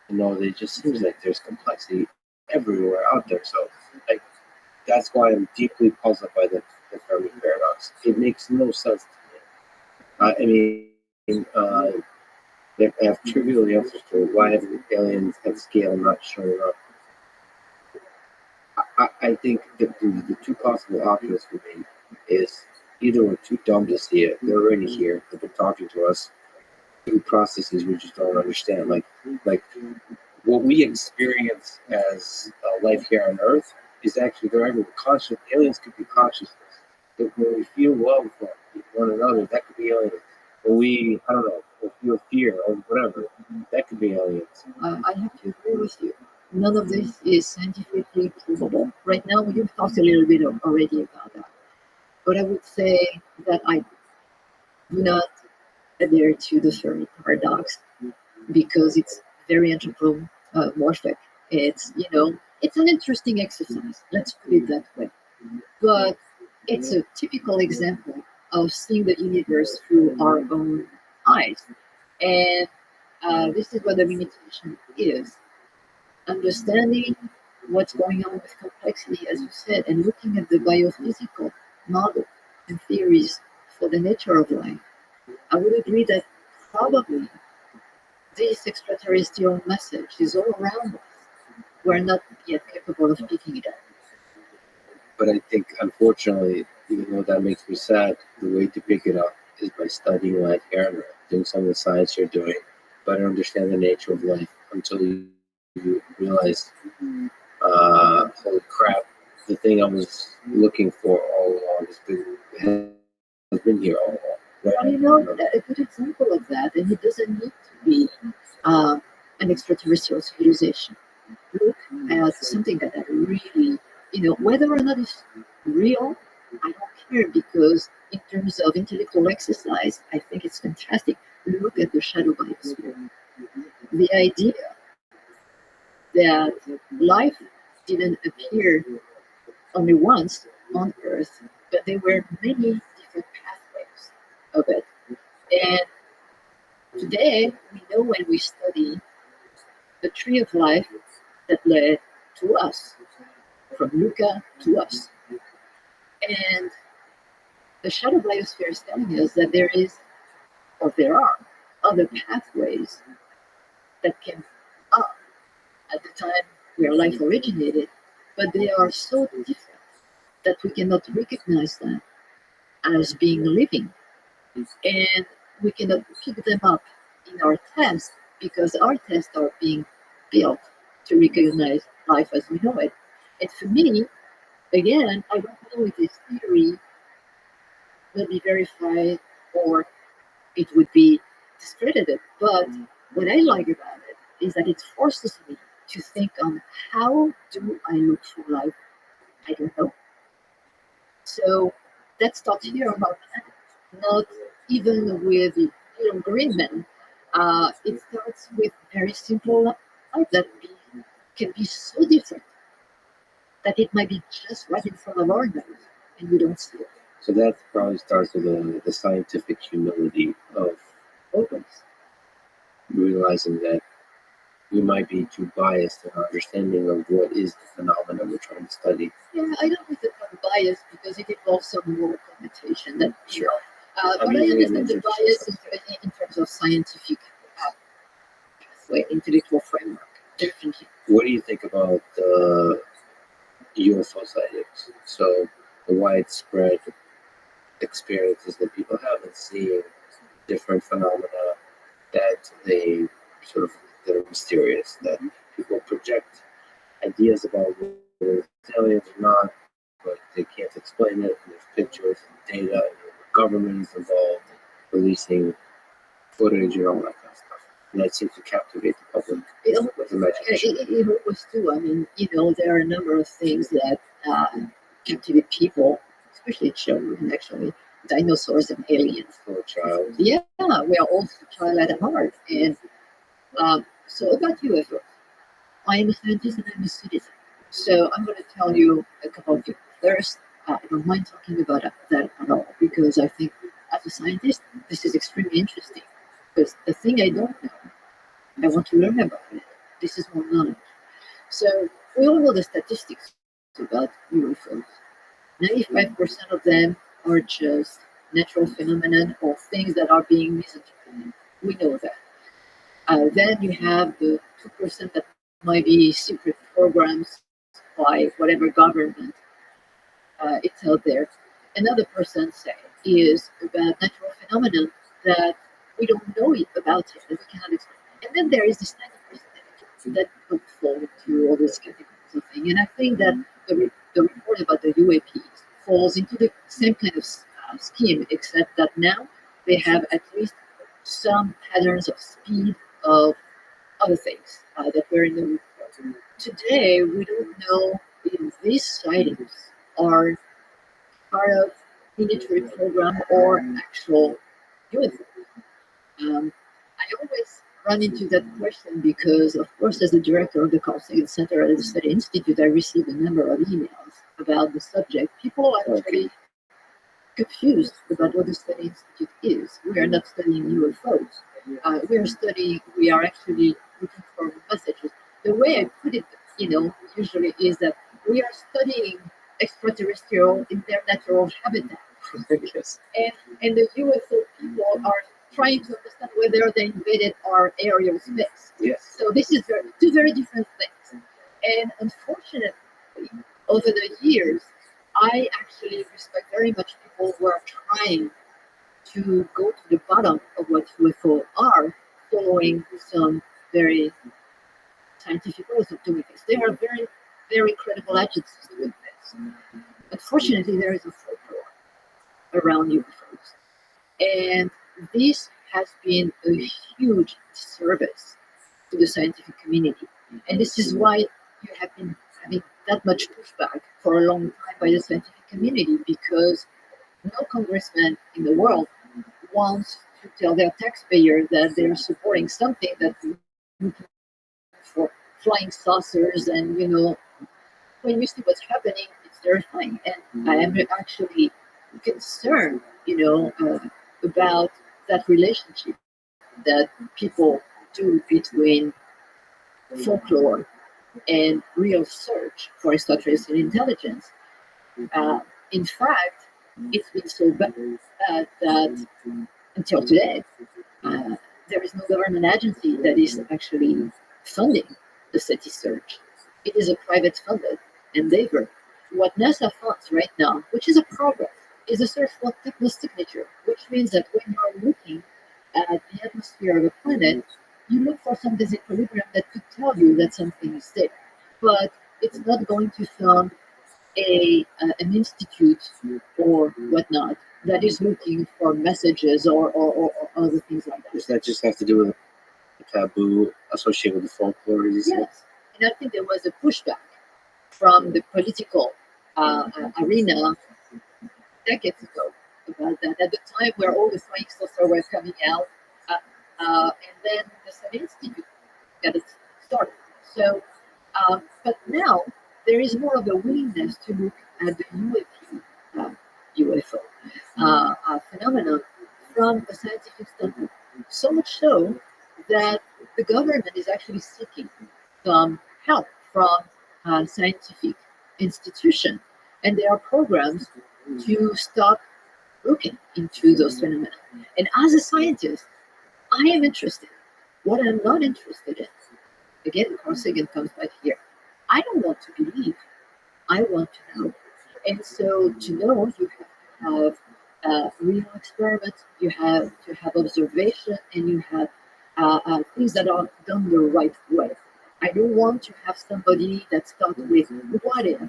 to know that it just seems like there's complexity everywhere out there. So, like, that's why I'm deeply puzzled by the Fermi paradox. It makes no sense to me. They have trivial answers to it. Why have aliens at scale not shown up? I think the two possible options for me is either we're too dumb to see it, they're already here, they've been talking to us through processes we just don't understand. Like what we experience as life here on Earth is actually they're everywhere. Conscious aliens could be consciousness. When we feel love for one another, that could be aliens. When we, I don't know, or feel fear or whatever, that could be aliens. I have to agree with you. None of this is scientifically provable. Right now, you've talked a little bit already about that. But I would say that I do not adhere to the Fermi paradox because it's very anthropomorphic. It's, it's an interesting exercise. Let's put it that way. But it's a typical example of seeing the universe through our own eyes. And this is what the limitation is. Understanding what's going on with complexity, as you said, and looking at the biophysical model and theories for the nature of life, I would agree that probably this extraterrestrial message is all around us. We're not yet capable of picking it up. But I think, unfortunately, even though that makes me sad, the way to pick it up is by studying life here on Earth, doing some of the science you're doing, better understand the nature of life until you realize, holy crap, the thing I was looking for all along has been here all along. Right? A good example of that, and it doesn't need to be an extraterrestrial civilization. Look at something that I really, whether or not it's real, I don't care because in terms of intellectual exercise, I think it's fantastic. Look at the shadow biosphere. The idea that life didn't appear only once on Earth, but there were many different pathways of it. And today, we know when we study the tree of life that led to us, from Luca to us. And the shadow biosphere is telling us that there are other pathways that came up at the time where life originated, but they are so different that we cannot recognize them as being living. And we cannot pick them up in our tests because our tests are being built to recognize life as we know it. And for me, again, I don't know if this theory will be verified or it would be discredited. But what I like about it is that it forces me to think on how do I look for life? I don't know. So that starts here on our planet, not even with the little green man. It starts with very simple life that can be so different that it might be just right in front of our nose and we don't see it. So that probably starts with the scientific humility of Always. realizing that we might be too biased in our understanding of what is the phenomenon we're trying to study. Yeah, I don't use the term bias because it involves some moral connotation. That Sure. but I understand the bias in terms of scientific pathway, intellectual framework. Definitely. What do you think about UFO sightings? So the widespread experiences that people have in seeing different phenomena that they sort of that are mysterious, that people project ideas about whether it's aliens or not, but they can't explain it. And there's pictures and data, and the government is involved in releasing footage and all that kind of stuff. And that seems to captivate the public with imagination. It always do. I mean, there are a number of things that captivate people, especially children, actually. Dinosaurs and aliens. Rothschild. Yeah, we are all child at heart. And so about UFO, I am a scientist and I'm a citizen. So I'm going to tell you a couple of things. First, I don't mind talking about that at all because I think as a scientist, this is extremely interesting. Because the thing I don't know, I want to learn about it. This is more knowledge. So we all know the statistics about UFOs. 95% of them are just natural phenomenon or things that are being misinterpreted. We know that. Then you have the 2% that might be secret programs by whatever government it's out there. Another person say is about natural phenomena that we don't know about it, that we cannot explain. And then there is this 90% that don't fall into all these categories of thing. And I think that the report about the UAPs falls into the same kind of scheme, except that now they have at least some patterns of speed of other things that were in the report. Today, we don't know if these sightings are part of military program or actual UFO. I always run into that question because, of course, as the director of the Carl Sagan Center at the Study Institute, I received a number of emails about the subject. People are actually confused about what the Study Institute is. We are not studying UFOs. We are actually looking for messages. The way I put it, usually is that we are studying extraterrestrial in their natural habitat. Yes. And the UFO people are trying to understand whether they invaded our aerial space. Yes. So this is two very different things. And unfortunately, over the years, I actually respect very much people who are trying to go to the bottom of what UFO are, following some very scientific ways of doing this. There are very, very credible agencies doing this. Unfortunately, there is a folklore around UFOs. And this has been a huge disservice to the scientific community. And this is why you have been having that much pushback for a long time by the scientific community, because no congressman in the world wants to tell their taxpayer that they're supporting something that for flying saucers. And when you see what's happening, it's terrifying. And I am actually concerned about that relationship that people do between folklore and real search for extraterrestrial intelligence. In fact, it's been so bad that until today, there is no government agency that is actually funding the SETI search. It is a private funded endeavor. What NASA funds right now, which is a progress, is a search for technosignature, which means that when you are looking at the atmosphere of a planet, you look for some disequilibrium that could tell you that something is there. But it's not going to fund an institute or whatnot that is looking for messages or other things like that. Does that just have to do with the taboo associated with the folklore? Yes, and I think there was a pushback from the political arena decades ago about that. At the time where all the flying saucers were coming out, and then the Study Institute got it started. So, but now there is more of a willingness to look at the UFO phenomenon from a scientific standpoint. So much so that the government is actually seeking some help from scientific institutions, and there are programs to stop looking into those phenomena. And as a scientist, I am interested. What I'm not interested in, again, Carl Sagan comes back here. I don't want to believe. I want to know. And so to know, you have to have real experiments, you have to have observation, and you have things that are done the right way. I don't want to have somebody that starts with what if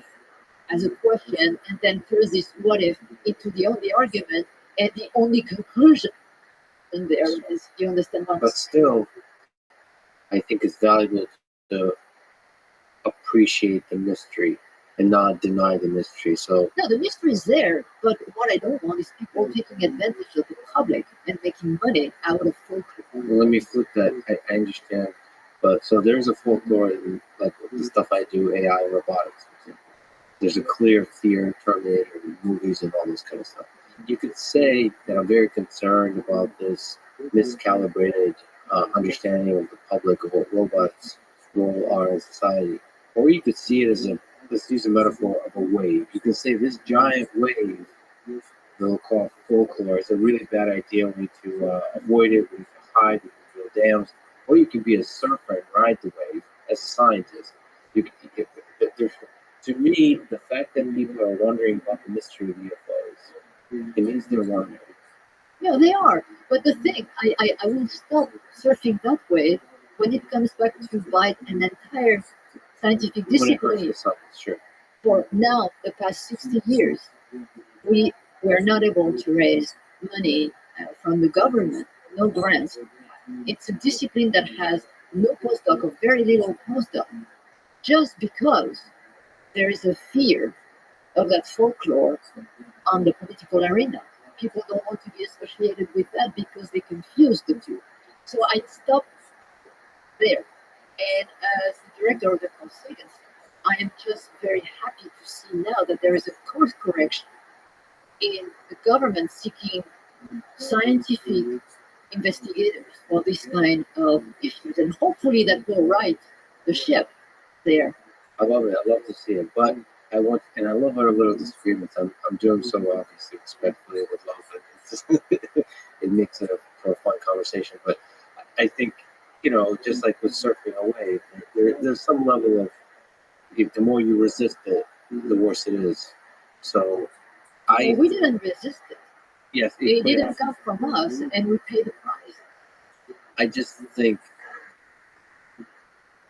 as a question and then turns this what if into the only argument and the only conclusion. And there is, you understand what I'm But still, I think it's valuable to appreciate the mystery and not deny the mystery. So No, the mystery is there, but what I don't want is people taking advantage of the public and making money out of folklore. let me flip that. I understand, but so there's a folklore in like the stuff I do, AI and robotics. For example. There's a clear fear in Terminator movies and all this kind of stuff. You could say that I'm very concerned about this miscalibrated understanding of the public of what robots' role are in society. Or you could see it as let's use a metaphor of a wave. You can say this giant wave, they'll call folklore, is a really bad idea. We need to avoid it, we need to hide, we need to build dams. Or you can be a surfer and ride the wave as a scientist. There's To me, the fact that people are wondering about the mystery of UFOs, it means they're wondering. Yeah, they are. But the thing, I will stop searching that way when it comes back to bite an entire scientific When it hurts discipline. the science, sure. For now, the past 60 years, we were not able to raise money from the government, no grants. It's a discipline that has no postdoc or very little postdoc, just because there is a fear of that folklore on the political arena. People don't want to be associated with that because they confuse the two. So I stopped there. And as the director of the consultancy, I am just very happy to see now that there is a course correction in the government seeking scientific investigators for this kind of issues. And hopefully that will right the ship there. I love it. I love to see it. But I love our little disagreements. I'm doing so obviously respectfully with love. It's just, it makes it for a fun conversation. But I think, just like with surfing away, there's some level of, the more you resist it, the worse it is. So We didn't resist it. Yes, It didn't come from us, and we paid the price. I just think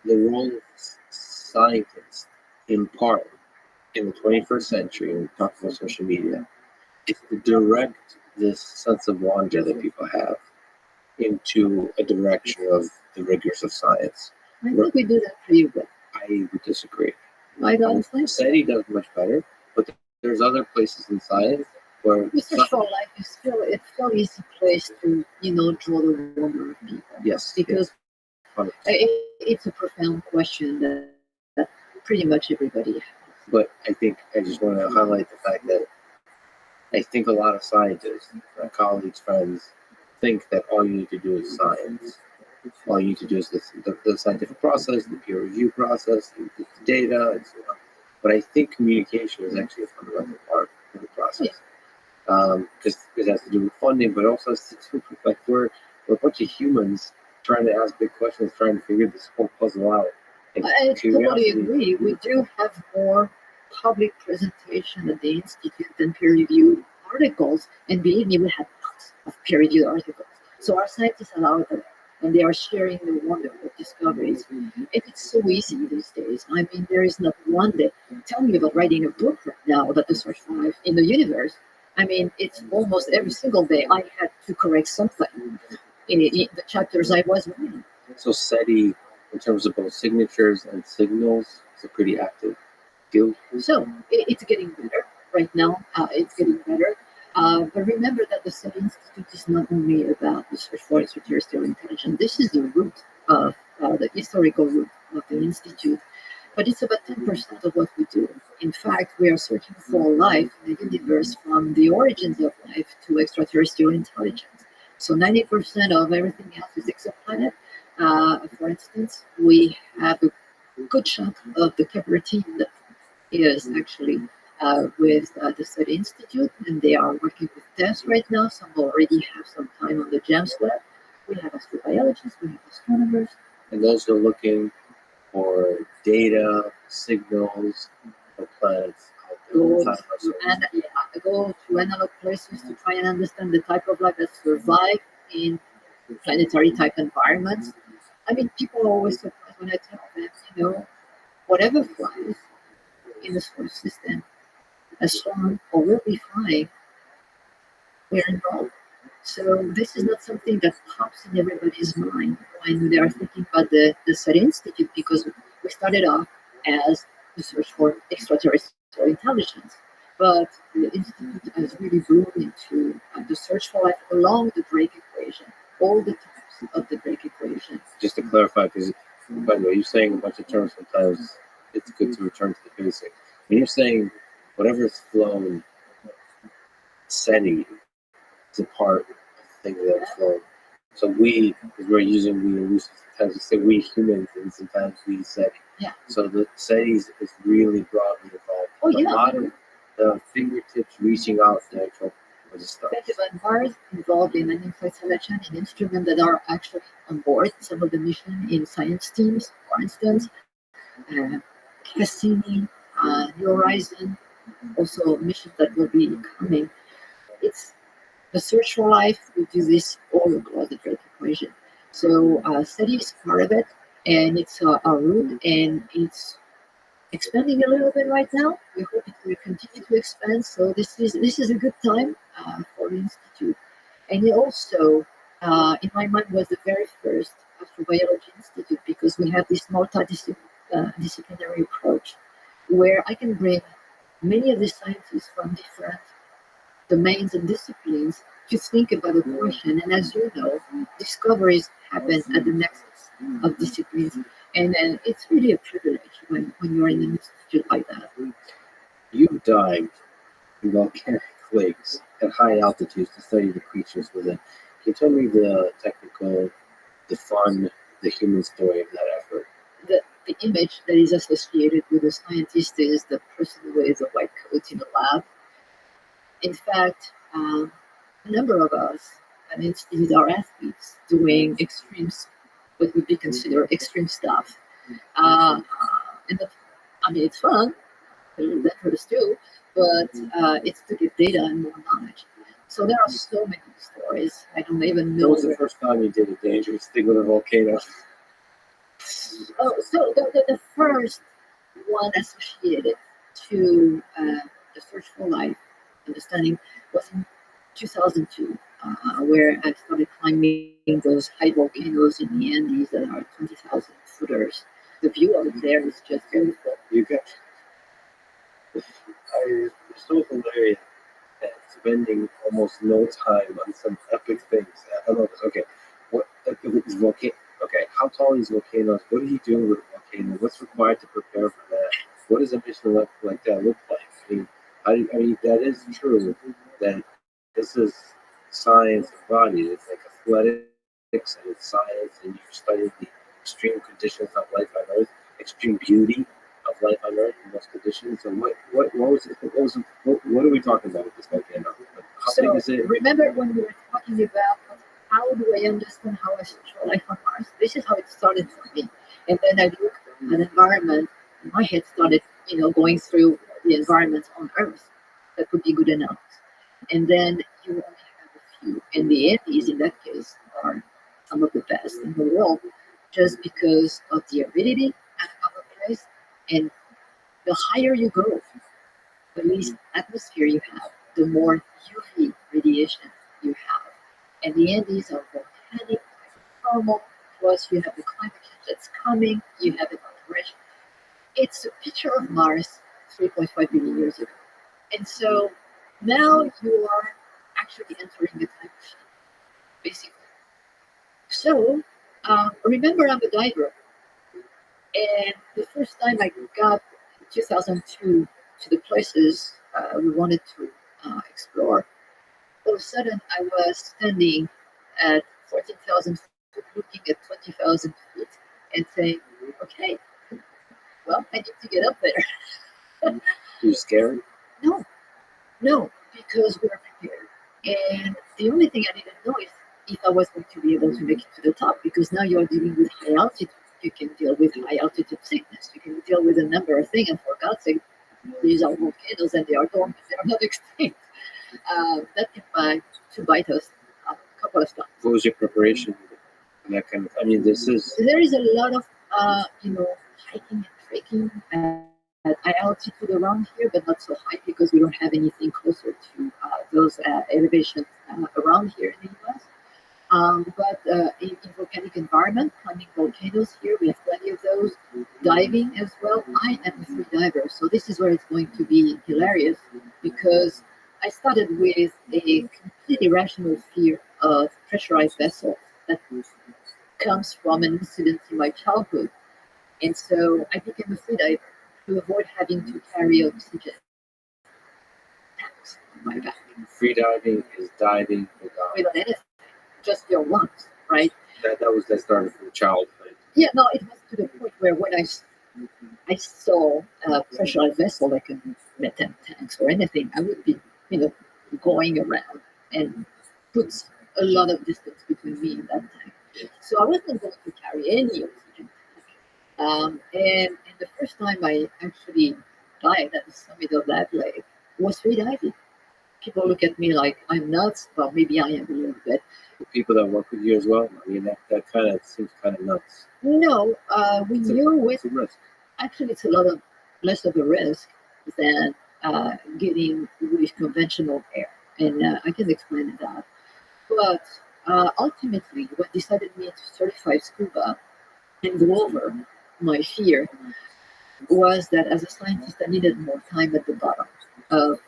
the role of scientists, in part, in the 21st century, and we talk about social media, is to direct this sense of wonder that people have into a direction of the rigors of science. I think we do that pretty well. I would disagree. I don't think so. SETI does much better, but there's other places in science where Research for Life is still a fairly easy place to, draw the wonder of people. yes, Because 100%. it's a profound question that pretty much everybody has. But I think I just want to highlight the fact that I think a lot of scientists, my colleagues, friends, think that all you need to do is science. All you need to do is the scientific process, the peer review process, the data, and so on. But I think communication is actually a fundamental part of the process. Because it has to do with funding, but also has to do with, like, we're a bunch of humans trying to ask big questions, trying to figure this whole puzzle out. And I totally curiosity- agree. We do have more public presentation at the Institute than peer-reviewed articles, and believe me, we have lots of peer-reviewed articles. So our scientists allow that, and they are sharing the wonder of discoveries. And it's so easy these days. I mean, there is not one day. Tell me about writing a book right now about the search for life in the universe. I mean, it's almost every single day I had to correct something in the chapters I was reading. So SETI, in terms of both signatures and signals, is a pretty active field. So it's getting better right now. It's getting better. But remember that the SETI Institute is not only about the search for extraterrestrial intelligence. This is the root of the historical root of the Institute. But it's about 10% of what we do. In fact, we are searching for life in the universe from the origins of life to extraterrestrial intelligence. So 90% of everything else is exoplanet. For instance, we have a good chunk of the Kepler team that is actually with the SETI Institute, and they are working with tests right now. Some already have some time on the GEMS lab. We have astrobiologists, we have astronomers. And those are looking for data, signals, for planets out there. Go outside of our solar system. go to analog places to try and understand the type of life that survive in planetary type environments. I mean, people are always surprised when I tell them, whatever flies in the solar system, as long or will be flying, we're involved. So this is not something that pops in everybody's mind when they are thinking about the SETI Institute, because we started off as the search for extraterrestrial intelligence. But the Institute has really grown into the search for life along the Drake equation, all the types of the Drake equation. Just to clarify, because by the way, you're saying a bunch of terms sometimes, it's good to return to the basic. When you're saying whatever is flown, SETI is a part of the thing that's flown. So we, because we're using we loosely, sometimes we say we humans, and sometimes we SETI. Yeah. So the SETI is really broadly involved. Oh, yeah. A lot of the fingertips reaching out there for the stuff. Thank you, Van Mars involved in an in-flight selection in instruments that are actually on board some of the mission in science teams, for instance. Cassini, New Horizon, also missions that will be coming. It's the search for life. We do this all across the Drake equation. So SETI is part of it, and it's a route, and it's expanding a little bit right now. We hope it will continue to expand. So this is a good time for the institute, and it also, in my mind, was the very first astrobiology institute because we have this multidisciplinary approach where I can bring many of the scientists from different domains and disciplines to think about a question. And as you know, discoveries happen at the nexus of disciplines. And then it's really a privilege when you're in an institute like that. You dived in volcanic lakes at high altitudes to study the creatures within. Can you tell me the technical, the fun, the human story of that effort? The image that is associated with a scientist is the person with a white coat in a lab. In fact, a number of us at institute are athletes doing what would be considered extreme stuff. And I mean, it's fun, that hurts too, but it's to get data and more knowledge. So there are so many stories. I don't even know. What was the first time you did a dangerous thing with a volcano? Oh, so the first one associated to the search for life understanding was in 2002, where I started climbing those high volcanoes in the Andes that are 20,000 footers. The view of it there is just beautiful. You got. I'm so hilarious at spending almost no time on some epic things. I love this. Okay, what is volcano? Okay, how tall are these volcanoes? What are you doing with a volcano? What's required to prepare for that? What does a mission like that look like? I mean, that is true that this is science of body. It's like athletics and it's science, and you're studying the extreme conditions of life on Earth, extreme beauty of life on Earth in those conditions. So what are we talking about with this volcano? How So big is it? remember when we were talking about how do I understand how I search for life on Mars? This is how it started for me. And then I looked at an environment, and my head started, going through the environment on Earth that would be good enough. And then you only have a few. And the Andes, in that case, are some of the best in the world just because of the aridity of a place. And the higher you go, the least atmosphere you have, the more UV radiation you have. And the Andes are volcanic, thermal, plus you have the climate change that's coming, you have evaporation. It's a picture of Mars 3.5 billion years ago. And so now you are actually entering the time machine, basically. So remember, I'm a diver. And the first time I got in 2002 to the places we wanted to explore, all of a sudden I was standing at 14,000 feet, looking at 20,000 feet, and saying, okay, well, I need to get up there. You scared? No, because we were prepared. And the only thing I didn't know is if I was going to be able to make it to the top, because now you're dealing with high altitude. You can deal with high altitude sickness. You can deal with a number of things. And for God's sake, these are volcanoes and they are dormant. They are not extinct. That can bite us a couple of times. What was your preparation? And that kind of. I mean, this is. There is a lot of hiking and trekking at high altitude around here, but not so high because we don't have anything closer to those elevations around here in the U.S. But in volcanic environment, climbing volcanoes here, we have plenty of those. Diving as well. I am a free diver, so this is where it's going to be hilarious because I started with a completely irrational fear of pressurized vessels that comes from an incident in my childhood. And so I became a free diver to avoid having to carry oxygen tanks on my back. Free diving is diving Without anything, just your lungs, right? That started from childhood. Yeah, no, it was to the point where when I saw a pressurized vessel like a methane tanks or anything, I would be, going around and put a lot of distance between me and that tank. So I wasn't going to carry any oxygen. And the first time I actually died at the summit of that lake was free diving. People look at me like I'm nuts. Well, maybe I am a little bit. The people that work with you as well. I mean, that kind of seems kind of nuts. No, we knew with It's a risk. actually it's a lot of less of a risk than getting with conventional air, and I can explain that. But ultimately, what decided me to certify scuba and go over my fear was that as a scientist, I needed more time at the bottom of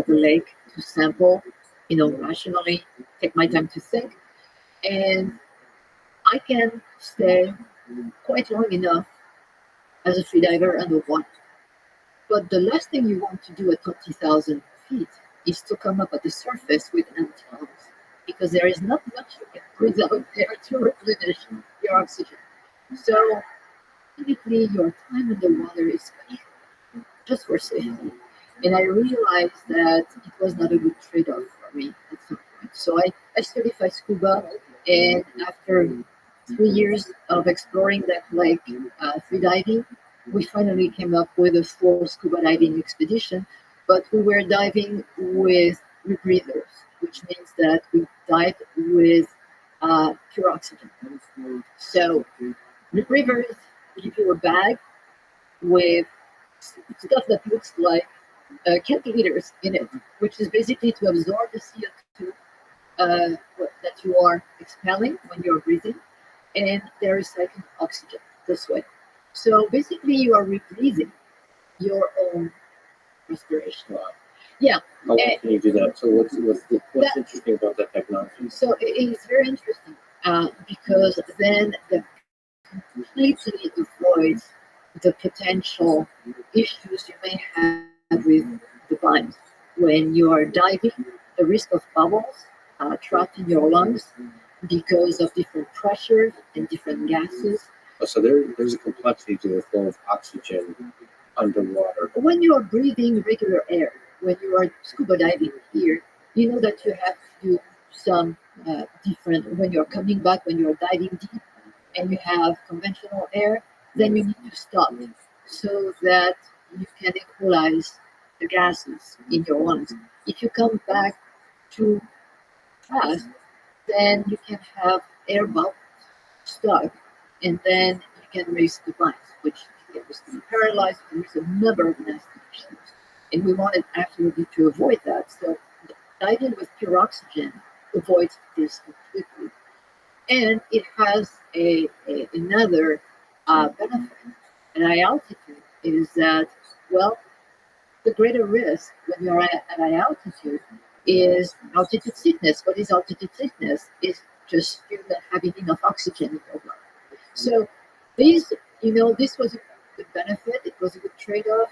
the lake to sample, rationally, take my time to think, and I can stay quite long enough as a freediver underwater. But the last thing you want to do at 20,000 feet is to come up at the surface with empty lungs, because there is not much you can breathe out there to replenish your oxygen. So typically your time underwater is just for safety. And I realized that it was not a good trade-off for me at some point. So I certified scuba, and after 3 years of exploring that lake free diving, we finally came up with a full scuba diving expedition. But we were diving with rebreathers, which means that we dived with pure oxygen. So rebreathers give you a bag with stuff that looks like calculators in it, which is basically to absorb the CO2 that you are expelling when you're breathing, and they're recycling oxygen this way. So basically, you are rebreathing your own respiration. Yeah. How often can you do that? So what's interesting about that technology? So it is very interesting because then that completely avoids the potential issues you may have with the lungs. When you are diving, the risk of bubbles trapped in your lungs because of different pressures and different gases. So there's a complexity to the flow of oxygen underwater. When you are breathing regular air, when you are scuba diving here, you know that you have to do some different, when you're coming back, when you're diving deep and you have conventional air, then you need to stop so that you can equalize the gases in your lungs. If you come back too fast, then you can have air bubbles stuck, and then you can raise the lungs, which can risk being paralyzed. There's a number of nasty issues, and we wanted absolutely to avoid that. So diving with pure oxygen avoids this completely, and it has another benefit at high altitude is that, well, the greater risk when you're at high altitude is altitude sickness. What is altitude sickness? Is just you not having enough oxygen in your blood. So this was a good benefit. It was a good trade-off.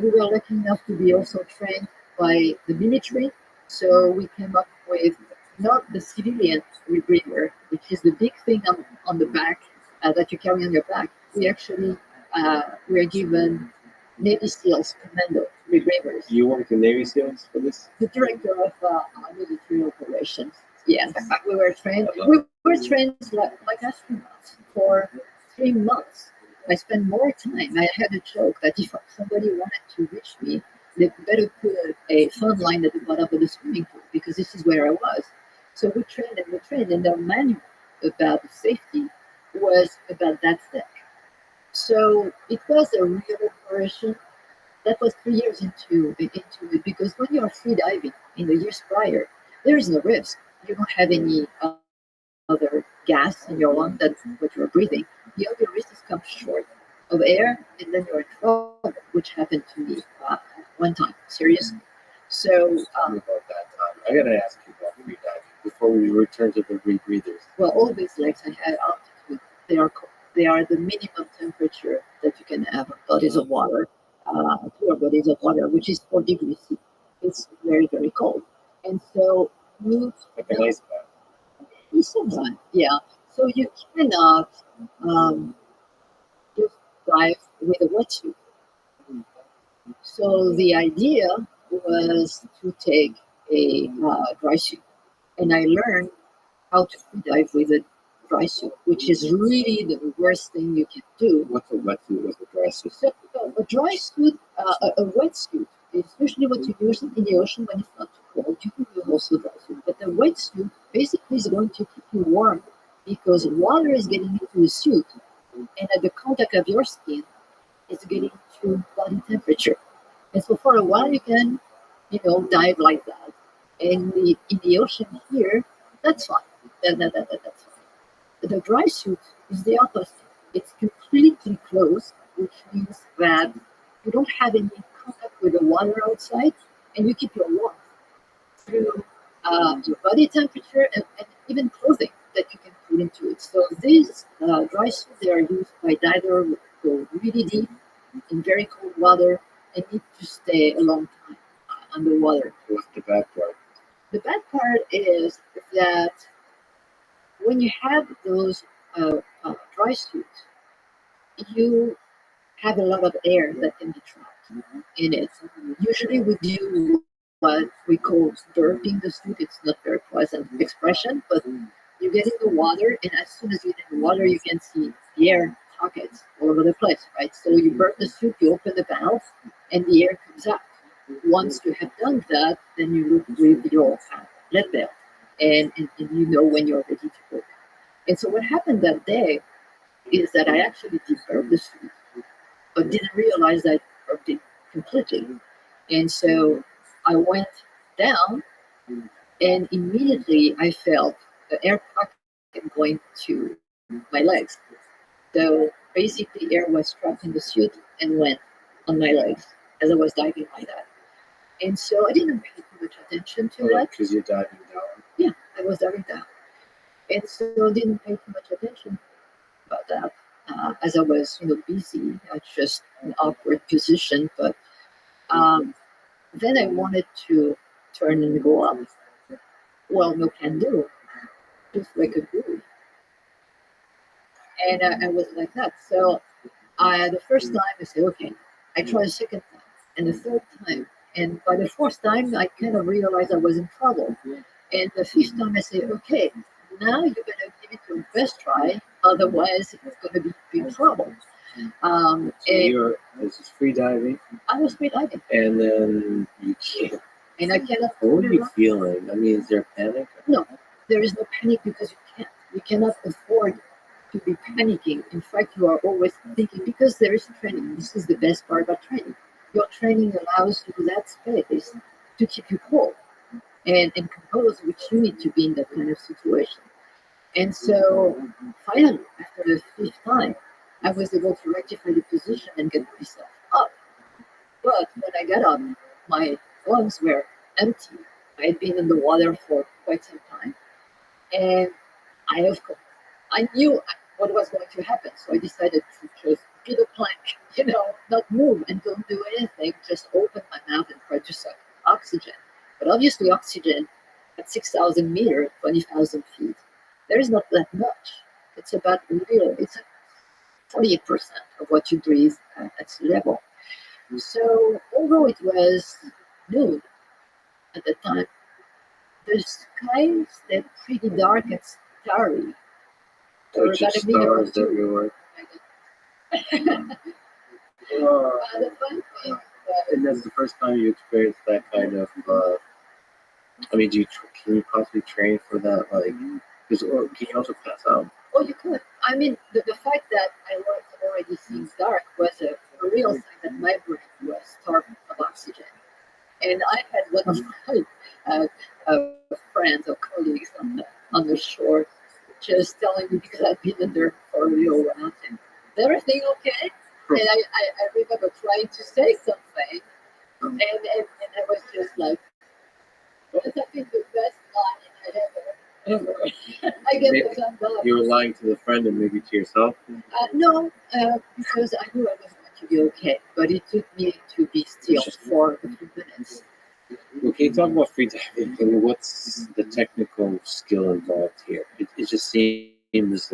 We were lucky enough to be also trained by the military, so we came up with not the civilian rebreather, which is the big thing on the back that you carry on your back. We actually were given Navy SEALs commando rebreathers. You worked in Navy SEALs for this? The director of military operations. Yes, we were trained. We were trained like astronauts for 3 months. I spent more time. I had a joke that if somebody wanted to reach me, they better put a phone line at the bottom of the swimming pool, because this is where I was. So we trained, and the manual about the safety was about that thick. So it was a real operation. That was 3 years into it, because when you are free diving in the years prior, there is no risk. You don't have any other gas in your lung that's what you're breathing. The other risk is come short of air, and then you're in trouble, which happened to me one time, seriously. So Tell me about that time. I gotta ask you about free diving before we return to the rebreathers. well, all these lakes I had altitude, they are the minimum temperature that you can have of bodies of water, pure bodies of water, which is 4 degrees C. It's very, very cold. And so you Like an ice bath. sometimes, yeah. So you cannot just dive with a wetsuit. So the idea was to take a dry suit, and I learned how to free dive with a dry suit, which is really the worst thing you can do. What's a wetsuit with a dry suit? So a dry suit, a wetsuit is usually what you use in the ocean when it's not too cold. You can use also dry suit, but the wetsuit basically is going to keep you warm because water is getting into the suit, and at the contact of your skin, it's getting to body temperature. And so for a while, you can, dive like that. And in the ocean here, that's fine. That's fine. The dry suit is the opposite. It's completely closed, which means that you don't have any contact with the water outside, and you keep your warmth through your body temperature and even clothing that you can put into it. So these dry suits, they are used by divers who go really deep in very cold water and need to stay a long time underwater. What's the bad part? The bad part is that when you have those dry suits, you have a lot of air that can be trapped in it. Usually we do what we call burping the suit. It's not very pleasant expression, but you get in the water, and as soon as you get in the water, you can see the air pockets all over the place, right? So you burp the suit, you open the valve, and the air comes out. Once you have done that, then you look with your lead belt, and you know when you're ready to go. And so what happened that day is that I actually deburped the suit, but didn't realize that I burped it completely. And so I went down, and immediately I felt the air pocket going to my legs. So basically, air was trapped in the suit and went on my legs as I was diving like that. And so I didn't pay too much attention to that. Because you're diving down. Yeah, I was diving down. And so I didn't pay too much attention about that. As I was, busy, just an awkward position. But then I wanted to turn and go up. Well, no can do, just like a buoy. And I was like that. So the first time I said, okay. I tried a second time and the third time. And by the fourth time, I kind of realized I was in trouble. And the fifth time I said, okay, now you're going to give it your best try. Otherwise, it's going to be big trouble. This is free diving, I was free diving. and then you can't. And I cannot. What are you feeling? I mean, is there panic? No, there is no panic because you can't. You cannot afford to be panicking. In fact, you are always thinking because there is training. This is the best part about training. Your training allows you that space to keep you cool and composed, which you need to be in that kind of situation. And so finally, after the fifth time, I was able to rectify the position and get myself up. But when I got up, my lungs were empty. I had been in the water for quite some time. And I knew what was going to happen. So I decided to just do the plank, not move and don't do anything, just open my mouth and try to suck oxygen. But obviously oxygen at 6,000 meters, 20,000 feet, there is not that much. It's about it's 48% of what you breathe at sea level. So although it was noon at the time, the sky stayed pretty dark and starry. For Just about a minute or stars two. everywhere. The fun thing And that's the first time you experienced that kind of. I mean, can you possibly train for that? Like, or can you also pass out? oh, you could. I mean, the fact that I was already seeing dark was a real sign that my brain was starved of oxygen. And I had one of my friends or colleagues on the shore just telling me because I'd been in there for a real while. And is everything okay? And I remember trying to say something, and I was just like, "What has been the best line I ever?" I guess because I'm not. You were lying to the friend and maybe to yourself. No, because I knew I was going to be okay, but it took me to be still for a few minutes. Well, can you talk about free diving? I mean, what's the technical skill involved here? It just seems.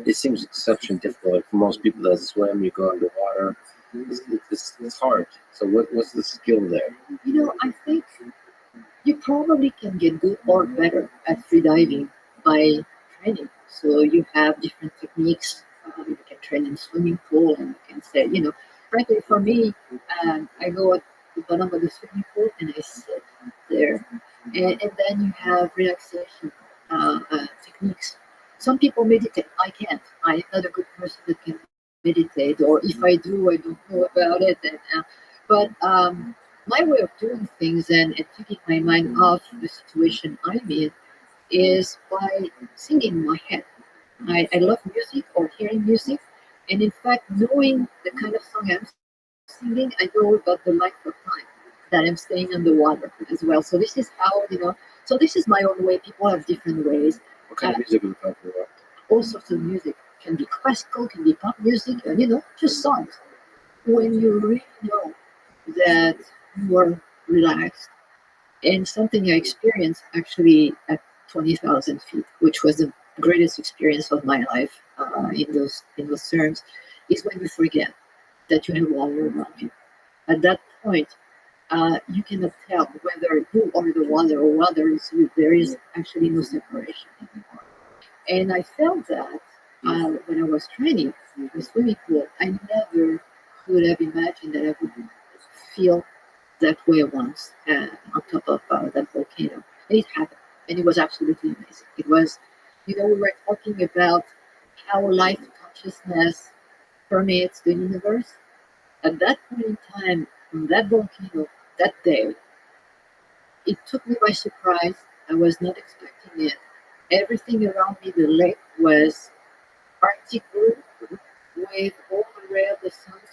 It seems exceptionally difficult. Like for most people that swim, you go underwater. It's hard. So what's the skill there? I think you probably can get good or better at freediving by training. So you have different techniques. You can train in swimming pool, and you can say, frankly, for me, I go at the bottom of the swimming pool and I sit there, and then you have relaxation techniques. Some people meditate. I can't. I'm not a good person that can meditate, or if I do, I don't know about it. But my way of doing things and taking my mind off the situation I'm in is by singing in my head. I love music or hearing music, and in fact, knowing the kind of song I'm singing, I know about the length of time that I'm staying underwater as well. So this is how, so this is my own way. People have different ways. What kind of music are we talking about? All sorts of music can be classical, can be pop music, and just songs. When you really know that you are relaxed, and something I experienced actually at 20,000 feet, which was the greatest experience of my life in those terms, is when you forget that you have water around you. At that point, you cannot tell whether you are the water or water is you. There is actually no separation anymore. And I felt that when I was training in the swimming pool. I never could have imagined that I would feel that way once on top of that volcano. And it happened, and it was absolutely amazing. It was, we were talking about how life consciousness permeates the universe. At that point in time, on that volcano, that day, it took me by surprise. I was not expecting it. Everything around me, the lake was Arctic blue with all the ray of the suns.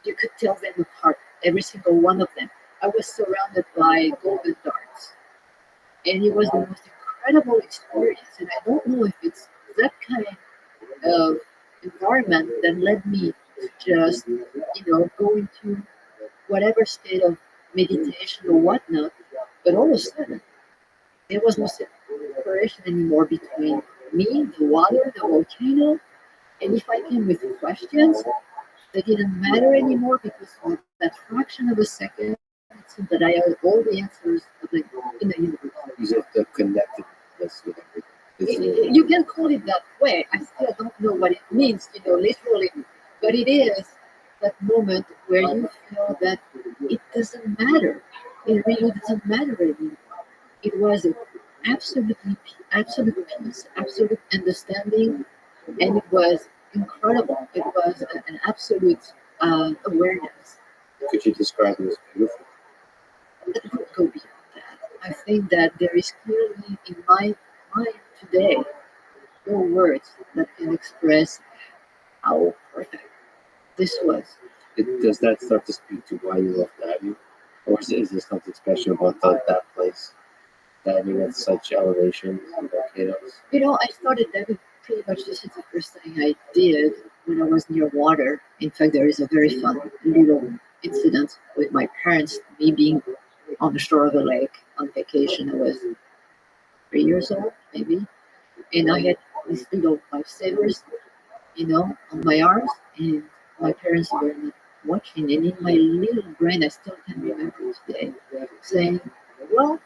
You could tell them apart, every single one of them. I was surrounded by golden darts, and it was the most incredible experience. And I don't know if it's that kind of environment that led me to just, go into whatever state of meditation or whatnot. But all of a sudden, there was no separation anymore between me, the water, the volcano. And if I came with questions, they didn't matter anymore because for that fraction of a second, it seemed that I had all the answers in the universe. Is it the connectedness with everything? You can call it that way. I still don't know what it means, literally, but it is that moment where you feel that it doesn't matter. It really doesn't matter anymore. It was absolute peace, absolute understanding, and it was incredible. It was an absolute awareness. Could you describe it as beautiful? That would go beyond that. I think that there is clearly in my mind today no words that can express how perfect this was. Does that start to speak to why you love diving? Or is there something special about that place? Diving at such elevation and volcanoes? I started diving pretty much. This is the first thing I did when I was near water. In fact, there is a very fun little incident with my parents, me being on the shore of a lake on vacation. I was 3 years old, maybe, and I had these little lifesavers, on my arms, and my parents were not watching. And in my little brain, I still can remember today, saying, "Well,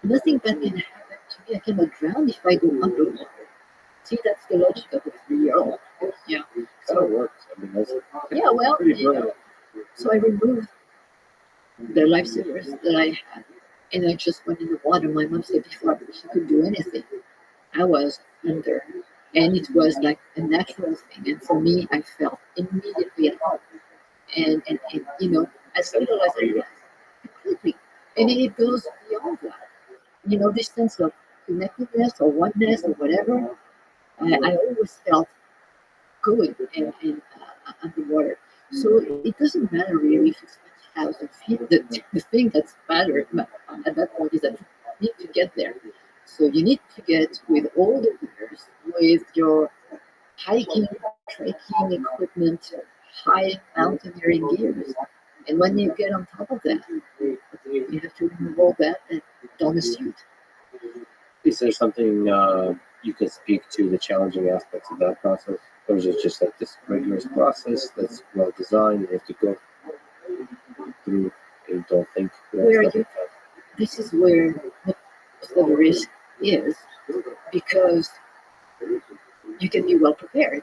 nothing bad can happen to me. I cannot drown if I go underwater." See, that's the logic of a 3-year-old. Yeah. So it works. I mean, that's Yeah, well, pretty brilliant. so I removed the lifesavers that I had, and I just went in the water. My mom said before she could do anything, I was under, and it was like a natural thing. And for me, I felt immediately at home, and as little as it was, completely. And it goes beyond that. This sense of connectedness or oneness or whatever. I always felt good in underwater. So it doesn't matter really if it's 20,000 feet. The thing that's matter at that point is that you need to get there. So you need to get with all the gears, with your hiking, trekking equipment, high mountaineering gears. And when you get on top of that, you have to remove all that and don a suit. Is there something you can speak to the challenging aspects of that process? Or is it just like this rigorous process that's well designed and you have to go through and you don't think Where this is where most of the risk is, because you can be well prepared,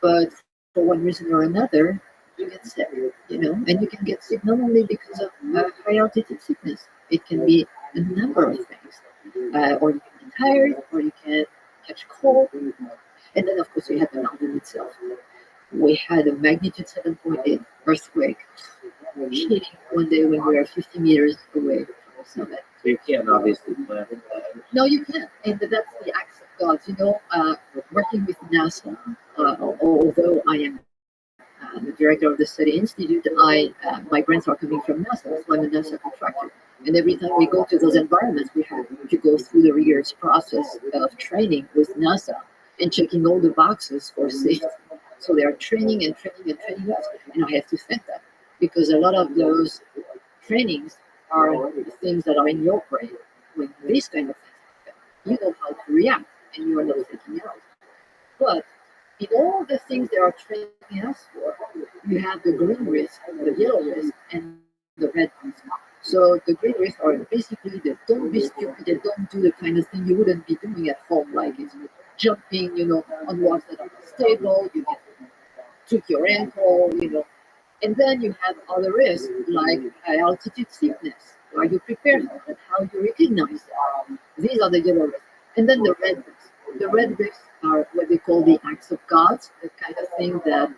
but for one reason or another, you get sick, and you can get sick not only because of high altitude sickness, it can be a number of things. Or you can be tired, or you can catch cold. And then, of course, we have the mountain itself. We had a magnitude 7.8 earthquake hitting one day when we were 50 meters away from the summit. So you can't obviously plan for that. No, you can't. And that's the acts of God. Working with NASA, although I am the director of the study institute, my grants are coming from NASA, so I'm a NASA contractor. And every time we go to those environments, we have to go through the rigorous process of training with NASA and checking all the boxes for safety. So they are training and training and training us, and I have to thank them because a lot of those trainings are the things that are in your brain when these kind of things happen. You know how to react, and you are not freaking out. But in all the things they are training us for, you have the green risk, the yellow risk, and the red risk. So the green risk are basically the don't be stupid, and don't do the kind of thing you wouldn't be doing at home, like it's jumping, on walls that are unstable, you took your ankle, And then you have other risks like high altitude sickness. Are you prepared for it? How do you recognize that? These are the yellow risks. And then the red risks. The red risks are what they call the acts of God, the kind of thing that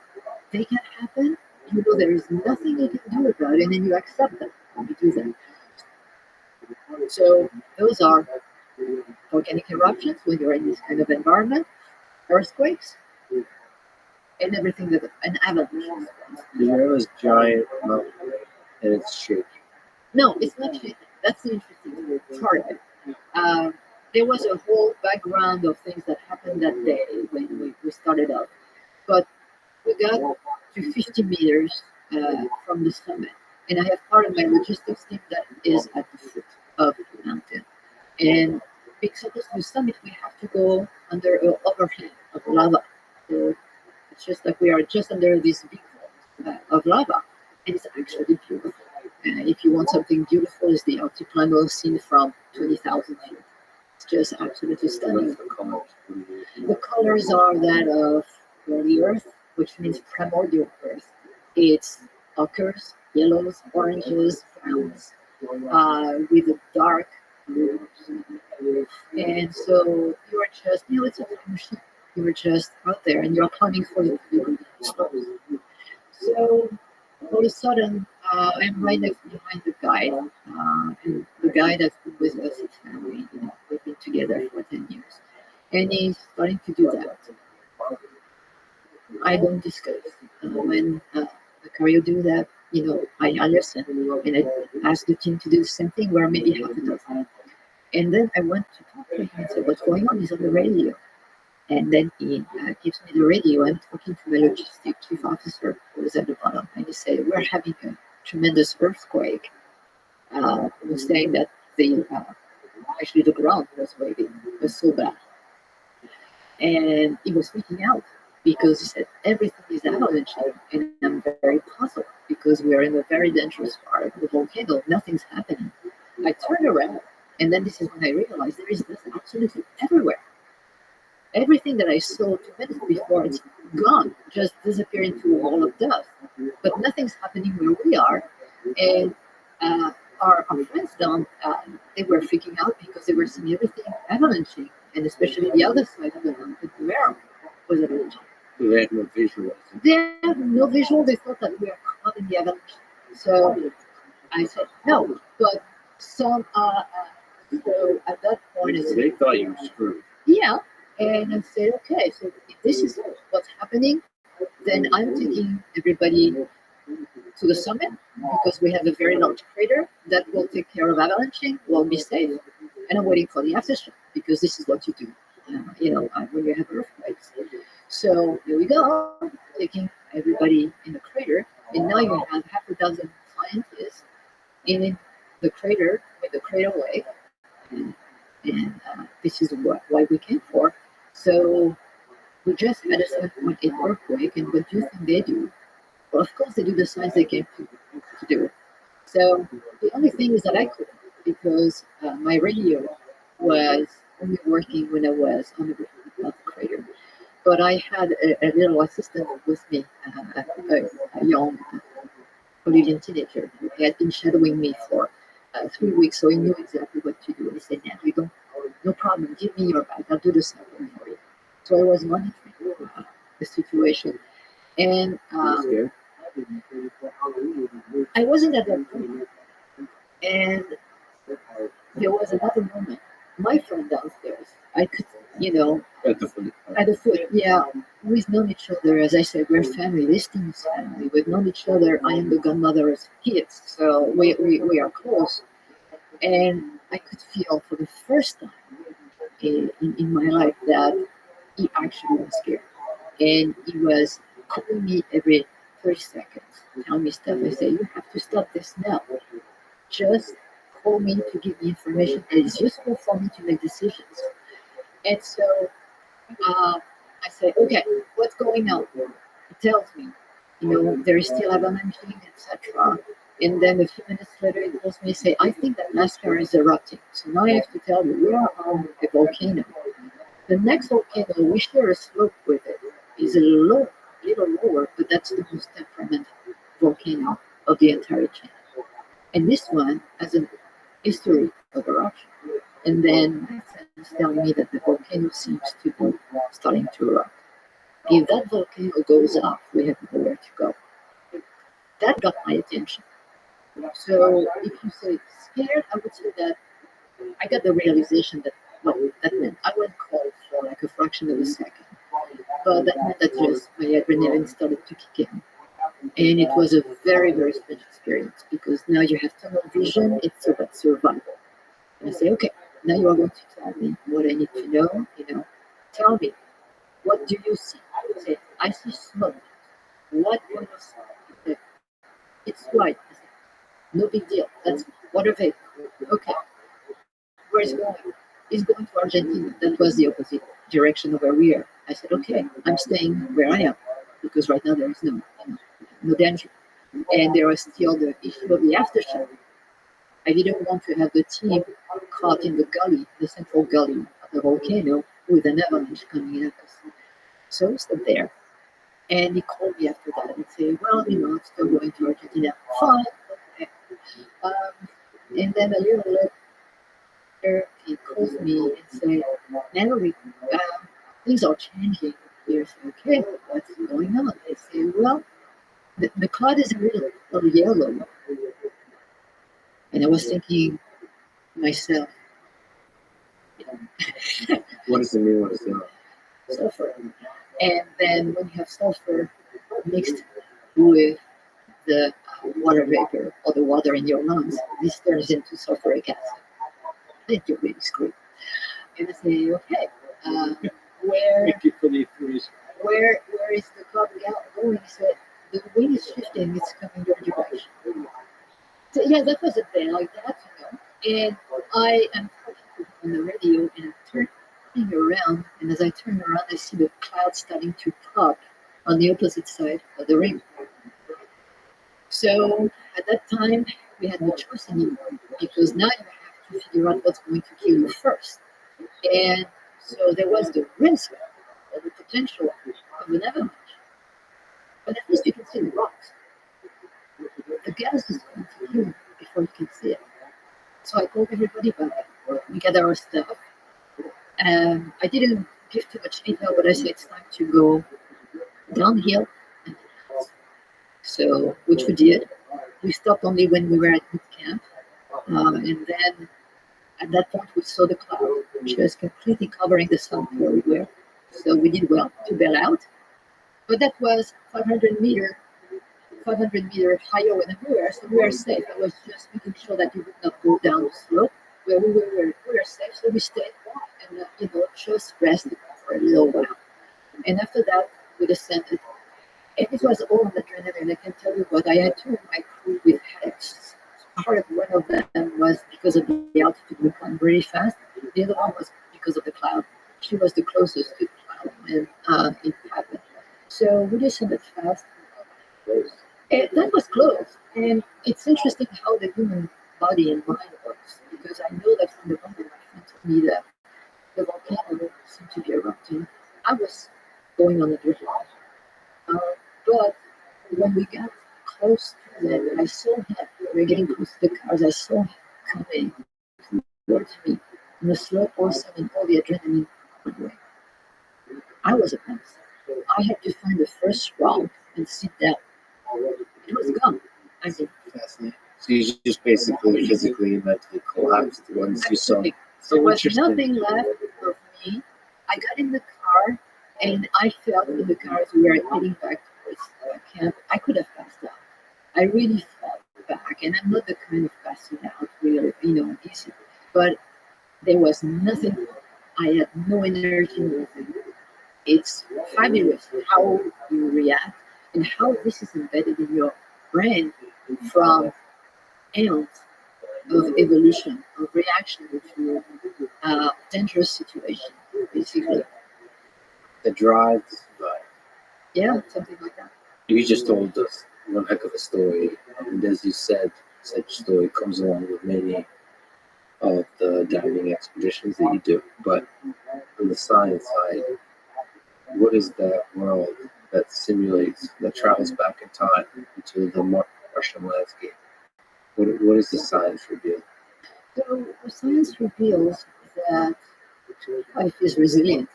they can happen. There is nothing you can do about it, and then you accept them when you do them. So those are volcanic eruptions when you're in this kind of environment, earthquakes, and everything that an avalanche. There was giant mountain and it's shaking. No, it's not shaking. That's the interesting part of it. There was a whole background of things that happened that day when we started out. But we got to 50 meters from the summit. And I have part of my logistics team that is at the foot of the mountain. And because of the summit, we have to go under an overhang of lava. So it's just like we are just under this big hole of lava. And it's actually beautiful. If you want something beautiful, it's the altiplano seen from 20,000 feet. It's just absolutely stunning. The colors are that of early earth, which means primordial earth. It's ochres, yellows, oranges, browns, with a dark blue. And so you're just, it's a time machine. You're just out there and you're climbing for the slopes. So all of a sudden, I'm right next behind the guide, and the guide has been with us, his family, we've been together for 10 years. And he's starting to do that. I don't discuss. When the carrier do that, I listen and I ask the team to do the same thing, where maybe half a dozen. And then I went to talk to him and said, what's going on? He's on the radio. And then he gives me the radio. I'm talking to my logistics chief officer, who is at the bottom, and he said, we're having a tremendous earthquake. He was saying that actually the ground was waving. It was so bad. And he was freaking out because he said, everything is avalanching. And I'm very puzzled because we are in a very dangerous part of the volcano. Nothing's happening. I turned around, and then this is when I realized there is this absolutely everywhere. Everything that I saw 2 minutes before, it's gone, just disappear into a wall of dust. But nothing's happening where we are. And our friends down, they were freaking out because they were seeing everything avalanching, and especially the other side of the mountain, where was avalanching. They had no visual. They had no visual. They thought that we were caught in the avalanche. So I said no, but some. So at that point, They thought you were screwed. Yeah. And I said, okay, so if this is what's happening, then I'm taking everybody to the summit because we have a very large crater that will take care of avalanching, will be safe. And I'm waiting for the aftershock because this is what you do, when you have earthquakes. So here we go, taking everybody in the crater. And now you have half a dozen scientists in the crater with the crater wave. And this is why we came for. So we just had a 7.8 earthquake, and what do you think they do? Well, of course, they do the science they came to do. So the only thing is that I couldn't, because my radio was only working when I was on the crater. But I had a little assistant with me, a young Bolivian teenager who had been shadowing me for 3 weeks, so he knew exactly what to do. He said, "Natalie, don't, no problem. Give me your bag. I'll do the sampling for you." So I was monitoring the situation, and I wasn't at that point. And there was another moment. My friend downstairs, I could, At the foot. at the foot, yeah, we've known each other. As I said, we're family. This team is family. We've known each other. I am the godmother's kids, so we are close. And I could feel for the first time in my life that he actually was scared. And he was calling me every 30 seconds, telling me stuff. I say, "You have to stop this now. Just call me to give me information that is useful for me to make decisions." And so I say, "Okay, what's going on?" He tells me, there is still avalanching, etc. And then a few minutes later, he calls me and say, "I think that NASCAR is erupting. So now I have to tell you, we are on a volcano. The next volcano, we share a slope with it, is a little lower, but that's the most temperamental volcano of the entire chain. And this one has a history of eruption." And then my friends tell me that the volcano seems to be starting to erupt. If that volcano goes up, we have nowhere to go. That got my attention. So if you say scared, I would say that I got the realization that what that meant. I went cold for like a fraction of a second, but that meant that just my adrenaline started to kick in. And it was a very, very special experience because now you have tunnel vision. It's about survival. And I say, "Okay, now you are going to tell me what I need to know. Tell me, what do you see?" I say, "I see smoke." "What kind of smoke?" He said, "It's white." I said, "No big deal. That's water vapor." "Okay, where is it going?" "It's going to Argentina." That was the opposite direction of where we are. I said, "Okay, I'm staying where I am because right now there is no danger." And there was still the issue of the aftershock. I didn't want to have the team caught in the gully, the central gully of the volcano, with an avalanche coming at us. So we stood there, and he called me after that and said, "Well, I'm still going to Argentina." "Fine, okay." And then a little later, he calls me and said, "Natalie, things are changing here." I said, "Okay, what's going on?" I say, "Well, the cloud is a little yellow." And I was thinking to myself, What does it mean? What is it? sulfur. And then when you have sulfur mixed with the water vapor or the water in your lungs, this turns into sulfuric acid. Then you're really screwed. And I say, "Okay, where Thank you for the information. where is the cloud going?" He said, "The wind is shifting, it's coming your direction." So yeah, that was a day like that, And I am talking to him on the radio, and I'm turning around, and as I turn around, I see the cloud starting to pop on the opposite side of the ring. So at that time, we had no choice anymore because now you have to figure out what's going to kill you first. And so there was the risk or the potential of an avalanche. But at least you can see the rocks. The gas is going to kill you before you can see it. So I called everybody back. We gathered our stuff. I didn't give too much detail, but I said it's time to go downhill. So, which we did. We stopped only when we were at boot camp. And then at that point, we saw the cloud, which was completely covering the sun where we were. So we did well to bail out. But that was 500 meter higher than we were, so we were safe. I was just making sure that we would not go down the slope where we were safe, so we stayed and just rested for a little while. And after that, we descended. And it was all on adrenaline. I can tell you what, I had two of my crew with headaches. Part of one of them was because of the altitude. We climbed very fast. The other one was because of the cloud. She was the closest to the cloud when it happened. So we descended fast. That was close, and it's interesting how the human body and mind works, because I know that from the moment my friend told me that the volcano seemed to be erupting, I was going on the bridge. But when we got close to them, I saw him. We were getting close to the cars. I saw him coming towards me in a slow motion, and all the adrenaline went away. I was a mess. I had to find the first row and sit down. It was gone. I mean, Fascinating. So you just basically physically and mentally collapsed once you saw. absolutely. So There was interesting. nothing left of me. I got in the car, and I felt in the car as we were heading back towards camp. I could have passed out. I really felt back, and I'm not the kind of passing out really, easy. But there was nothing. I had no energy, nothing. It's fabulous how you react and how this is embedded in your brain from eons of evolution, of reaction to dangerous situation, basically. The drive to survive. Yeah, something like that. You just told us one heck of a story, and as you said, such story comes along with many of the diving expeditions that you do. But on the science side, what is that world that simulates, that travels back in time into the Martian landscape? What does the science reveal? So the science reveals that life is resilient.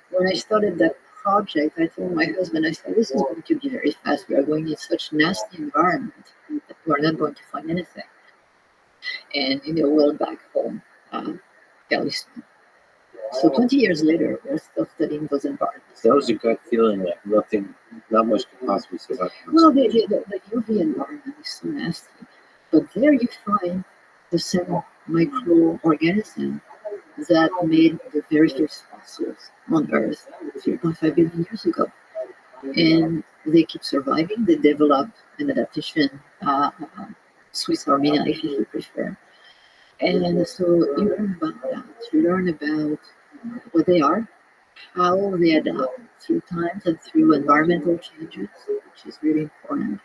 When I started that project, I told my husband, I said, this is going to be very fast. We are going in such nasty environment that we're not going to find anything. And we're back home fairly soon. So 20 years later, we're still studying those environments. That was your gut feeling, like not much could possibly survive. Well, the UV environment is so nasty. But there you find the same microorganism that made the very first fossils on Earth 3.5 billion years ago. And they keep surviving. They develop an adaptation, Swiss Army knife, if you prefer. And so you learn about that. You learn about what they are, how they adapt through times and through environmental changes, which is really important.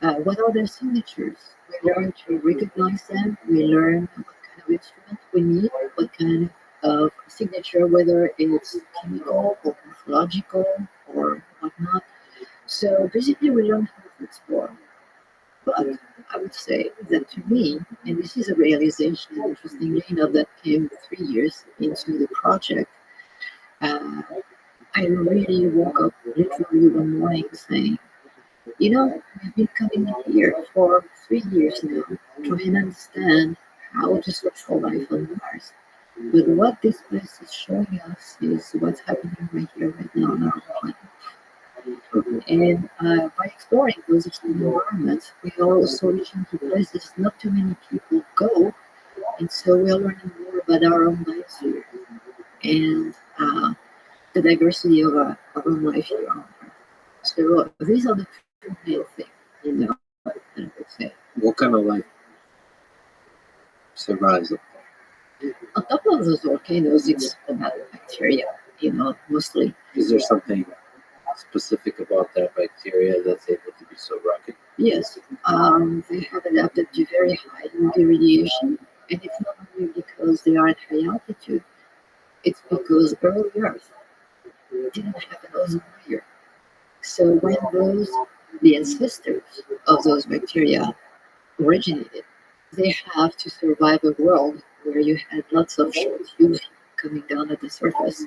What are their signatures? We learn to recognize them. We learn what kind of instrument we need, what kind of signature, whether it's chemical or morphological or whatnot. So basically, we learn how to explore. But I would say that to me, and this is a realization, interestingly enough, that came 3 years into the project, I really woke up literally one morning saying, we've been coming here for 3 years now, trying to understand how to search for life on Mars. But what this place is showing us is what's happening right here, right now on our planet. And by exploring those extreme environments, we are also reaching to places not too many people go, and so we are learning more about our own lives here and the diversity of our own life here on Earth. So these are the two main things, that I would say. What kind of life survives up there? On top of those volcanoes, it's about bacteria, mostly. Is there something specific about that bacteria that's able to be so rugged? Yes, they have adapted to very high UV radiation, and it's not only because they are at high altitude, it's because early Earth didn't have an ozone layer. So when the ancestors of those bacteria originated, they have to survive a world where you had lots of short UV coming down at the surface,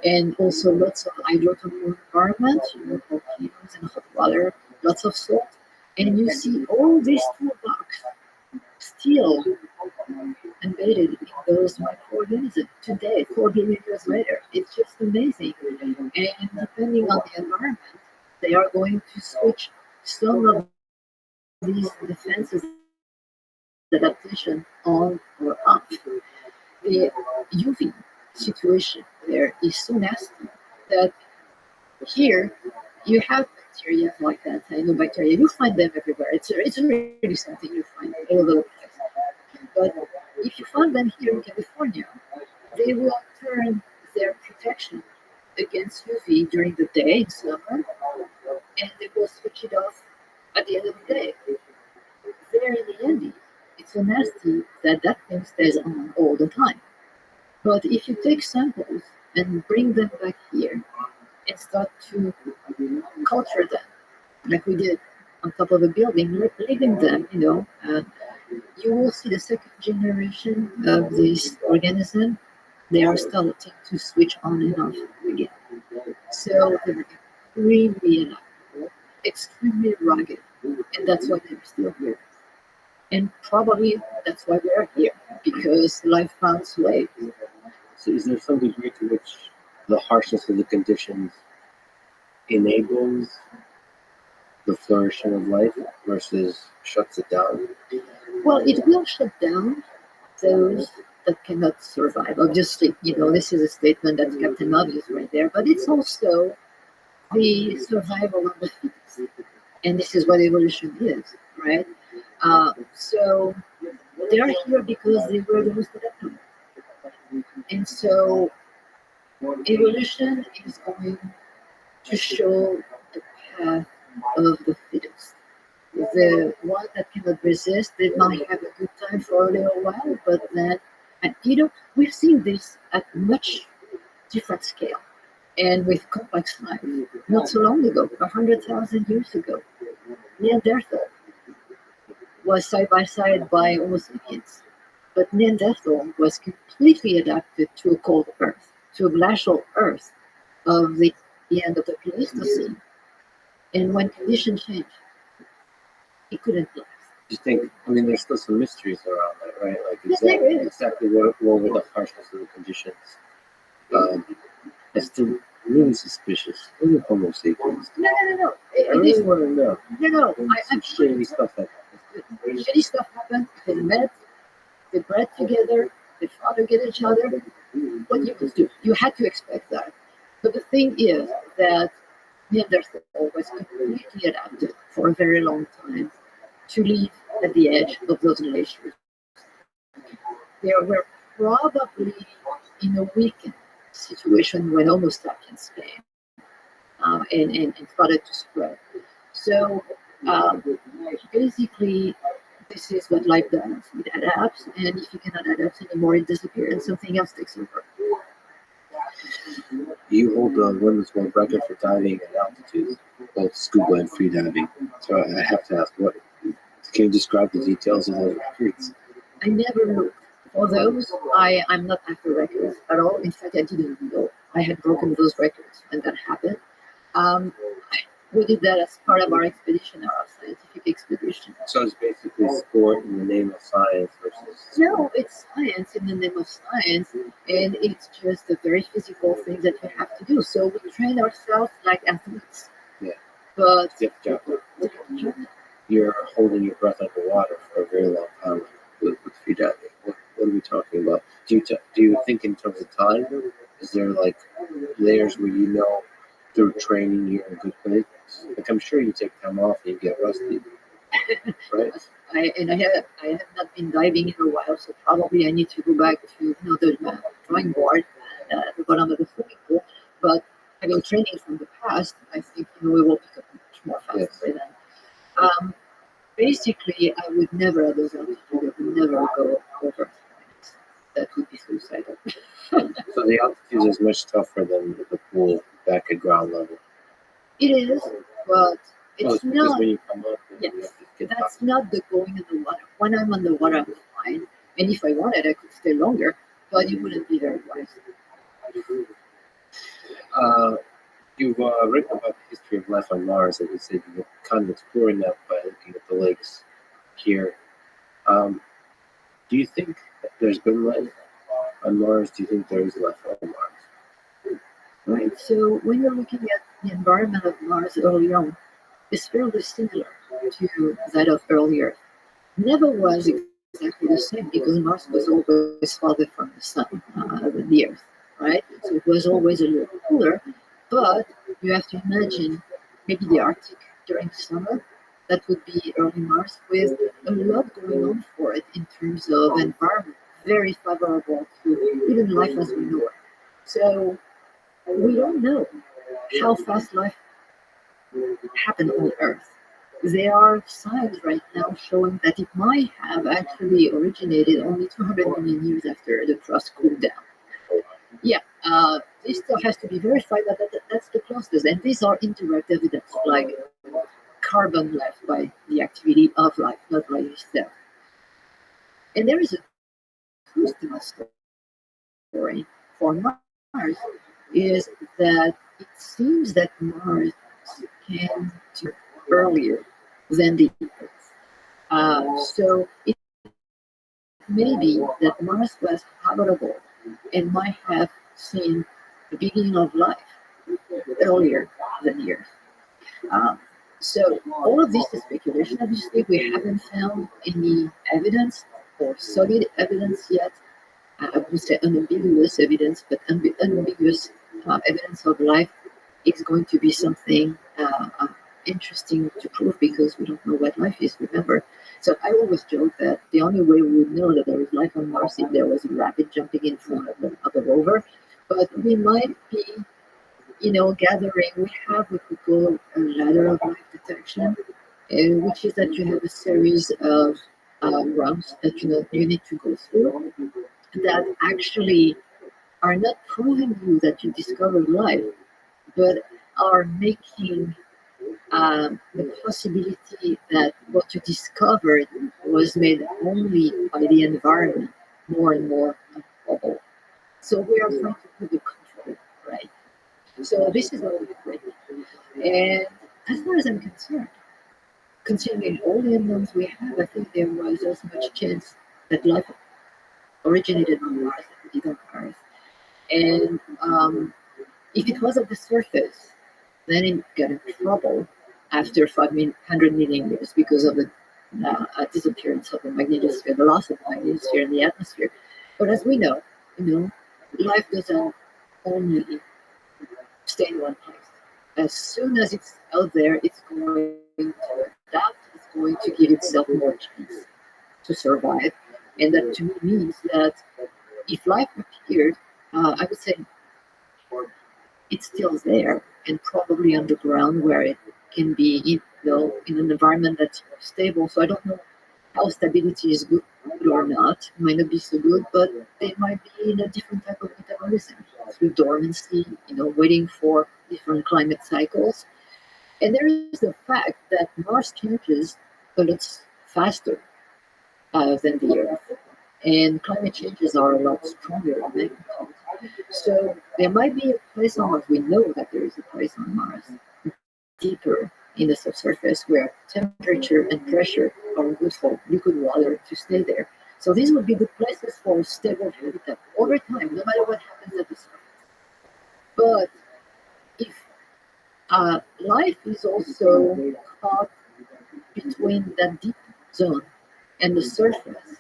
and also lots of hydrothermal environment, volcanoes and hot water, lots of salt, and you see all these toolbox still embedded in those microorganisms today, 4 billion years later. It's just amazing. And depending on the environment, they are going to switch some of these defenses adaptation on or off. The UV situation there is so nasty that here you have bacteria like that, cyanobacteria. You find them everywhere. It's really something you find all over the place. But if you find them here in California, they will turn their protection against UV during the day in summer, and they will switch it off at the end of the day. There in the Andes, it's so nasty that thing stays on all the time. But if you take samples and bring them back here, and start to culture them, like we did on top of a building, leaving them, you will see the second generation of this organism. They are starting to switch on and off again. So they're extremely rugged, and that's why they're still here. And probably that's why we're here, because life found its way. So is there some degree to which the harshness of the conditions enables the flourishing of life versus shuts it down? Well, it will shut down those that cannot survive. Obviously, this is a statement that's Captain Obvious right there, but it's also the survival of the fittest. And this is what evolution is, right? So they are here because they were the most adaptable. And so evolution is going to show the path of the fittest. The one that cannot resist, they might have a good time for a little while, but then, and we've seen this at much different scale and with complex life. Not so long ago, 100,000 years ago, Neanderthal was side by side by Homo sapiens. But Neanderthal was completely adapted to a cold earth, to a glacial earth of the end of the Pleistocene. And when conditions changed, he couldn't last. You think? I mean, there's still some mysteries around that, right? Like Yes, there is. exactly what were the harshness of the conditions? I'm still really suspicious. Look at Homo sapiens. No. I really want to know. No. Some shady stuff that Shitty stuff happened. They met, they bred together, they fought against each other. What you could do, you had to expect that. But the thing is that Neanderthal was completely adapted for a very long time to live at the edge of those glaciers. They were probably in a weakened situation when Homo sapiens came and started to spread. So basically, this is what life does. It adapts, and if you cannot adapt anymore, it disappears and something else takes over. you hold the women's world record for diving at altitudes, both scuba and free diving. So I have to ask, what can you describe the details of those records? I never looked for those. I'm not after records at all. In fact, I didn't know I had broken those records when that happened. We did that as part of our expedition, our scientific expedition. So it's basically sport in the name of science versus... No, it's science in the name of science, and it's just a very physical thing that you have to do. So we train ourselves like athletes. Yeah. But Zip jump. You're holding your breath underwater for a very long time with free diving. What are we talking about? Do you think in terms of time? Is there like layers where you know through training you're in a good place? Like I'm sure you take time off and you get rusty, right? I have not been diving in a while, so probably I need to go back to the drawing board at the bottom of the swimming pool. But having training from the past, I think we will pick up much more faster then. Basically, I would never at those altitudes. I would never go over. That would be suicidal. So the altitude is much tougher than the pool back at ground level. It is, but it's because not. when you come up, Yes, you have to get that's not the going in the water. When I'm on the water, I'm fine. And if I wanted, I could stay longer, but it wouldn't be very wise. You've written about the history of life on Mars, and you said you were kind of exploring that by looking at the lakes here. Do you think there's been life on Mars? Do you think there is life on Mars? Right. So when you're looking at the environment of Mars early on, it's fairly similar to that of early Earth. Never was exactly the same because Mars was always farther from the sun than the Earth, right? So it was always a little cooler. But you have to imagine maybe the Arctic during summer. That would be early Mars with a lot going on for it in terms of environment, very favorable to even life as we know it. So we don't know how fast life happened on Earth. There are signs right now showing that it might have actually originated only 200 million years after the crust cooled down. Yeah, this still has to be verified that's the closest. And these are indirect evidence, like carbon left by the activity of life, not by itself. And there is a twist in the story for Mars, is that it seems that Mars came to earlier than the Earth. So it may be that Mars was habitable and might have seen the beginning of life earlier than the Earth. So all of this is speculation. Obviously, we haven't found any evidence or solid evidence yet. I would say unambiguous evidence, but unambiguous evidence of life is going to be something interesting to prove because we don't know what life is, remember. So I always joke that the only way we would know that there is life on Mars if there was a rabbit jumping in front of the rover. But we might be, gathering, we have what we call a ladder of life detection, which is that you have a series of rounds that you need to go through that actually are not proving you that you discovered life, but are making the possibility that what you discovered was made only by the environment more and more probable. So we are trying to put the control, right? So this is what we're doing. And as far as I'm concerned, considering all the unknowns we have, I think there was as much chance that life originated on Mars as it did on Earth. And if it was at the surface, then it got in trouble after 500 million years because of the disappearance of the magnetosphere, the loss of the magnetosphere in the atmosphere. But as we know, life doesn't only stay in one place. As soon as it's out there, it's going to adapt, it's going to give itself more chance to survive. And that to me means that if life appeared, I would say it's still there and probably underground where it can be in an environment that's stable. So I don't know how stability is good or not. It might not be so good, but they might be in a different type of metabolism through dormancy, waiting for different climate cycles. And there is the fact that Mars changes a lot faster than the Earth. And climate changes are a lot stronger in magnitude. So there might be a place on Mars. We know that there is a place on Mars deeper in the subsurface where temperature and pressure are good for liquid water to stay there. So these would be good places for stable habitat over time, no matter what happens at the surface. But if life is also caught between that deep zone and the surface,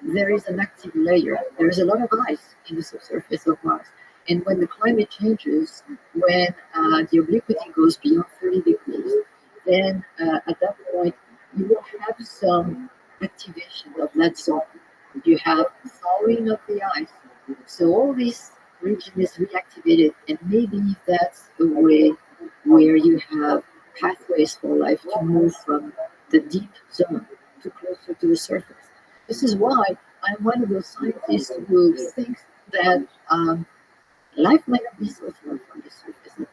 there is an active layer. There is a lot of ice in the subsurface of Mars. And when the climate changes, when the obliquity goes beyond 30 degrees, then at that point, you will have some activation of that zone. You have thawing of the ice. So all this region is reactivated, and maybe that's a way where you have pathways for life to move from the deep zone to closer to the surface. This is why I'm one of those scientists who thinks that life might not be so far from the surface.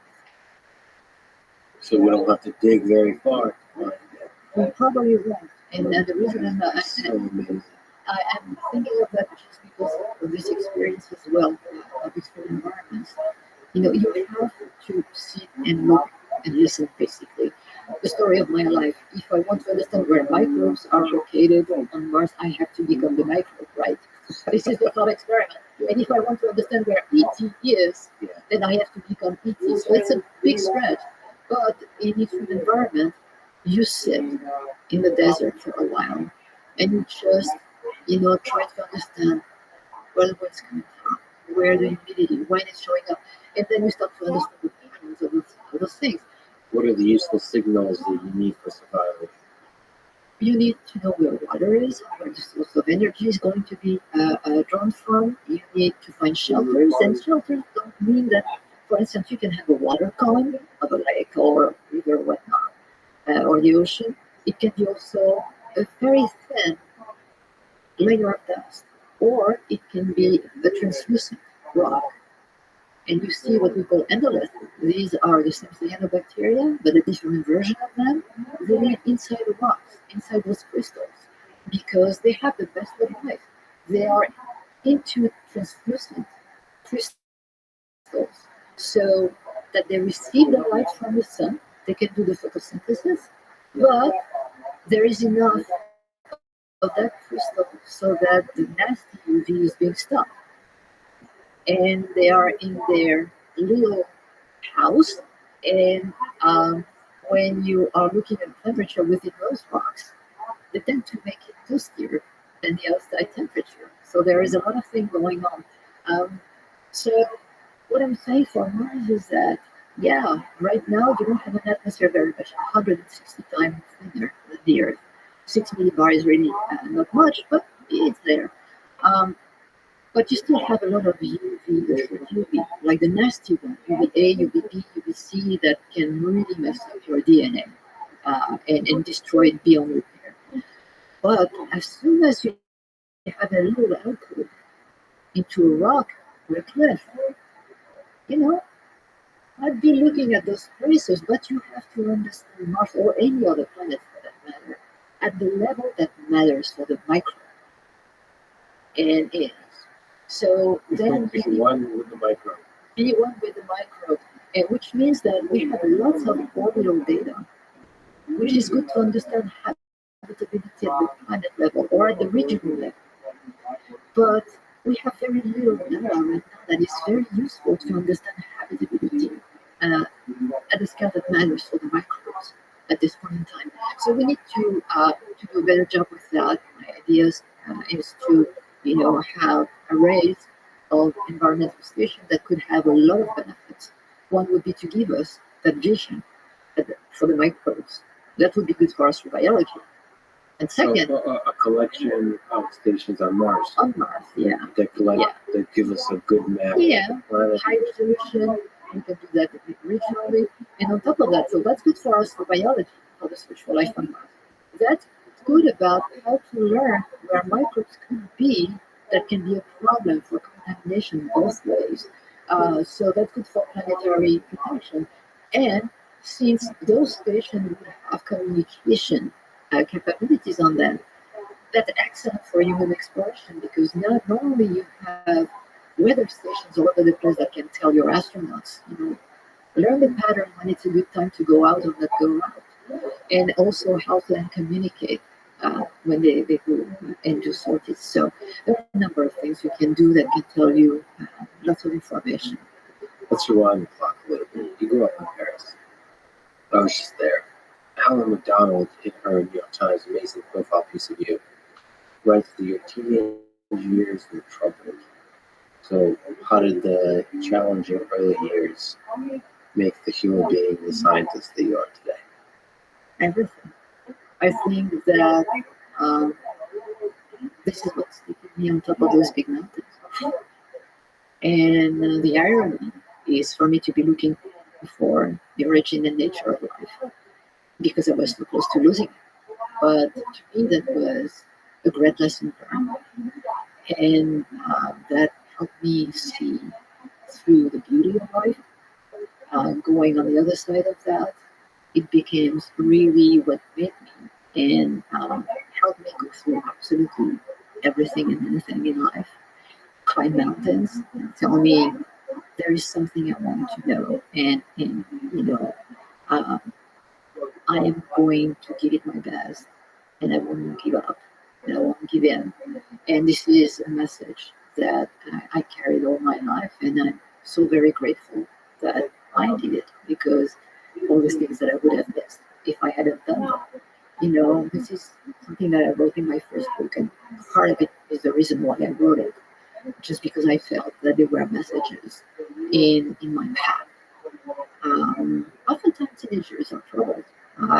So we don't have to dig very far. We probably won't. And the reason So amazing. I'm thinking of that just because of this experience as well, of extreme environments. You have to sit and look and listen, basically. The story of my life. If I want to understand where microbes are located on Mars, I have to become the microbe, right? This is the thought experiment. And if I want to understand where ET is, then I have to become ET. So it's a big stretch. But in extreme environment, you sit in the desert for a while and you just, try to understand where it's coming from, where the humidity, when it's showing up. And then you start to understand the patterns of those things. What are the useful signals that you need for survival? You need to know where water is, where the source of energy is going to be drawn from. You need to find shelters, and shelters don't mean that, for instance, you can have a water column of a lake or a river or whatnot, or the ocean. It can be also a very thin layer of dust, or it can be a translucent rock. and you see what we call endoliths. These are the same cyanobacteria, but a different version of them. They live inside the rocks, inside those crystals, because they have the best of life. They are into translucent crystals, so that they receive the light from the sun. They can do the photosynthesis, but there is enough of that crystal so that the nasty UV is being stopped. And they are in their little house. And when you are looking at temperature within those rocks, they tend to make it toastier than the outside temperature. So there is a lot of things going on. So what I'm saying for Mars is that, yeah, right now you don't have an atmosphere very much, 160 times thinner than the Earth. 6 millibar is really not much, but it's there. Um, but you still have a lot of UV, like the nasty one, UVA, UVB, UVC, that can really mess up your DNA and destroy it beyond repair. But as soon as you have a little alcove into a rock or a cliff, you know, I'd be looking at those places, but you have to understand Mars or any other planet for that matter at the level that matters for the micro. And it is. So then anyone with the micro. anyone with the micro, which means that we have lots of orbital data, which is good to understand habitability at the planet level or at the regional level. But we have very little data right now that is very useful to understand habitability at the scale that matters for the microbes at this point in time. So we need to do a better job with that. My ideas is to, have arrays of environmental stations that could have a lot of benefits. One would be to give us that vision for the microbes. That would be good for us for biology. And second, So, a collection of stations on Mars on Mars, yeah. that give us a good map Yeah, of the planet. high resolution, we can do that regionally. And on top of that, so that's good for us for biology, for the search for life on Mars. That's good about how to learn where microbes could be that can be a problem for contamination both ways. So that's good for planetary protection. And since those stations would have communication capabilities on them, that's excellent for human exploration because not only you have weather stations all over the place that can tell your astronauts, learn the pattern when it's a good time to go out or not go out, and also help them communicate when they go and do sorties. So there are a number of things you can do that can tell you lots of information. Let's rewind the clock a little bit. You grew up in Paris. I was just there. Alan McDonald, in her New York Times amazing profile piece of you, writes that your teenage years were troubled. So, how did the challenging early years make the human being the scientist that you are today? Everything. I think that this is what's keeping me on top of those big mountains. And the irony is for me to be looking for the origin and nature of life because I was so close to losing it. But to me, that was a great lesson learned. And that helped me see through the beauty of life. Going on the other side of that, it became really what made me and helped me go through absolutely everything and anything in life. Climb mountains, tell me there is something I want to know, and I am going to give it my best, and I won't give up, and I won't give in. And this is a message that I carried all my life, and I'm so very grateful that I did it because all the things that I would have missed if I hadn't done it. This is something that I wrote in my first book, and part of it is the reason why I wrote it, just because I felt that there were messages in my path. Oftentimes teenagers are troubled.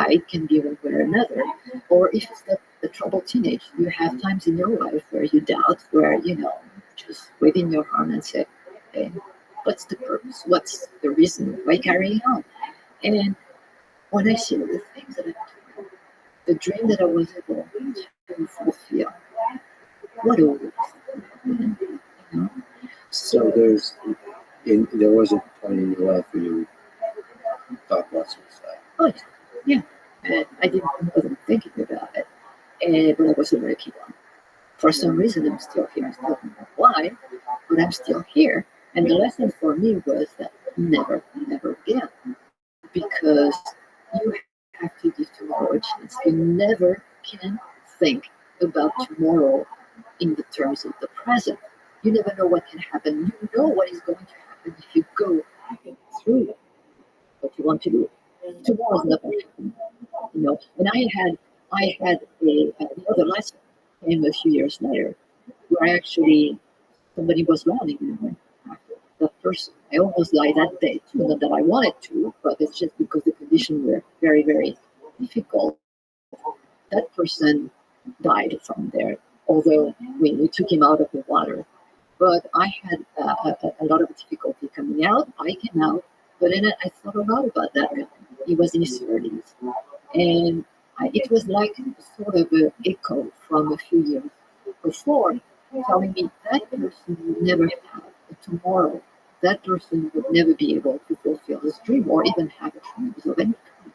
It can be one way or another. Or if it's the troubled teenage, you have times in your life where you doubt, where, just within your heart and say, hey, what's the purpose? What's the reason? Why carrying on? And when I see the things that I'm doing, the dream that I was able to fulfill, what a waste. So there's There was a point in your life where you thought about suicide. Oh, yeah. And wasn't thinking about it, but I wasn't very keen on. For some reason, I'm still here. I still don't know why, but I'm still here. And the lesson for me was that never, never again, because you have to give tomorrow a chance. You never can think about tomorrow in the terms of the present. You never know what can happen. You know what is going to happen if you go through what you want to do. Tomorrow's not going to happen, you know. And I had another lesson came a few years later, where actually somebody was running me after that person. I almost died that day too. Not that I wanted to, but it's just because the conditions were very, very difficult. That person died from there, although we took him out of the water. But I had a lot of difficulty coming out. I came out, but then I thought a lot about that guy. He was in his 30s. And it was like sort of an echo from a few years before, telling me that person would never have a tomorrow. That person would never be able to fulfill his dream or even have a dream of any kind.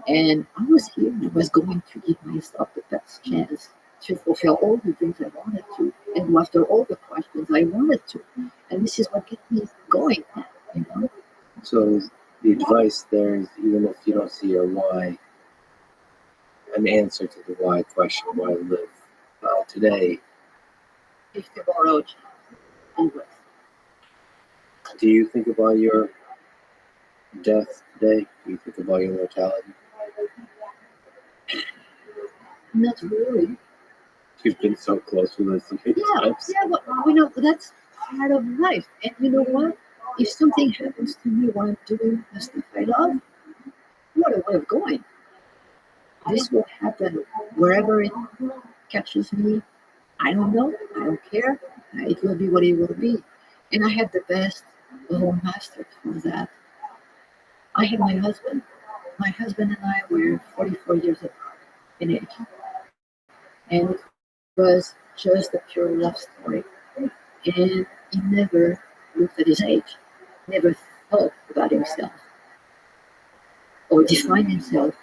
And I was here and I was going to give myself the best chance to fulfill all the dreams I wanted to and go after all the questions I wanted to. And this is what kept me going now, you know? So the advice there is, even if you don't see a why, an answer to the why question, why live today. If tomorrow changes. Do you think about your death today? Do you think about your mortality? Not really. You've been so close with us so many times. Yeah, but you know, that's part of life. And you know what? If something happens to me while I'm doing the stuff I love, what a way of going. This will happen wherever it catches me. I don't know. I don't care. It will be what it will be. And I had the best home master for that. I had my husband. My husband and I were 44 years apart in age. And it was just a pure love story. And he never looked at his age, never thought about himself or defined himself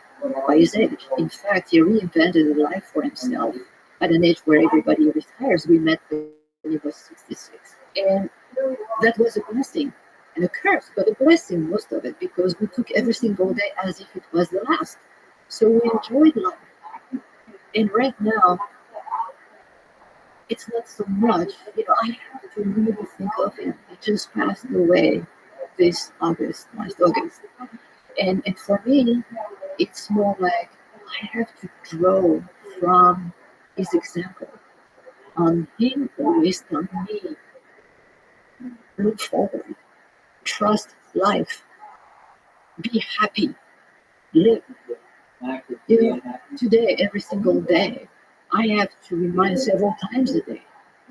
by his age. In fact, he reinvented a life for himself at an age where everybody retires. We met when he was 66. And that was a blessing and a curse, but a blessing, most of it, because we took every single day as if it was the last. So we enjoyed life. And right now, it's not so much, you know, I have to really think of him. He just passed away this August, last August. And for me, it's more like I have to draw from his example. On him always telling me, look forward, trust life, be happy, live. You know, today, every single day, I have to remind several times a day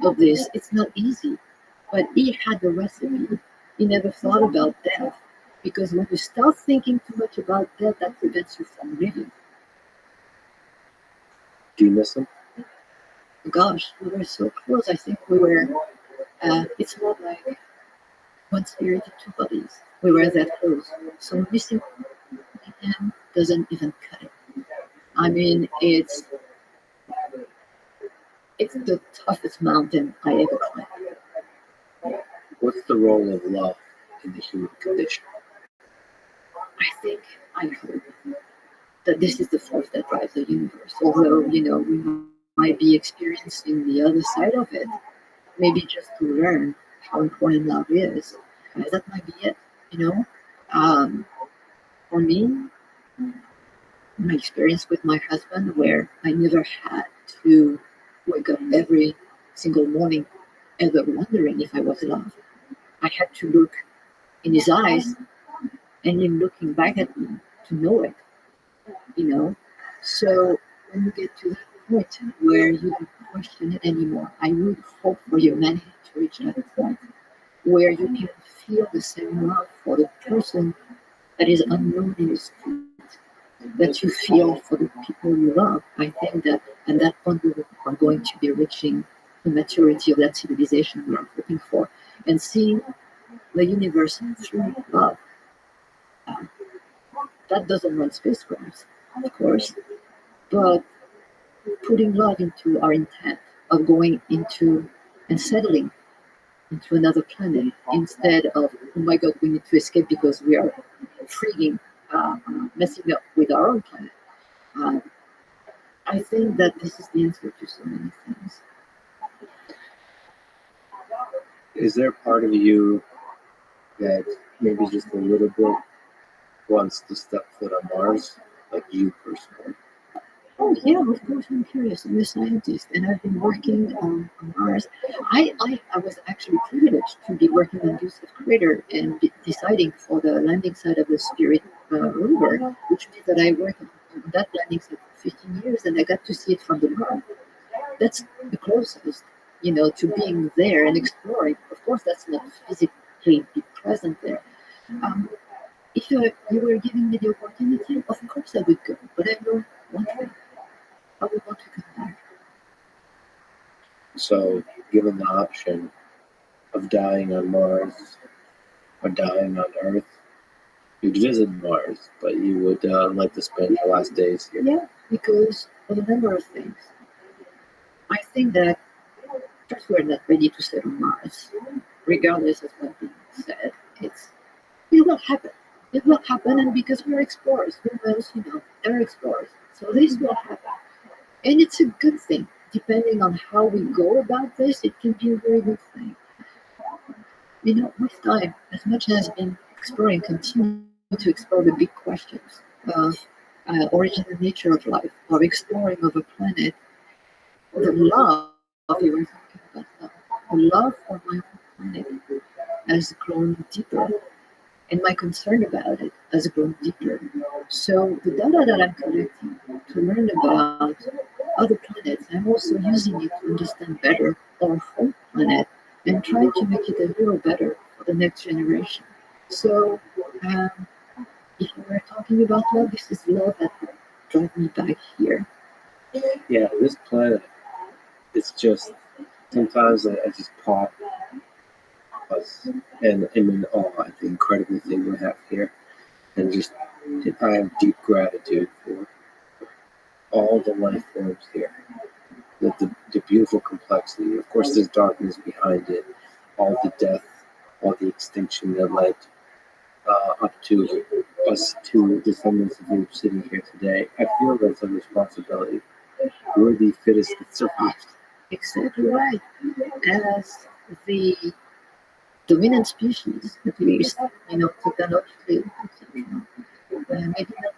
of this. It's not easy, but he had the recipe. He never thought about death, because when you start thinking too much about death, that prevents you from living. Do you miss him? Gosh, we were so close. I think we were, it's not like one spirit in two bodies. We were that close. So missing him doesn't even cut it. I mean, it's the toughest mountain I ever climbed. What's the role of love in the human condition? I hope that this is the force that drives the universe. Although, you know, we might be experiencing the other side of it, maybe just to learn how important love is. That might be it, you know. For me, my experience with my husband, where I never had to wake up every single morning ever wondering if I was loved. I had to look in his eyes and him looking back at me to know it, you know. So when you get to that point where you don't question it anymore, I would hope for humanity to reach that point where you can feel the same love for the person that is unknown in the street that you feel for the people you love. I think that at that point we are going to be reaching the maturity of that civilization we are hoping for, and seeing the universe through love. Uh, that doesn't run spacecrafts, of course, but putting love into our intent of going into and settling into another planet instead of, oh my god, we need to escape because we are freaking messing up with our own planet. Um, I think that this is the answer to so many things. Is there a part of you that maybe just a little bit wants to step foot on Mars, like you personally? Oh yeah, of course I'm curious. I'm a scientist, and I've been working on Mars. I was actually privileged to be working on Deuce of Crater and deciding for the landing site of the Spirit rover, which means that I worked on that landing site for 15 years, and I got to see it from the ground. That's the closest, to being there and exploring. Of course, that's not physically be present there. Um, if you were giving me the opportunity, of course I would go. But I know one thing: I would want to come back. So, given the option of dying on Mars or dying on Earth, you'd visit Mars, but you would like to spend your last days here. Yeah, because of a number of things. I think that first we're not ready to settle Mars, regardless of what being said. It will happen. It will happen, and because we're explorers, who knows? They're explorers, so this will happen, and it's a good thing. Depending on how we go about this, it can be a very good thing. With time, as much as in exploring, continue to explore the big questions of origin and nature of life, or exploring of a planet, the love you were talking about, the love for my own planet has grown deeper, and my concern about it has grown deeper. So the data that I'm collecting to learn about other planets, I'm also using it to understand better our whole planet and trying to make it a little better for the next generation. So um, if we were talking about love, this is love that drive me back here. Yeah, this planet, it's just, sometimes I just pause and am in awe at the incredible thing we have here. And just, I have deep gratitude for all the life forms here. The beautiful complexity. Of course, there's darkness behind it, all the death, all the extinction that led up to us, to descendants of you sitting here today. I feel that's a responsibility. We're the fittest that survived. Exactly right. As the dominant species, at least, technologically, maybe not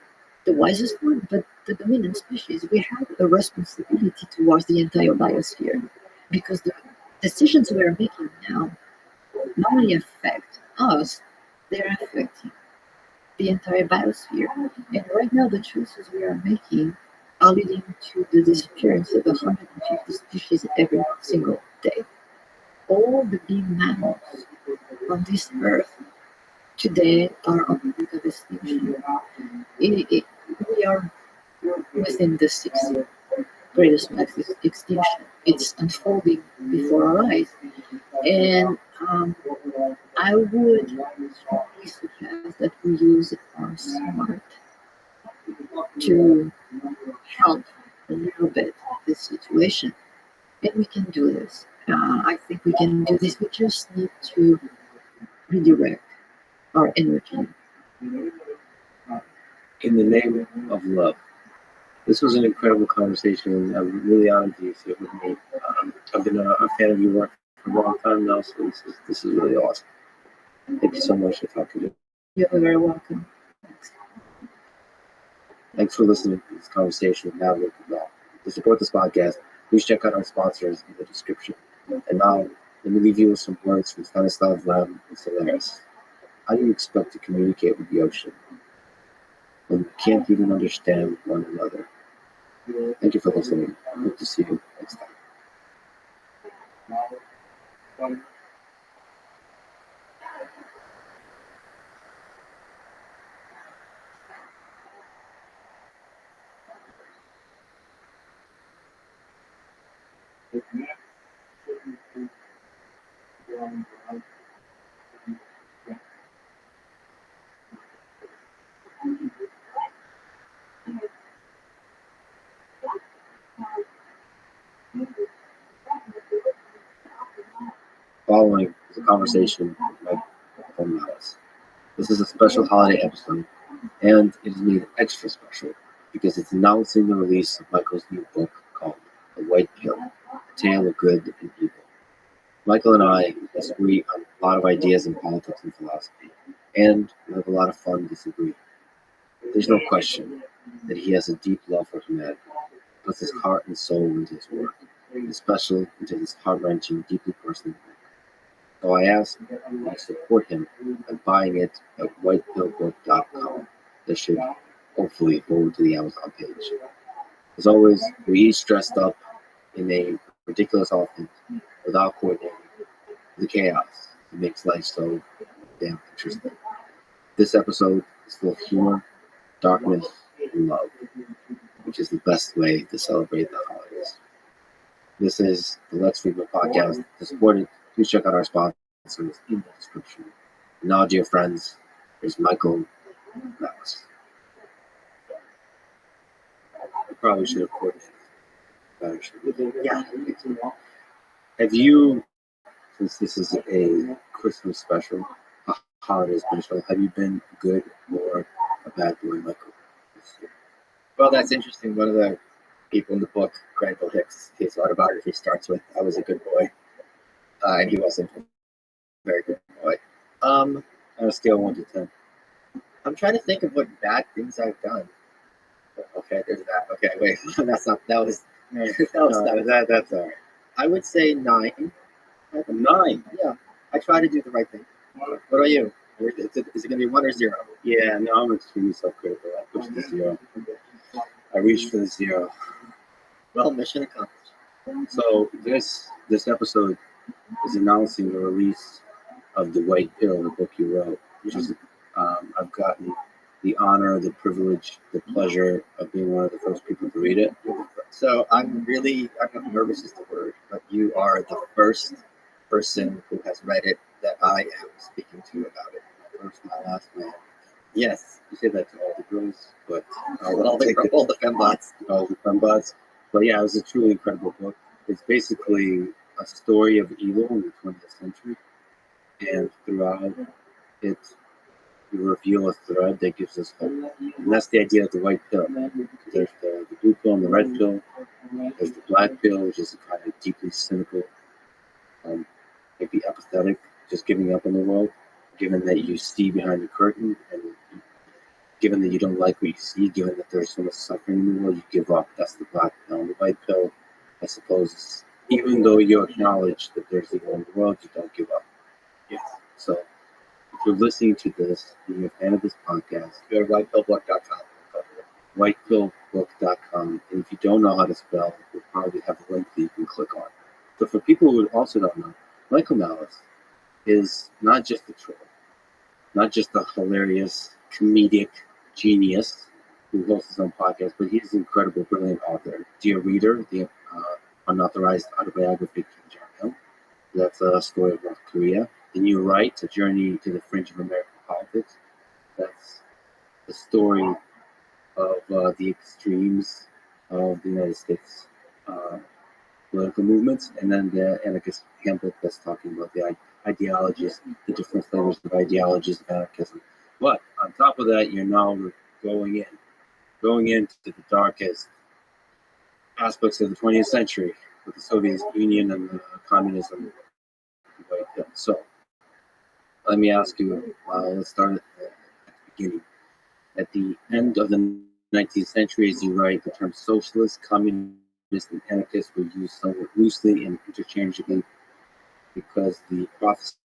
the wisest one, but the dominant species, we have a responsibility towards the entire biosphere, because the decisions we are making now not only affect us, they're affecting the entire biosphere. And right now, the choices we are making are leading to the disappearance of 150 species every single day. All the big mammals on this earth today are on the brink of extinction. We are within the sixth greatest mass extinction. It's unfolding before our eyes. And I would strongly suggest that we use our smart to help a little bit this situation. And we can do this. I think we can do this. We just need to redirect our energy. In the name of love. This was an incredible conversation. I'm really honored that you sit with me. I've been a fan of your work for a long time now, so this is really awesome. Thank you so much for talking to me. You're very welcome. Thanks for listening to this conversation with Natalie Cabral. To support this podcast, please check out our sponsors in the description. And now, let me leave you with some words from Stanislav Lem and Solaris. How do you expect to communicate with the ocean when we can't even understand one another? Thank you for listening. Hope to see you next time. Following is a conversation with Mike from Malice. This is a special holiday episode, and it is made extra special because it's announcing the release of Michael's new book called The White Pill, A Tale of Good and Evil. Michael and I disagree on a lot of ideas in politics and philosophy, and we have a lot of fun disagreeing. There's no question that he has a deep love for humanity, puts his heart and soul into his work, especially into this heart-wrenching, deeply personal work. So I asked you to support him by buying it at whitepillbook.com. This should hopefully go to the Amazon page. As always, we each dressed up in a ridiculous outfit without coordinating the chaos that makes life so damn interesting. This episode is full of humor, darkness, and love, which is the best way to celebrate the holidays. This is the Let's Freedom podcast. To support it, please check out our sponsors in the description. And now, dear friends, here's Michael Malice. I probably should have coordinated better. Yeah. Have you, since this is a Christmas special, a holiday special, have you been good or a bad boy, Michael? Well, that's interesting. One of the people in the book, Granville Hicks, his autobiography starts with, "I was a good boy," and he wasn't a very good boy. On a scale of 1 to 10. I'm trying to think of what bad things I've done. Okay, there's that. Okay, wait, that's not. That was. That's all right. I would say 9. 9? Yeah, I try to do the right thing. What about you? Is it going to be 1 or 0? Yeah, no, I'm extremely self-critical. I push the 0. I reach for the 0. Well, mission accomplished. So this episode is announcing the release of The White Pill, the book you wrote, which is I've gotten the honor, the privilege, the pleasure of being one of the first people to read it. So I'm not nervous is the word, but you are the first person who has read it that I am speaking to about it. First, my last man. Yes. You say that to all the girls, but All the fembots. all the fembots. But yeah, it was a truly incredible book. It's basically a story of evil in the 20th century, and throughout it, you reveal a thread that gives us hope. And that's the idea of the white pill. There's the blue pill and the red pill. There's the black pill, which is kind of deeply cynical, maybe apathetic, just giving up on the world, given that you see behind the curtain, and given that you don't like what you see, given that there's so much suffering in the world, you give up. That's the black pill. And the white pill, I suppose, is, even though you acknowledge that there's evil in the world, you don't give up. Yes. So if you're listening to this, and you're a fan of this podcast, Go to whitepillbook.com. whitepillbook.com. And if you don't know how to spell, we'll probably have a link that you can click on. So for people who also don't know, Michael Malice is not just a troll, not just a hilarious comedic genius who hosts his own podcast, but he's an incredible, brilliant author. Dear Reader, the unauthorized autobiography of Kim Jong-il. That's a story of North Korea. The New Right, A Journey to the Fringe of American Politics. That's the story of the extremes of the United States political movements, and then the anarchist handbook that's talking about the ideologies, the different flavors of ideologies of anarchism. But on top of that, you're now going into the darkest aspects of the 20th century with the Soviet Union and the communism. So let me ask you, let's start at the beginning. At the end of the 19th century, as you write, the terms socialist, communist, and anarchist were used somewhat loosely and interchangeably because the prophecy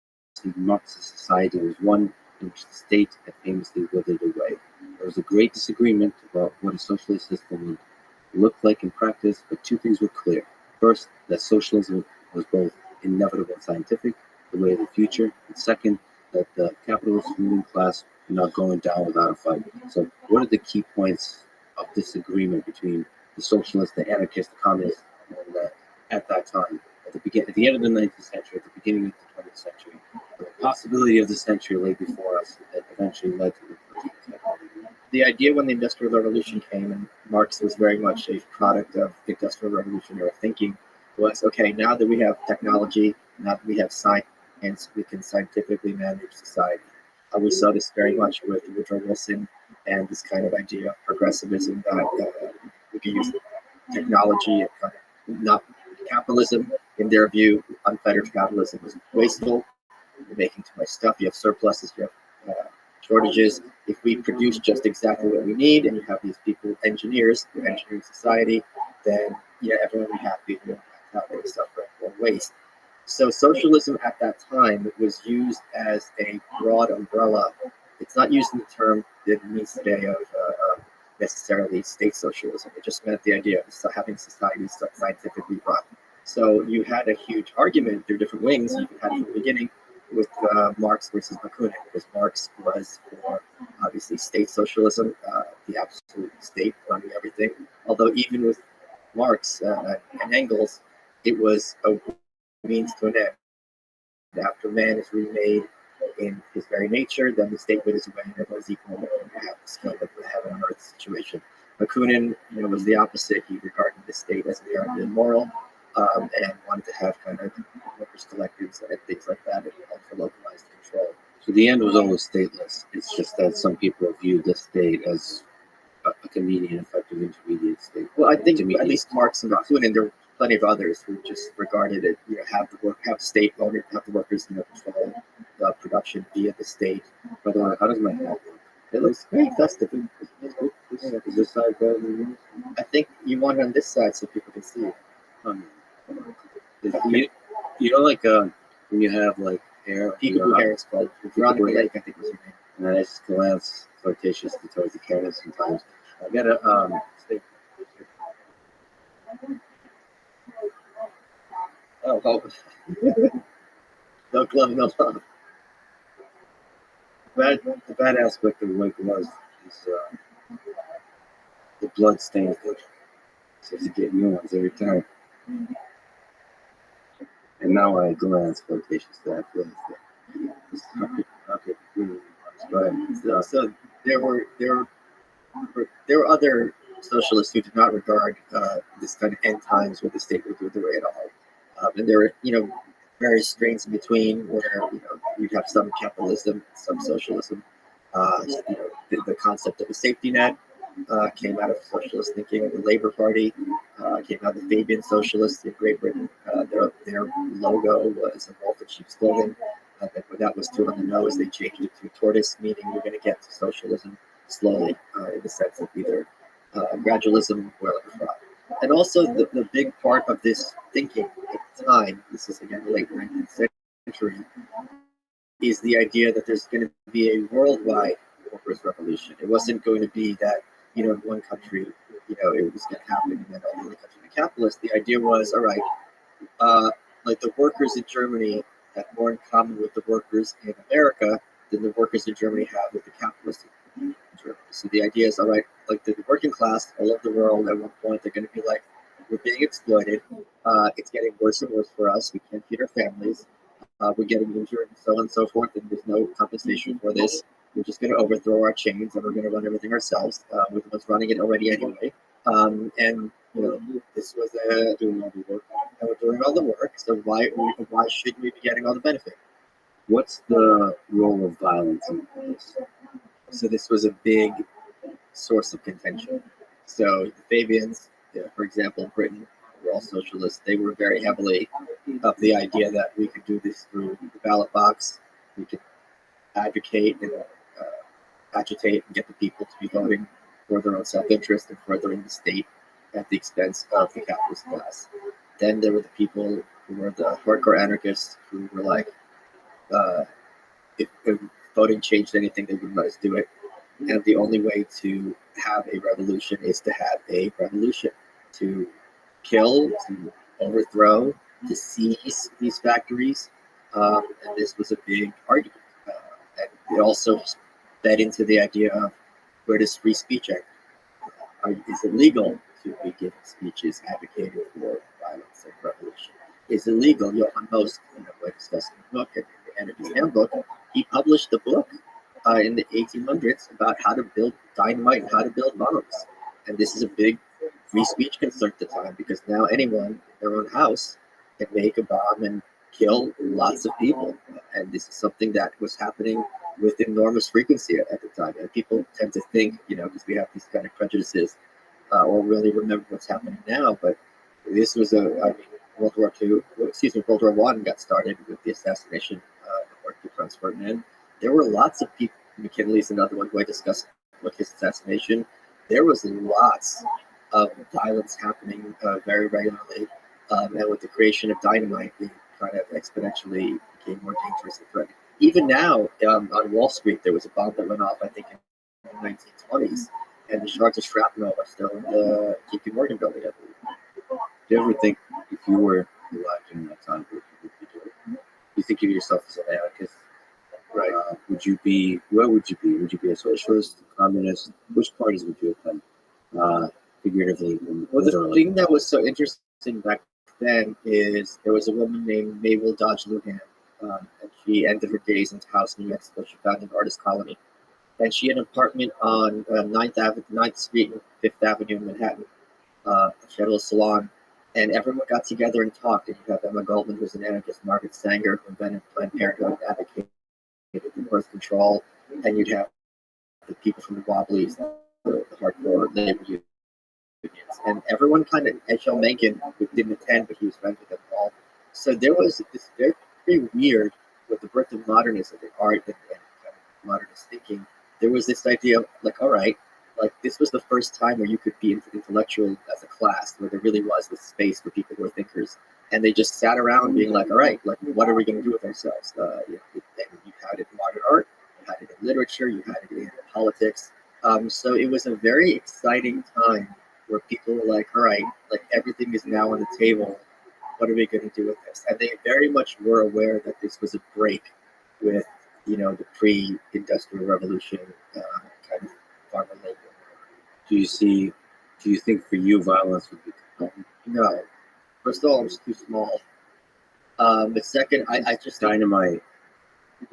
of Marxist society was one in which the state had famously withered away. There was a great disagreement about what a socialist system would look like in practice, but two things were clear. First, that socialism was both inevitable and scientific, the way of the future, and second, that the capitalist ruling class were not going down without a fight. So what are the key points of disagreement between the socialists, the anarchists, the communists, and at that time, at the end of the 19th century, at the beginning of the 20th century? The possibility of the century lay before us that eventually led to the 20th century. the idea when the Industrial Revolution came, and Marx was very much a product of the Industrial Revolutionary thinking, was okay, now that we have technology, now that we have science, we can scientifically manage society. We saw this very much with Woodrow Wilson and this kind of idea of progressivism that we can use technology and kind of not capitalism, in their view, unfettered capitalism is wasteful. You're making too much stuff, you have surpluses, you have shortages. If we produce just exactly what we need and you have these people, engineers, who are engineering society, then everyone will be happy, you don't have to have any suffering or waste. So socialism at that time was used as a broad umbrella. It's not used in the term that it means today of necessarily state socialism. It just meant the idea of having societies scientifically run. So you had a huge argument through different wings. You had from the beginning with Marx versus Bakunin, because Marx was for obviously state socialism, the absolute state running everything. Although even with Marx and Engels, it was a means to an end. After man is remade in his very nature, then the state is away and everyone's equal and have this kind of heaven on earth situation. Bakunin, was the opposite. He regarded the state as inherently immoral, and wanted to have kind of workers' collectives and things like that, and for localized control. So the end was always stateless. It's just that some people view the state as a convenient, effective intermediate state. Well, I think at least Marx and Bakunin, and there were plenty of others who just regarded it, have the state owner, have the workers, control the production via the state. But how does my hat look? It looks very festive. Is this side better than yours? I think you want it on this side so people can see it. You know, like when you have like hair, Peekaboo hair is called. Veronica Lake, I think was her name. And I just glance flirtatiously towards the camera sometimes. I gotta stay. Oh. No glove, no love. The bad aspect of Wake was is the blood stains that so you get new ones every time. And now I glance flirtatiously. I feel okay. So there were other socialists who did not regard this kind of end times where the state would do the way at all. And there were, various strains in between where, you'd have some capitalism, some socialism. The concept of a safety net came out of socialist thinking. The Labour Party came out of the Fabian Socialists in Great Britain. Their logo was a wolf in sheep's clothing. When that was too on the nose, they changed it to a tortoise, meaning we're going to get to socialism slowly, in the sense of either gradualism or fraud. And also the big part of this thinking at the time, this is again the late 19th century, is the idea that there's going to be a worldwide workers' revolution. It wasn't going to be that, in one country, it was going to happen and then all the other countries be capitalist. The idea was, all right, like the workers in Germany have more in common with the workers in America than the workers in Germany have with the capitalists in Germany. So the idea is, all right, like the working class all over the world, at one point they're going to be like, we're being exploited. It's getting worse and worse for us. We can't feed our families. We're getting injured and so on and so forth, and there's no compensation for this. We're just going to overthrow our chains and we're going to run everything ourselves. We're the ones running it already anyway. And this was doing all the work. And we're doing all the work. So why shouldn't we be getting all the benefit? What's the role of violence in this? So this was a big source of contention. So the Fabians, for example, in Britain, were all socialists. They were very heavily of the idea that we could do this through the ballot box. We could advocate and agitate and get the people to be voting for their own self-interest and furthering the state at the expense of the capitalist class. Then there were the people who were the hardcore anarchists who were like, if voting changed anything, they wouldn't let us do it. And the only way to have a revolution is to have a revolution, to kill, to overthrow, to seize these factories. And this was a big argument. And it also fed into the idea of, where does free speech end? Is it legal to be giving speeches advocating for violence and revolution? Is it legal? Johann Most, I discussed in the book, and the Anarchist Handbook, he published the book in the 1800s about how to build dynamite and how to build bombs. And this is a big free speech concern at the time because now anyone in their own house can make a bomb and kill lots of people. And this is something that was happening with enormous frequency at the time. And people tend to think, because we have these kind of prejudices, or really remember what's happening now. But this was World War I got started with the assassination of the Franz Ferdinand. There were lots of people. McKinley's another one who I discussed with his assassination. There was lots of violence happening very regularly, and with the creation of dynamite, it kind of exponentially became more dangerous and threatening. Even now, on Wall Street, there was a bomb that went off, I think, in the 1920s, and the shards of shrapnel are still in the JP Morgan building, I believe. Do you ever think if you were alive during that time, what you would be doing? You think of yourself as an anarchist? Right. Would you be? Where would you be? Would you be a socialist, a communist? Which parties would you attend? Figuratively, and Well, the literally. thing that was so interesting back then is there was a woman named Mabel Dodge Luhan, and she ended her days in Taos, New Mexico. She founded an artist colony, and she had an apartment on 9th Street and 5th Avenue in Manhattan. She had a little salon, and everyone got together and talked. And you have Emma Goldman, who's an anarchist, Margaret Sanger, who invented Planned Parenthood, advocated for birth control, and you'd have the people from the Wobblies, the hardcore labor unions, and everyone kind of, H.L. Mencken, who didn't attend, but he was friends with them all. So there was this very, very weird, with the birth of modernism, the art and kind of modernist thinking, there was this idea of, like, all right, like this was the first time where you could be intellectual as a class, where there really was this space for people who were thinkers. And they just sat around being like, all right, like, what are we going to do with ourselves? And you had it in modern art, you had it in literature, you had it in politics. So it was a very exciting time where people were like, all right, like everything is now on the table. What are we going to do with this? And they very much were aware that this was a break with, the pre-industrial revolution kind of farmer labor. Do you think for you violence would be compelling? No. First of all, I'm just too small. But second, I just Dynamite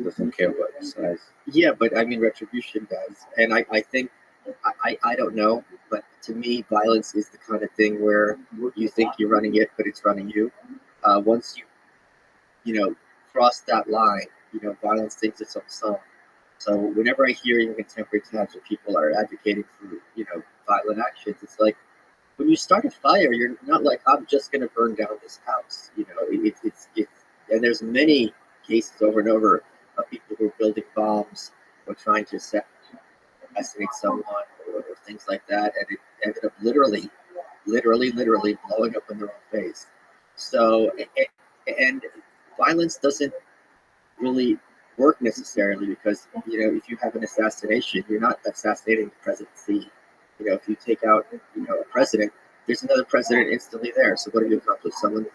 doesn't care about your size. Yeah, but I mean retribution does, and I think I don't know, but to me, violence is the kind of thing where you think you're running it, but it's running you. Once you cross that line, violence thinks it's on some. So whenever I hear in contemporary times where people are advocating for violent actions, it's like when you start a fire, you're not like, I'm just going to burn down this house. It's and there's many cases over and over of people who are building bombs or trying to assassinate someone or things like that, and it ended up literally blowing up in their own face. So, and violence doesn't really work necessarily because, if you have an assassination, you're not assassinating the presidency. If you take out, a president, there's another president instantly there. So what have you accomplished? Someone's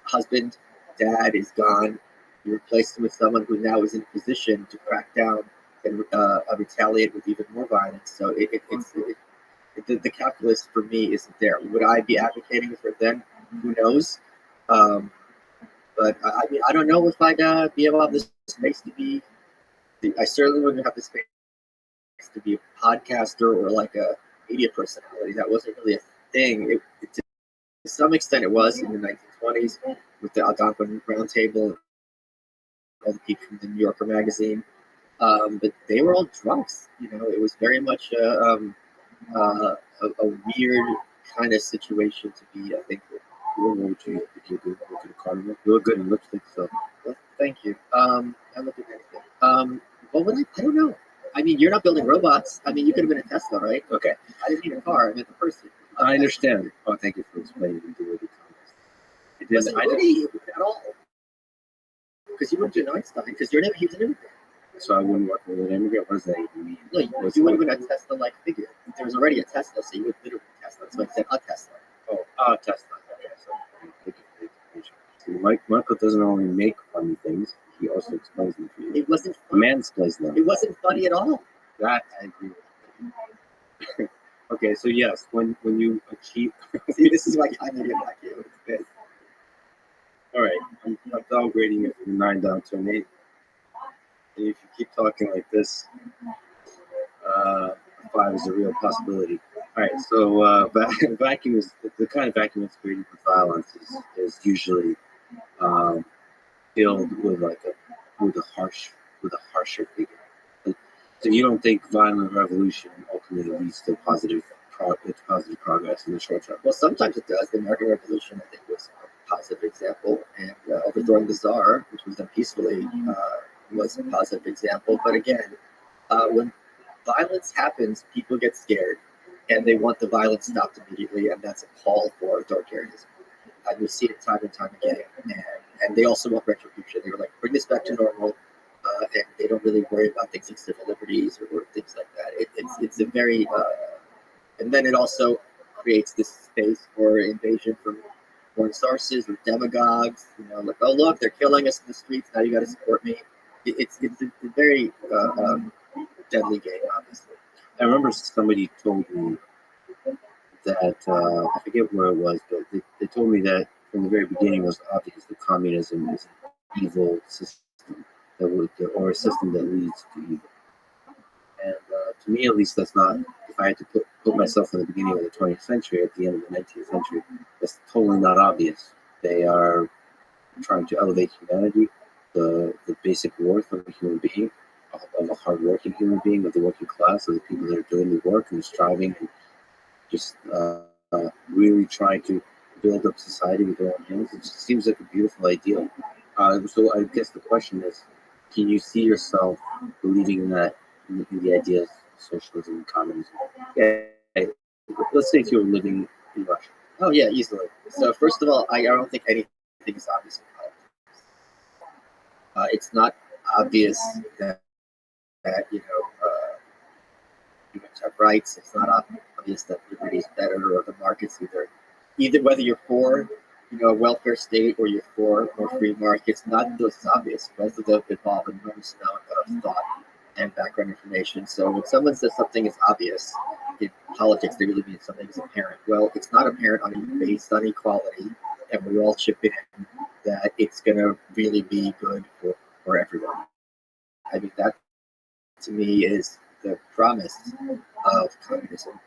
husband, dad is gone. You replace him with someone who now is in a position to crack down and retaliate with even more violence. So the calculus for me isn't there. Would I be advocating for them? Who knows? But I mean, I don't know if I'd be able to have this space to be. I certainly wouldn't have the space to be a podcaster or like a media personality. That wasn't really a thing. To some extent, it was in the 1920s with the Algonquin Roundtable, all the people from the New Yorker magazine. But they were all drunks. It was very much a weird kind of situation to be, I think. What would you do? Go to the carnival? You look good in lipstick, so. Well, thank you. I look at anything. What would I don't know. I mean, you're not building robots. I mean, you could have been a Tesla, right? Okay. I didn't mean a car. I meant the person. I understand. Oh, thank you for explaining the witty comments. It wasn't witty at all. Because you wouldn't do an Einstein, because he was an immigrant. So I wouldn't work with an immigrant. What does that even mean? No, you would have been a Tesla-like figure. There was already a Tesla, so you would literally Tesla. So I said a Tesla. Oh, Tesla. Okay, so thank you for the explanation. See, Michael doesn't only make funny things; he also explains them for you. It wasn't funny. Mansplains them. It wasn't funny at all. That I agree with. Okay, so yes, when you achieve. See, this is why I need to get back here. It's All right, I'm downgrading it from 9 down to an 8. if you keep talking like this, 5 is a real possibility. All right, so vacuum is the kind of vacuum that's created with violence is usually filled with with a harsher figure. So you don't think violent revolution ultimately leads to positive progress in the short term? Well, sometimes it does. The American Revolution, I think, was a positive example, and overthrowing the Tsar, which was done peacefully, was a positive example. But again, when violence happens, people get scared, and they want the violence stopped immediately, and that's a call for authoritarianism. We see it time and time again, and they also want retribution. They were like, bring this back to normal, and they don't really worry about things like civil liberties or things like that. It's a very, and then it also creates this space for invasion from foreign sources or demagogues. You know, like, oh look, they're killing us in the streets. Now you got to support me. It's a very deadly game, obviously. I remember somebody told me that I forget where it was, but they told me that from the very beginning it was obvious that communism is an evil system or a system that leads to evil. And to me, at least, that's not. If I had to put myself in the beginning of the 20th century, at the end of the 19th century, that's totally not obvious. They are trying to elevate humanity, the basic worth of a human being, of a hardworking human being, of the working class, of the people that are doing the work and striving and just really trying to build up society with their own hands. It just seems like a beautiful ideal. So I guess the question is, can you see yourself believing in that, in the ideas of socialism and communism? Yeah. Let's say if you were living in Russia. Oh yeah, easily. So first of all, I don't think anything is obvious in politics. It's not obvious that humans have rights. It's not obvious that liberty is better or the markets either whether you're for a welfare state or you're for more free markets. Not those is obvious. Both of them involve an enormous amount of thought and background information. So when someone says something is obvious in politics, they really mean something is apparent. Well, it's not apparent based on equality, and we all chip in that it's going to really be good for everyone. I mean, that to me is the promise of communism.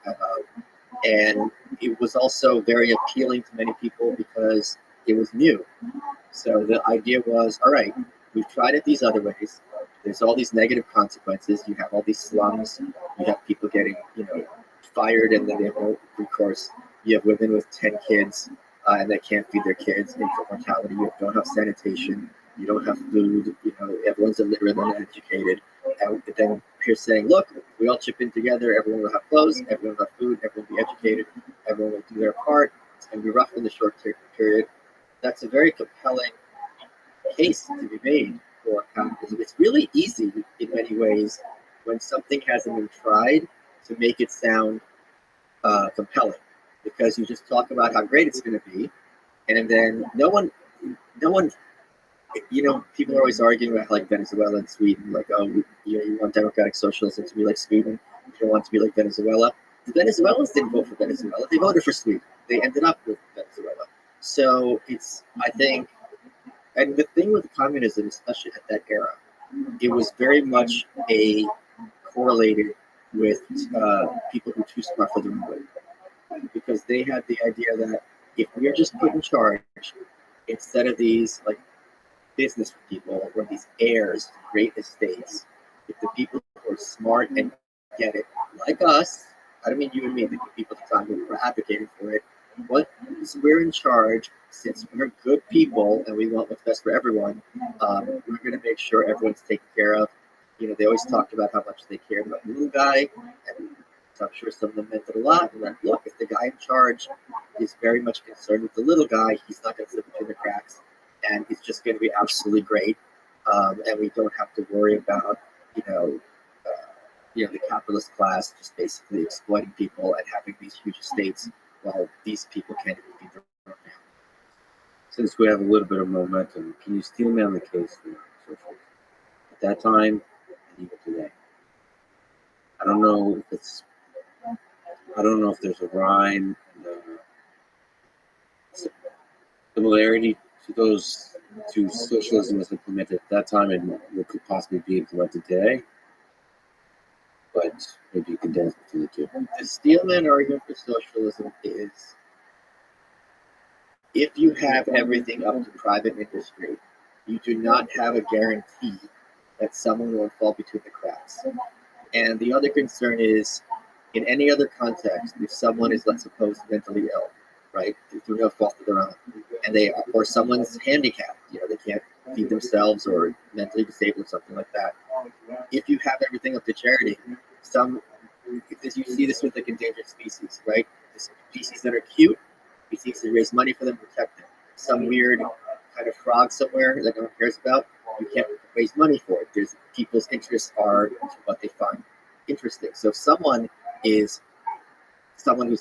And it was also very appealing to many people because it was new. So the idea was, all right, we've tried it these other ways. There's all these negative consequences. You have all these slums. You have people getting, fired and then they have no recourse. You have women with 10 kids and they can't feed their kids. Infant mortality. You don't have sanitation. You don't have food. Everyone's illiterate and uneducated. And then you're saying, look, we all chip in together. Everyone will have clothes. Everyone will have food. Everyone will be educated. Everyone will do their part. It's going to be rough in the short period. That's a very compelling case to be made for communism. It's really easy in many ways when something hasn't been tried to make it sound compelling, because you just talk about how great it's going to be, and then no one, people are always arguing about like Venezuela and Sweden, like, oh, you want democratic socialism to be like Sweden, you don't want it to be like Venezuela. The Venezuelans didn't vote for Venezuela; they voted for Sweden. They ended up with Venezuela. So I think, and the thing with communism, especially at that era, it was very much correlated with people who were too smart for their own way, because they had the idea that if we're just put in charge, instead of these like business people or these heirs to great estates, if the people who are smart and get it, like us, I don't mean you and me, the people at the time who were advocating for it, once we're in charge, since we're good people and we want what's best for everyone, we're going to make sure everyone's taken care of. They always talked about how much they cared about the little guy, and so I'm sure some of them meant it a lot. And like, look, if the guy in charge is very much concerned with the little guy, he's not going to slip between the cracks, and it's just going to be absolutely great. And we don't have to worry about, the capitalist class just basically exploiting people and having these huge estates while these people can't even feed their own families. Since we have a little bit of momentum, can you steel man the case for socialism at that time and even today? I don't know if there's a rhyme, similarity those to socialism was implemented at that time and what could possibly be implemented today. But maybe you can dance between the two. The Steelman argument for socialism is if you have everything up to private industry, you do not have a guarantee that someone won't fall between the cracks. And the other concern is, in any other context, if someone is, let's suppose, mentally ill, right, through no fault of their own, and or someone's handicapped, they can't feed themselves or mentally disabled, something like that. If you have everything up to charity, because you see this with the endangered species, right? The species that are cute, species that raise money for them, protect them. Some weird kind of frog somewhere that no one cares about, you can't raise money for it. There's people's interests are what they find interesting. So if someone who's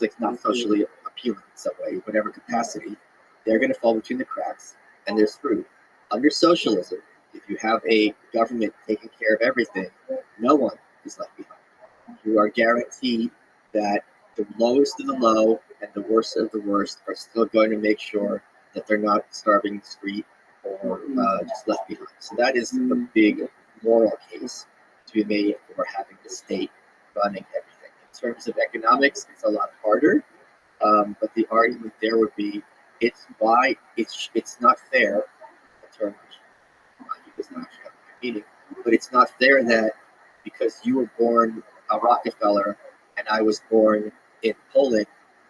like not socially appealing in some way, whatever capacity, they're going to fall between the cracks and they're screwed. Under socialism, if you have a government taking care of everything, no one is left behind. You are guaranteed that the lowest of the low and the worst of the worst are still going to make sure that they're not starving in the street or just left behind. So that is a big moral case to be made for having the state running everything. In terms of economics, it's a lot harder, but the argument there would be it's not fair. The term does not actually have a meaning, but it's not fair that because you were born a Rockefeller and I was born in Poland,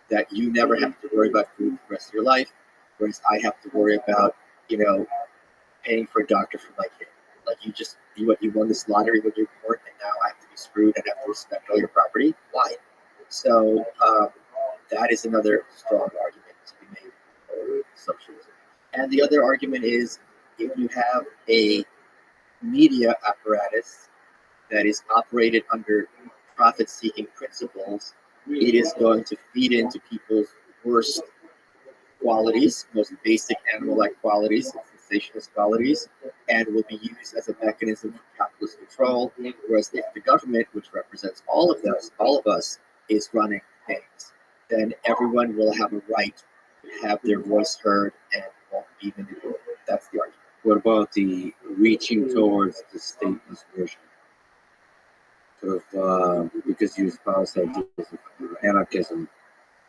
that you never have to worry about food the rest of your life, whereas I have to worry about, paying for a doctor for my kid. Like you won this lottery when you were born, and now I have to be screwed and have to respect all your property. Why? So that is another strong argument to be made for socialism. And the other argument is if you have a media apparatus that is operated under profit-seeking principles, it is going to feed into people's worst qualities, most basic animal-like qualities, sensationalist qualities, and will be used as a mechanism for capitalist control. Whereas if the government, which represents all of us, is running things, then everyone will have a right to have their voice heard and won't be manipulated. That's the argument. What about the reaching towards the stateless version? Sort of, because you espouse ideas of anarchism,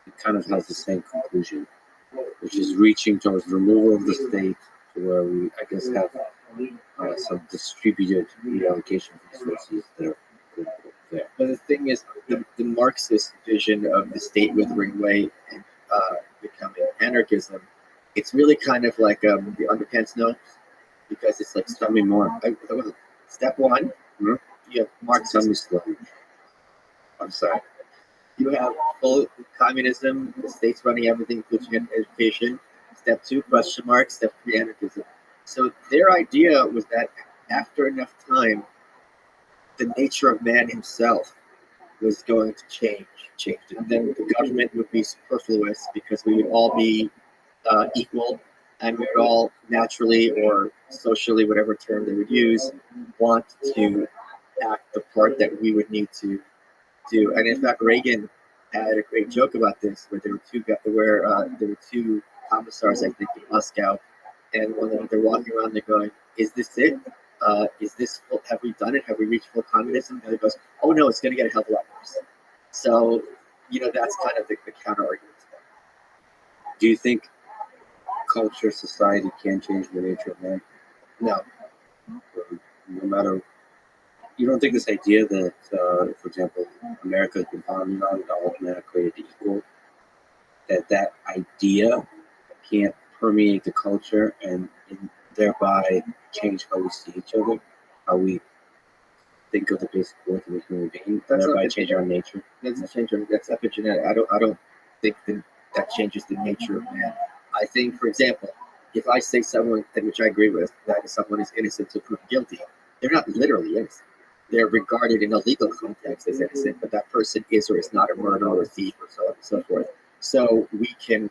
it kind of has the same conclusion, which is reaching towards removal of the state to where we, I guess, have some distributed reallocation of resources that are there. But the thing is, the Marxist vision of the state withering away and becoming anarchism, it's really kind of like the underpants notes, because it's like, Tell me more. step one, Hmm? you have Tell Marxism. me slowly. I'm sorry. You have full communism, the state's running everything, including education. Step two, question mark. Step three, anarchism. So their idea was that after enough time, the nature of man himself was going to change. And then the government would be superfluous because we would all be equal, and we would all naturally or socially, whatever term they would use, want to act the part that we would need to do. And in fact, Reagan had a great joke about this, where there were two commissars, I think, in Moscow, and when they're walking around, they're going, "Is this it? Is this full, have we done it? Have we reached full communism?" And he goes, "Oh no, it's going to get a hell of a lot worse." So, that's kind of the counter argument. Do you think culture, society can change the nature of man? No, No matter. You don't think this idea that, for example, America has been founded on all men are created equal, that idea can't permeate the culture and thereby change how we see each other, how we think of the basic worth of a human being, thereby change our nature? doesn't change. That's epigenetic. I don't think that changes the nature of man. I think, for example, if I say someone, which I agree with, that someone is innocent until proven guilty, they're not literally innocent. They're regarded in a legal context as innocent, but that person is or is not a murderer or a thief or so on and so forth. So we can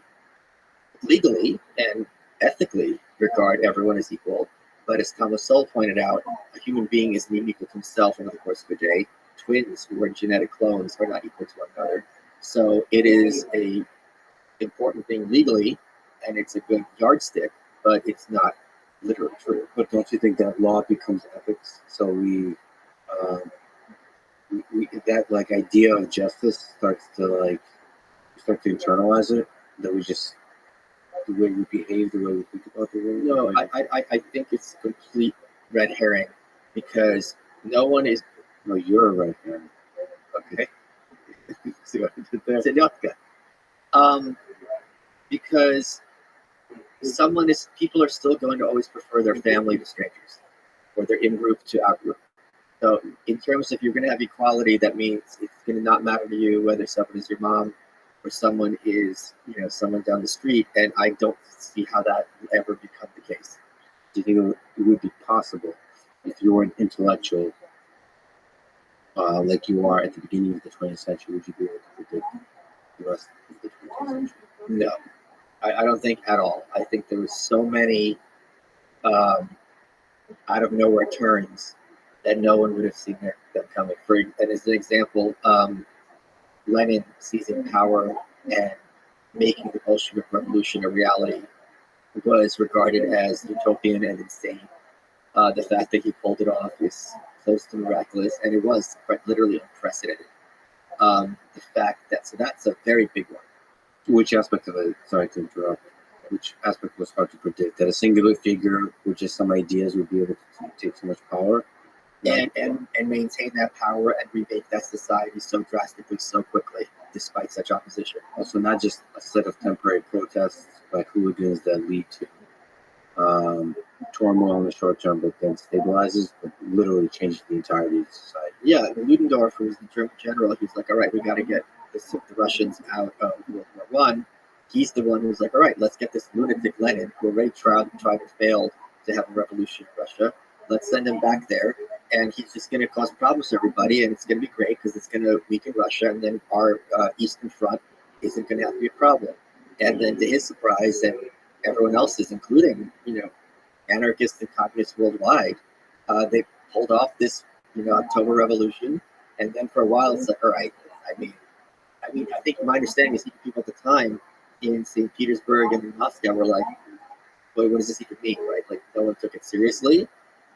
legally and ethically regard everyone as equal, but as Thomas Sowell pointed out, a human being isn't even equal to himself over the course of a day. Twins who are genetic clones are not equal to one another. So it is a important thing legally, and it's a good yardstick but it's not literally true. But don't you think that law becomes ethics? So that like idea of justice starts to like start to internalize it. That we just the way we behave, the way we think about the world. No, I think it's complete red herring because no one is. No, you're a red herring. Okay. See what I did there? Sedyotka. Because people are still going to always prefer their family to strangers, or their in-group to out-group. So in terms of you're going to have equality, that means it's going to not matter to you whether someone is your mom or someone is, someone down the street. And I don't see how that will ever become the case. Do you think it would be possible if you were an intellectual like you are at the beginning of the 20th century? Would you be able to predict the rest of the 20th century? No, I don't think at all. I think there was so many out of nowhere turns that no one would have seen them coming. And as an example, Lenin seizing power and making the Bolshevik Revolution a reality was regarded as utopian and insane. The fact that he pulled it off is close to miraculous, and it was quite literally unprecedented. The fact so that's a very big one. Which aspect of it, sorry to interrupt, which aspect was hard to predict? That a singular figure with just some ideas would be able to take so much power? And maintain that power and remake that society so drastically, so quickly, despite such opposition. Also, not just a set of temporary protests by hooligans that lead to turmoil in the short term, but then stabilizes, but literally changes the entirety of society. Yeah, Ludendorff, who was the German general, he's like, all right, we got to get the Russians out of World War I. He's the one who's like, all right, let's get this lunatic Lenin, who already tried and failed to have a revolution in Russia. Let's send him back there, and he's just going to cause problems to everybody, and it's going to be great because it's going to weaken Russia, and then our Eastern Front isn't going to have to be a problem. And then to his surprise, and everyone else's, including, anarchists and communists worldwide, they pulled off this, October Revolution, and then for a while it's like, all right, I think my understanding is people at the time in St. Petersburg and in Moscow were like, well, what does this even mean, right? Like, no one took it seriously.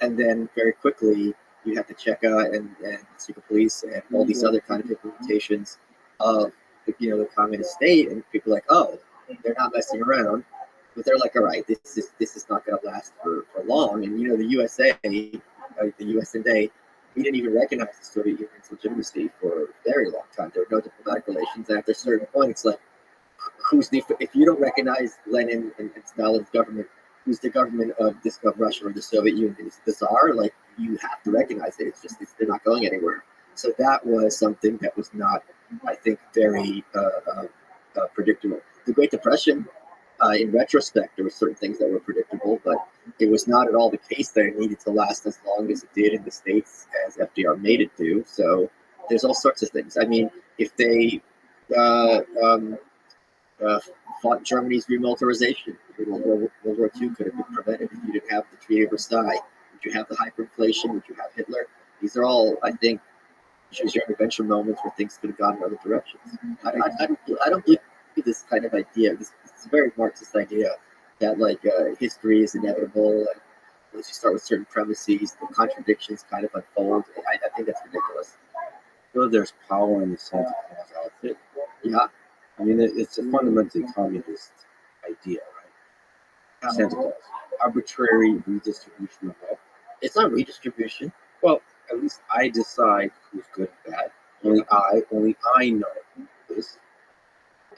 And then very quickly, you have the Cheka and the secret police and all these other kind of implementations of, the communist state. And people are like, oh, they're not messing around. But they're like, all right, this is not going to last for long. And, the USA, the USNA, we didn't even recognize the Soviet Union's legitimacy for a very long time. There were no diplomatic relations. And at a certain point, it's like, if you don't recognize Lenin and Stalin's government, who's the government of Russia or the Soviet Union? Is the Tsar? Like, you have to recognize it. They're not going anywhere. So that was something that was not, I think, very predictable. The Great Depression, in retrospect, there were certain things that were predictable, but it was not at all the case that it needed to last as long as it did in the States, as FDR made it do. So there's all sorts of things. I mean, if they fought Germany's remilitarization, World War II could have been prevented if you didn't have the Treaty of Versailles. Would you have the hyperinflation? Would you have Hitler? These are all, I think, choose your adventure moments where things could have gone in other directions. I don't believe this kind of idea. This is a very Marxist idea that history is inevitable. And once you start with certain premises, the contradictions kind of unfold. I think that's ridiculous. So there's power in the Santa Claus outfit. Yeah. I mean, it's a fundamentally communist idea, right? Santa Claus. Arbitrary redistribution of wealth. It's not redistribution. Well, at least I decide who's good and bad. Only I know this.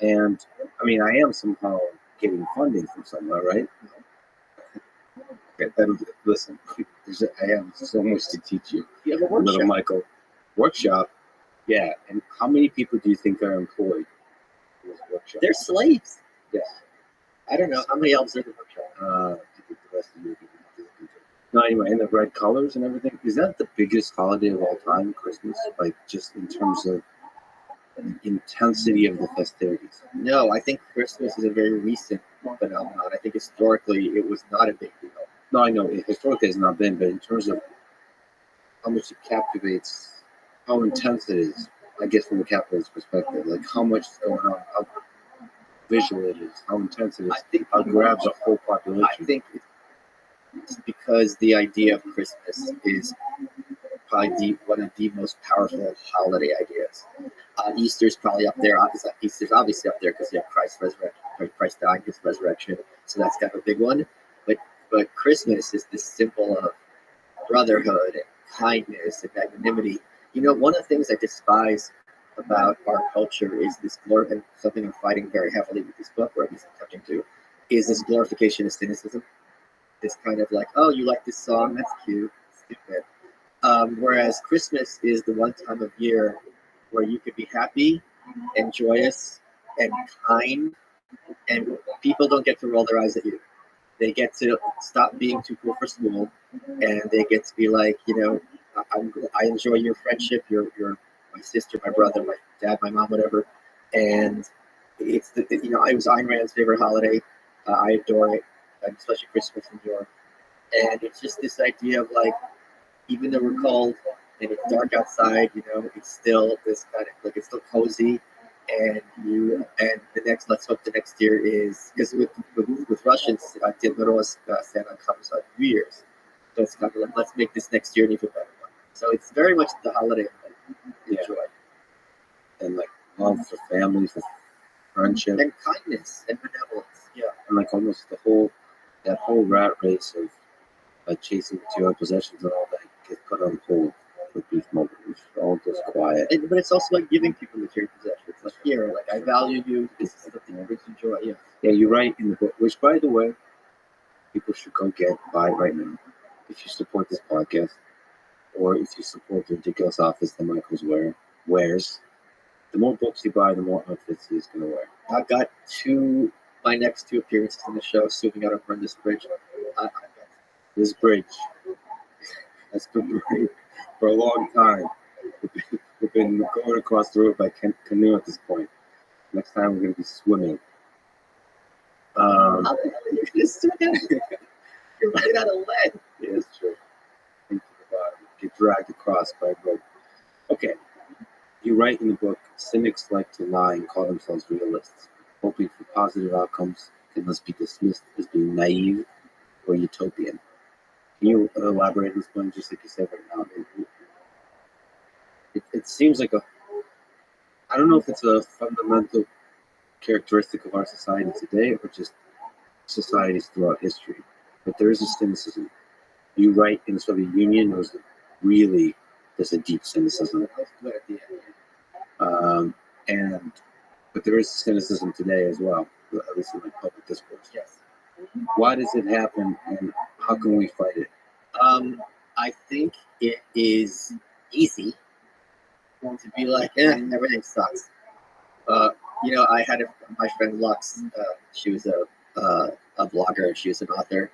And, I mean, I am somehow getting funding from somewhere, right? Listen, I have so much to teach you. You have a workshop. Little Michael. Workshop? Yeah. And how many people do you think are employed in this workshop? They're slaves. Yes. I don't know. How many elves are in the workshop? I think the rest of you. No, anyway, and the red colors and everything. Is that the biggest holiday of all time, Christmas? Like, just in terms of the intensity of the festivities? No, I think Christmas is a very recent phenomenon. I think historically it was not a big deal. No, I know, historically it's not been, but in terms of how much it captivates, how intense it is, I guess from a capitalist perspective, like how much is going on. visual it is, how intense it is, I think how it grabs a whole I population. think it's because the idea of Christmas is probably one of the most powerful holiday ideas. Easter's probably up there. Obviously, Easter's obviously up there because you have Christ resurrection, Christ died, his resurrection. So that's kind of a big one. But Christmas is this symbol of brotherhood and kindness and magnanimity. You know, one of the things I despise about our culture is this and something I'm fighting very heavily with this book, or at least attempting to, is this glorification of cynicism. It's kind of like, oh, you like this song? That's cute. Stupid. Whereas Christmas is the one time of year where you could be happy and joyous and kind, and people don't get to roll their eyes at you. They get to stop being too cool for school, and they get to be like, you know, I enjoy your friendship. You're my sister, my brother, my dad, my mom, whatever. And it's you know, it was Ayn Rand's favorite holiday. I adore it, especially Christmas in New York. And it's just this idea of like, even though we're cold and it's dark outside, you know, it's still this kind of like, it's still cozy. And let's hope the next year is, because with Russians, Ded Moroz, Santa comes on New Year's. So it's kind of like, let's make this next year an even better one. So it's very much the holiday I enjoy. And like love for family, for friendship, And kindness and benevolence. Yeah. and like almost that whole rat race of chasing material possessions and all that gets put on hold for a brief moment. It's all goes quiet. But it's also like giving people material possessions. Like, here, like, I value you. This is something that brings you joy. Yeah. Yeah, you write in the book, which by the way, people should go buy right now. If you support this podcast, or if you support the ridiculous outfits that Michael's wears, the more books you buy, the more outfits he's gonna wear. I've got my next two appearances on the show, assuming I don't burn this bridge. This bridge has been buried for a long time. We've been going across the road by canoe at this point. Next time we're gonna be swimming. How the hell are you going to swim? You're right out of lead. Yeah, it's true. Think to the bottom. Get dragged across by a boat. Okay. You write in the book, cynics like to lie and call themselves realists, hoping for positive outcomes and must be dismissed as being naive or utopian. Can you elaborate on this point, just like you said right now? It seems like I don't know if it's a fundamental characteristic of our society today or just societies throughout history, but there is a cynicism. You write in the Soviet Union, there's a deep cynicism. But there is cynicism today as well, at least in the public discourse. Yes. Why does it happen, and how can we fight it? I think it is easy to be like, everything sucks. You know, I had my friend Lux. She was a blogger. She was an author.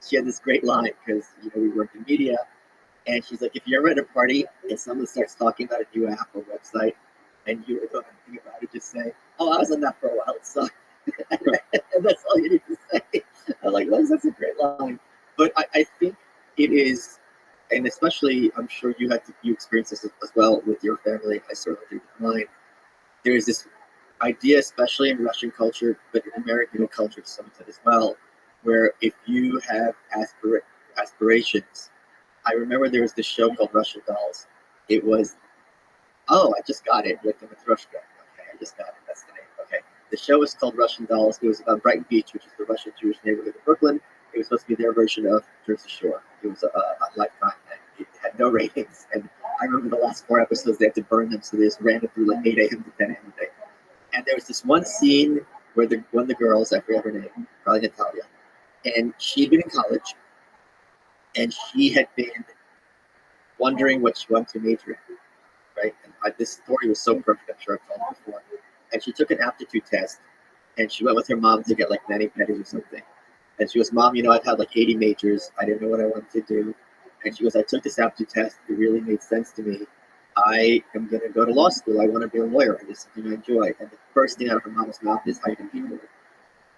She had this great line because, you know, we worked in media, and she's like, if you're ever at a party and someone starts talking about a new app or website, and you don't know anything about it, just say, "Oh, I was on that for a while. It sucked." And that's all you need to say. I'm like, Lux, that's a great line. But I think it is, and especially, I'm sure you experienced this as well with your family. I certainly did with mine. There is this idea, especially in Russian culture, but in American culture to some extent as well, where if you have aspirations, I remember there was this show called Russian Dolls. It was, oh, I just got it with Matryoshka. Okay, I just got it. That's the name. Okay. The show was called Russian Dolls. It was about Brighton Beach, which is the Russian Jewish neighborhood in Brooklyn. It was supposed to be their version of Jersey Shore. It was a Lifetime, and it had no ratings. And I remember the last 4 episodes, they had to burn them, so they just ran it through like 8 a.m. to 10 a.m. a day. And there was this one scene where one of the girls, I forget her name, probably Natalia, and she'd been in college, and she had been wondering what she wanted to major in, right? And this story was so perfect, I'm sure I've told you before. And she took an aptitude test, and she went with her mom to get like mani-pedis or something. And she goes, "Mom, you know, I've had like 80 majors. I didn't know what I wanted to do." And she goes, "I took this aptitude test. It really made sense to me. I am going to go to law school. I want to be a lawyer. And it's something I enjoy." And the first thing out of her mom's mouth is, "How you going to be a lawyer?"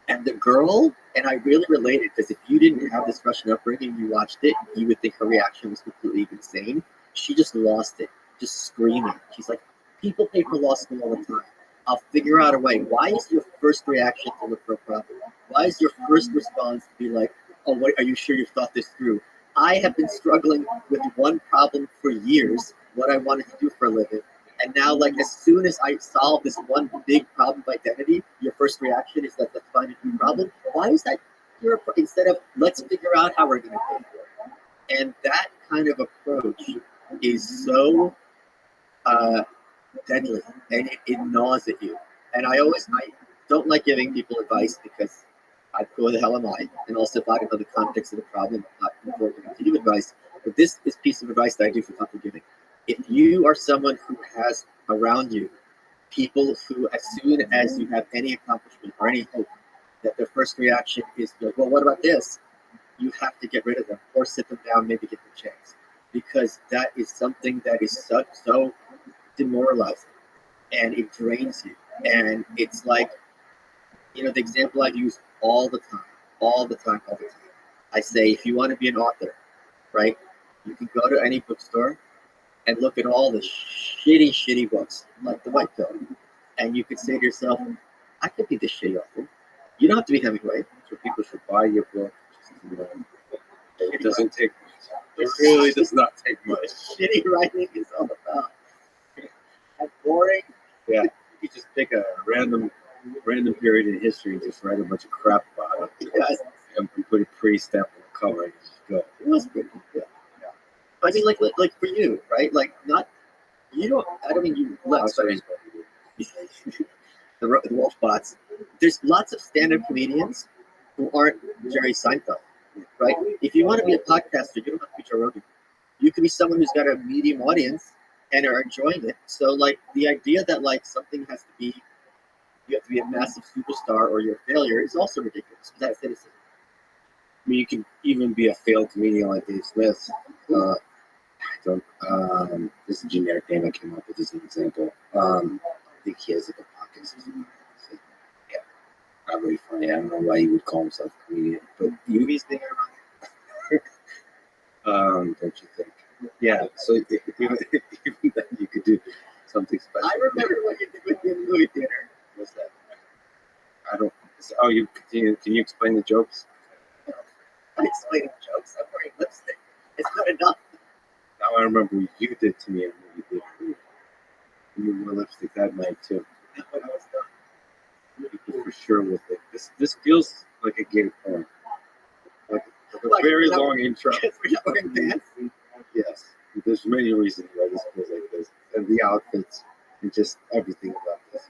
And the girl, and I really related, because if you didn't have this Russian upbringing, you watched it, you would think her reaction was completely insane. She just lost it, just screaming. She's like, "People pay for law school all the time. I'll figure out a way. Why is your first reaction to look for a problem? Why is your first response to be like, oh, what, are you sure you've thought this through? I have been struggling with one problem for years, what I wanted to do for a living. And now, like, as soon as I solve this one big problem of identity, your first reaction is that let's find a new problem. Why is that instead of let's figure out how we're going to pay for it? And that kind of approach is so deadly, and it gnaws at you. And I don't like giving people advice because who the hell am I? And also, if I don't know the context of the problem, I'm not going to give advice. But this is piece of advice that I do for comfort giving. If you are someone who has around you people who, as soon as you have any accomplishment or any hope, that their first reaction is like, well, what about this? You have to get rid of them or sit them down, maybe give them a chance. Because that is something that is so demoralizing and it drains you. And it's like, the example I use all the time. I say, if you want to be an author, right, you can go to any bookstore and look at all the shitty books, like the White Pill. And you could say to yourself, I could be this shitty author. You don't have to be Hemingway. So people should buy your book. It doesn't take much. It really does not take much. Shitty writing is all about. And boring. Yeah, you just pick a random period in history and just write a bunch of crap about it. Yes. And put a pre-stamp on the cover and just go. It was pretty good. Yeah. I mean, like for you, right? Like, not, you don't, I don't mean you left, but the Wolf Bots. There's lots of stand-up comedians who aren't Jerry Seinfeld, right? If you want to be a podcaster, you don't have to be Joe Rogan. You can be someone who's got a medium audience and are enjoying it. So, like, the idea that, like, something has to be, you have to be a massive superstar or you're a failure is also ridiculous. That's citizen. I mean, you can even be a failed comedian like Dave Smith. This is a generic name I came up with as an example. I think he has like a podcast or something. So, yeah, not really funny. I don't know why he would call himself a comedian, but Movies thing don't you think? Yeah, so even that you could do something special. I remember what you did with the movie theater. What's that? I don't. Oh, you continue. Can you explain the jokes? I'm explaining jokes. I'm wearing lipstick. It's not enough. Now I remember what you did to me in the movie theater. You wore lipstick that night too. When I was done. People for sure with it. This feels like a gay porn. Like a very long intro. Because we're not wearing pants. Yes, there's many reasons why this feels like this, and the outfits, and just everything about this.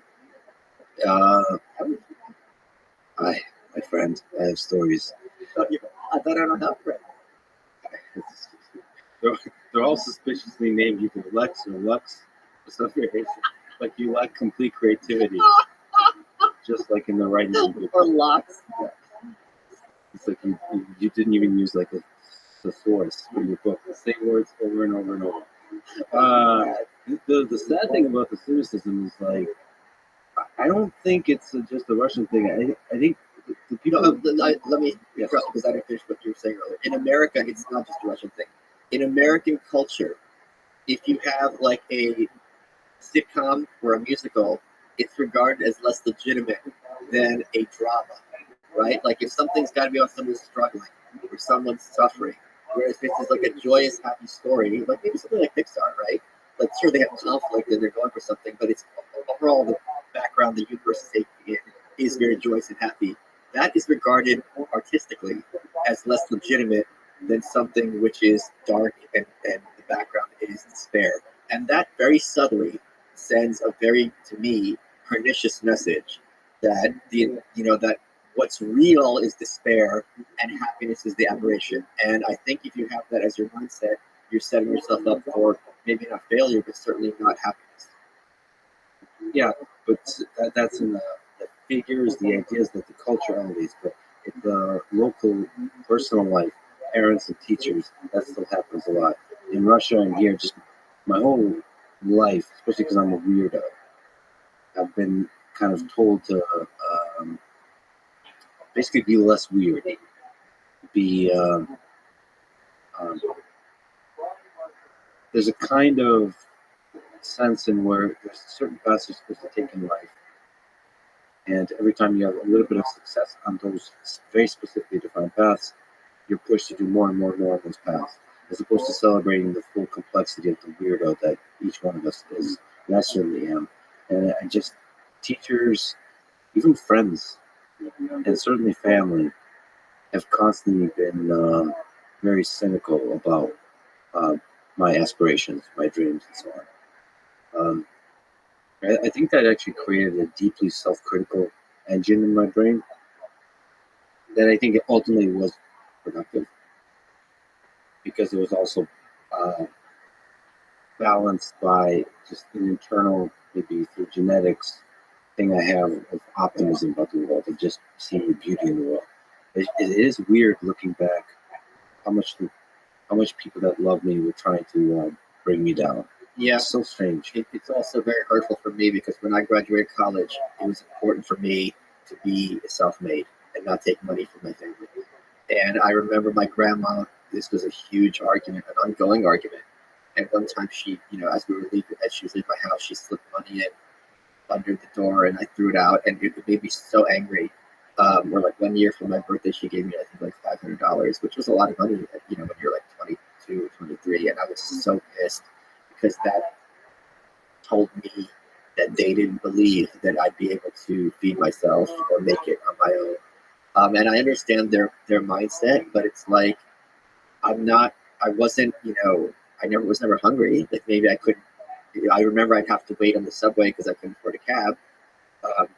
My friend, I have stories. I thought I don't have friends. They're all suspiciously named either Lex or Lux for some reason. Like you lack complete creativity, just like in the writing of the Or locks. Yeah. It's like you didn't even use like a thesaurus for your book. The same words over and over and over. The sad thing about the cynicism is like I don't think it's just a Russian thing. I think the people. Let me interrupt because I didn't finish what you were saying earlier. In America, it's not just a Russian thing. In American culture, if you have like a sitcom or a musical, it's regarded as less legitimate than a drama, right? Like if something's got to be about someone struggling or someone's suffering, whereas this is like a joyous, happy story, like maybe something like Pixar, right? Like sure they have conflict and they're going for something, but it's overall the background, the universe is very joyous and happy. That is regarded artistically as less legitimate than something which is dark and the background is despair. And that very subtly sends a very, to me, pernicious message that that what's real is despair and happiness is the aberration. And I think if you have that as your mindset, you're setting yourself up for maybe not failure, but certainly not happiness. Yeah, but that's in the figures, the ideas, that the culture elevates. But in the local, personal life, parents and teachers, that still happens a lot. In Russia and here, just my whole life, especially because I'm a weirdo, I've been kind of told to basically be less weird, be there's a kind of sense in where there's certain paths you're supposed to take in life, And every time you have a little bit of success on those very specifically defined paths, you're pushed to do more and more and more on those paths, as opposed to celebrating the full complexity of the weirdo that each one of us is. And I certainly am. And I just, teachers, even friends, and certainly family, have constantly been very cynical about my aspirations, my dreams, and so on. I think that actually created a deeply self-critical engine in my brain that I think it ultimately was productive, because it was also uh, balanced by just an internal, maybe through genetics, thing I have of optimism about the world, of just seeing the beauty in the world. It is weird looking back how much people that love me were trying to bring me down. Yeah, It's so strange. it's also very hurtful for me because when I graduated college, it was important for me to be self-made and not take money from my family. And I remember my grandma. This was a huge argument, an ongoing argument. And one time she, as we were leaving, as she was leaving my house, she slipped money in under the door, and I threw it out, and it made me so angry. Or like one year for my birthday, she gave me I think like $500, which was a lot of money. When you're like 22, 23, and I was so pissed because that told me that they didn't believe that I'd be able to feed myself or make it on my own. And I understand their mindset, but it's like I wasn't, I was never hungry. Like maybe I couldn't. I remember I'd have to wait on the subway because I couldn't afford a cab.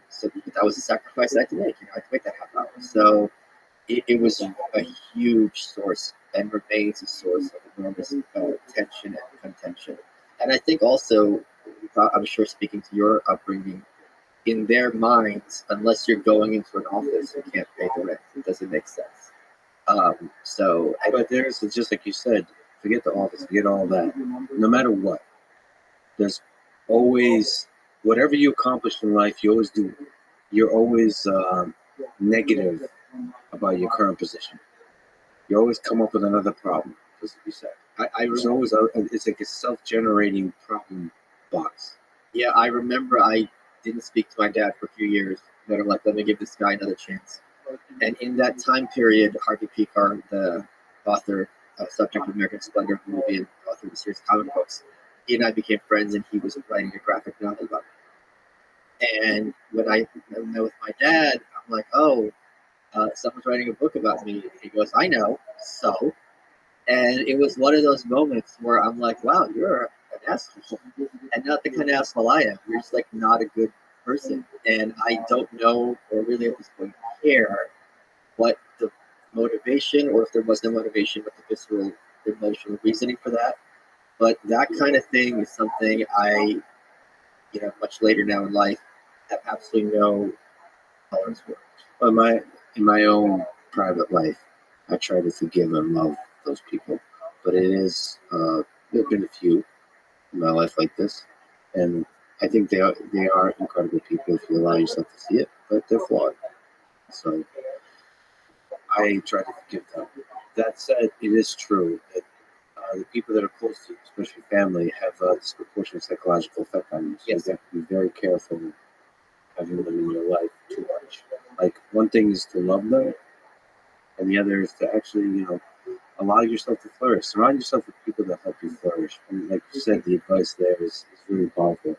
So that was a sacrifice I had to make. I had to wait that half hour. So it was a huge source and remains a source of enormous tension and contention. And I think also, I'm sure speaking to your upbringing, in their minds, unless you're going into an office, you can't pay the rent. It doesn't make sense. But it's just like you said, forget the office, forget all that. No matter what, there's always, whatever you accomplish in life, you're always negative about your current position. You always come up with another problem, just like you said. It's like a self-generating problem box. Yeah, I remember I didn't speak to my dad for a few years, but I'm like, let me give this guy another chance. And in that time period, Harvey Pekar, the author, subject of American Splendor movie, and author of the series of comic books, he and I became friends, and he was writing a graphic novel about me. And when I met with my dad, I'm like, oh, someone's writing a book about me. He goes, I know, so. And it was one of those moments where I'm like, wow, you're an asshole. And not the kind of asshole I am. You're just like not a good person. And I don't know, or really at this point care, what the motivation, or if there was no motivation, what the visceral emotional reasoning for that. But that kind of thing is something I, much later now in life, have absolutely no tolerance for. But in my own private life, I try to forgive and love those people. But there have been a few in my life like this, and I think they are incredible people if you allow yourself to see it, but they're flawed. So I try to forgive them. That said, it is true that the people that are close to you, especially family, have a disproportionate psychological effect on you. So Yes. you have to be very careful having them in your life too much. Like, one thing is to love them, and the other is to actually, allow yourself to flourish. Surround yourself with people that help you flourish. And like you said, the advice there is really powerful,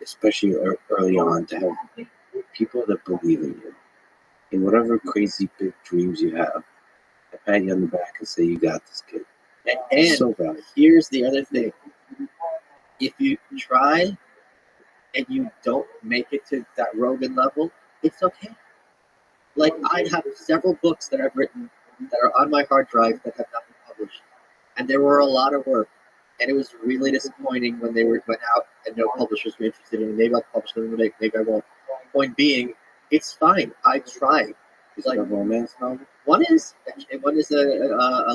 especially early on, to have people that believe in you. In whatever crazy big dreams you have, I pat you on the back and say, you got this, kid. And So valuable. here's the other thing. If you try and you don't make it to that Rogan level, it's okay. Like, I have several books that I've written that are on my hard drive that have not been published. And there were a lot of work. And it was really disappointing when they went out and no publishers were interested in it. Maybe I'll publish them, maybe I won't. Point being, it's fine. I tried. Is it a romance novel? One is a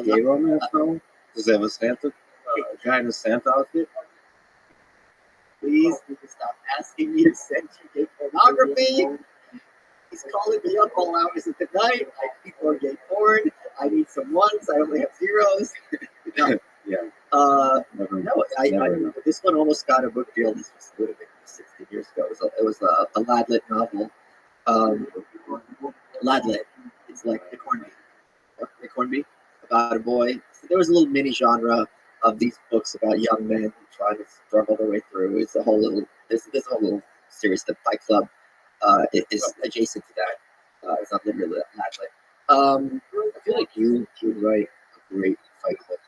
Gay romance novel? Does it have a guy in a Santa outfit? Please stop asking me to send you gay pornography. He's calling me up all hours of the night. I need more gay porn. I need some ones. I only have zeros. No. Yeah. No. This one almost got a book deal. This would have been 16 years ago. It was a Ladlit novel, Ladlet. It's like the corned beef. The corned beef about a boy. So there was a little mini genre of these books about young men trying to struggle their way through. It's a whole little this whole little series. The Fight Club is adjacent to that. It's not literally Ladlet. I feel like you would write a great Fight Club.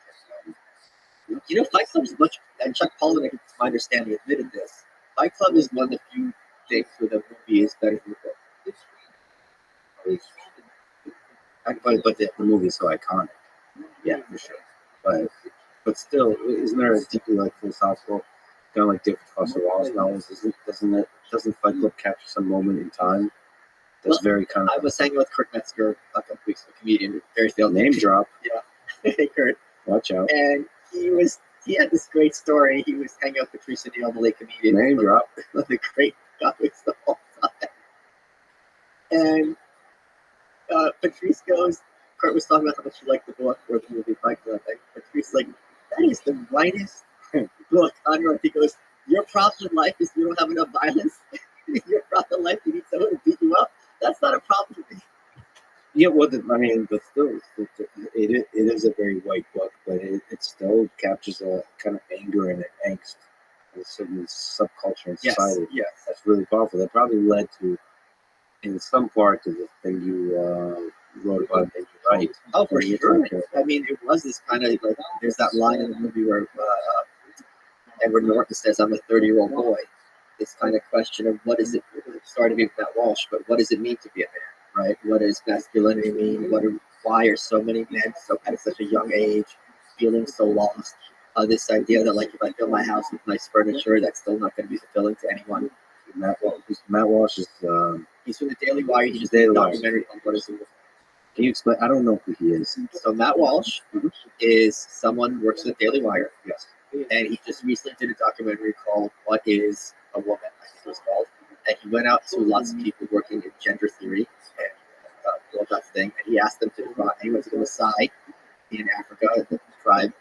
You know, Fight Club is much, and Chuck Palahniuk, to my understanding, admitted this. Fight Club is one of the few things where the movie is better than the book. But the movie is so iconic. Yeah, for sure. But still, isn't there a deeply like philosophical, kind of like David Foster Wallace novels? Doesn't Fight Club capture some moment in time that's Well, very kind I of was hanging with Kurt Metzger a couple weeks ago, a comedian, very failed name drop? Yeah, hey Kurt. Watch out. And he had this great story. He was hanging out with Patrice O'Neill, the late comedian. Name drop. The great guys the whole time. And Patrice goes, Kurt was talking about how much he liked the book or the movie Fight Club. And Patrice like, that is the whitest book on earth. He goes, your problem in life is you don't have enough violence. Your problem in life, you need someone to beat you up. That's not a problem for me. Yeah, well, but still, it is a very white book, but it still captures a kind of anger and an angst in a certain subculture in society. Yes. That's really powerful. That probably led to, in some part, to the thing you wrote about that you write. Oh, for When you're sure. talking- I mean, it was this kind of like, there's that line in the movie where Edward Norton says, I'm a 30-year-old boy. This kind of question of what is it, sorry to be Matt Walsh, but what does it mean to be a man, right? What does masculinity mean? Why are so many men at such a young age feeling so lost? This idea that like if I fill my house with nice furniture, that's still not going to be fulfilling to anyone. Matt Walsh is. He's from the Daily Wire. He just Daily did a Wire. documentary on what is it. Can you explain? I don't know who he is. So Matt Walsh is someone who works at the Daily Wire. Yes. And he just recently did a documentary called What is a Woman, I think it was called. And he went out to lots of people working in gender theory and all that thing. And he asked them to he went to the Maasai in Africa, the tribe,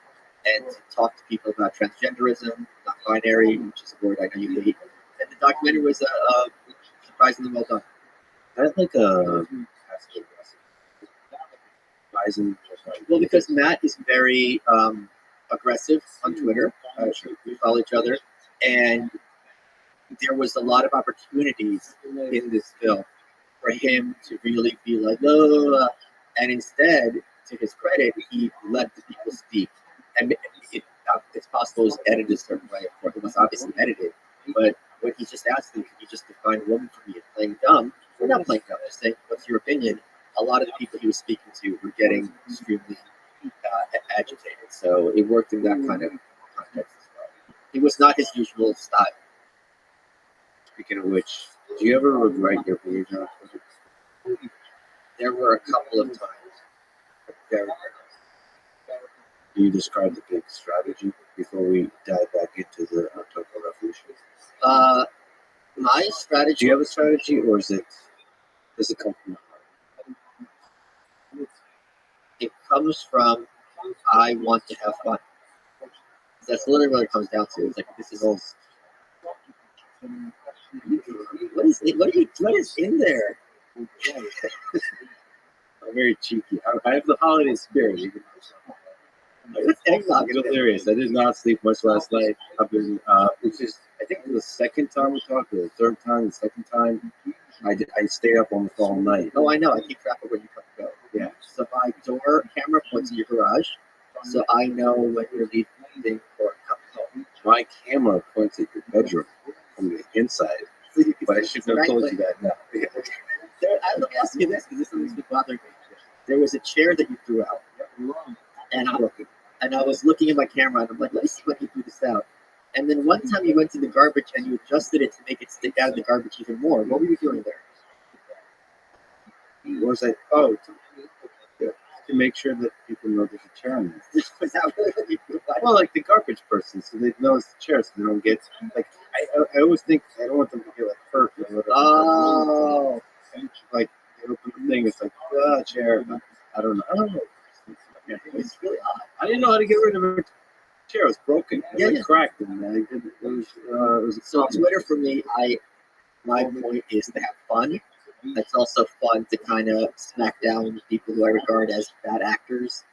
and to talk to people about transgenderism, non-binary, which is a word I know you hate. And the documentary was surprisingly well done. That's like a Bison. Well, because Matt is very aggressive on Twitter. We follow each other. And there was a lot of opportunities in this film for him to really be like, oh, and instead, to his credit, he let the people speak. And it's possible it was edited a certain way. Of course, it was obviously edited. But when he just asked them, can you just define a woman for me? Playing dumb. We're not playing dumb. Just saying, what's your opinion? A lot of the people he was speaking to were getting extremely agitated. So it worked in that kind of context as well. It was not his usual style. Speaking of which, do you ever regret your behavior? There were a couple of times. Very, Can you describe the big strategy before we dive back into the October Revolution? my strategy. Do you have a strategy, or does it come from the heart? It comes from I want to have fun. That's literally what it comes down to. It's like this is all. What is it? What is in there? I'm very cheeky. I have the holiday spirit. It's eggnog. It's hilarious. I did not sleep much last night. I've been, which is, I think the second time we talked, or the third time, the second time, I stayed up almost all night. Oh, I know. I keep track of where you come and go. Yeah. So my door camera points in your garage, so I know when you're leaving or coming home. My camera points at your bedroom from the inside, but I shouldn't have told you that now. Let me ask you this, because this is bothering me. There was a chair that you threw out, and I was looking at my camera, and I'm like, let me see when you threw this out. And then one time you went to the garbage and you adjusted it to make it stick out of the garbage even more. What were you doing there? What was I? Oh, to make sure that people know there's a chair on there. Was that really what you threw out? Well, like the garbage person, so they know it's the chair, so they don't get like. I always think I don't want them to get like hurt. Or whatever. Oh. Like they open the thing, it's like chair. But I don't know. Yeah, It's really odd. I didn't know how to get rid of it. Chair was broken. It was Yeah. cracked, and it was So Twitter for me, my point is to have fun It's also fun to kind of smack down people who I regard as bad actors,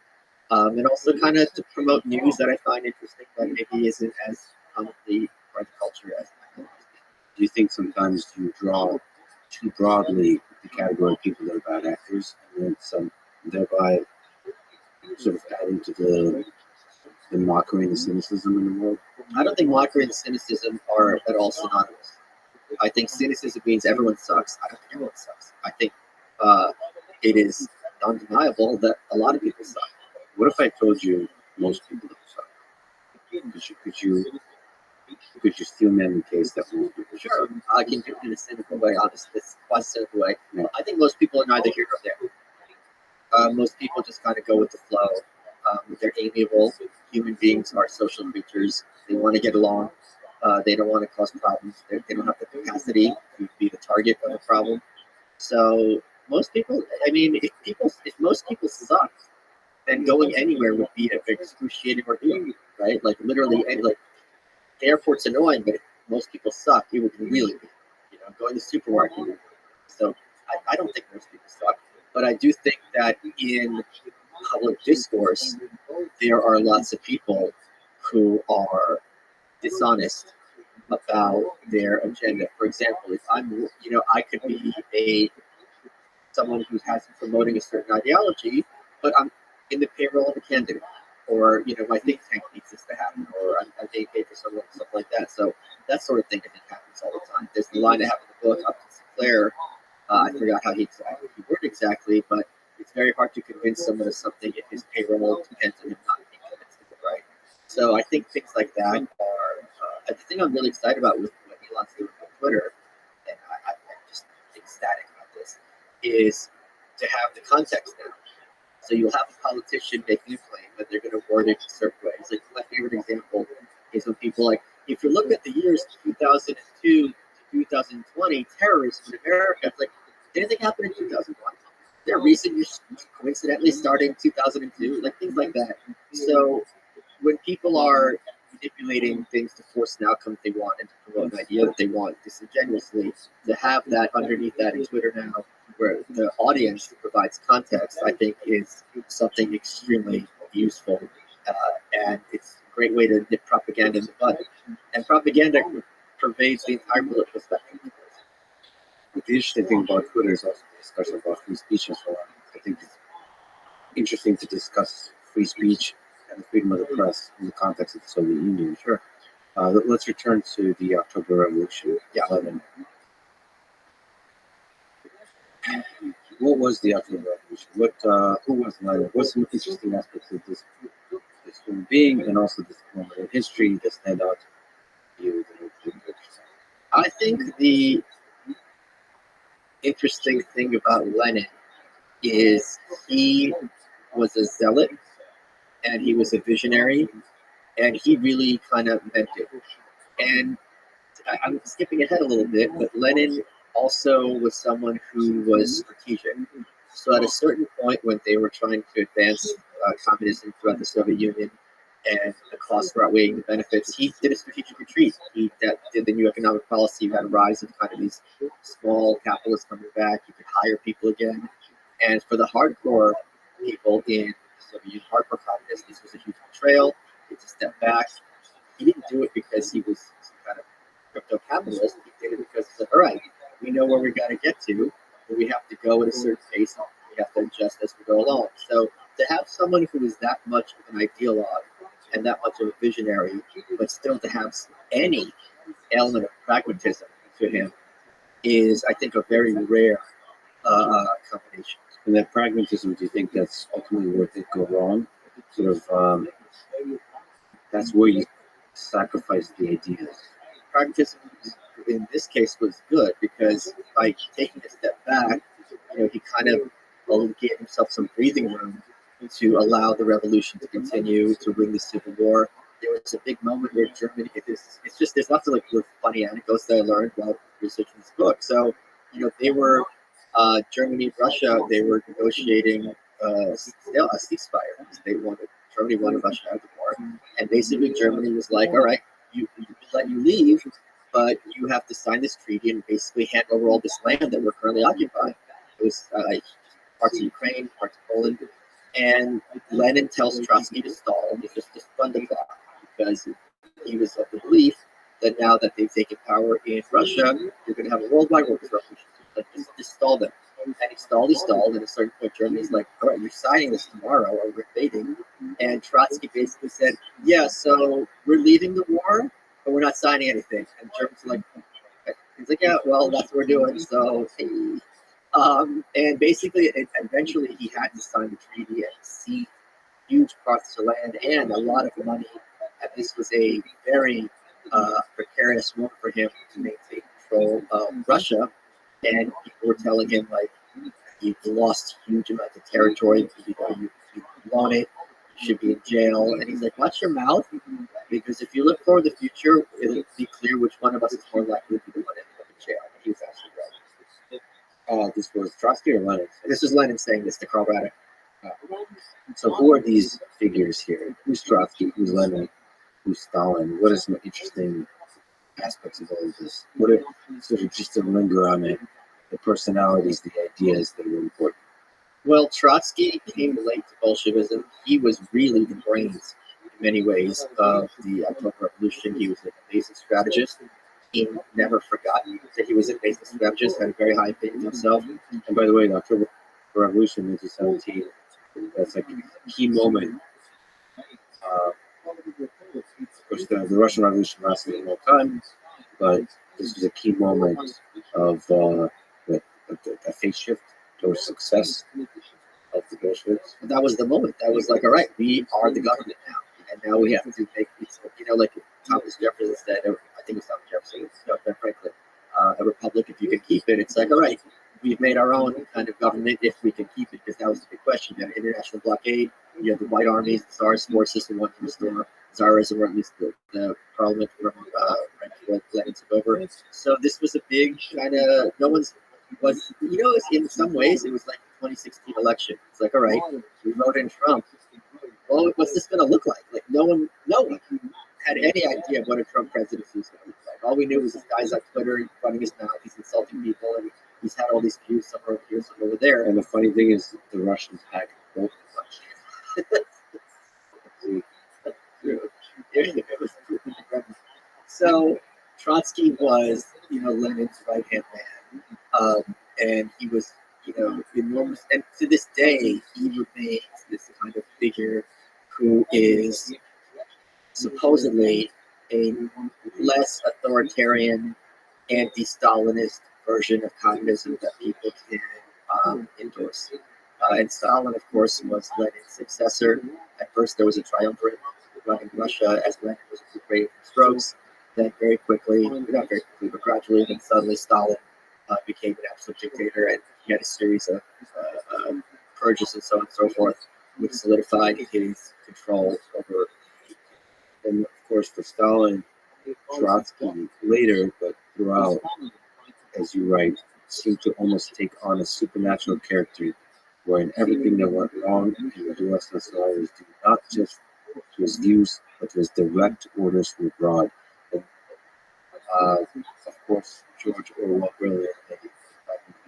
and also kind of to promote news that I find interesting that maybe isn't as commonly part of the culture as. Do you think sometimes you draw too broadly the category of people that are bad actors, and then some, thereby sort of adding to the mockery and the cynicism in the world? I don't think mockery and cynicism are at all synonymous. I think cynicism means everyone sucks. I don't think everyone sucks. I think it is undeniable that a lot of people suck. What if I told you most people don't suck? Could you still make the case that most people should Sure, suck? I can do it in a cynical way, honestly. It's quite a cynical way. Yeah. I think most people are neither here nor there. Most people just kind of go with the flow. They're amiable. Human beings are social creatures. They want to get along. They don't want to cause problems. They don't have the capacity to be the target of a problem. So most people, I mean, if most people suck, then going anywhere would be an excruciating ordeal, right? Like literally, like the airport's annoying, but if most people suck, it would really be, going to the supermarket. So I don't think most people suck, but I do think that in public discourse, there are lots of people who are dishonest about their agenda. For example, if I could be someone who has been promoting a certain ideology, but I'm in the payroll of a candidate, or my think tank needs this to happen, or I'm being paid for something like that. So that sort of thing I think happens all the time. There's the line I have in the book up to Sinclair. I forgot how he worded exactly, but it's very hard to convince someone of something if his payroll depends on him not being convinced of it, right? So I think things like that are the thing I'm really excited about with what Elon's doing on Twitter, and I'm just ecstatic about this, is to have the context now. So you'll have a politician making a claim, but they're going to word it in certain ways. Like my favorite example is when people if you look at the years 2002 to 2020, terrorism in America, it's like, did anything happen in 2001? There are recent years coincidentally starting in 2002, like things like that. So when people are manipulating things to force an outcome they want and to promote an idea that they want disingenuously, to have that underneath that in Twitter now, where the audience provides context, I think is something extremely useful. And it's a great way to nip propaganda in the bud. And propaganda pervades the entire political spectrum. The interesting thing about Twitter is also the discussion about free speech and so on. I think it's interesting to discuss free speech and the freedom of the press in the context of the Soviet Union. Sure. Let's return to the October Revolution. Yeah. Lenin. What was the October Revolution? Who was Lenin? What's some interesting aspects of this human being and also this moment in history that stand out to you? I think the interesting thing about Lenin is he was a zealot and he was a visionary and he really kind of meant it. And I'm skipping ahead a little bit, but Lenin also was someone who was strategic. So at a certain point when they were trying to advance communism throughout the Soviet Union and the costs were outweighing the benefits, he did a strategic retreat. He did the new economic policy. You had a rise of kind of these small capitalists coming back. You could hire people again. And for the hardcore people in the Soviet Union, hardcore communists, this was a huge betrayal. It's a step back. He didn't do it because he was some kind of crypto capitalist. He did it because he said, all right, we know where we got to get to, but we have to go at a certain pace. We have to adjust as we go along. So to have someone who is that much of an ideologue and that much of a visionary, but still to have any element of pragmatism to him is, I think, a very rare combination. And that pragmatism, do you think that's ultimately where things go wrong? Sort of, that's where you sacrifice the ideas. Pragmatism in this case was good because by taking a step back, he kind of gave himself some breathing room to allow the revolution to continue, to win the Civil War. There was a big moment where Germany, there's lots of funny anecdotes that I learned while researching this book. So, they were, Germany and Russia, they were negotiating a ceasefire. Germany wanted Russia out of the war. And basically Germany was like, all right, we'll let you leave, but you have to sign this treaty and basically hand over all this land that we're currently occupying. It was parts of Ukraine, parts of Poland, and Lenin tells Trotsky to stall, just to fund the clock, because he was of the belief that now that they've taken power in Russia, you're going to have a worldwide workers' revolution. Like, just stall them. And he stalled, and at a certain point, Germany's like, all right, you're signing this tomorrow, or we're invading. And Trotsky basically said, yeah, so we're leaving the war, but we're not signing anything. And Germans are like, okay. He's like, yeah, well, that's what we're doing. So, and basically, eventually, he had to sign the treaty and see huge parts of land and a lot of money. And this was a very precarious moment for him to maintain control of Russia. And people were telling him, like, you've lost huge amounts of territory, you've blown it, you should be in jail. And he's like, watch your mouth, because if you look forward to the future, it'll be clear which one of us is more likely to be the one ending up in jail. And he was actually right. This was Trotsky or Lenin? This is Lenin saying this to Karl Radek. So who are these figures here? Who's Trotsky? Who's Lenin? Who's Stalin? What are some interesting aspects of all of this? What are sort of just to linger on it, the personalities, the ideas that are important? Well, Trotsky came late to Bolshevism. He was really the brains, in many ways, of the October Revolution. He was a basic strategist. He never forgot that he was a basic strategist, had a very high opinion of himself. And by the way, the October Revolution, 1917, that's like a key moment. Of course, the Russian Revolution lasted a long time, but this was a key moment of a phase shift towards success of the Bolsheviks. That was the moment. That was like, all right, we are the government now. And now we have to make, like Thomas Jefferson said, I think it was Thomas Jefferson, Ben Franklin, a republic, if you can keep it. It's like, all right, we've made our own kind of government if we can keep it, because that was the big question. You had international blockade, you had the white armies, the Tsar's forces who wanted to restore Tsarism, or at least the parliament from right before Lenin took over. So this was a big kind of, no one's, was, in some ways, it was like the 2016 election. It's like, all right, we voted in Trump. Well, what's this going to look like? Like, no one had any idea what a Trump presidency was going to look like. All we knew was this guy's on Twitter running his mouth, he's insulting people, and he's had all these views somewhere over here, somewhere over there. And the funny thing is, the Russians hacked both So Trotsky was, Lenin's right-hand man, and he was, enormous. And to this day, he remains this kind of figure who is supposedly a less authoritarian, anti-Stalinist version of communism that people can endorse. And Stalin, of course, was Lenin's successor. At first, there was a triumvirate running Russia as Lenin was recuperating from strokes. Then very quickly, not very quickly, but gradually, then suddenly Stalin became an absolute dictator, and he had a series of purges and so on and so forth, which solidified his control over. And of course, for Stalin, Trotsky later, but throughout, as you write, seemed to almost take on a supernatural character, wherein everything that went wrong in the USSR was due not just to his views, but to his direct orders from abroad. And, of course, George Orwell brilliantly,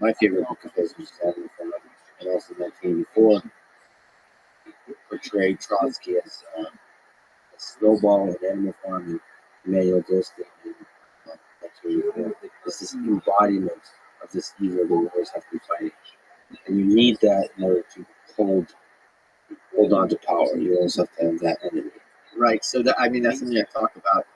my favorite book of his, which is Animal Farm, and also 1984, portrayed Trotsky as a snowball in Animal Farm and Emmanuel Dostin in 1984. It's this embodiment of this evil that we always have to be fighting. And you need that in order to hold on to power. You always have to have that enemy. Right. So that's something I talk about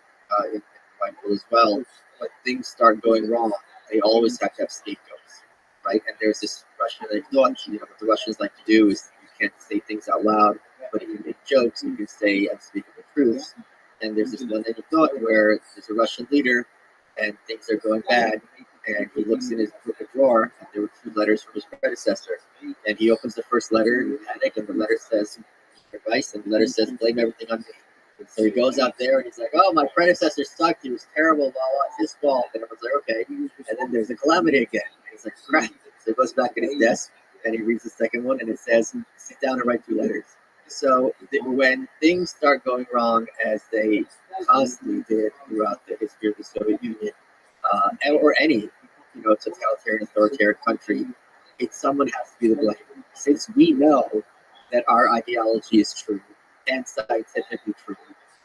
in my book as well. When things start going wrong, they always have to have scapegoats, right? And there's this Russian thought, what the Russians like to do is you can't say things out loud, but if you make jokes, you can say unspeakable truths. And there's this one thought where there's a Russian leader and things are going bad, and he looks in his drawer, and there were 2 letters from his predecessor. And he opens the first letter in panic, and the letter says advice, and the letter says blame everything on me. So he goes out there and he's like, oh, my predecessor sucked, he was terrible, blah, blah, it's his fault. And everyone's like, okay. And then there's a calamity again. And he's like, crap. So he goes back at his desk and he reads the second one, and it says, sit down and write 2 letters. So when things start going wrong, as they constantly did throughout the history of the Soviet Union, or any totalitarian authoritarian country, someone has to be the blame. Since we know that our ideology is true and scientifically true,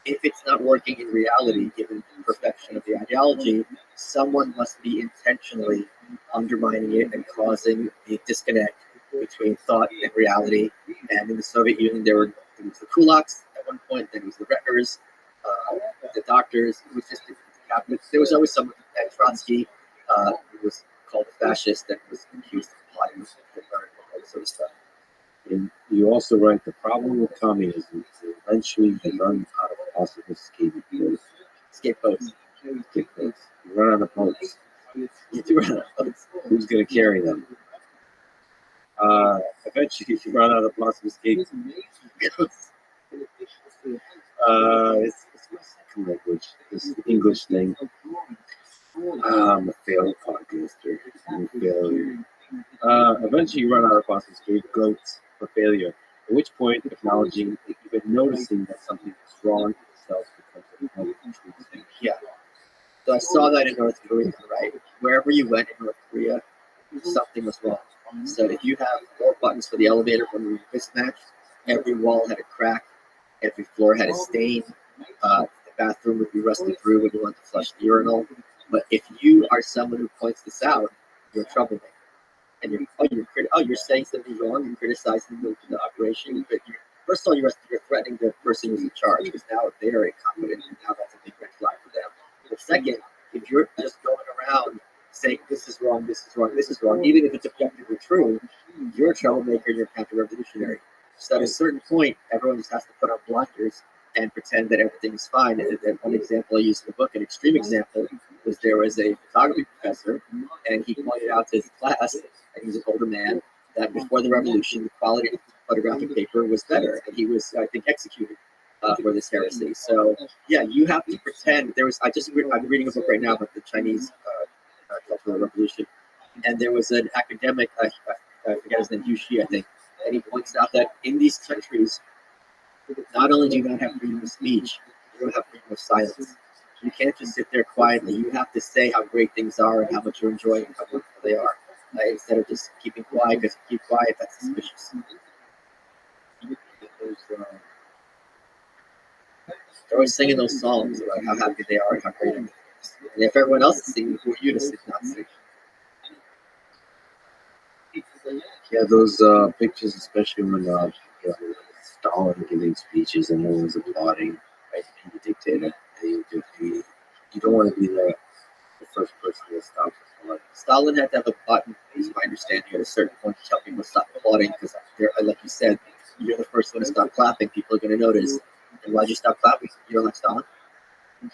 if it's not working in reality, given the perfection of the ideology, someone must be intentionally undermining it and causing a disconnect between thought and reality. And in the Soviet Union, there was the kulaks at one point, then it was the wreckers, the doctors. It was just there was always someone. And Trotsky, who was called a fascist, that was accused of plotting with Hitler and all that sort of stuff. And you also write the problem with communism is eventually you run out of possible scapegoats. Scapegoats. Scapegoats. You run out of boats. You do run out of boats. Who's going to carry them? Eventually you run out of possible scapegoats. It's my second language. This English thing. I'm a failed podcaster. I'm a failure. Eventually you run out of possible scapegoats for failure. At which point, acknowledging, even noticing that something is wrong itself becomes a important thing. Yeah. So I saw that in North Korea, right? Wherever you went in North Korea, something was wrong. So if you have 4 buttons for the elevator when we were mismatched, every wall had a crack, every floor had a stain, the bathroom would be rusted through when you went to flush the urinal. But if you are someone who points this out, you're a troublemaker. And you're saying something wrong and criticizing the operation, but first of all, you're threatening the person who's in charge, because now they're incompetent, and now that's a big red flag for them. But second, if you're just going around saying this is wrong, this is wrong, this is wrong, even if it's objectively true, you're a troublemaker and you're counter-revolutionary. So at a certain point, everyone just has to put on blinders and pretend that everything is fine. And one example I used in the book, an extreme example, was there was a photography professor, and he pointed out to his class, and he was an older man, that before the revolution, the quality of photographic paper was better, and he was, I think, executed for this heresy. So yeah, you have to pretend. I'm reading a book right now about the Chinese Cultural Revolution, and there was an academic, I forget his name, Yu Shi, I think, and he points out that in these countries, not only do you not have freedom of speech, you don't have freedom of silence. You can't just sit there quietly. You have to say how great things are and how much you're enjoying and how wonderful they are, instead of just keeping quiet, because if you keep quiet, that's suspicious. They're always singing those songs about how happy they are and how great everything is. And if everyone else is singing, who are you to sit not sing? Yeah, those pictures, especially when Stalin giving speeches and everyone's applauding, right? Being a dictator. You don't want to be the first person to stop applauding. Stalin had to have a button, is my understanding, at a certain point to tell people to stop applauding, because, like you said, you're the first one to stop clapping, people are going to notice. And why'd you stop clapping? You don't like Stalin?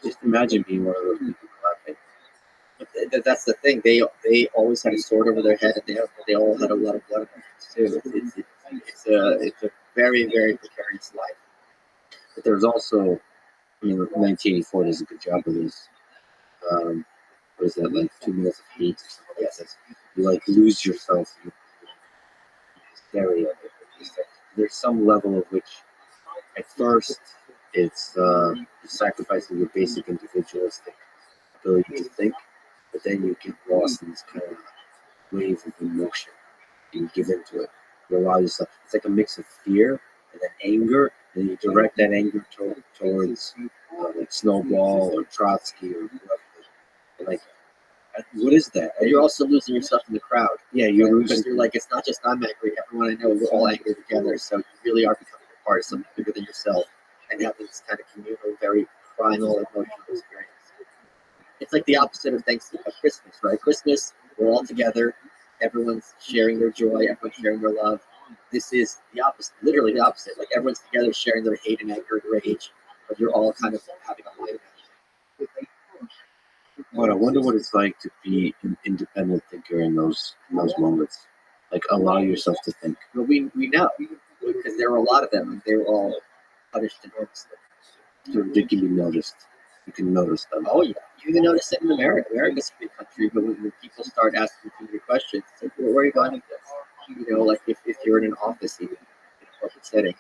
Just imagine being one of those people clapping. That's the thing. They always had a sword over their head, and they all had a lot of blood in their hands too. It's a very, very precarious life. But there's also, 1984 does a good job of this. What is that, like 2 minutes of hate? Yes. You like lose yourself in hysteria. There's some level of which, at first, it's sacrificing your basic individualistic ability to think, but then you get lost in this kind of wave of emotion and you give into it. You allow yourself. It's like a mix of fear and then anger, and you direct that anger towards like Snowball or Trotsky or whoever. Like, what is that? And you're also losing yourself in the crowd. Yeah, you're losing. Because you're like, it's not just I'm angry. Everyone I know, we're all angry together. So you really are becoming a part of something bigger than yourself, and having this kind of communal, very primal, emotional experience. It's like the opposite of Christmas, right? Christmas, we're all together. Everyone's sharing their joy. Everyone's sharing their love. This is the opposite, literally the opposite. Like everyone's together sharing their hate and anger and rage, but you're all kind of having a fight. But I wonder what it's like to be an independent thinker in those moments. Like, allow yourself to think. Well, we know, because there were a lot of them, and they were all punished enormously. They can be noticed. You can notice them. Oh yeah, you can notice it in America. America's a big country, but when people start asking you questions, it's like, where are you going with this? Like if you're in an office, even in a corporate setting,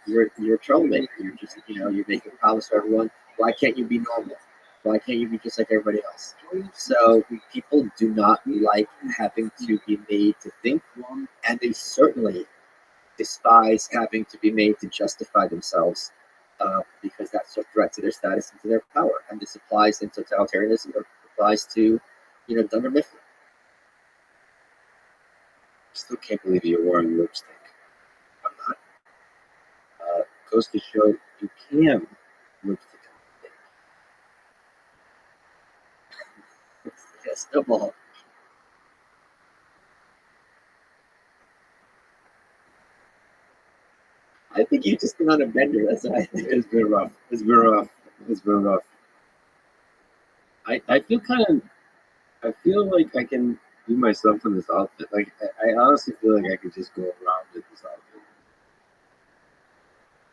You're a troublemaker. You're just, you're making problems for everyone. Why can't you be normal? Why can't you be just like everybody else? So people do not like having to be made to think, and they certainly despise having to be made to justify themselves, because that's a threat to their status and to their power. And this applies in totalitarianism. It applies to, Dunder Mifflin. Still can't believe you're wearing lipstick. I'm not. Goes to show you can lipstick. Yes, no ball. I think you just been on a bender. That's what I think. It's been rough. It's been rough. It's been rough. I feel I feel like I can be myself in this outfit. Like I honestly feel like I could just go around in this outfit.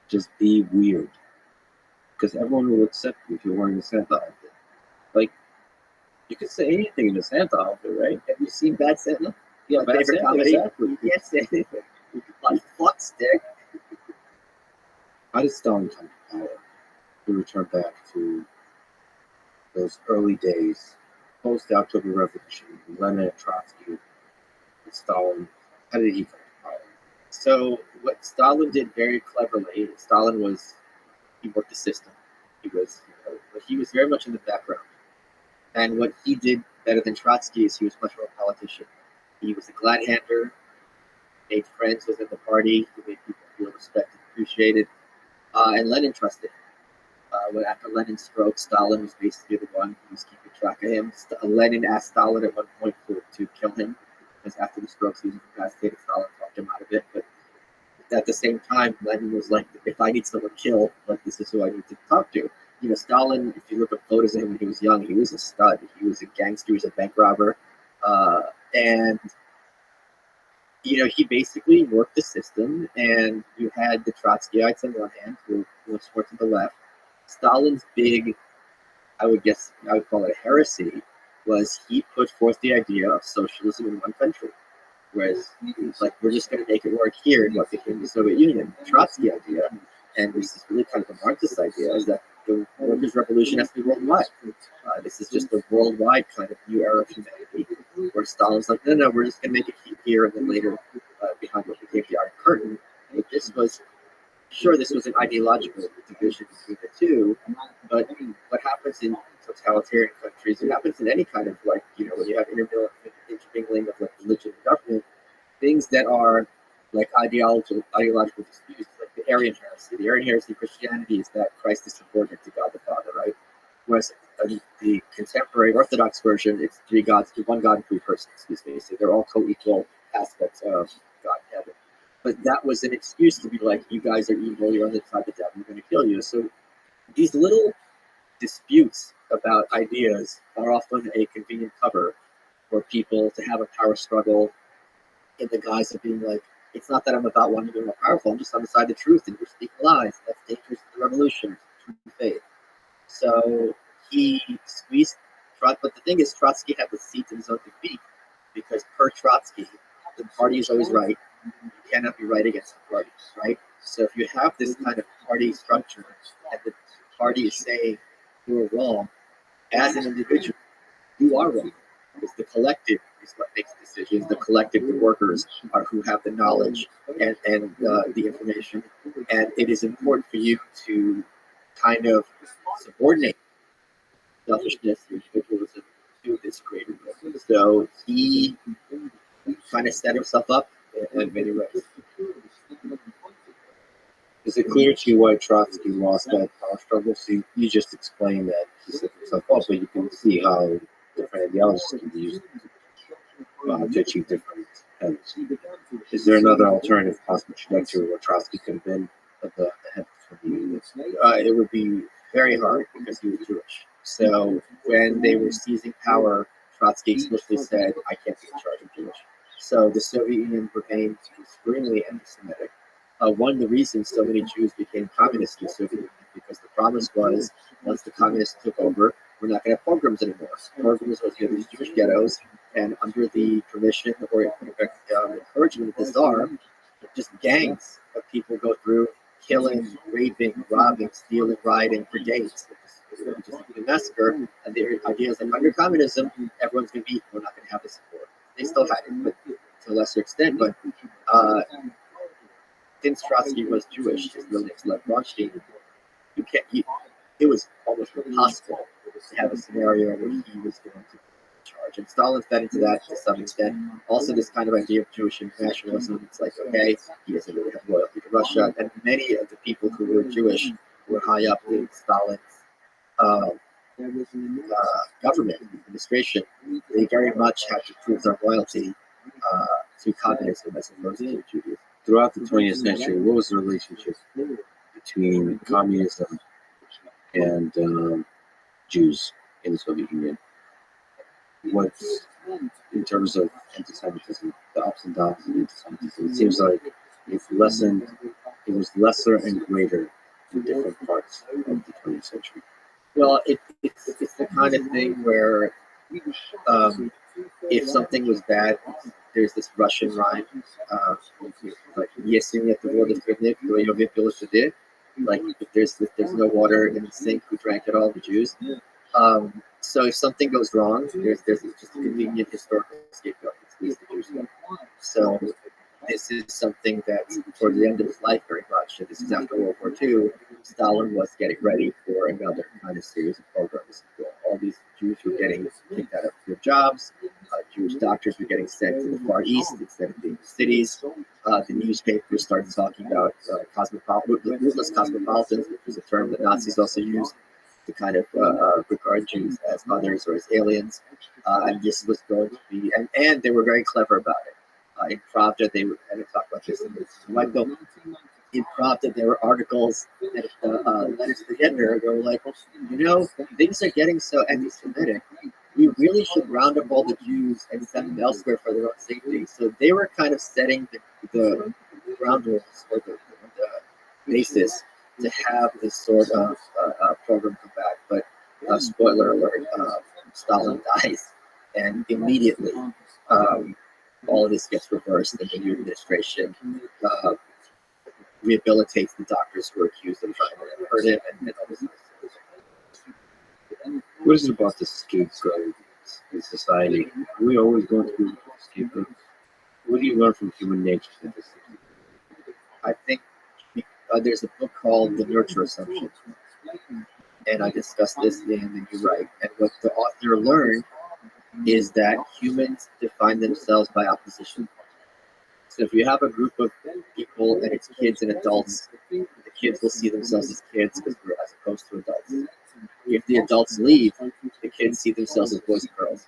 Just be weird. Because everyone will accept you if you're wearing a Santa outfit. Like, you could say anything in a Santa outfit, right? Have you seen Bad Santa? Yeah, My Bad favorite Santa, comedy. exactly. You can't say anything. You can like fuck stick. How did Stalin come to power? We return back to those early days, post-October Revolution, Lenin, Trotsky, and Stalin. How did he come to power? So what Stalin did very cleverly, he worked the system. He was very much in the background. And what he did better than Trotsky is he was much more a politician. He was a glad-hander, made friends within the party, he made people feel respected, appreciated, and Lenin trusted him. After Lenin's stroke, Stalin was basically the one who was keeping track of him. Lenin asked Stalin at one point to kill him, because after the strokes he was incapacitated. Stalin talked him out of it. But at the same time, Lenin was like, if I need someone killed, like, this is who I need to talk to. Stalin, if you look at photos of him when he was young, he was a stud. He was a gangster, he was a bank robber. And he basically worked the system, and you had the Trotskyites on one hand, who was more to the left. Stalin's big, I would call it a heresy, was he put forth the idea of socialism in one country. Whereas he's like, we're just going to make it work here in what became the Soviet Union. The Trotsky idea, and this is really kind of a Marxist idea, is that the workers' revolution has to be worldwide. This is just a worldwide kind of new era of humanity, where Stalin's like, no, we're just going to make it here, and then later, behind what became the Iron Curtain. And this was an ideological division between the two, but what happens in totalitarian countries, it happens in any kind of, when you have intermingling of religion and government, things that are like ideological disputes, like the Arian heresy. The Arian heresy of Christianity is that Christ is subordinate to God the Father, right? Whereas the contemporary Orthodox version, it's three gods, one God and three persons, basically. They're all co-equal aspects of God and heaven. But that was an excuse to be like, you guys are evil, you're on the side of the devil, we're going to kill you. So these little disputes about ideas are often a convenient cover for people to have a power struggle in the guise of being like, it's not that I'm about wanting to be more powerful, I'm just on the side of the truth, and you're speaking lies. That's dangerous to the revolution, to faith. So he squeezed, but the thing is, Trotsky had the seat in his own defeat, because per Trotsky, the party is always right. You cannot be right against the party, right? So if you have this kind of party structure, and the party is saying you're wrong, as an individual, you are wrong. Because the collective is what makes decisions. The collective, the workers, are who have the knowledge and the information. And it is important for you to kind of subordinate selfishness, individualism, to this greater good. So he kind of set himself up in many ways. Is it clear to you why Trotsky lost that power struggle? So you just explained that he set himself up, but you can see how different ideologies can be used to achieve different ends. Is there another alternative possible trajectory where Trotsky could have been at the head of the Union? It would be very hard because he was Jewish. So when they were seizing power, Trotsky explicitly said, I can't be in charge of Jewish. So the Soviet Union remained extremely anti-Semitic. One of the reasons so many Jews became communists in the Soviet Union, because the promise was, once the communists took over, we're not going to have pogroms anymore. Pogroms was you have these Jewish ghettos, and under the permission or encouragement of the Tsar, just gangs of people go through killing, raping, robbing, stealing, rioting for days. It's just a massacre. And their idea is like under communism, everyone's going to be equal. We're not going to have this support. They still had it, but to a lesser extent. But since Trotsky was Jewish, his real name's Lev Rothschild, it was almost impossible to have a scenario where he was going to charge. And Stalin fed into that to some extent. Also, this kind of idea of Jewish nationalism. It's like, okay, he doesn't really have loyalty to Russia. And many of the people who were Jewish were high up in Stalin's government administration. They very much had to prove their loyalty to communism as opposed to Judaism. Throughout the 20th century, what was the relationship between communism and Jews in the Soviet Union? What's in terms of anti-Semitism, the ups and downs of anti-Semitism? It seems like it was lesser and greater in different parts of the 20th century. Well, it's the kind of thing where if something was bad, there's this Russian rhyme, like "Если нет воды в родник, то ее выпил суды." Like if there's no water in the sink, who drank it all? The Jews. So if something goes wrong, there's just a convenient historical scapegoat. It's the Jews. So this is something that toward the end of his life, very much, and this is after World War II, Stalin was getting ready for another kind of series of pogroms. All these Jews were getting kicked out of their jobs. Jewish doctors were getting sent to the Far East instead of being in cities. The newspapers started talking about ruthless cosmopolitans, which was a term that Nazis also used to kind of regard Jews as others or as aliens. And this was going to be, and they were very clever about it. In Pravda, they were, and I talk about this in my book. In Pravda, there were articles and letters to Hitler. They were like, things are getting so anti-Semitic. We really should round up all the Jews and send them elsewhere for their own safety. So they were kind of setting the ground rules or the basis to have this sort of program come back. But spoiler alert, Stalin dies, and immediately all of this gets reversed, and the new administration rehabilitates the doctors who were accused of trying to hurt him and all this. What is it about the scapegoat in society? We always go through scapegoats. What do you learn from human nature? I think there's a book called The Nurture Assumption, and I discussed this in The New Right. And what the author learned is that humans define themselves by opposition. So if you have a group of people and it's kids and adults, the kids will see themselves as kids as opposed to adults. If the adults leave, the kids see themselves as boys and girls.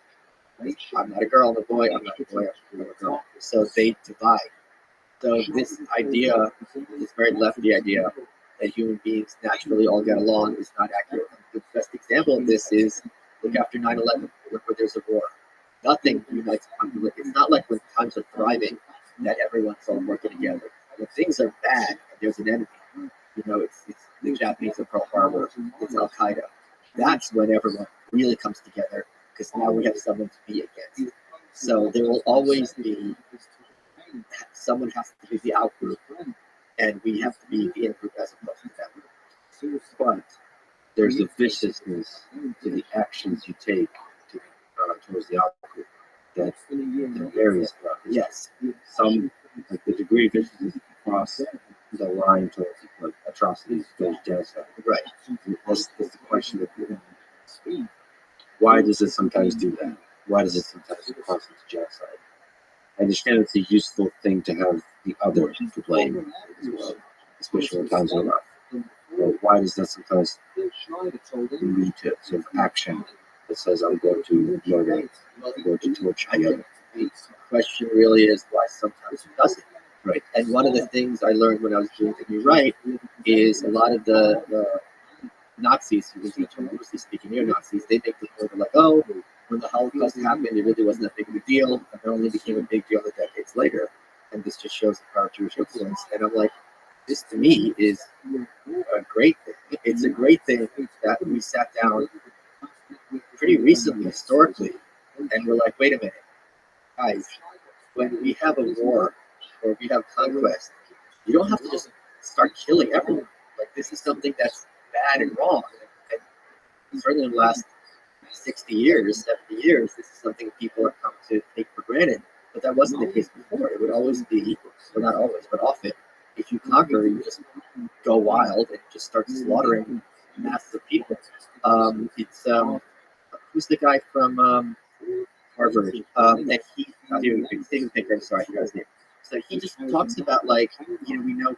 I'm not a girl, I'm a boy, I'm not a boy, I'm a girl. So they divide. So this idea, this very lefty idea that human beings naturally all get along is not accurate. The best example of this is look after 9/11, look where there's a war. Nothing unites people. It's not like when times are thriving that everyone's all working together. When things are bad, there's an enemy. It's the Japanese at Pearl Harbor, it's Al Qaeda. That's when everyone really comes together because now we have someone to be against. So there will always be someone has to be the out group, and we have to be the in group as opposed to that group. But there's a viciousness to the actions you take towards the out group that varies. Yes. Some, like the degree of viciousness across the line towards like atrocities, towards genocide. Right. That's the question of why does it sometimes do that? Why does it sometimes cross into genocide? I understand it's a useful thing to have the other to blame as well, especially when times are rough. But why does that sometimes lead to sort of action that says, I'm going to murder, I'm going to torture the other? The question really is why sometimes it doesn't. Right. And one of the things I learned when I was doing The New Right is a lot of the Nazis, who was mostly speaking neo-Nazis, they make the point of like, oh, when the Holocaust happened, it really wasn't that big of a deal, and it only became a big deal decades later. And this just shows the power of Jewish influence. And I'm like, this to me is a great thing. It's a great thing that we sat down pretty recently, historically, and we're like, wait a minute, guys, when we have a war or we have conquest, You don't have to just start killing everyone. Like this is something that's bad and wrong. And certainly in the last 60 years, 70 years, this is something people have come to take for granted. But that wasn't the case before. It would always be, well, not always, but often, if you conquer, you just go wild and just start slaughtering masses of people. It's who's the guy from Harvard? And he, Steven Pinker, I'm sorry, I forgot his name. So he just talks about like, we know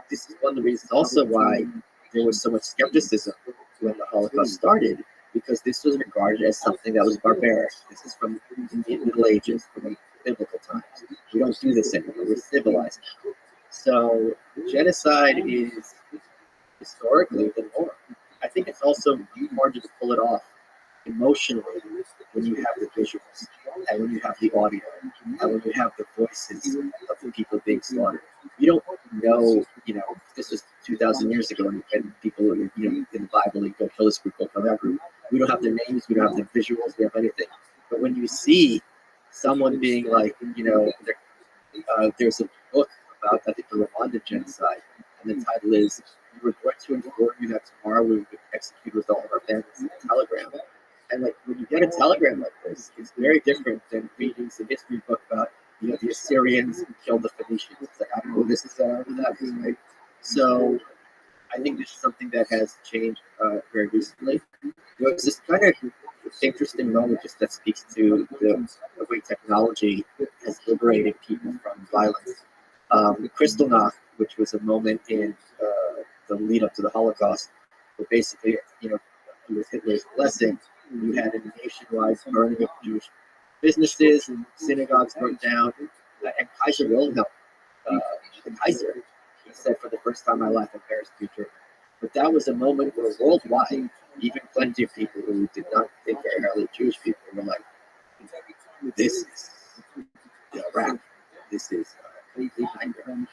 this is one of the reasons also why there was so much skepticism when the Holocaust started, because this was regarded as something that was barbaric. This is from the Middle Ages, from biblical times. We don't do this anymore. We're civilized now. So genocide is historically the norm. I think it's also harder to pull it off emotionally when you have the visuals and when you have the audio and when you have the voices of the people being slaughtered. You don't know, this was 2,000 years ago and people, in the Bible, they go kill this group, go kill that group. We don't have their names, we don't have their visuals, we don't have anything. But when you see someone being like, there's a book about, I think, the Rwanda genocide, and the title is, "We regret to inform you that tomorrow we will be executed with all of our families in a telegram." And like when you get a telegram like this, it's very different than reading some history book about the Assyrians killed the Phoenicians. It's like, I don't know who this is, I don't know who that is, right? So I think this is something that has changed very recently. It's this kind of interesting moment just that speaks to the way technology has liberated people from violence. Kristallnacht, which was a moment in the lead up to the Holocaust, where basically, with Hitler's blessing, you had a nationwide burning of Jewish businesses and synagogues burnt down. And Kaiser Wilhelm, the Kaiser, he said, "For the first time in my life, I embarrassed to be German." But that was a moment where worldwide, even plenty of people who did not think very highly of Jewish people were like, this is Iraq. This is a complete nightmare.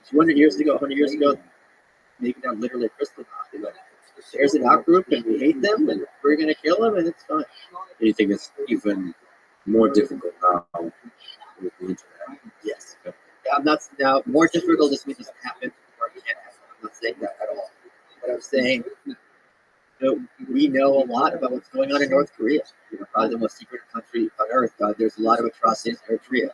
200 years ago, 100 years ago, maybe not literally crystal ball. Like, there's an out group and we hate them and we're going to kill them and it's fine. Do you think it's even more difficult now with the internet? Yes. I'm not, now, more difficult doesn't mean it doesn't happen or it can't happen. I'm not saying that at all. But I'm saying, we know a lot about what's going on in North Korea. Probably the most secret country on earth. There's a lot of atrocities in Eritrea,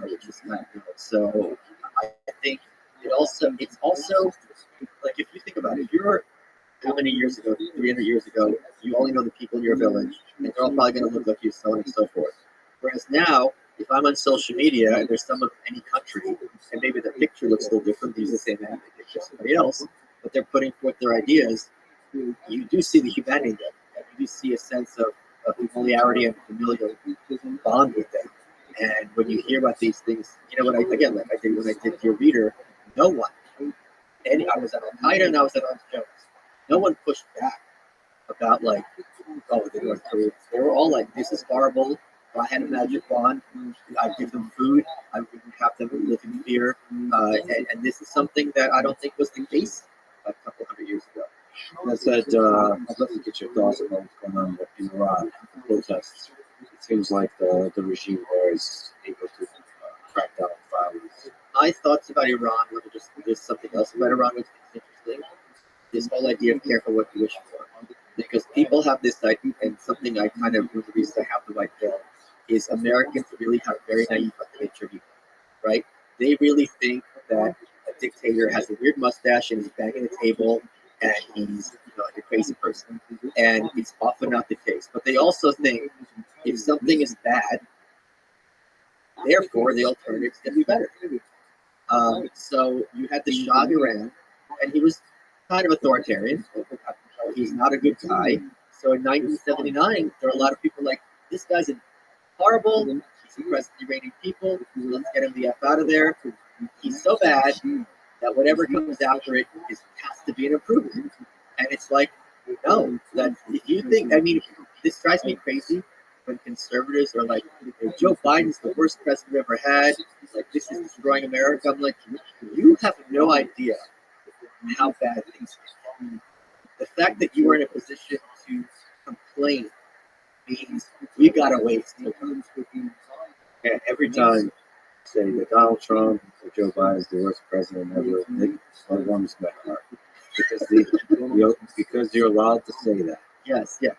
which is not good. So I think it's also like, if you think about it, you're how many years ago, 300 years ago, you only know the people in your village, and they're all probably going to look like you, so on and so forth. Whereas now, if I'm on social media and there's someone from any country, and maybe the picture looks a little different, they use the same picture as somebody else, but they're putting forth their ideas, you do see the humanity in them, and you do see a sense of familiarity and familial bond with them. And when you hear about these things, what I did when I did Dear Reader, no one, I was at Al Qaeda and I was at Ernst Jones. No one pushed back about the North Koreans. They were all like, this is horrible. I had a magic wand. I'd give them food. I wouldn't have them live in fear. And this is something that I don't think was the case a couple hundred years ago. That said, I'd love to get your thoughts about what's going on in Iran, the protests. It seems like the regime there is able to crack down on violence. My thoughts about Iran, there's something else about Iran which is interesting. This whole idea of careful what you wish for. Because people have this idea, and something I kind of, with the reason I have the white pill, is Americans really have very naive about the nature of evil, right? They really think that a dictator has a weird mustache and he's banging the table and he's like a crazy person. And it's often not the case. But they also think if something is bad, therefore the alternatives can be better. So you had the Shah of Iran, and he was kind of authoritarian. He's not a good guy. So in 1979, there were a lot of people like, this guy's horrible. He's oppressed the Iranian people. Let's get him the F out of there. He's so bad that whatever comes after it has to be an improvement. And it's like, no, that if you think, this drives me crazy when conservatives are like, Joe Biden's the worst president we've ever had. Like, this is destroying America. I'm like, you have no idea how bad things are. The fact that you are in a position to complain means we got to wait. Yeah, every time say that Donald Trump or Joe Biden is the worst president ever, it warms my heart because you're allowed to say that. Yes, yeah.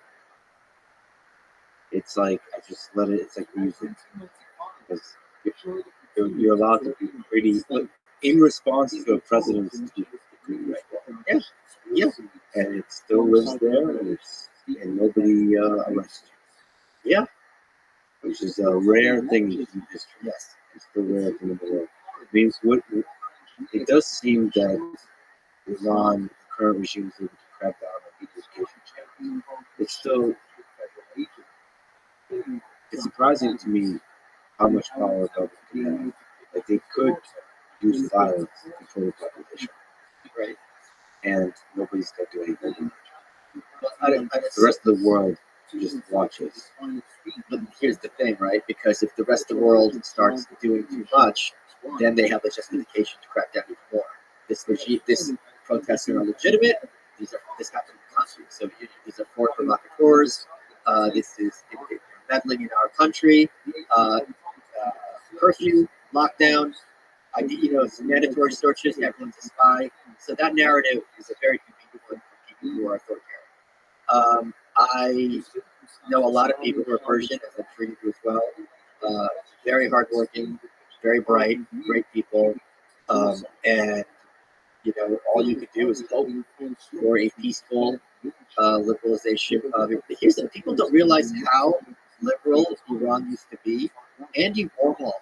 It's like I just let it. It's like music because you're allowed to be pretty in response to a president's tweet. Yeah, yeah. And it still lives there, and nobody arrests you. Yeah. Which is a rare thing in history. Yes. It's still a rare thing in the world. It means it does seem that Iran, the current regime, is able to crack down on education channels. It's still, it's surprising to me how much power government can have. Like they could use violence to control the population, Right. and nobody's going to do anything. The The rest of the world just watches. But here's the thing, right? Because if the rest of the world starts doing too much, then they have a justification to crack down even more. This protests are legitimate. This happened constantly. So these are four provocateurs. This is meddling in our country. Curfew, lockdown. It's mandatory searches. Everyone's a spy. So that narrative is a very convenient one for people who are authoritarian. I know a lot of people who are Persian, as I'm sure you do as well. Very hardworking, very bright, great people, and all you could do is hope for a peaceful liberalization of it. Here's the people don't realize how liberal Iran used to be. Andy Warhol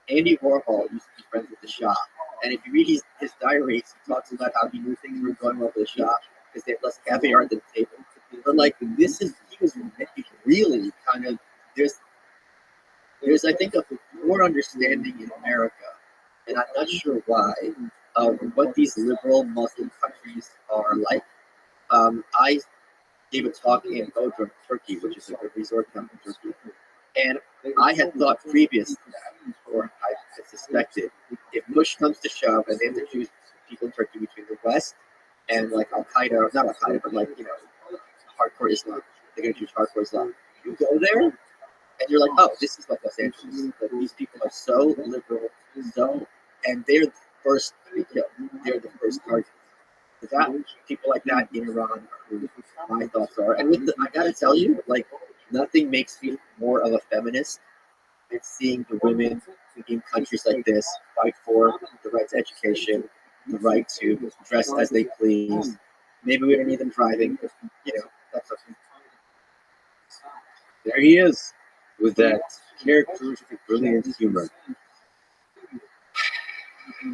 used to be friends with the Shah, and if you read his diaries, he talks about how he knew things were going well with the Shah because they had less caviar at the table. But like he was really kind of there's I think a more understanding in America, and I'm not sure why, of what these liberal Muslim countries are like. I gave a talk in Bodrum, Turkey, which is a resort town in Turkey, and I had thought previous to that, or I had suspected, if push comes to shove and they have to choose people in Turkey between the West and like Al Qaeda, not Al Qaeda, but like hardcore Islam, they're going to choose hardcore Islam. You go there, and you're like, oh, this is like Los Angeles. Like, these people are so liberal, and they're the first to be killed. They're the first target. People like that in Iran are who my thoughts are. And I gotta tell you, like, nothing makes me more of a feminist than seeing the women in countries like this fight for the right to education, the right to dress as they please. Maybe we don't need them driving, that's okay. There he is, with that characteristic brilliant humor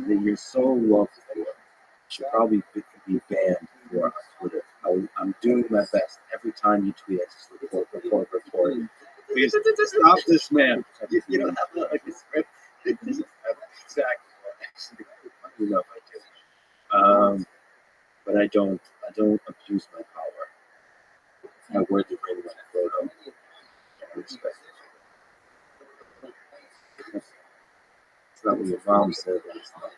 that you're so loved for. Should probably be banned for on Twitter. I'm doing my best every time you tweet. I just report. Please stop this man. You don't have a script. This is exactly what actually. You know I do. But I don't abuse my power. I wear the ring when I photo. I respect it. It's not what your mom said last night.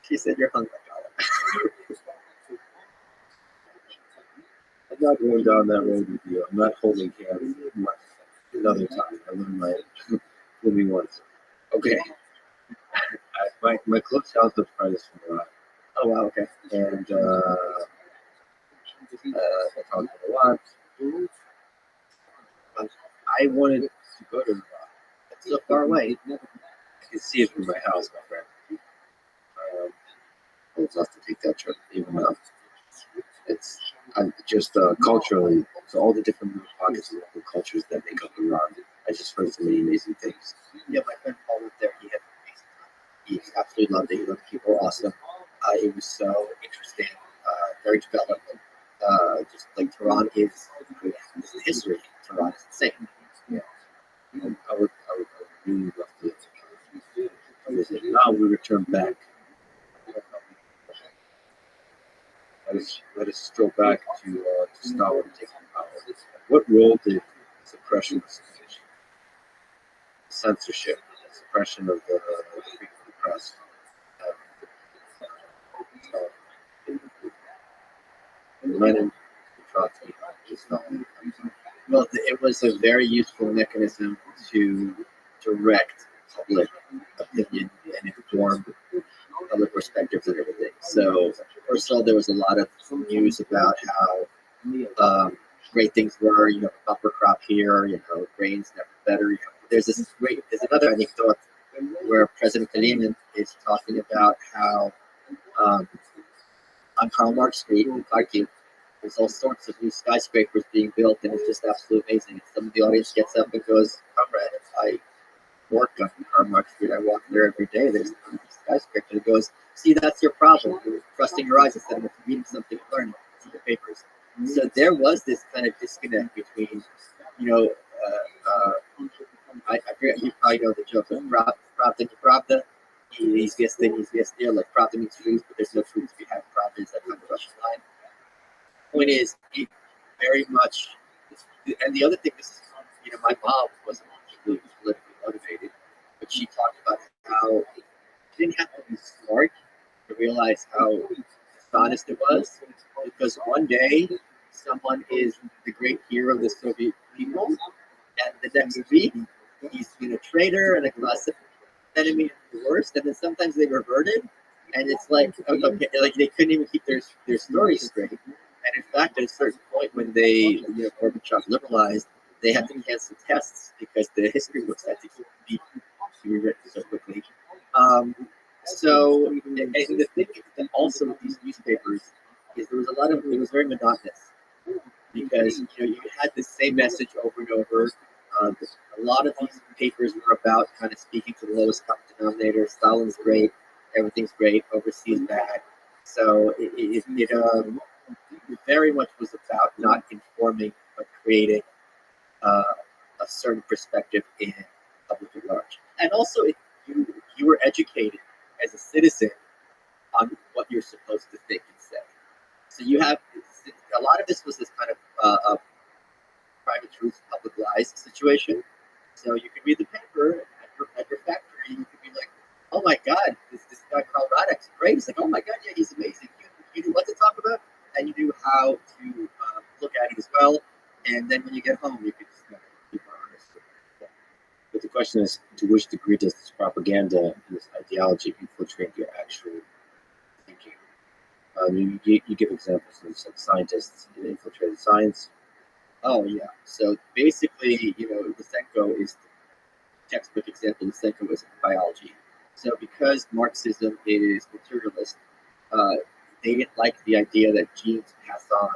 She said you're hungry. I'm not going down that road with you. I'm not holding hands another time. I learned my fool me once. Okay. My club sounds the farthest from Iran. Oh wow, okay. And I talked a lot. I wanted to go to Iran. It's so far away. I can see it from my house, my friend. I would love to take that trip, even though it's just culturally, so all the different pockets of local cultures that make up Iran. I just heard so many amazing things. Yeah, my friend Paul lived there. He had an amazing time. He absolutely loved it. He loved the people were awesome. It was so interesting, very developed. Just like Tehran is the history. Tehran is insane. Yeah. I would really love to visit. Now we return back. Let us stroll back to Stalin taking power. What role did suppression, censorship, suppression of the freedom of the press have? Lenin, Trotsky, Well, it was a very useful mechanism to direct public opinion and inform public perspectives and everything. So first of all, there was a lot of news about how great things were, bumper crop here, grains never better. There's another anecdote where President Clinton is talking about how on Karl Marx Street in Kharkiv, there's all sorts of new skyscrapers being built, and it's just absolutely amazing. And some of the audience gets up and goes, "Comrade, I work on Karl Marx Street. I walk there every day. There's a skyscraper." And it goes, "See, that's your problem. You're trusting your eyes instead of reading something and learning. See the papers." So there was this kind of disconnect between, I forget, you probably know the joke of Pravda and Pravda. Like Pravda means truth, but there's no truth to be had. Pravda is that kind of Russian line. Point is, it very much, and the other thing is, my mom wasn't politically motivated, but she talked about how you didn't have to be smart to realize how dishonest it was, because one day someone is the great hero of the Soviet people, and the next week he's been a traitor and a classic enemy of the worst, and then sometimes they reverted, and it's like, okay, like they couldn't even keep their story straight. And in fact, at a certain point when they, Gorbachev liberalized, they had to cancel tests because the history books had to be rewritten so quickly. And the thing that also with these newspapers is it was very monotonous, because you had the same message over and over. A lot of these papers were about kind of speaking to the lowest common denominator. Stalin's great, everything's great, overseas bad. So it very much was about not informing but creating a certain perspective in public at large. And also, you were educated as a citizen on what you're supposed to think and say. So you have a lot of this was this kind of private truth, public lies situation. So you could read the paper at your factory, and you could be like, "Oh my God, this guy Carl Radek's great." It's like, "Oh my God, yeah, he's amazing." You knew what to talk about, and you knew how to look at it as well. And then when you get home, you could just be more honest. Yeah. But the question is, to which degree does this propaganda and this ideology infiltrate your actual thinking? You give examples of some scientists infiltrated science. Oh yeah. So basically, Lysenko is the textbook example. Lysenko is biology. So because Marxism is materialist, they didn't like the idea that genes pass on,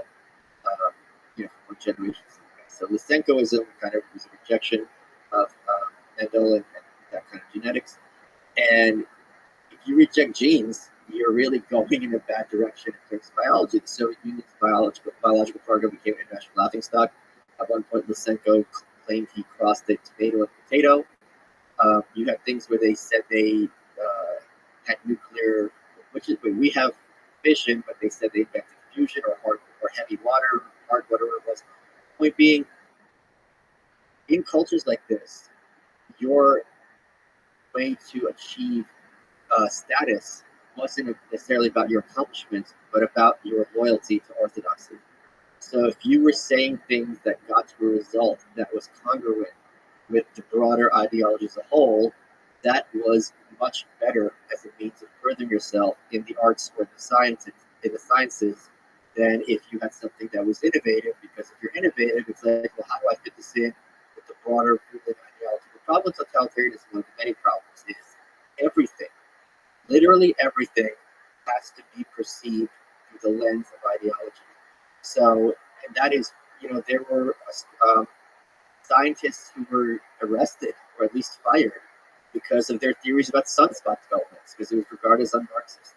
for generations. So Lysenkoism kind of was a rejection of Mendel and that kind of genetics. And if you reject genes, you're really going in a bad direction in terms of biology. The Soviet Union's biological program became an international laughingstock. At one point, Lysenko claimed he crossed a tomato and potato. You have things where they said they had nuclear, we have fission, but they said they invented fusion or heavy water, hard whatever it was. Point being, in cultures like this, your way to achieve status wasn't necessarily about your accomplishments, but about your loyalty to orthodoxy. So if you were saying things that got to a result that was congruent with the broader ideology as a whole, that was much better as a means of furthering yourself in the arts or the sciences than if you had something that was innovative. Because if you're innovative, it's like, well, how do I fit this in with the broader ideology? The problem with totalitarianism, one of the many problems, is everything, literally everything, has to be perceived through the lens of ideology. So, and that is, there were scientists who were arrested or at least fired because of their theories about sunspot developments, because it was regarded as un-Marxist.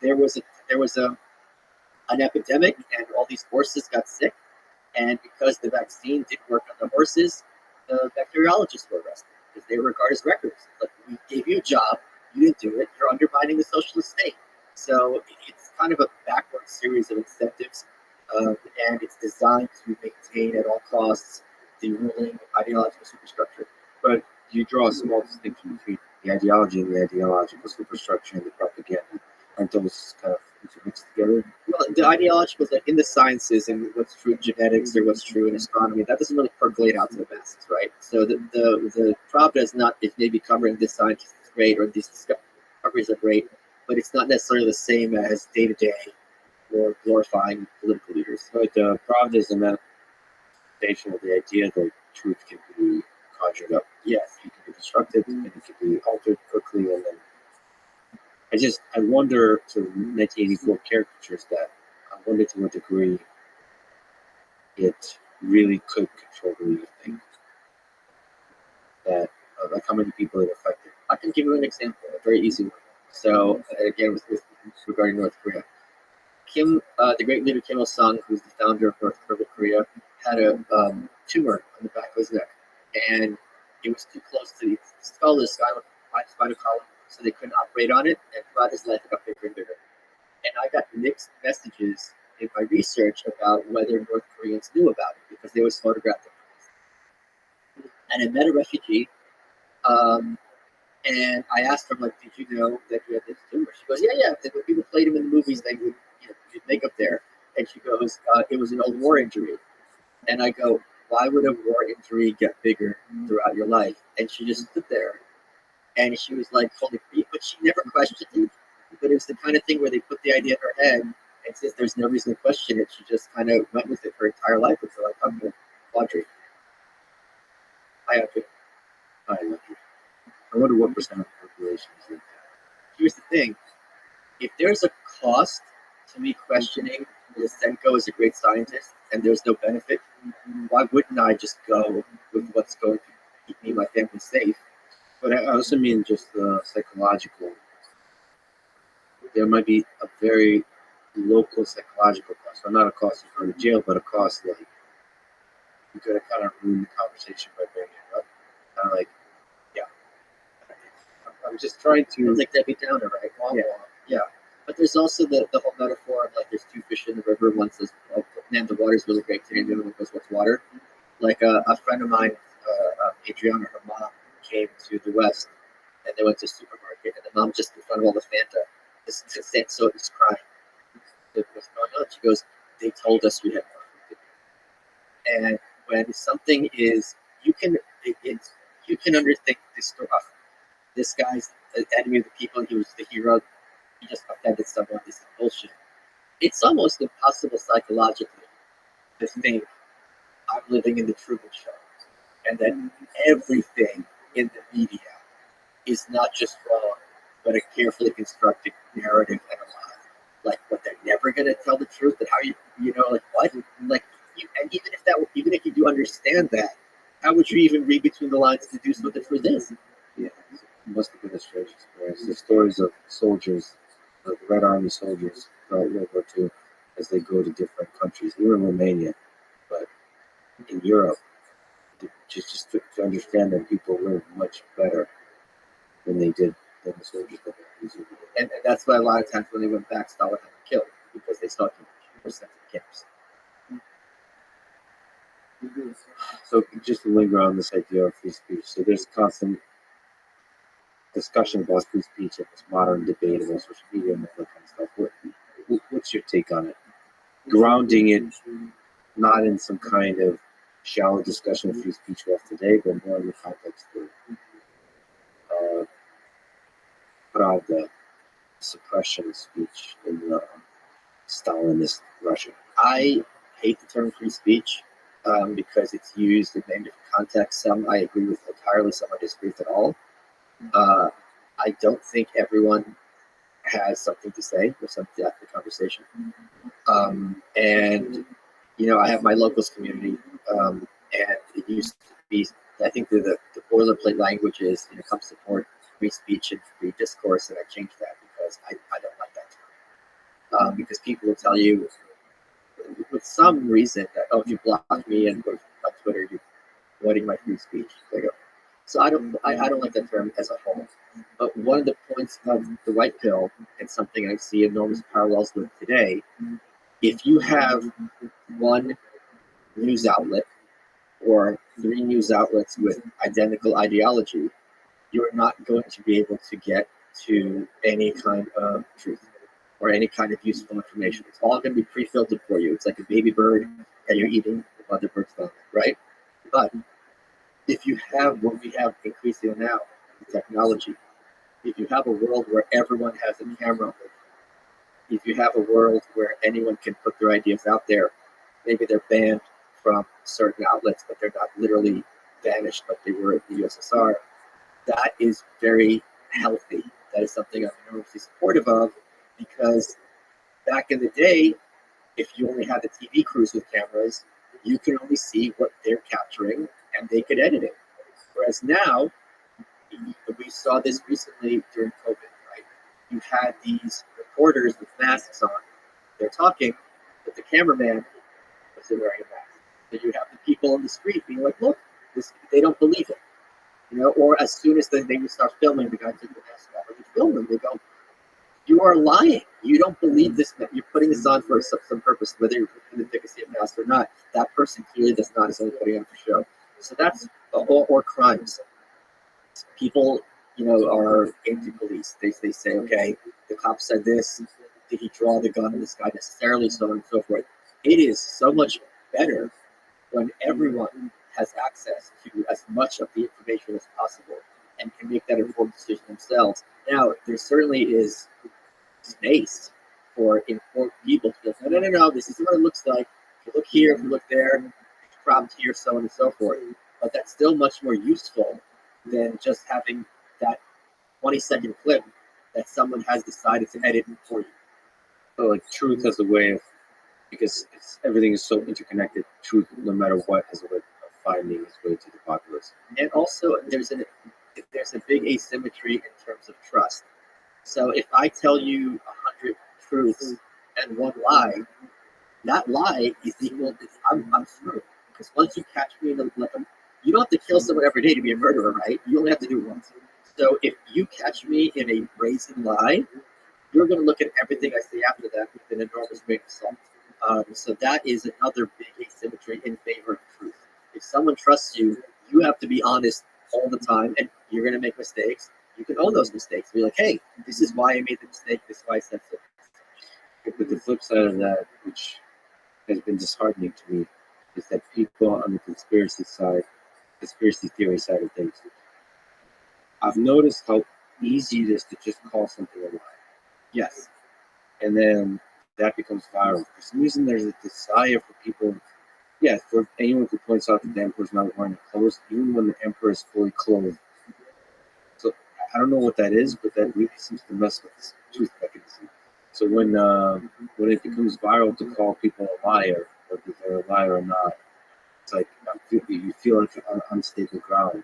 There was an epidemic, and all these horses got sick, and because the vaccine didn't work on the horses, the bacteriologists were arrested because they were regarded as wreckers. Like, we gave you a job, you didn't do it, you're undermining the socialist state. So it's kind of a backward series of incentives, and it's designed to maintain at all costs the ruling ideological superstructure. But you draw a small distinction between the ideology and the ideological superstructure and the propaganda. Aren't those kind of mixed together? Well, the ideology was like in the sciences and what's true in genetics or what's true in astronomy, that doesn't really percolate out to the masses, right? So the Pravda is not, it may be covering this scientist is great or these discoveries are great, but it's not necessarily the same as day to day or glorifying political leaders. But Pravda is a manifestation of the idea that truth can be conjured up. Yes. It can be constructed and it can be altered quickly, and then I wonder to 1984 caricatures that I wonder to what degree it really could control who you think. That like how many people it affected. I can give you an example, a very easy one. So again, with regarding North Korea, the great leader Kim Il Sung, who's the founder of North Korea, had a tumor on the back of his neck, and it was too close to the skull, the spinal column, so they couldn't operate on it, and throughout his life it got bigger and bigger. And I got mixed messages in my research about whether North Koreans knew about it because they always photographed it. And I met a refugee, and I asked her, like, did you know that you had this tumor? She goes, yeah. When people played him in the movies, they would you'd make up there. And she goes, it was an old war injury. And I go, why would a war injury get bigger throughout your life? And she just stood there. And she was like, holy creep, but she never questioned it. But it was the kind of thing where they put the idea in her head, and since there's no reason to question it, she just kind of went with it her entire life until like, okay, Audrey. Hi, Audrey. Hi, Audrey. I wonder what percent of the population is like that. Here's the thing. If there's a cost to me questioning Lysenko is a great scientist and there's no benefit, why wouldn't I just go with what's going to keep me and my family safe? But I also mean just the psychological. There might be a very local psychological cost. So not a cost of going to jail, but a cost like you could have kind of ruined the conversation by bringing it up. Kind of like, yeah. I'm just trying to. It's like Debbie Downer, right? Yeah. But there's also the whole metaphor of like there's two fish in the river. One says, oh, man, the water's really great today. And the other one goes, what's water? Like a friend of mine, Adriana, her mom, came to the West and they went to a supermarket and the mom just in front of all the Fanta is crying. What's going on? She goes, they told us we had more food. And when something is, you can undertake this stuff. This guy's the enemy of the people. He was the hero. He just offended someone. This is bullshit. It's almost impossible psychologically to think I'm living in the Truman Show and that everything in the media is not just wrong, but a carefully constructed narrative and a lie. Like, what, they're never going to tell the truth? That how like, what? Like, and even if you do understand that, how would you even read between the lines to deduce what the truth is? Yeah, it must have been a strange experience. The stories of soldiers, the Red Army soldiers throughout World War II, as they go to different countries, even in Romania, but in Europe, just to understand that people live much better than they did than the soldiers that were using. And that's why a lot of times when they went back, Stalin had them killed because they saw people sent to camps. So just to linger on this idea of free speech, so there's constant discussion about free speech in this modern debate about social media and that kind of stuff. What's your take on it? Grounding it not in some kind of shallow discussion of free speech we have today, but more in the context of Pravda, suppression of speech in Stalinist Russia. I hate the term free speech because it's used in many different contexts. Some I agree with entirely, some I disagree with at all. I don't think everyone has something to say or something after the conversation. And, I have my locals community, and it used to be, I think the boilerplate language is, come support free speech and free discourse, and I changed that because I don't like that term. Because people will tell you, with some reason, that, oh, if you block me and put on Twitter, you're voiding my free speech. So I don't like that term as a whole. But one of the points of the white pill, and something I see enormous parallels with today, if you have one news outlet or three news outlets with identical ideology, you're not going to be able to get to any kind of truth. or any kind of useful information. It's all going to be pre-filtered for you. It's like a baby bird and you're eating the mother bird's stomach, right? But if you have what we have increasingly now, the technology, if you have a world where everyone has a camera, if you have a world where anyone can put their ideas out there, maybe they're banned from certain outlets, but they're not literally vanished like they were in the USSR. That is very healthy. That is something I'm enormously supportive of, because back in the day, if you only had the TV crews with cameras, you could only see what they're capturing and they could edit it. Whereas now, we saw this recently during COVID, right? You had these reporters with masks on. They're talking, but the cameraman wasn't wearing a mask. So you have the people on the street being like, look, they don't believe it. Or as soon as they would start filming, the guy took the mask off and they film them. They go, you are lying. You don't believe this. You're putting this on for some purpose, whether you're putting the efficacy of mask or not. That person clearly does not. Is only putting on for show. So that's or crimes. People, are anti-police. They say, okay, the cop said this. Did he draw the gun on this guy necessarily? So on and so forth. It is so much better when everyone has access to as much of the information as possible and can make that informed decision themselves. Now, there certainly is space for informed people to go, no, this is what it looks like. If you look here, if you look there, it's cropped here, so on and so forth. But that's still much more useful than just having that 20-second clip that someone has decided to edit for you. So like truth has a way of, because everything is so interconnected, truth, no matter what, has a way of finding its way to the populace. And also, there's a big asymmetry in terms of trust. So if I tell you 100 truths and one lie, that lie is equal. I'm through. Because once you catch me in you don't have to kill someone every day to be a murderer, right? You only have to do it once. So if you catch me in a brazen lie, you're going to look at everything I say after that with an enormous grain of salt. So that is another big asymmetry in favor of truth. If someone trusts you, you have to be honest all the time, and you're going to make mistakes. You can own those mistakes. Be like, hey, this is why I made the mistake. This is why I said so. But the flip side of that, which has been disheartening to me, is that people on the conspiracy theory side of things, I've noticed how easy it is to just call something a lie. Yes. And then that becomes viral. For some reason, there's a desire for people, for anyone who points out that the emperor's not wearing clothes, even when the emperor is fully clothed. So I don't know what that is, but that really seems to mess with this truth mechanism. So when it becomes viral to call people a liar, whether they're a liar or not, it's like you feel like you're on unstable ground.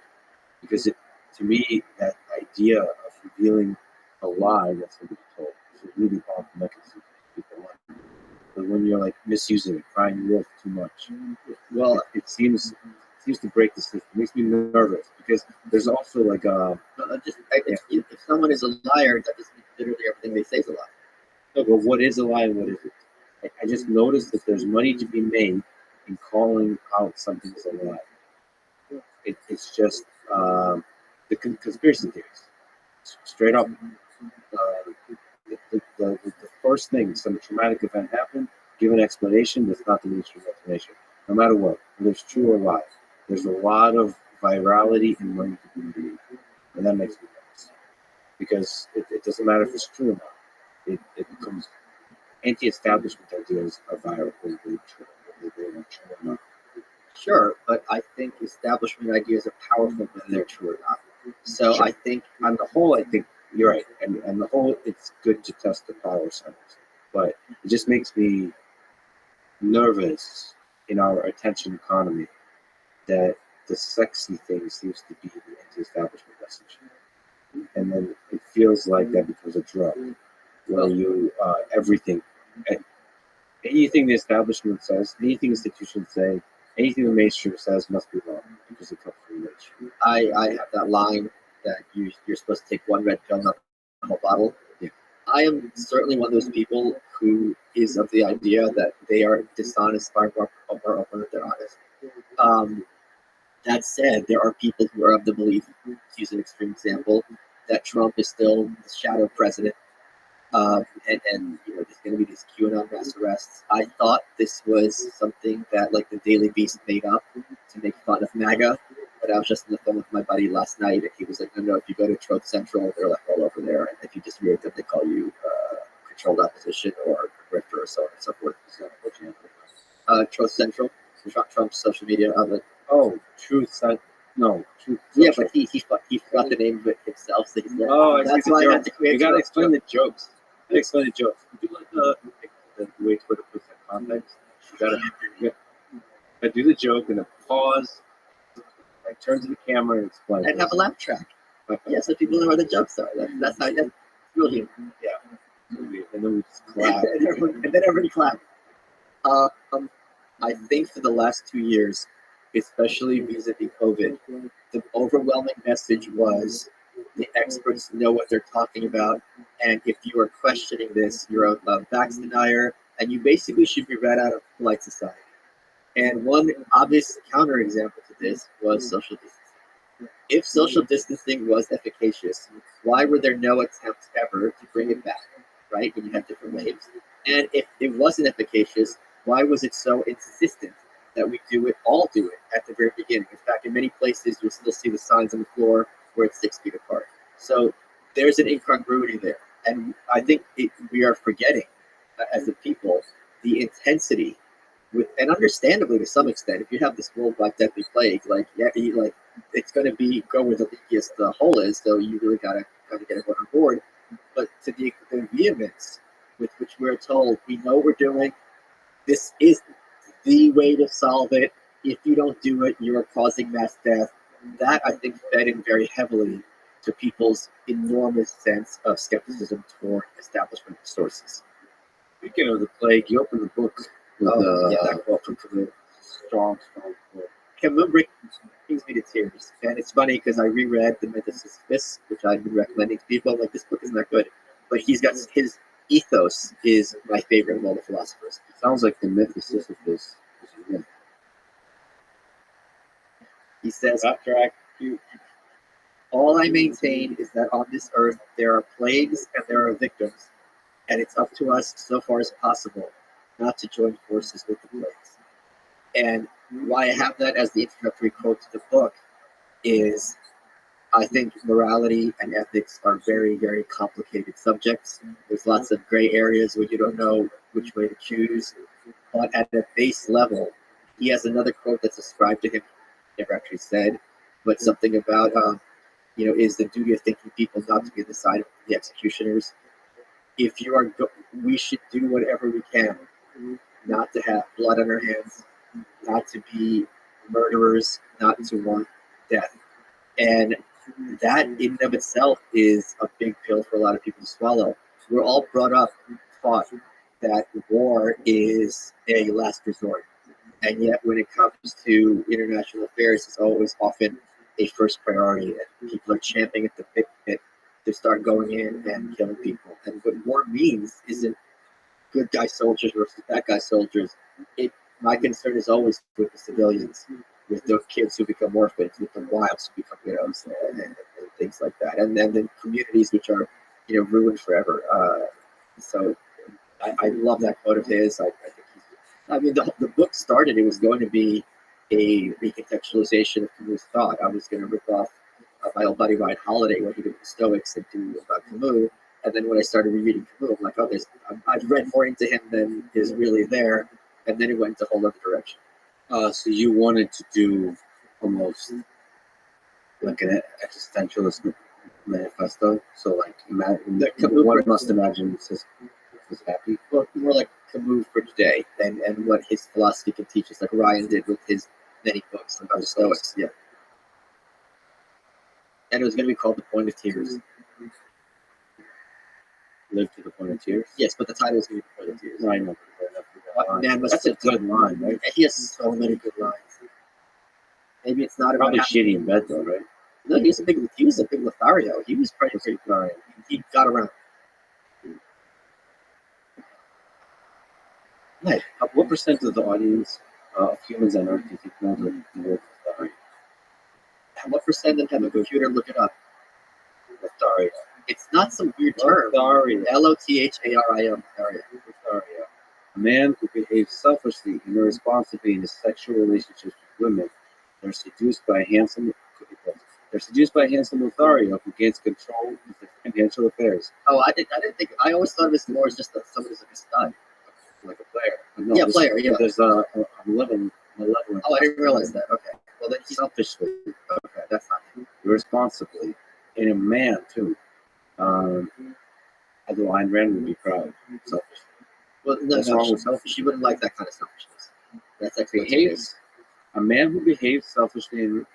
Because to me, that idea of revealing a lie that's been told is a really powerful mechanism to keep people alive. But when you're like misusing it, crying wolf too much, well, it seems to break the system. It makes me nervous because there's also like if someone is a liar, that doesn't mean literally everything they say is a lie. no, but what is a lie and what isn't? I just noticed that there's money to be made in calling out something as a lie. It's just the conspiracy theories, straight up. The first thing, some traumatic event happened, give an explanation that's not the mainstream explanation. No matter what, whether it's true or lie, there's a lot of virality and money to be made. And that makes me nervous. Because it doesn't matter if it's true or not. It becomes anti-establishment ideas are viral when they're true or not. Sure, but I think establishment ideas are powerful whether they're true or not. So Sure. I think On the whole, I think you're right. And on the whole, it's good to test the power centers. But it just makes me nervous in our attention economy that the sexy thing seems to be the anti-establishment message. And then it feels like that becomes a drug where you, everything, anything the establishment says, anything institutions say, anything the mainstream says must be wrong because it comes from the mainstream. I have that line that you're supposed to take one red pill, not the whole bottle. Yeah. I am certainly one of those people who is of the idea that they are dishonest far more open than they're honest. That said, there are people who are of the belief, to use an extreme example, that Trump is still the shadow president. And you know, there's going to be these QAnon mass arrests. I thought this was something that like the Daily Beast made up to make fun of MAGA. But I was just on the phone with my buddy last night, and he was like, "No, if you go to Truth Central, they're like all over there. And if you just read them, they call you controlled opposition or grifter or so on and so forth." So, Truth Central, Trump's social media outlet. Oh, Truth. No, Truth. Yeah, but he forgot the name of it himself. So he's like, Oh, I that's see why the I had joke. to create. You gotta Truth explain Central. the jokes. You gotta explain the jokes. You do like the way Twitter puts that context. You gotta do the joke and then pause, like turn to the camera and explain. And have a laugh track. Yeah, so people know where the jokes are. That's how. That's real humor. And then we just clap. And then everybody clap. I think for the last 2 years, especially vis-a-vis COVID, the overwhelming message was the experts know what they're talking about, and if you are questioning this, you're a vax denier, and you basically should be read out of polite society. And one obvious counterexample to this was social distancing. If social distancing was efficacious, why were there no attempts ever to bring it back, right, when you had different waves? And if it wasn't efficacious, why was it so insistent that we all do it at the very beginning? In fact, in many places, you'll still see the signs on the floor where it's 6 feet apart. So there's an incongruity there. And I think we are forgetting, as a people, the intensity, and understandably to some extent, if you have this worldwide deadly plague, it's going to go where the leakiest hole is, so you really got to get everyone on board. But to the vehemence with which we're told, we know what we're doing, this is the way to solve it. If you don't do it, you're causing mass death. That, I think, fed in very heavily to people's enormous sense of skepticism toward establishment sources. Speaking of the plague, you open the book with that quote from Camus. strong quote. Camus brings me to tears. And it's funny because I reread The Myth of Sisyphus, which I've been recommending to people. I'm like, this book isn't that good. But he's got his ethos is my favorite of all the philosophers. It sounds like the myth of Sisyphus is a myth. He says, Abstract. all I maintain is that on this earth there are plagues and there are victims, and it's up to us, so far as possible, not to join forces with the plagues. And why I have that as the introductory quote to the book is I think morality and ethics are very, very complicated subjects. There's lots of gray areas where you don't know which way to choose. But at a base level, he has another quote that's ascribed to him, never actually said, but something about, is the duty of thinking people not to be on the side of the executioners. If you are, we should do whatever we can not to have blood on our hands, not to be murderers, not to want death. And that in and of itself is a big pill for a lot of people to swallow. We're all brought up, taught that war is a last resort. And yet when it comes to international affairs, it's always often a first priority. And people are champing at the bit to start going in and killing people. And what war means isn't good guy soldiers versus bad guy soldiers. My concern is always with the civilians, with the kids who become orphans, with the wives who become widows, and things like that, and then the communities which are, ruined forever. So I love that quote of his. I think the book started. It was going to be a recontextualization of Camus' thought. I was going to rip off my old buddy Ryan Holiday, what he did with the Stoics, and do about Camus. And then when I started rereading Camus, I'm like, I've read more into him than is really there. And then it went a whole other direction. So you wanted to do almost like an existentialist manifesto. So like, one must imagine Sisyphus was happy. Well, more like Camus for today, and what his philosophy can teach us, like Ryan did with his many books about the Stoics. Yeah. And it was going to be called The Point of Tears. Live to the point of tears. Yes, but the title was going to be The Point of Tears. I know. That's a good line, right? He has so many good lines. Maybe it's not Probably about shitty in bed though, right? No, he was a big Lothario. He was pretty good. He got around. Right. What percent of the audience of humans on Earth do you think know the word Lothario? What percent of them have a computer? Look it up. Lothario. It's not some weird term. Lothario. Lothario. Lothario. A man who behaves selfishly and irresponsibly in his sexual relationships with women. They're seduced by a handsome Lothario who gains control of their financial affairs. Oh, I didn't think. I always thought of it more as just that somebody's like a stud. Like a player. But no, Yeah, this- player, yeah. There's a malevolent. Oh, I didn't realize that. Okay. Well, then he's Selfishly, okay. That's not true. irresponsibly, and a man too. Although Ayn Rand would be proud. Selfish. Well, no, What's no, wrong with selfishness? she wouldn't like that kind of selfishness. That's actually Behaves. A man who behaves selfishly and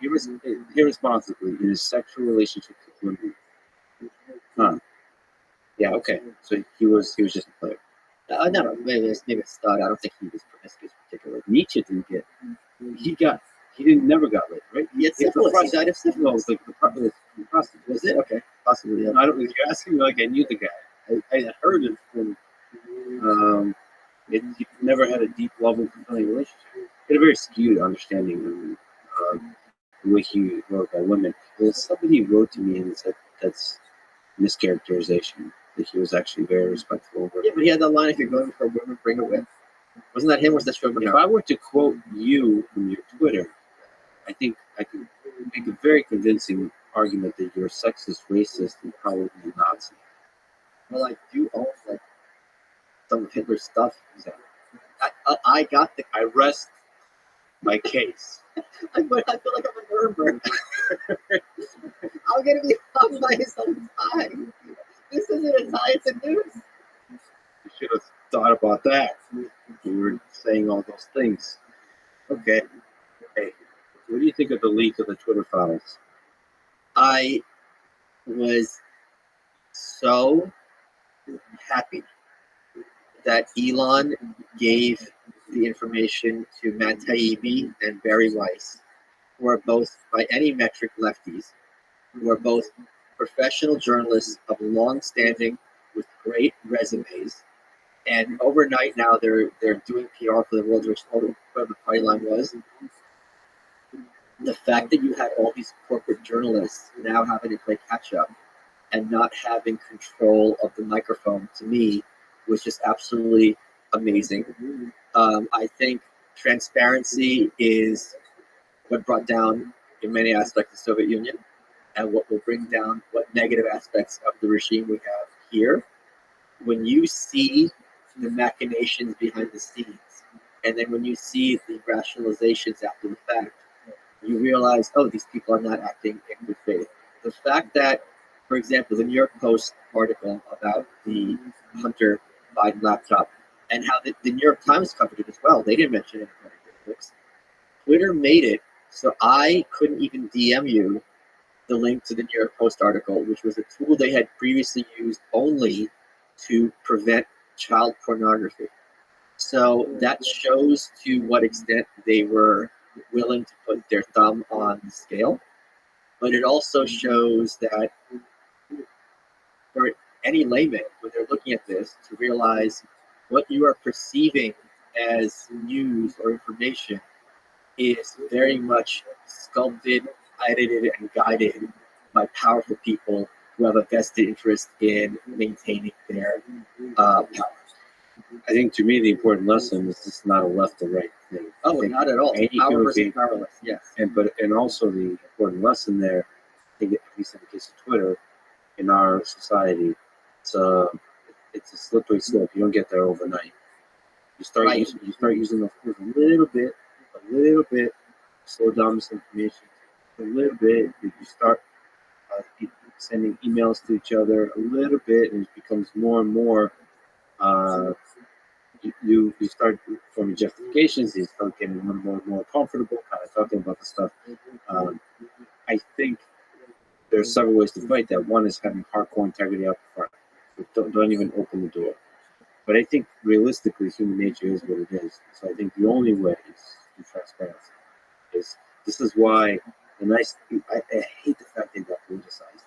irresponsibly in his sexual relationship with women. Huh. Yeah. Okay. So he was just a player. No, maybe it's a stud. I don't think he was promiscuous particularly. Nietzsche didn't get. He never got laid, right? He had syphilis. He died of syphilis. No, it was like the prostitute. Was it? Okay. Possibly, yeah. I don't. You're asking me like I knew the guy. I had heard it from. He never had a deep, loving, fulfilling relationship. He had a very skewed understanding of the way he wrote about women. Somebody wrote to me and said that's mischaracterization. That he was actually very respectful. Yeah, but he had that line, if you're going for a woman, bring a whip. Wasn't that him? Was that If I were to quote you from your Twitter, I think I could make a very convincing argument that you're sexist, racist, and probably a Nazi. Well, I do own like some of Hitler's stuff. Exactly. I got the. I rest my case. I feel like I'm a Nuremberg. I'm gonna be hung by some tie. This isn't a tie; it's a noose. You should have thought about that. You were saying all those things. Okay. Hey, what do you think of the leak of the Twitter files? I was so happy that Elon gave the information to Matt Taibbi and Barry Weiss, who are both, by any metric, lefties, who are both professional journalists of long standing with great resumes. And overnight now they're doing PR for the world, which whatever the party line was. The fact that you had all these corporate journalists now having to play catch up and not having control of the microphone, to me, was just absolutely amazing. I think transparency is what brought down, in many aspects, the Soviet Union, and what will bring down what negative aspects of the regime we have here. When you see the machinations behind the scenes, and then when you see the rationalizations after the fact, you realize, oh, these people are not acting in good faith. The fact that, for example, the New York Post article about the Hunter Biden laptop, and how the New York Times covered it as well. They didn't mention it in the books. Twitter made it so I couldn't even DM you the link to the New York Post article, which was a tool they had previously used only to prevent child pornography. So that shows to what extent they were willing to put their thumb on the scale. But it also shows that for any layman, when they're looking at this, to realize what you are perceiving as news or information is very much sculpted, edited, and guided by powerful people who have a vested interest in maintaining their power. I think to me the important lesson is it's not a left or right thing. Oh, not at all. Any Power human versus being- powerless, yes. And also the important lesson there, I think at least in the case of Twitter, in our society, it's a slippery slope. You don't get there overnight. You start Right. using the force a little bit, slow down misinformation a little bit. You start sending emails to each other a little bit, and it becomes more and more. You start forming justifications. You start getting more and more comfortable, kind of talking about the stuff. I think there's several ways to fight that. One is having hardcore integrity up front. Don't even open the door. But I think realistically, human nature is what it is. So I think the only way is through transparency. This is why I hate the fact they got politicized.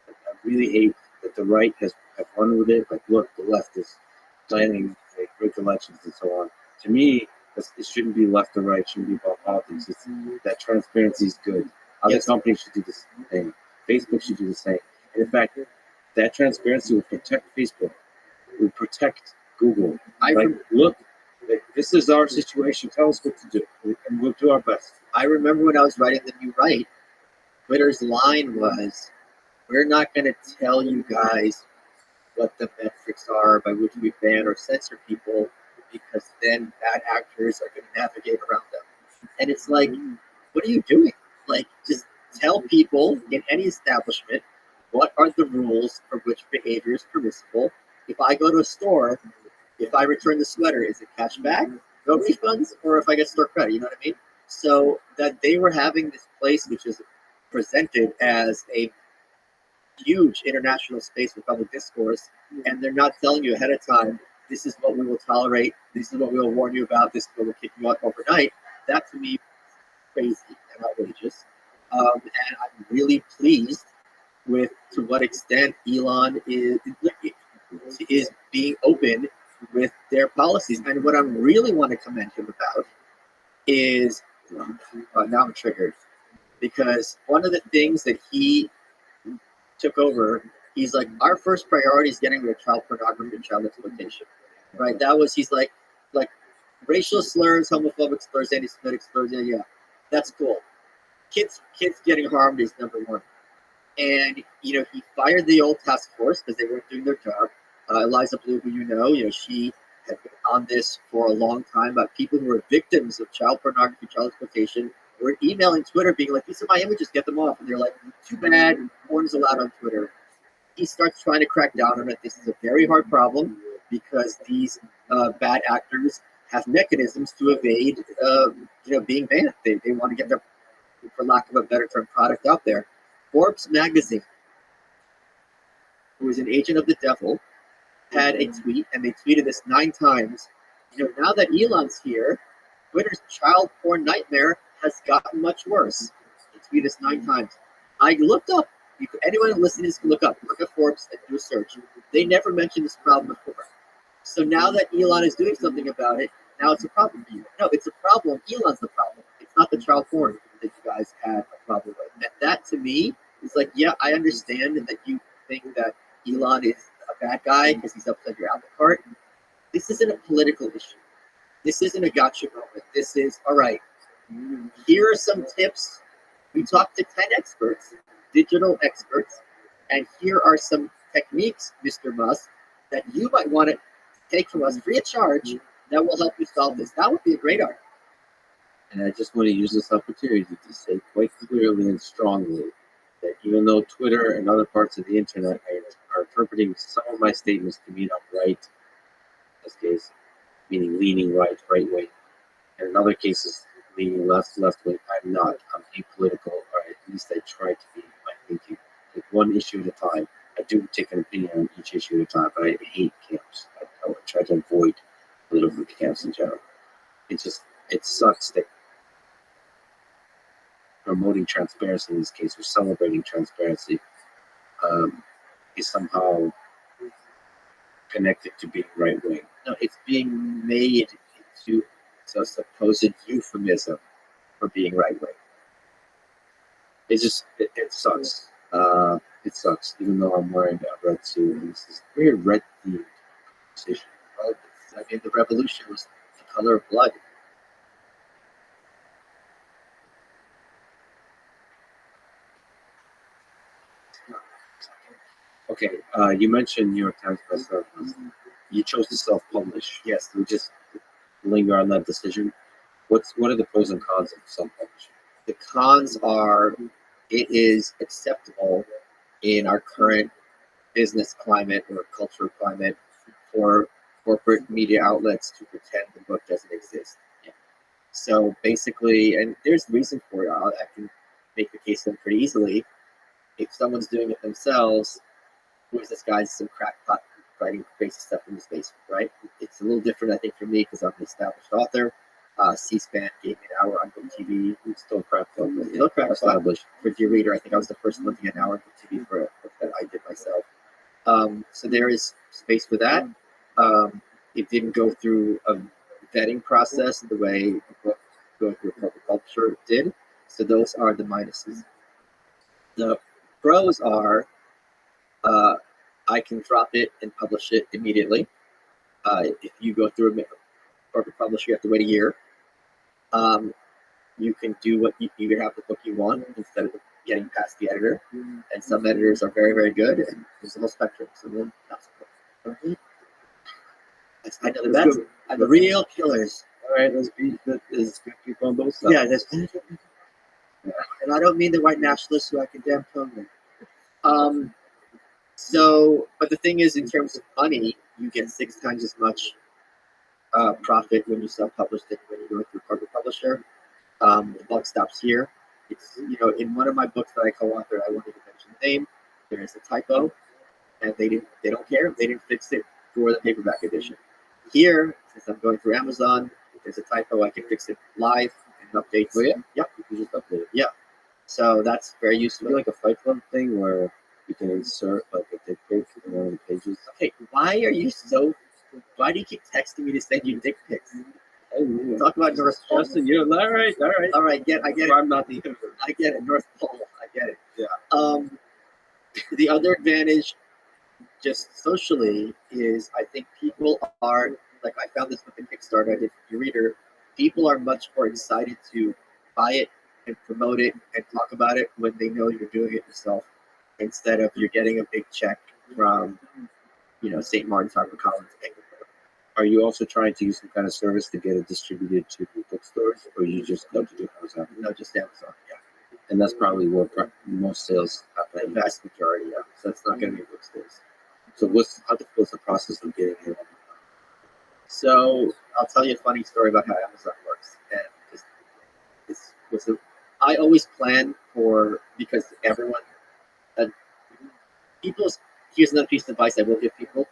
I really hate that the right have run with it. Like, look, the left is planning rig elections and so on. To me, it shouldn't be left or right. It shouldn't be about politics. That transparency is good. Other companies should do the same. Facebook should do the same. And in fact, That transparency will protect Facebook, will protect Google. I Like, rem- look, this is our situation. Tell us what to do, and we'll do our best. I remember when I was writing the new right, Twitter's line was, "We're not going to tell you guys what the metrics are by which we ban or censor people, because then bad actors are going to navigate around them." And it's like, what are you doing? Like, just tell people in any establishment what are the rules for which behavior is permissible. If I go to a store, if I return the sweater, is it cash back, no refunds, or if I get store credit? You know what I mean? So that they were having this place which is presented as a huge international space for public discourse, and they're not telling you ahead of time, this is what we will tolerate, this is what we will warn you about, this is what will kick you out overnight. That to me, crazy and outrageous. And I'm really pleased with to what extent Elon is being open with their policies. And what I really want to commend him about is, now I'm triggered, because one of the things that he took over, he's like, our first priority is getting rid of child pornography and child exploitation. Right? That was, he's like racial slurs, homophobic slurs, anti-Semitic slurs, yeah, that's cool. Kids getting harmed is number one. And he fired the old task force because they weren't doing their job. Eliza Blue, who she had been on this for a long time about people who were victims of child pornography, child exploitation, were emailing Twitter being like, these are my images, get them off. And they're like, too bad, porn is allowed on Twitter. He starts trying to crack down on it. This is a very hard problem because these bad actors have mechanisms to evade being banned. They want to get their, for lack of a better term, product out there. Forbes magazine, who is an agent of the devil, had a tweet, and they tweeted this 9 times. Now that Elon's here, Twitter's child porn nightmare has gotten much worse. They tweeted this 9 times. I looked up. Anyone listening can look up. Look at Forbes and do a search. They never mentioned this problem before. So now that Elon is doing something about it, now it's a problem for you. No, it's a problem. Elon's the problem. It's not the child porn that you guys had a problem with. And that to me is like, yeah, I understand that you think that Elon is a bad guy because he's upset your apple cart. This isn't a political issue. This isn't a gotcha moment. This is, all right, here are some tips. We talked to 10 experts, digital experts, and here are some techniques, Mr. Musk, that you might want to take from us free of charge that will help you solve this. That would be a great argument. And I just want to use this opportunity to say quite clearly and strongly that even though Twitter and other parts of the internet are interpreting some of my statements to mean I'm right, in this case, meaning leaning right wing, and in other cases, leaning left wing, I'm not. I'm apolitical, or at least I try to be in my thinking. Like one issue at a time. I do take an opinion on each issue at a time, but I hate camps. I try to avoid political camps in general. It sucks that promoting transparency in this case, or celebrating transparency, is somehow connected to being right wing. No, it's being made into a supposed euphemism for being right wing. It sucks. It sucks, even though I'm wearing a red suit. And this is weird red themed position. Well, the revolution was the color of blood. Okay, you mentioned New York Times bestseller. You chose to self-publish. Yes, we just linger on that decision. What are the pros and cons of self-publishing? The cons are it is acceptable in our current business climate or cultural climate for corporate media outlets to pretend the book doesn't exist. Yeah. So basically, and there's reason for it. I can make the case then pretty easily. If someone's doing it themselves, who is this guy? Some crackpot writing crazy stuff in his basement, right? It's a little different, I think, for me because I'm an established author. C-SPAN gave me an hour on book TV. It's still cracked up. Still cracked established. For Dear Reader, I think I was the first one to get an hour on book TV for a book that I did myself. So there is space for that. It didn't go through a vetting process the way a book going through a corporate culture did. So those are the minuses. The pros are I can drop it and publish it immediately. If you go through a corporate publisher, you have to wait a year. You can do what you can have the book you want instead of getting past the editor. And some editors are very, very good, and there's a whole spectrum. Some of them not so good. I know the best. I'm the real killers. All right, there's good people on both sides. Yeah, there's, and I don't mean the white nationalists who I condemn totally. So, but the thing is, in terms of money, you get 6 times as much profit when you self-publish than when you go through a corporate publisher. The buck stops here. It's, in one of my books that I co-authored, I won't even mention the name. There is a typo, and they don't care. They didn't fix it for the paperback edition. Here, since I'm going through Amazon, if there's a typo, I can fix it live and update. Oh yeah, Yep. you can just update it. Yeah. So that's very It's useful. like a Fight Club thing where you can insert like a dick pic in one of the pages. Okay, why do you keep texting me to send you dick pics? Talk about North Pole. Justin, you're all right. All right, I get it. I'm not the I get it. North Pole. I get it. Yeah. The other advantage, just socially, is I think people are like, I found this with the Kickstarter I did for your reader. People are much more excited to buy it and promote it and talk about it when they know you're doing it yourself, instead of you're getting a big check from, St. Martin's HarperCollins. Are you also trying to use some kind of service to get it distributed to bookstores, or you just go to Amazon? No, just Amazon. Yeah. And that's probably where most sales The happen. vast majority, yeah. So it's not going to be bookstores. So how difficult is the process of getting it? So I'll tell you a funny story about how Amazon works. And I always plan for, because everyone, here's another piece of advice I will give people.